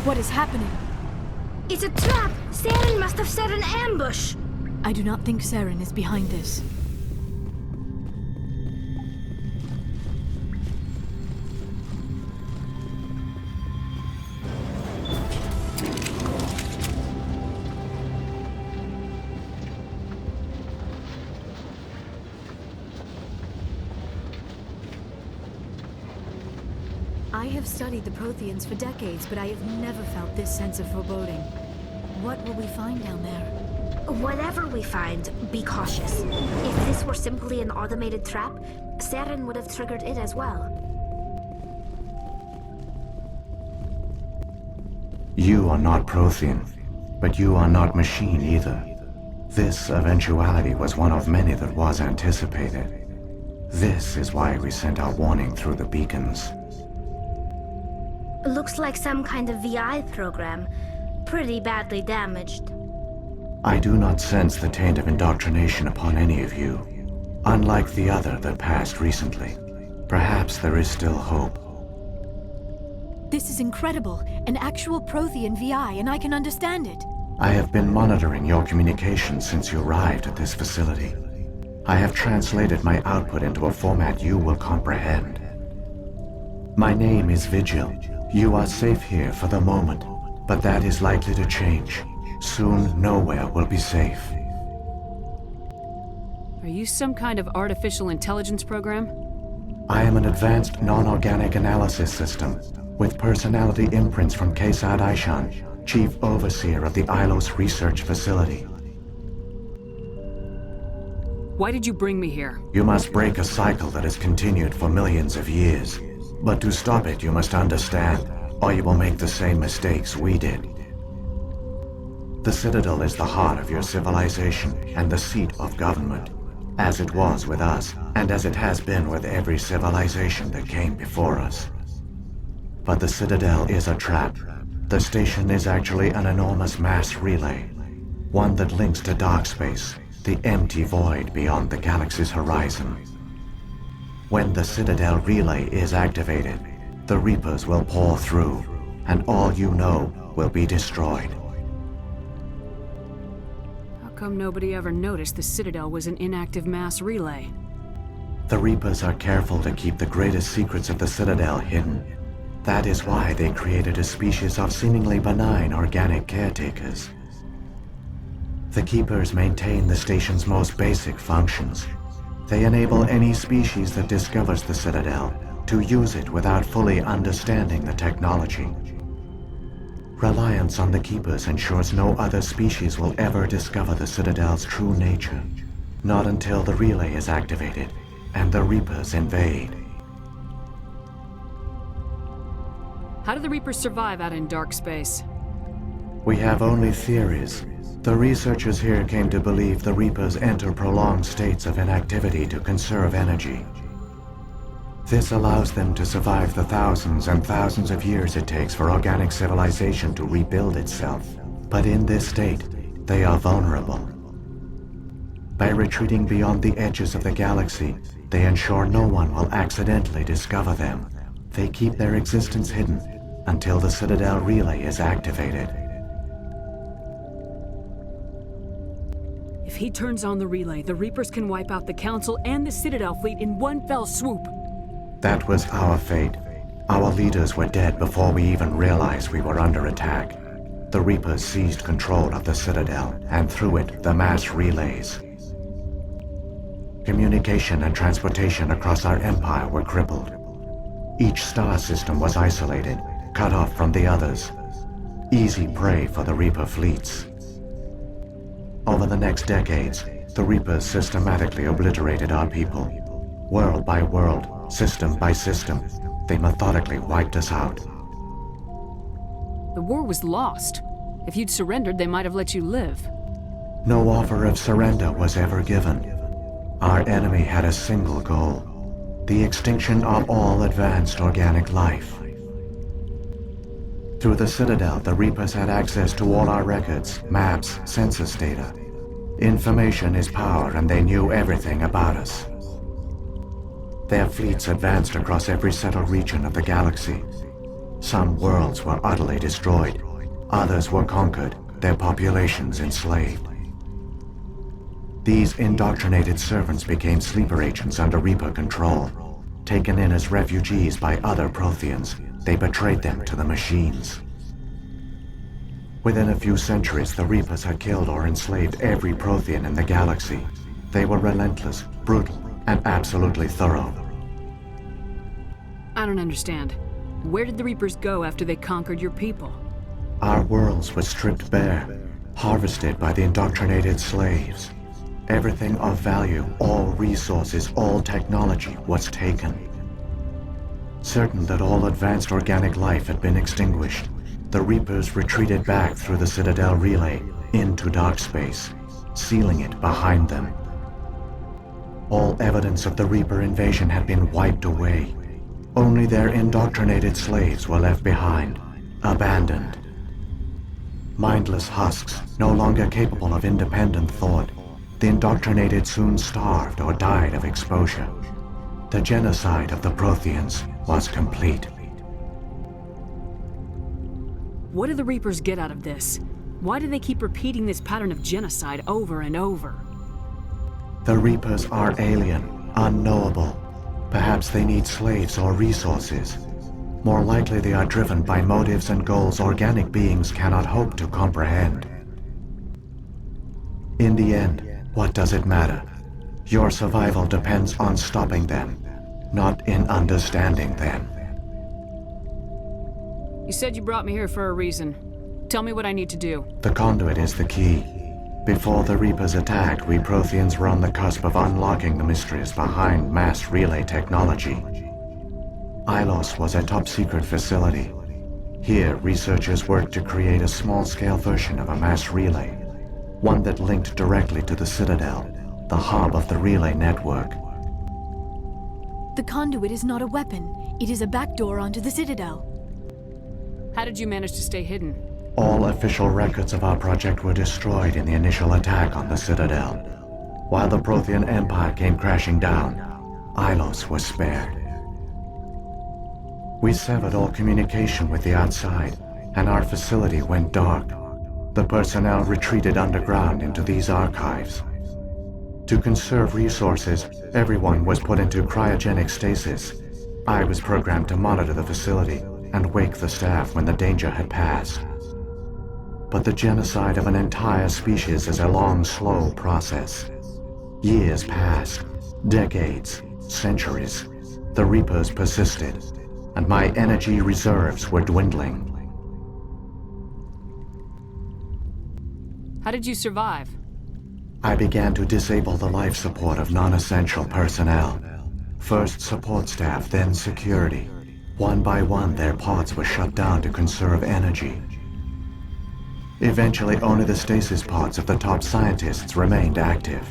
What is happening? It's a trap! Saren must have set an ambush! I do not think Saren is behind this. I have studied the Protheans for decades, but I have never felt this sense of foreboding. What will we find down there? Whatever we find, be cautious. If this were simply an automated trap, Saren would have triggered it as well. You are not Prothean, but you are not machine either. This eventuality was one of many that was anticipated. This is why we sent our warning through the beacons. Looks like some kind of VI program. Pretty badly damaged. I do not sense the taint of indoctrination upon any of you, unlike the other that passed recently. Perhaps there is still hope. This is incredible. An actual Prothean VI, and I can understand it. I have been monitoring your communications since you arrived at this facility. I have translated my output into a format you will comprehend. My name is Vigil. You are safe here for the moment, but that is likely to change. Soon, nowhere will be safe. Are you some kind of artificial intelligence program? I am an advanced non-organic analysis system, with personality imprints from Kesad Aishan, Chief Overseer of the Ilos Research Facility. Why did you bring me here? You must break a cycle that has continued for millions of years. But to stop it, you must understand, or you will make the same mistakes we did. The Citadel is the heart of your civilization and the seat of government. as it was with us, and as it has been with every civilization that came before us. But the Citadel is a trap. The station is actually an enormous mass relay, one that links to dark space, the empty void beyond the galaxy's horizon. When the Citadel relay is activated, the Reapers will pour through, and all you know will be destroyed. How come nobody ever noticed the Citadel was an inactive mass relay? The Reapers are careful to keep the greatest secrets of the Citadel hidden. That is why they created a species of seemingly benign organic caretakers. The Keepers maintain the station's most basic functions. They enable any species that discovers the Citadel to use it without fully understanding the technology. Reliance on the Keepers ensures no other species will ever discover the Citadel's true nature. Not until the relay is activated and the Reapers invade. How do the Reapers survive out in dark space? We have only theories. The researchers here came to believe the Reapers enter prolonged states of inactivity to conserve energy. This allows them to survive the thousands and thousands of years it takes for organic civilization to rebuild itself. But in this state, they are vulnerable. By retreating beyond the edges of the galaxy, they ensure no one will accidentally discover them. They keep their existence hidden until the Citadel relay is activated. If he turns on the relay, the Reapers can wipe out the Council and the Citadel fleet in one fell swoop. That was our fate. Our leaders were dead before we even realized we were under attack. The Reapers seized control of the Citadel, and through it, the mass relays. Communication and transportation across our empire were crippled. Each star system was isolated, cut off from the others. Easy prey for the Reaper fleets. Over the next decades, the Reapers systematically obliterated our people. World by world, system by system, they methodically wiped us out. The war was lost. If you'd surrendered, they might have let you live. No offer of surrender was ever given. Our enemy had a single goal: the extinction of all advanced organic life. Through the Citadel, the Reapers had access to all our records, maps, census data. Information is power, and they knew everything about us. Their fleets advanced across every settled region of the galaxy. Some worlds were utterly destroyed. Others were conquered, their populations enslaved. These indoctrinated servants became sleeper agents under Reaper control. Taken in as refugees by other Protheans, they betrayed them to the machines. Within a few centuries, the Reapers had killed or enslaved every Prothean in the galaxy. They were relentless, brutal, and absolutely thorough. I don't understand. Where did the Reapers go after they conquered your people? Our worlds were stripped bare, harvested by the indoctrinated slaves. Everything of value, all resources, all technology was taken. Certain that all advanced organic life had been extinguished, the Reapers retreated back through the Citadel relay into dark space, sealing it behind them. All evidence of the Reaper invasion had been wiped away. Only their indoctrinated slaves were left behind, abandoned. Mindless husks, no longer capable of independent thought, the indoctrinated soon starved or died of exposure. The genocide of the Protheans was complete. What do the Reapers get out of this? Why do they keep repeating this pattern of genocide over and over? The Reapers are alien, unknowable. Perhaps they need slaves or resources. More likely they are driven by motives and goals organic beings cannot hope to comprehend. In the end, what does it matter? Your survival depends on stopping them, not in understanding them. You said you brought me here for a reason. Tell me what I need to do. The conduit is the key. Before the Reapers attacked, we Protheans were on the cusp of unlocking the mysteries behind mass relay technology. Ilos was a top-secret facility. Here, researchers worked to create a small-scale version of a mass relay, one that linked directly to the Citadel, the hub of the relay network. The conduit is not a weapon. It is a backdoor onto the Citadel. How did you manage to stay hidden? All official records of our project were destroyed in the initial attack on the Citadel. While the Prothean Empire came crashing down, Ilos was spared. We severed all communication with the outside, and our facility went dark. The personnel retreated underground into these archives. To conserve resources, everyone was put into cryogenic stasis. I was programmed to monitor the facility and wake the staff when the danger had passed. But the genocide of an entire species is a long, slow process. Years passed, decades, centuries. The Reapers persisted, and my energy reserves were dwindling. How did you survive? I began to disable the life support of non-essential personnel. First support staff, then security. One by one, their pods were shut down to conserve energy. Eventually, only the stasis pods of the top scientists remained active.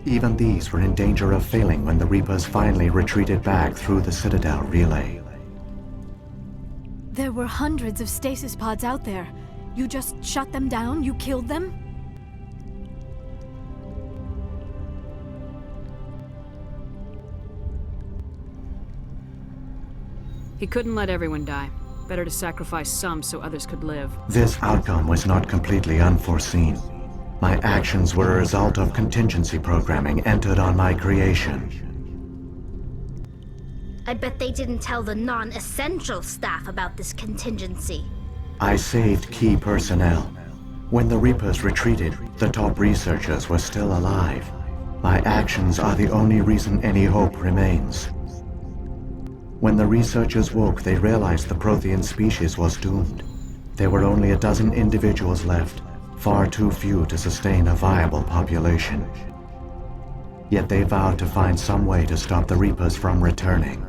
Even these were in danger of failing when the Reapers finally retreated back through the Citadel relay. There were hundreds of stasis pods out there. You just shut them down? You killed them? He couldn't let everyone die. Better to sacrifice some so others could live. This outcome was not completely unforeseen. My actions were a result of contingency programming entered on my creation. I bet they didn't tell the non-essential staff about this contingency. I saved key personnel. When the Reapers retreated, the top researchers were still alive. My actions are the only reason any hope remains. When the researchers woke, they realized the Prothean species was doomed. There were only a dozen individuals left, far too few to sustain a viable population. Yet they vowed to find some way to stop the Reapers from returning,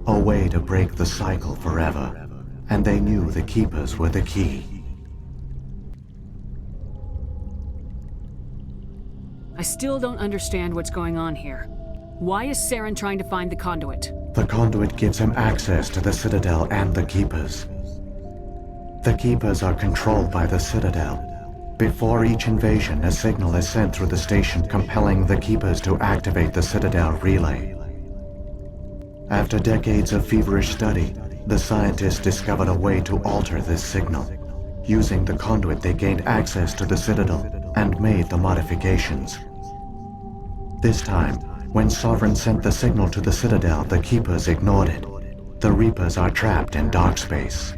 a way to break the cycle forever, and they knew the Keepers were the key. I still don't understand what's going on here. Why is Saren trying to find the conduit? The conduit gives him access to the Citadel and the Keepers. The Keepers are controlled by the Citadel. Before each invasion, a signal is sent through the station compelling the Keepers to activate the Citadel relay. After decades of feverish study, the scientists discovered a way to alter this signal. Using the conduit, they gained access to the Citadel and made the modifications. This time, when Sovereign sent the signal to the Citadel, the Keepers ignored it. The Reapers are trapped in dark space.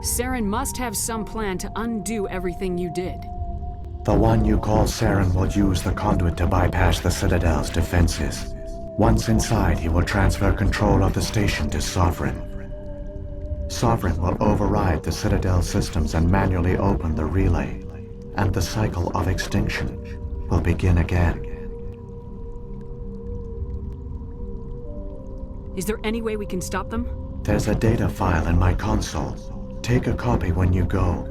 Saren must have some plan to undo everything you did. The one you call Saren will use the conduit to bypass the Citadel's defenses. Once inside, he will transfer control of the station to Sovereign. Sovereign will override the Citadel systems and manually open the relay, and the cycle of extinction will begin again. Is there any way we can stop them? There's a data file in my console. Take a copy when you go.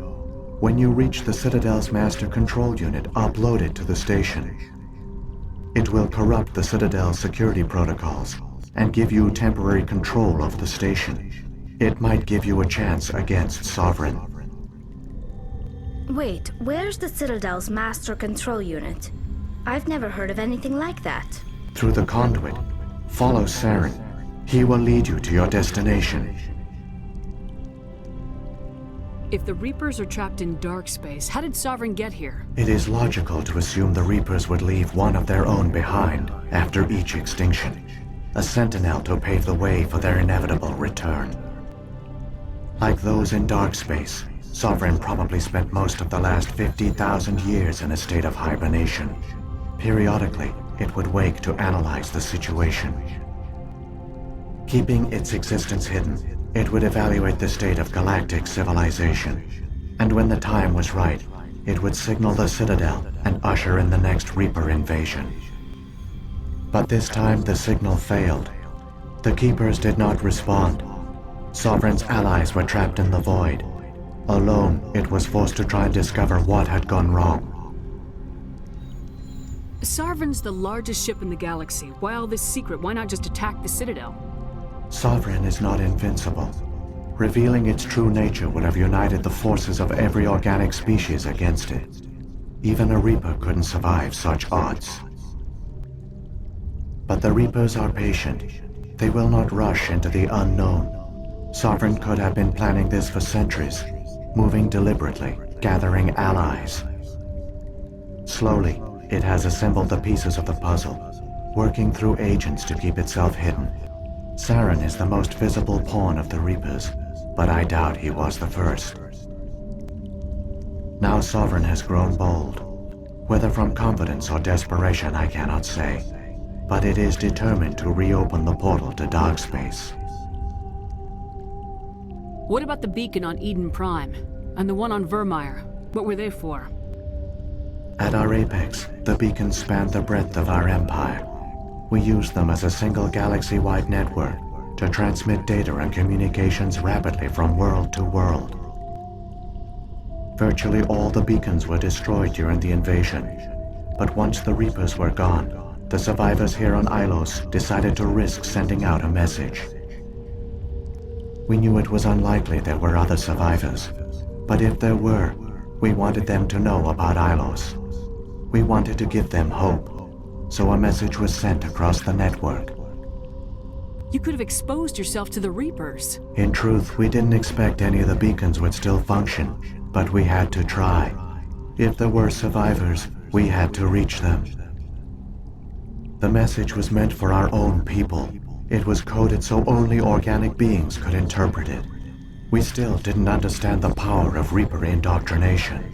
When you reach the Citadel's master control unit, upload it to the station. It will corrupt the Citadel's security protocols and give you temporary control of the station. It might give you a chance against Sovereign. Wait, where's the Citadel's master control unit? I've never heard of anything like that. Through the conduit, follow Saren. He will lead you to your destination. If the Reapers are trapped in dark space, how did Sovereign get here? It is logical to assume the Reapers would leave one of their own behind after each extinction. A sentinel to pave the way for their inevitable return. Like those in dark space, Sovereign probably spent most of the last 50,000 years in a state of hibernation. Periodically, it would wake to analyze the situation. Keeping its existence hidden, it would evaluate the state of galactic civilization. And when the time was right, it would signal the Citadel and usher in the next Reaper invasion. But this time the signal failed. The Keepers did not respond. Sovereign's allies were trapped in the void. Alone, it was forced to try and discover what had gone wrong. Sovereign's the largest ship in the galaxy. Why all this secret? Why not just attack the Citadel? Sovereign is not invincible. Revealing its true nature would have united the forces of every organic species against it. Even a Reaper couldn't survive such odds. But the Reapers are patient. They will not rush into the unknown. Sovereign could have been planning this for centuries, moving deliberately, gathering allies. Slowly, it has assembled the pieces of the puzzle, working through agents to keep itself hidden. Saren is the most visible pawn of the Reapers, but I doubt he was the first. Now Sovereign has grown bold. Whether from confidence or desperation, I cannot say. But it is determined to reopen the portal to dark space. What about the beacon on Eden Prime? And the one on Vermeer? What were they for? At our apex, the beacons spanned the breadth of our empire. We used them as a single galaxy-wide network to transmit data and communications rapidly from world to world. Virtually all the beacons were destroyed during the invasion, but once the Reapers were gone, the survivors here on Ilos decided to risk sending out a message. We knew it was unlikely there were other survivors, but if there were, we wanted them to know about Ilos. We wanted to give them hope, so a message was sent across the network. You could have exposed yourself to the Reapers. In truth, we didn't expect any of the beacons would still function, but we had to try. If there were survivors, we had to reach them. The message was meant for our own people. It was coded so only organic beings could interpret it. We still didn't understand the power of Reaper indoctrination.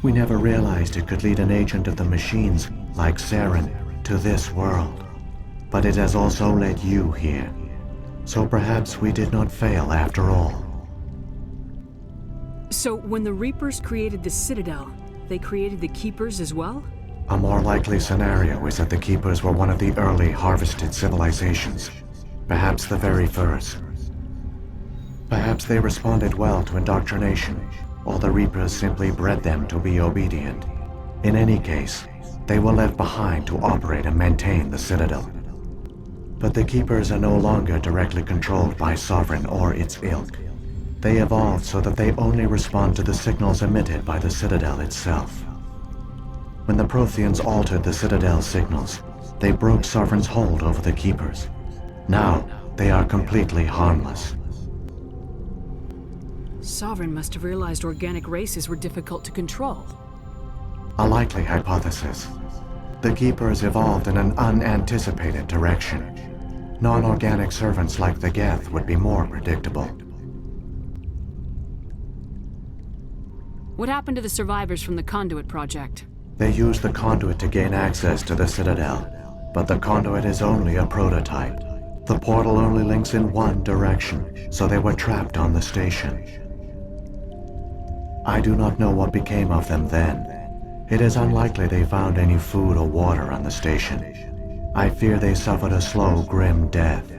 We never realized it could lead an agent of the machines, like Saren, to this world. But it has also led you here. So perhaps we did not fail after all. So when the Reapers created the Citadel, they created the Keepers as well? A more likely scenario is that the Keepers were one of the early harvested civilizations. Perhaps the very first. Perhaps they responded well to indoctrination, or the Reapers simply bred them to be obedient. In any case, they were left behind to operate and maintain the Citadel. But the Keepers are no longer directly controlled by Sovereign or its ilk. They evolved so that they only respond to the signals emitted by the Citadel itself. When the Protheans altered the Citadel's signals, they broke Sovereign's hold over the Keepers. Now, they are completely harmless. Sovereign must have realized organic races were difficult to control. A likely hypothesis. The Keepers evolved in an unanticipated direction. Non-organic servants like the Geth would be more predictable. What happened to the survivors from the Conduit project? They used the conduit to gain access to the Citadel, but the conduit is only a prototype. The portal only links in one direction, so they were trapped on the station. I do not know what became of them then. It is unlikely they found any food or water on the station. I fear they suffered a slow, grim death.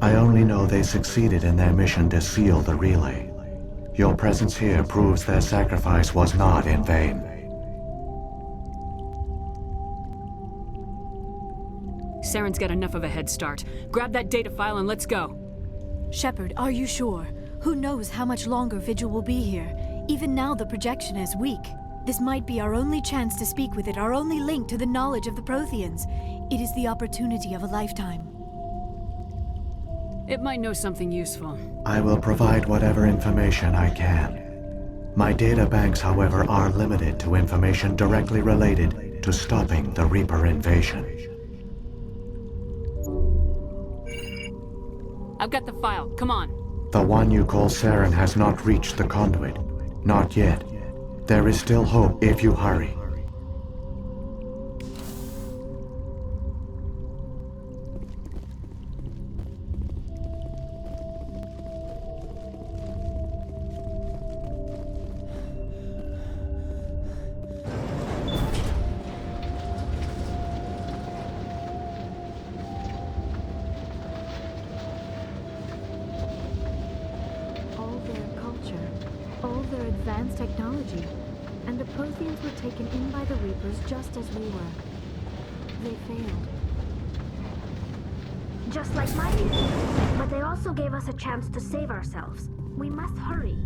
I only know they succeeded in their mission to seal the relay. Your presence here proves their sacrifice was not in vain. Saren's got enough of a head start. Grab that data file and let's go. Shepard, are you sure? Who knows how much longer Vigil will be here? Even now the projection is weak. This might be our only chance to speak with it, our only link to the knowledge of the Protheans. It is the opportunity of a lifetime. It might know something useful. I will provide whatever information I can. My data banks, however, are limited to information directly related to stopping the Reaper invasion. I've got the file. Come on. The one you call Saren has not reached the conduit. Not yet. There is still hope if you hurry. All their advanced technology, and the Protheans were taken in by the Reapers just as we were. They failed. Just like my team. But they also gave us a chance to save ourselves. We must hurry.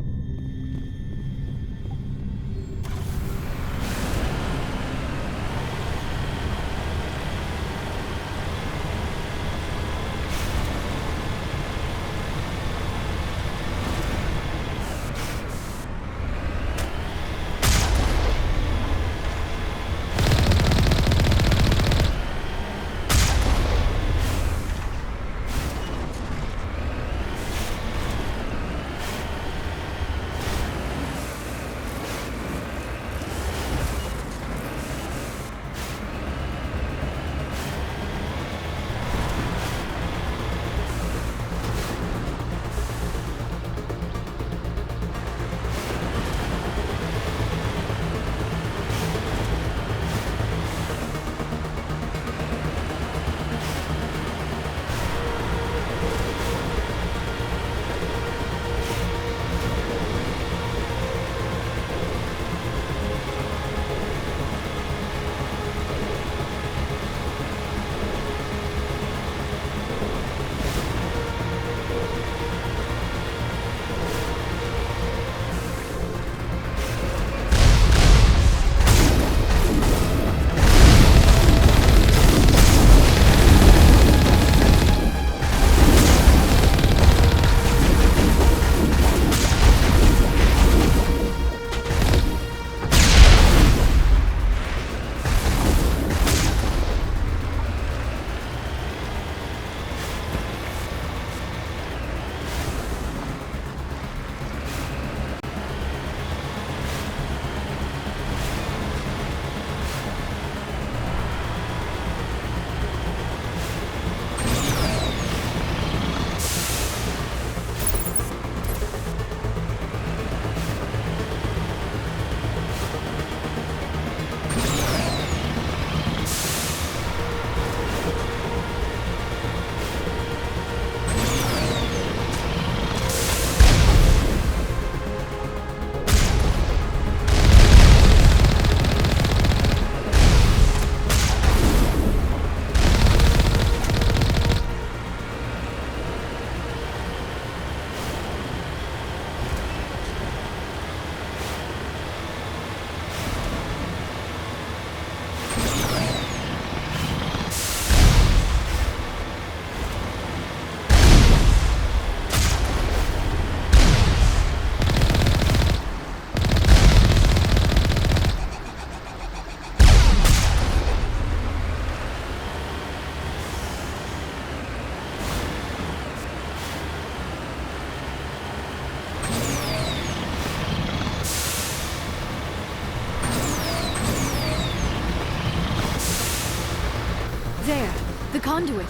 There, the conduit.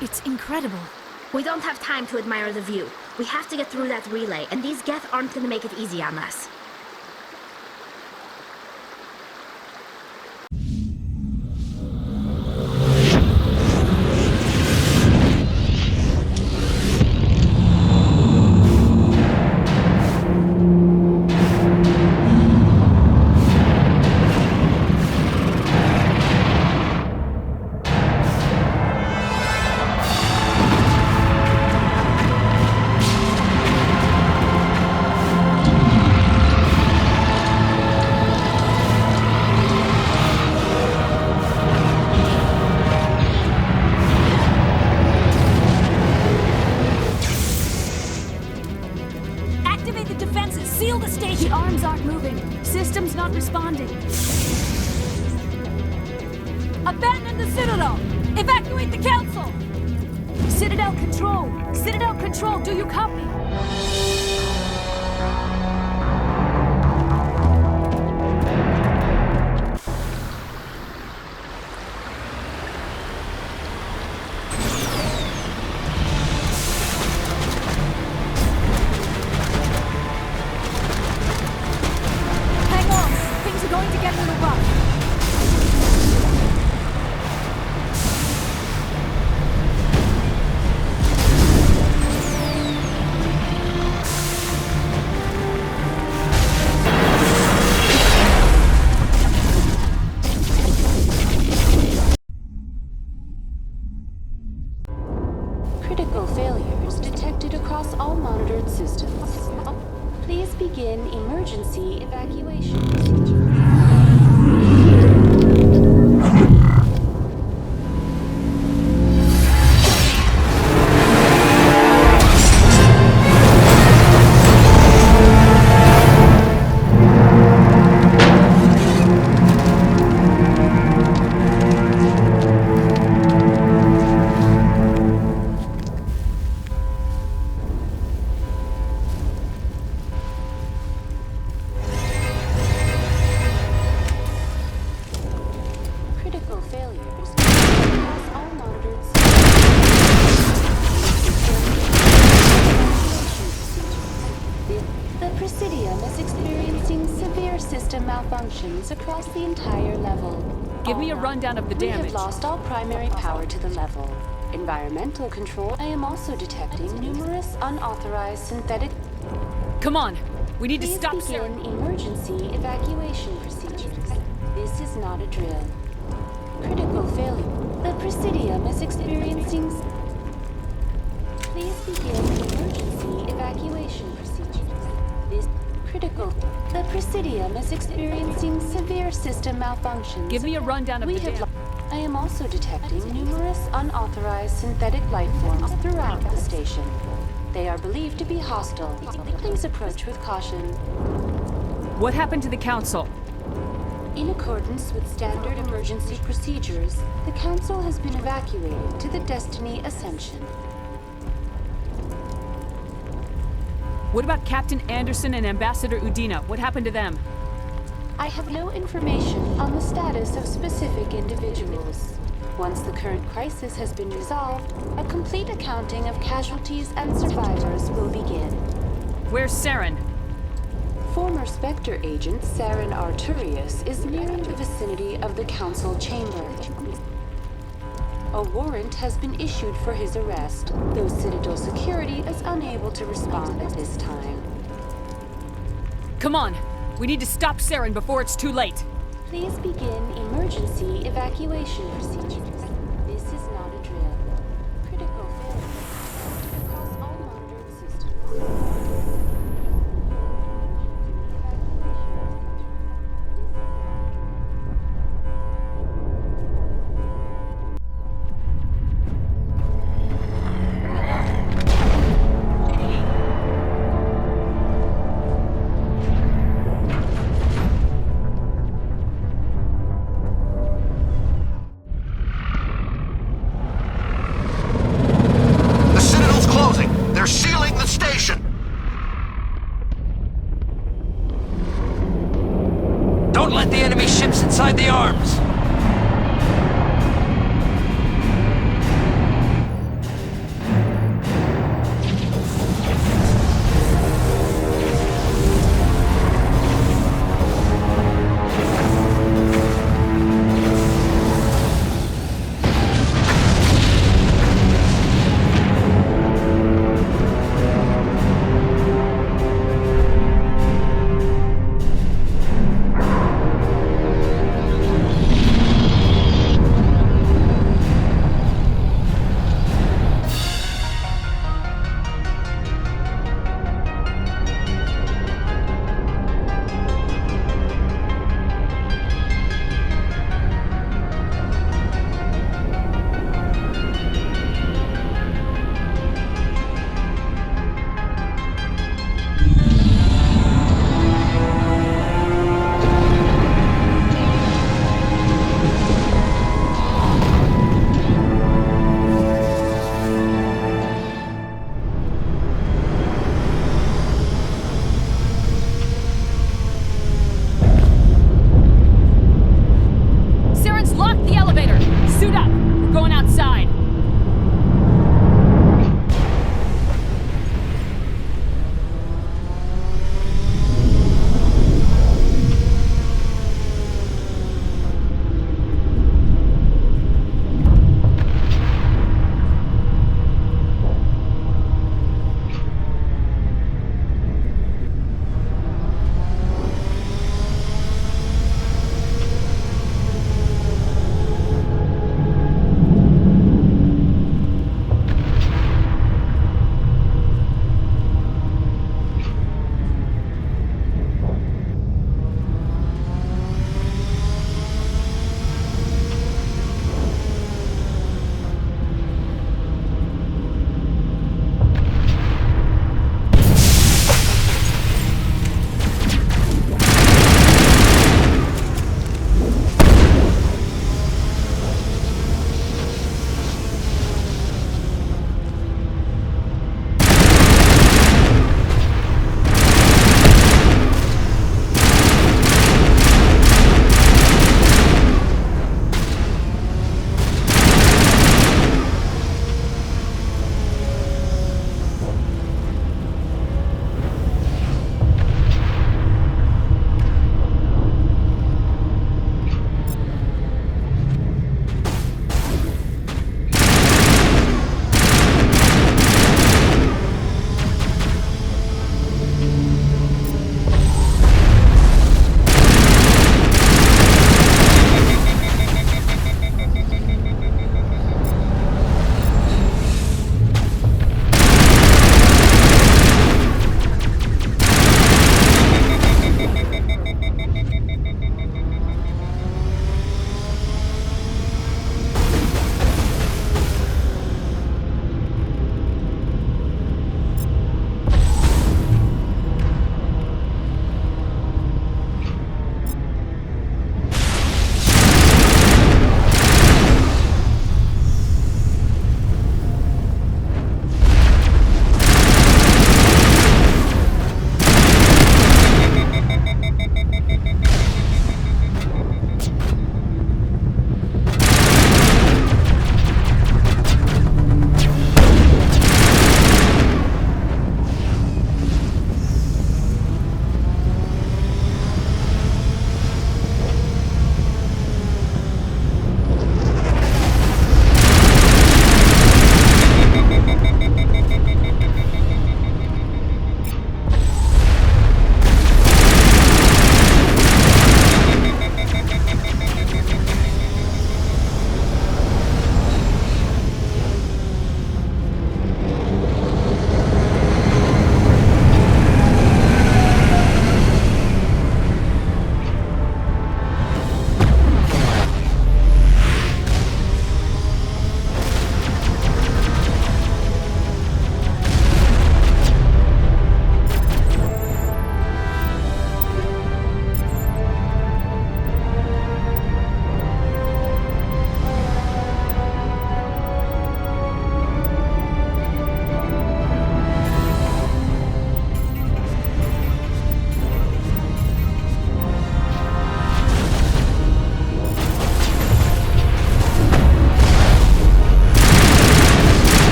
It's incredible. We don't have time to admire the view. We have to get through that relay, and these Geth aren't gonna make it easy on us. Abandon the Citadel! Evacuate the Council! Citadel Control! Citadel Control, do you copy? Hang on! Things are going to get a little rough. Critical failures detected across all monitored systems. Please begin emergency evacuation procedure. Across the entire level. Give me a rundown of the damage. We have lost all primary power to the level. Environmental control. I am also detecting numerous unauthorized synthetic... Come on! We need to stop begin emergency evacuation procedures. This is not a drill. Critical failure. The Presidium is experiencing... Please begin emergency evacuation procedures. This critical... The Presidium is experiencing severe system malfunctions. Give me a rundown of the damage. I am also detecting numerous unauthorized synthetic life forms throughout the station. They are believed to be hostile. Please approach with caution. What happened to the Council? In accordance with standard emergency procedures, the Council has been evacuated to the Destiny Ascension. What about Captain Anderson and Ambassador Udina? What happened to them? I have no information on the status of specific individuals. Once the current crisis has been resolved, a complete accounting of casualties and survivors will begin. Where's Saren? Former Spectre agent Saren Arturius is nearing the vicinity of the Council chamber. A warrant has been issued for his arrest, though Citadel security is unable to respond at this time. Come on! We need to stop Saren before it's too late! Please begin emergency evacuation procedures. This is not a drill. Critical failure across all monitored systems. Inside the arms!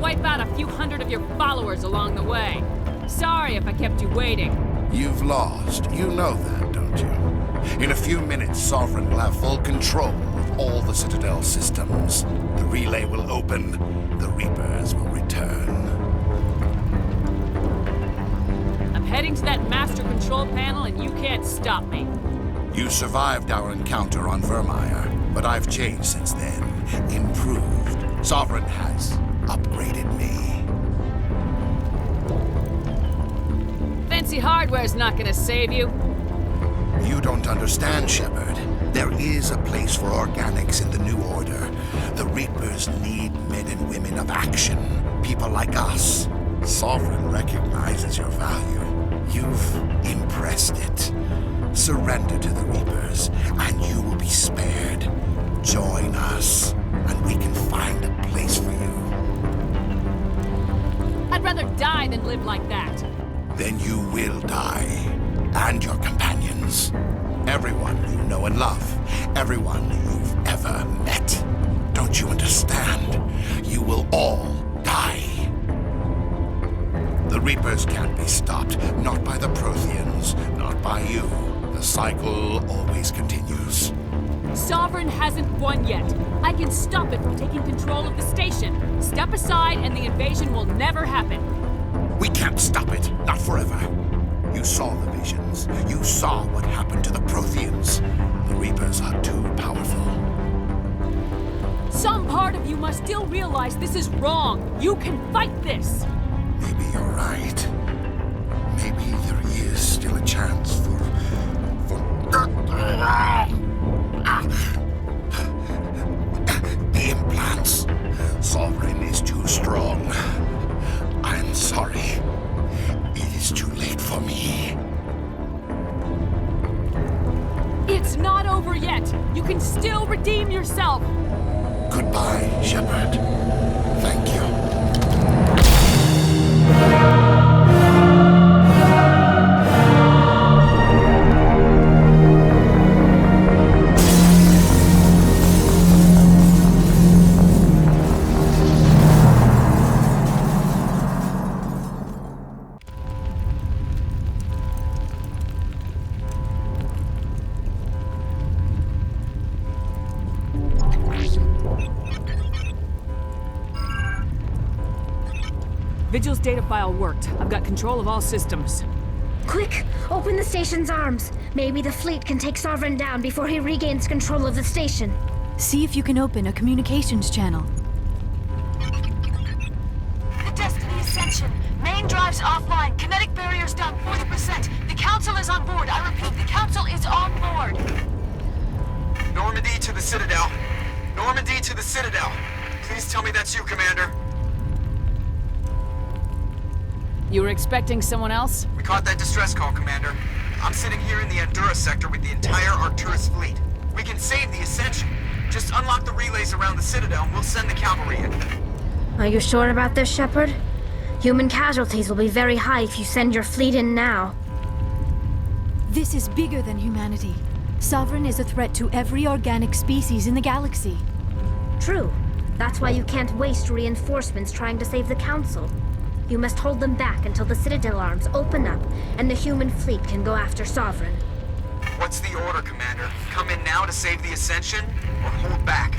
wipe out a few hundred of your followers along the way. Sorry if I kept you waiting. You've lost. You know that, don't you? In a few minutes, Sovereign will have full control of all the Citadel systems. The relay will open. The Reapers will return. I'm heading to that master control panel and you can't stop me. You survived our encounter on Vermeer, but I've changed since then. Improved. Sovereign has upgraded me. Fancy hardware's not gonna save you. You don't understand, Shepard. There is a place for organics in the New Order. The Reapers need men and women of action. People like us. Sovereign recognizes your value. You've impressed it. Surrender to the Reapers, and you will be spared. Join us, and we can find a place for you. I'd rather die than live like that. Then you will die. And your companions. Everyone you know and love. Everyone you've ever met. Don't you understand? You will all die. The Reapers can't be stopped. Not by the Protheans. Not by you. The cycle always continues. Sovereign hasn't won yet. I can stop it from taking control of the station. Step aside and the invasion will never happen. We can't stop it. Not forever. You saw the visions. You saw what happened to the Protheans. The Reapers are too powerful. Some part of you must still realize this is wrong. You can fight this. Maybe you're right. Maybe there is still a chance for... The implants. Sovereign is too strong. I'm sorry. It is too late for me. It's not over yet. You can still redeem yourself. Goodbye, Shepard. Thank you. Vigil's data file worked. I've got control of all systems. Quick! Open the station's arms. Maybe the fleet can take Sovereign down before he regains control of the station. See if you can open a communications channel. The Destiny Ascension. Main drives offline. Kinetic barriers down 40%. The Council is on board. I repeat, the Council is on board. Normandy to the Citadel. Normandy to the Citadel. Please tell me that's you, Commander. You were expecting someone else? We caught that distress call, Commander. I'm sitting here in the Andurra sector with the entire Arcturus fleet. We can save the Ascension. Just unlock the relays around the Citadel and we'll send the cavalry in. Are you sure about this, Shepard? Human casualties will be very high if you send your fleet in now. This is bigger than humanity. Sovereign is a threat to every organic species in the galaxy. True. That's why you can't waste reinforcements trying to save the Council. You must hold them back until the Citadel arms open up and the human fleet can go after Sovereign. What's the order, Commander? Come in now to save the Ascension, or hold back?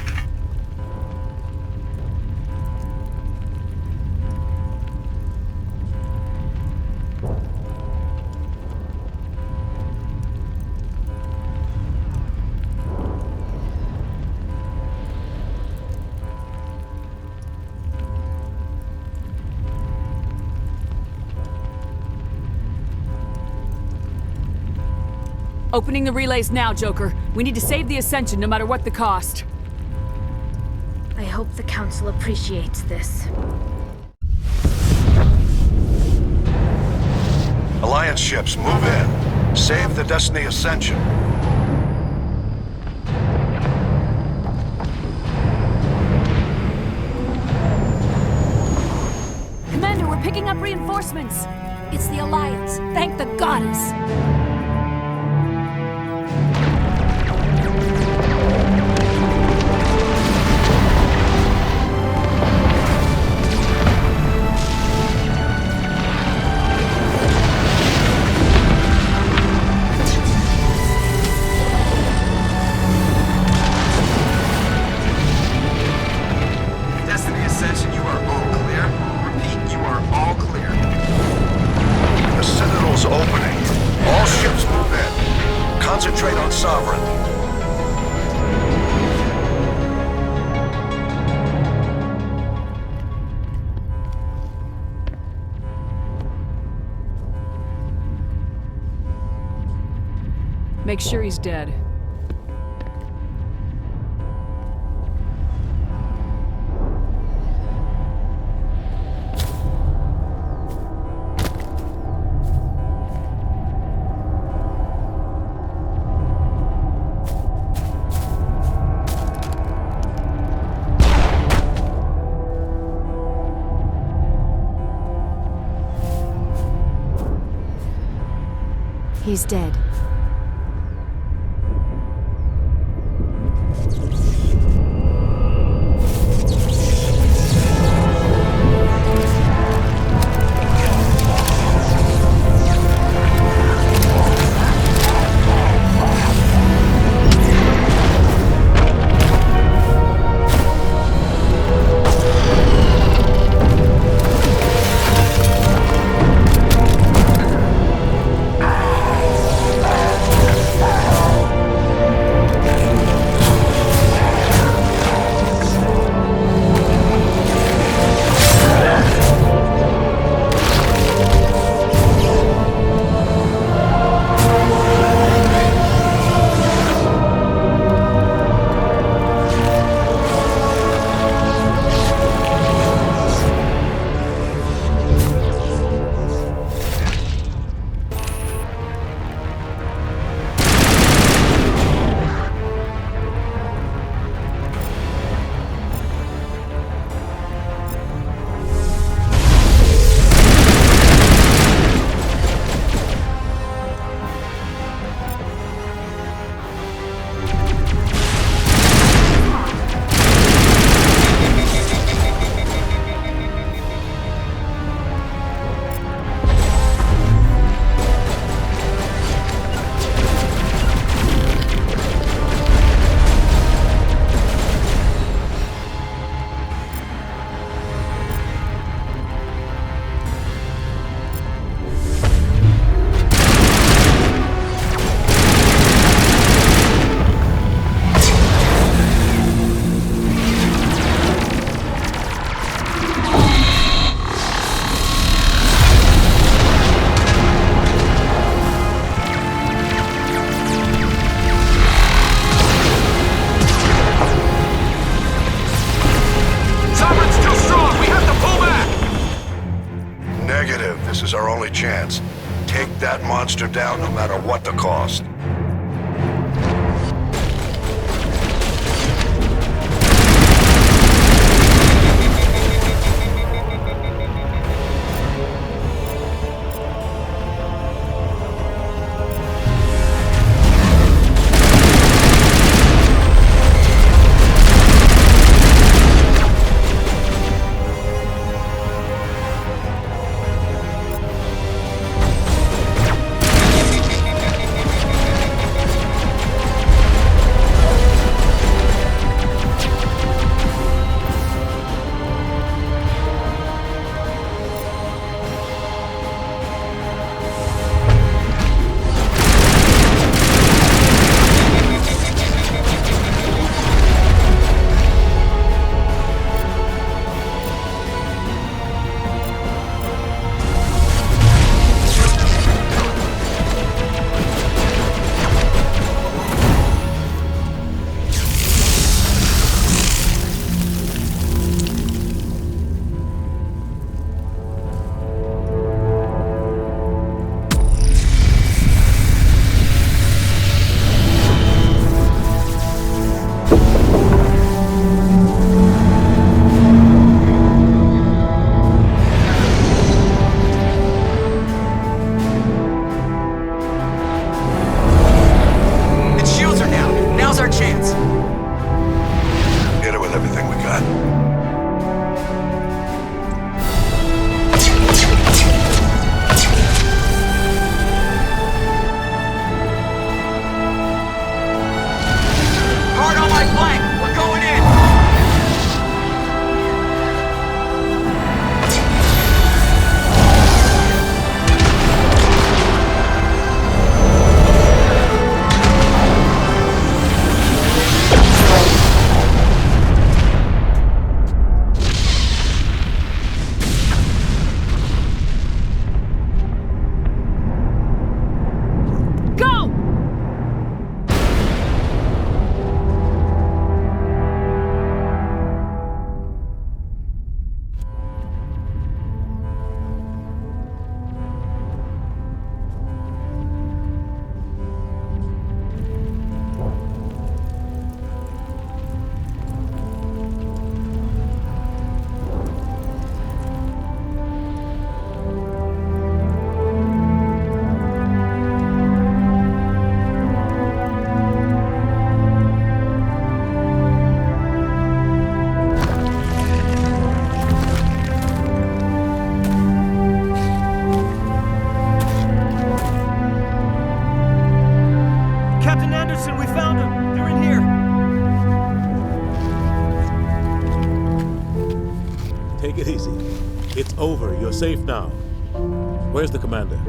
Opening the relays now, Joker. We need to save the Ascension no matter what the cost. I hope the Council appreciates this. Alliance ships, move in. Save the Destiny Ascension. Commander, we're picking up reinforcements. It's the Alliance. Thank the goddess. Make sure he's dead. He's dead. This is our only chance. Take that monster down no matter what the cost. Take it easy. It's over. You're safe now. Where's the commander?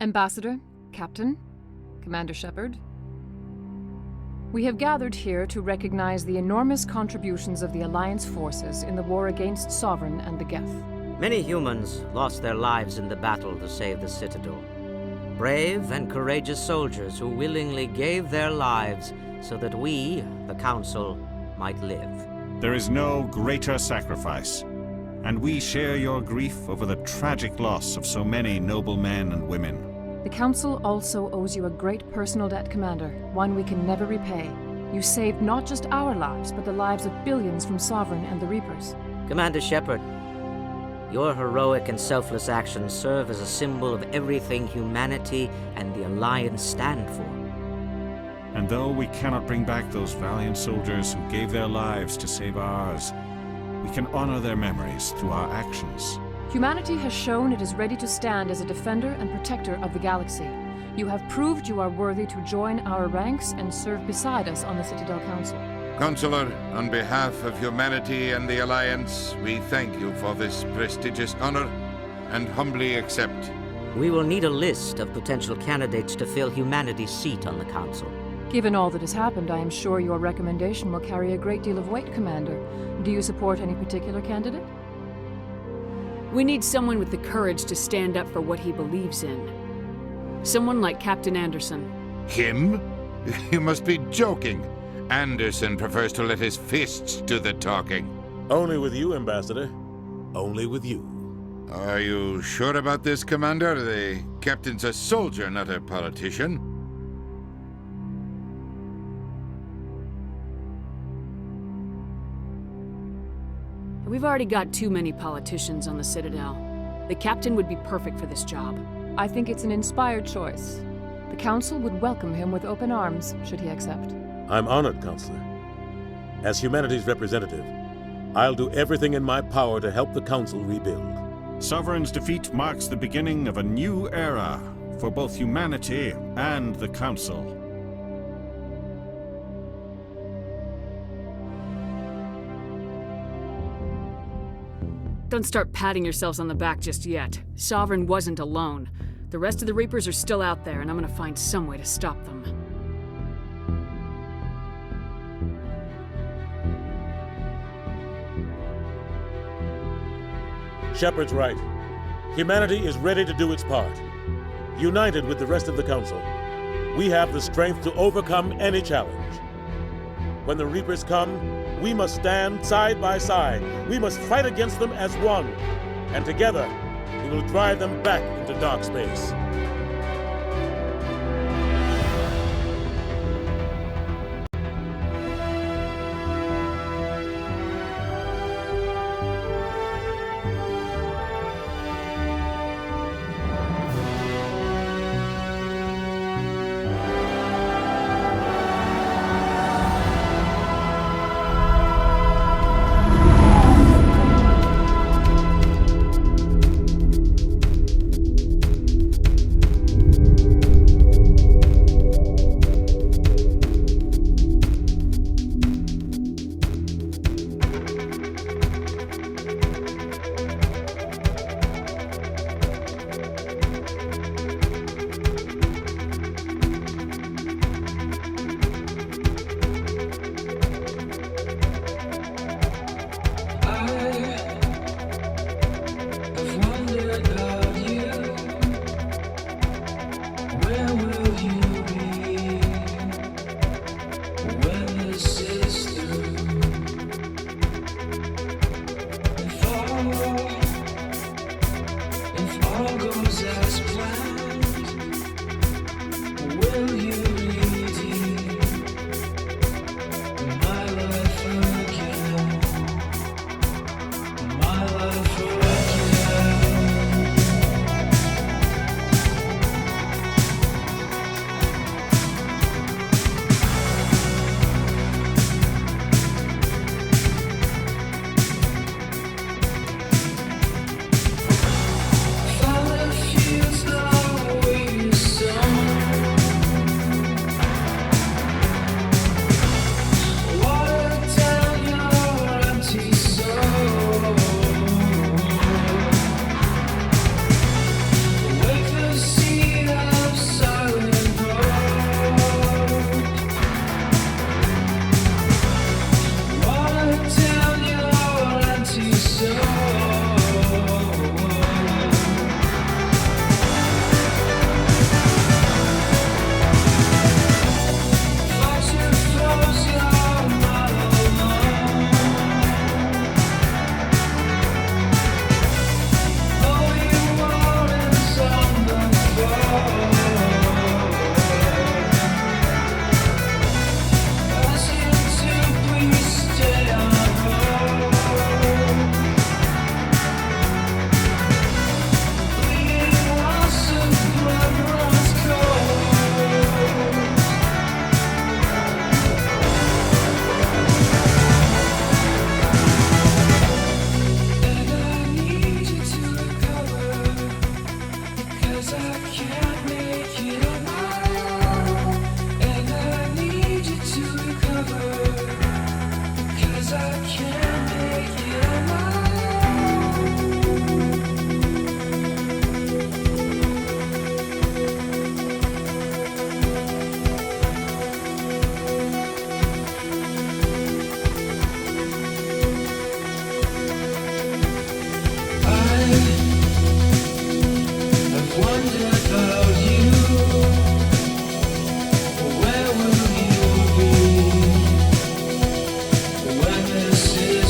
Ambassador, Captain, Commander Shepard. We have gathered here to recognize the enormous contributions of the Alliance forces in the war against Sovereign and the Geth. Many humans lost their lives in the battle to save the Citadel. Brave and courageous soldiers who willingly gave their lives so that we, the Council, might live. There is no greater sacrifice, and we share your grief over the tragic loss of so many noble men and women. The Council also owes you a great personal debt, Commander, one we can never repay. You saved not just our lives, but the lives of billions from Sovereign and the Reapers. Commander Shepard, your heroic and selfless actions serve as a symbol of everything humanity and the Alliance stand for. And though we cannot bring back those valiant soldiers who gave their lives to save ours, we can honor their memories through our actions. Humanity has shown it is ready to stand as a defender and protector of the galaxy. You have proved you are worthy to join our ranks and serve beside us on the Citadel Council. Counselor, on behalf of humanity and the Alliance, we thank you for this prestigious honor and humbly accept. We will need a list of potential candidates to fill humanity's seat on the Council. Given all that has happened, I am sure your recommendation will carry a great deal of weight, Commander. Do you support any particular candidate? We need someone with the courage to stand up for what he believes in. Someone like Captain Anderson. Him? You must be joking. Anderson prefers to let his fists do the talking. Only with you, Ambassador. Only with you. Are you sure about this, Commander? The captain's a soldier, not a politician. We've already got too many politicians on the Citadel. The captain would be perfect for this job. I think it's an inspired choice. The Council would welcome him with open arms, should he accept. I'm honored, Counselor. As humanity's representative, I'll do everything in my power to help the Council rebuild. Sovereign's defeat marks the beginning of a new era for both humanity and the Council. Don't start patting yourselves on the back just yet. Sovereign wasn't alone. The rest of the Reapers are still out there, and I'm gonna find some way to stop them. Shepard's right. Humanity is ready to do its part. United with the rest of the Council, we have the strength to overcome any challenge. When the Reapers come, we must stand side by side. We must fight against them as one. And together, we will drive them back into dark space. Where will you be when this is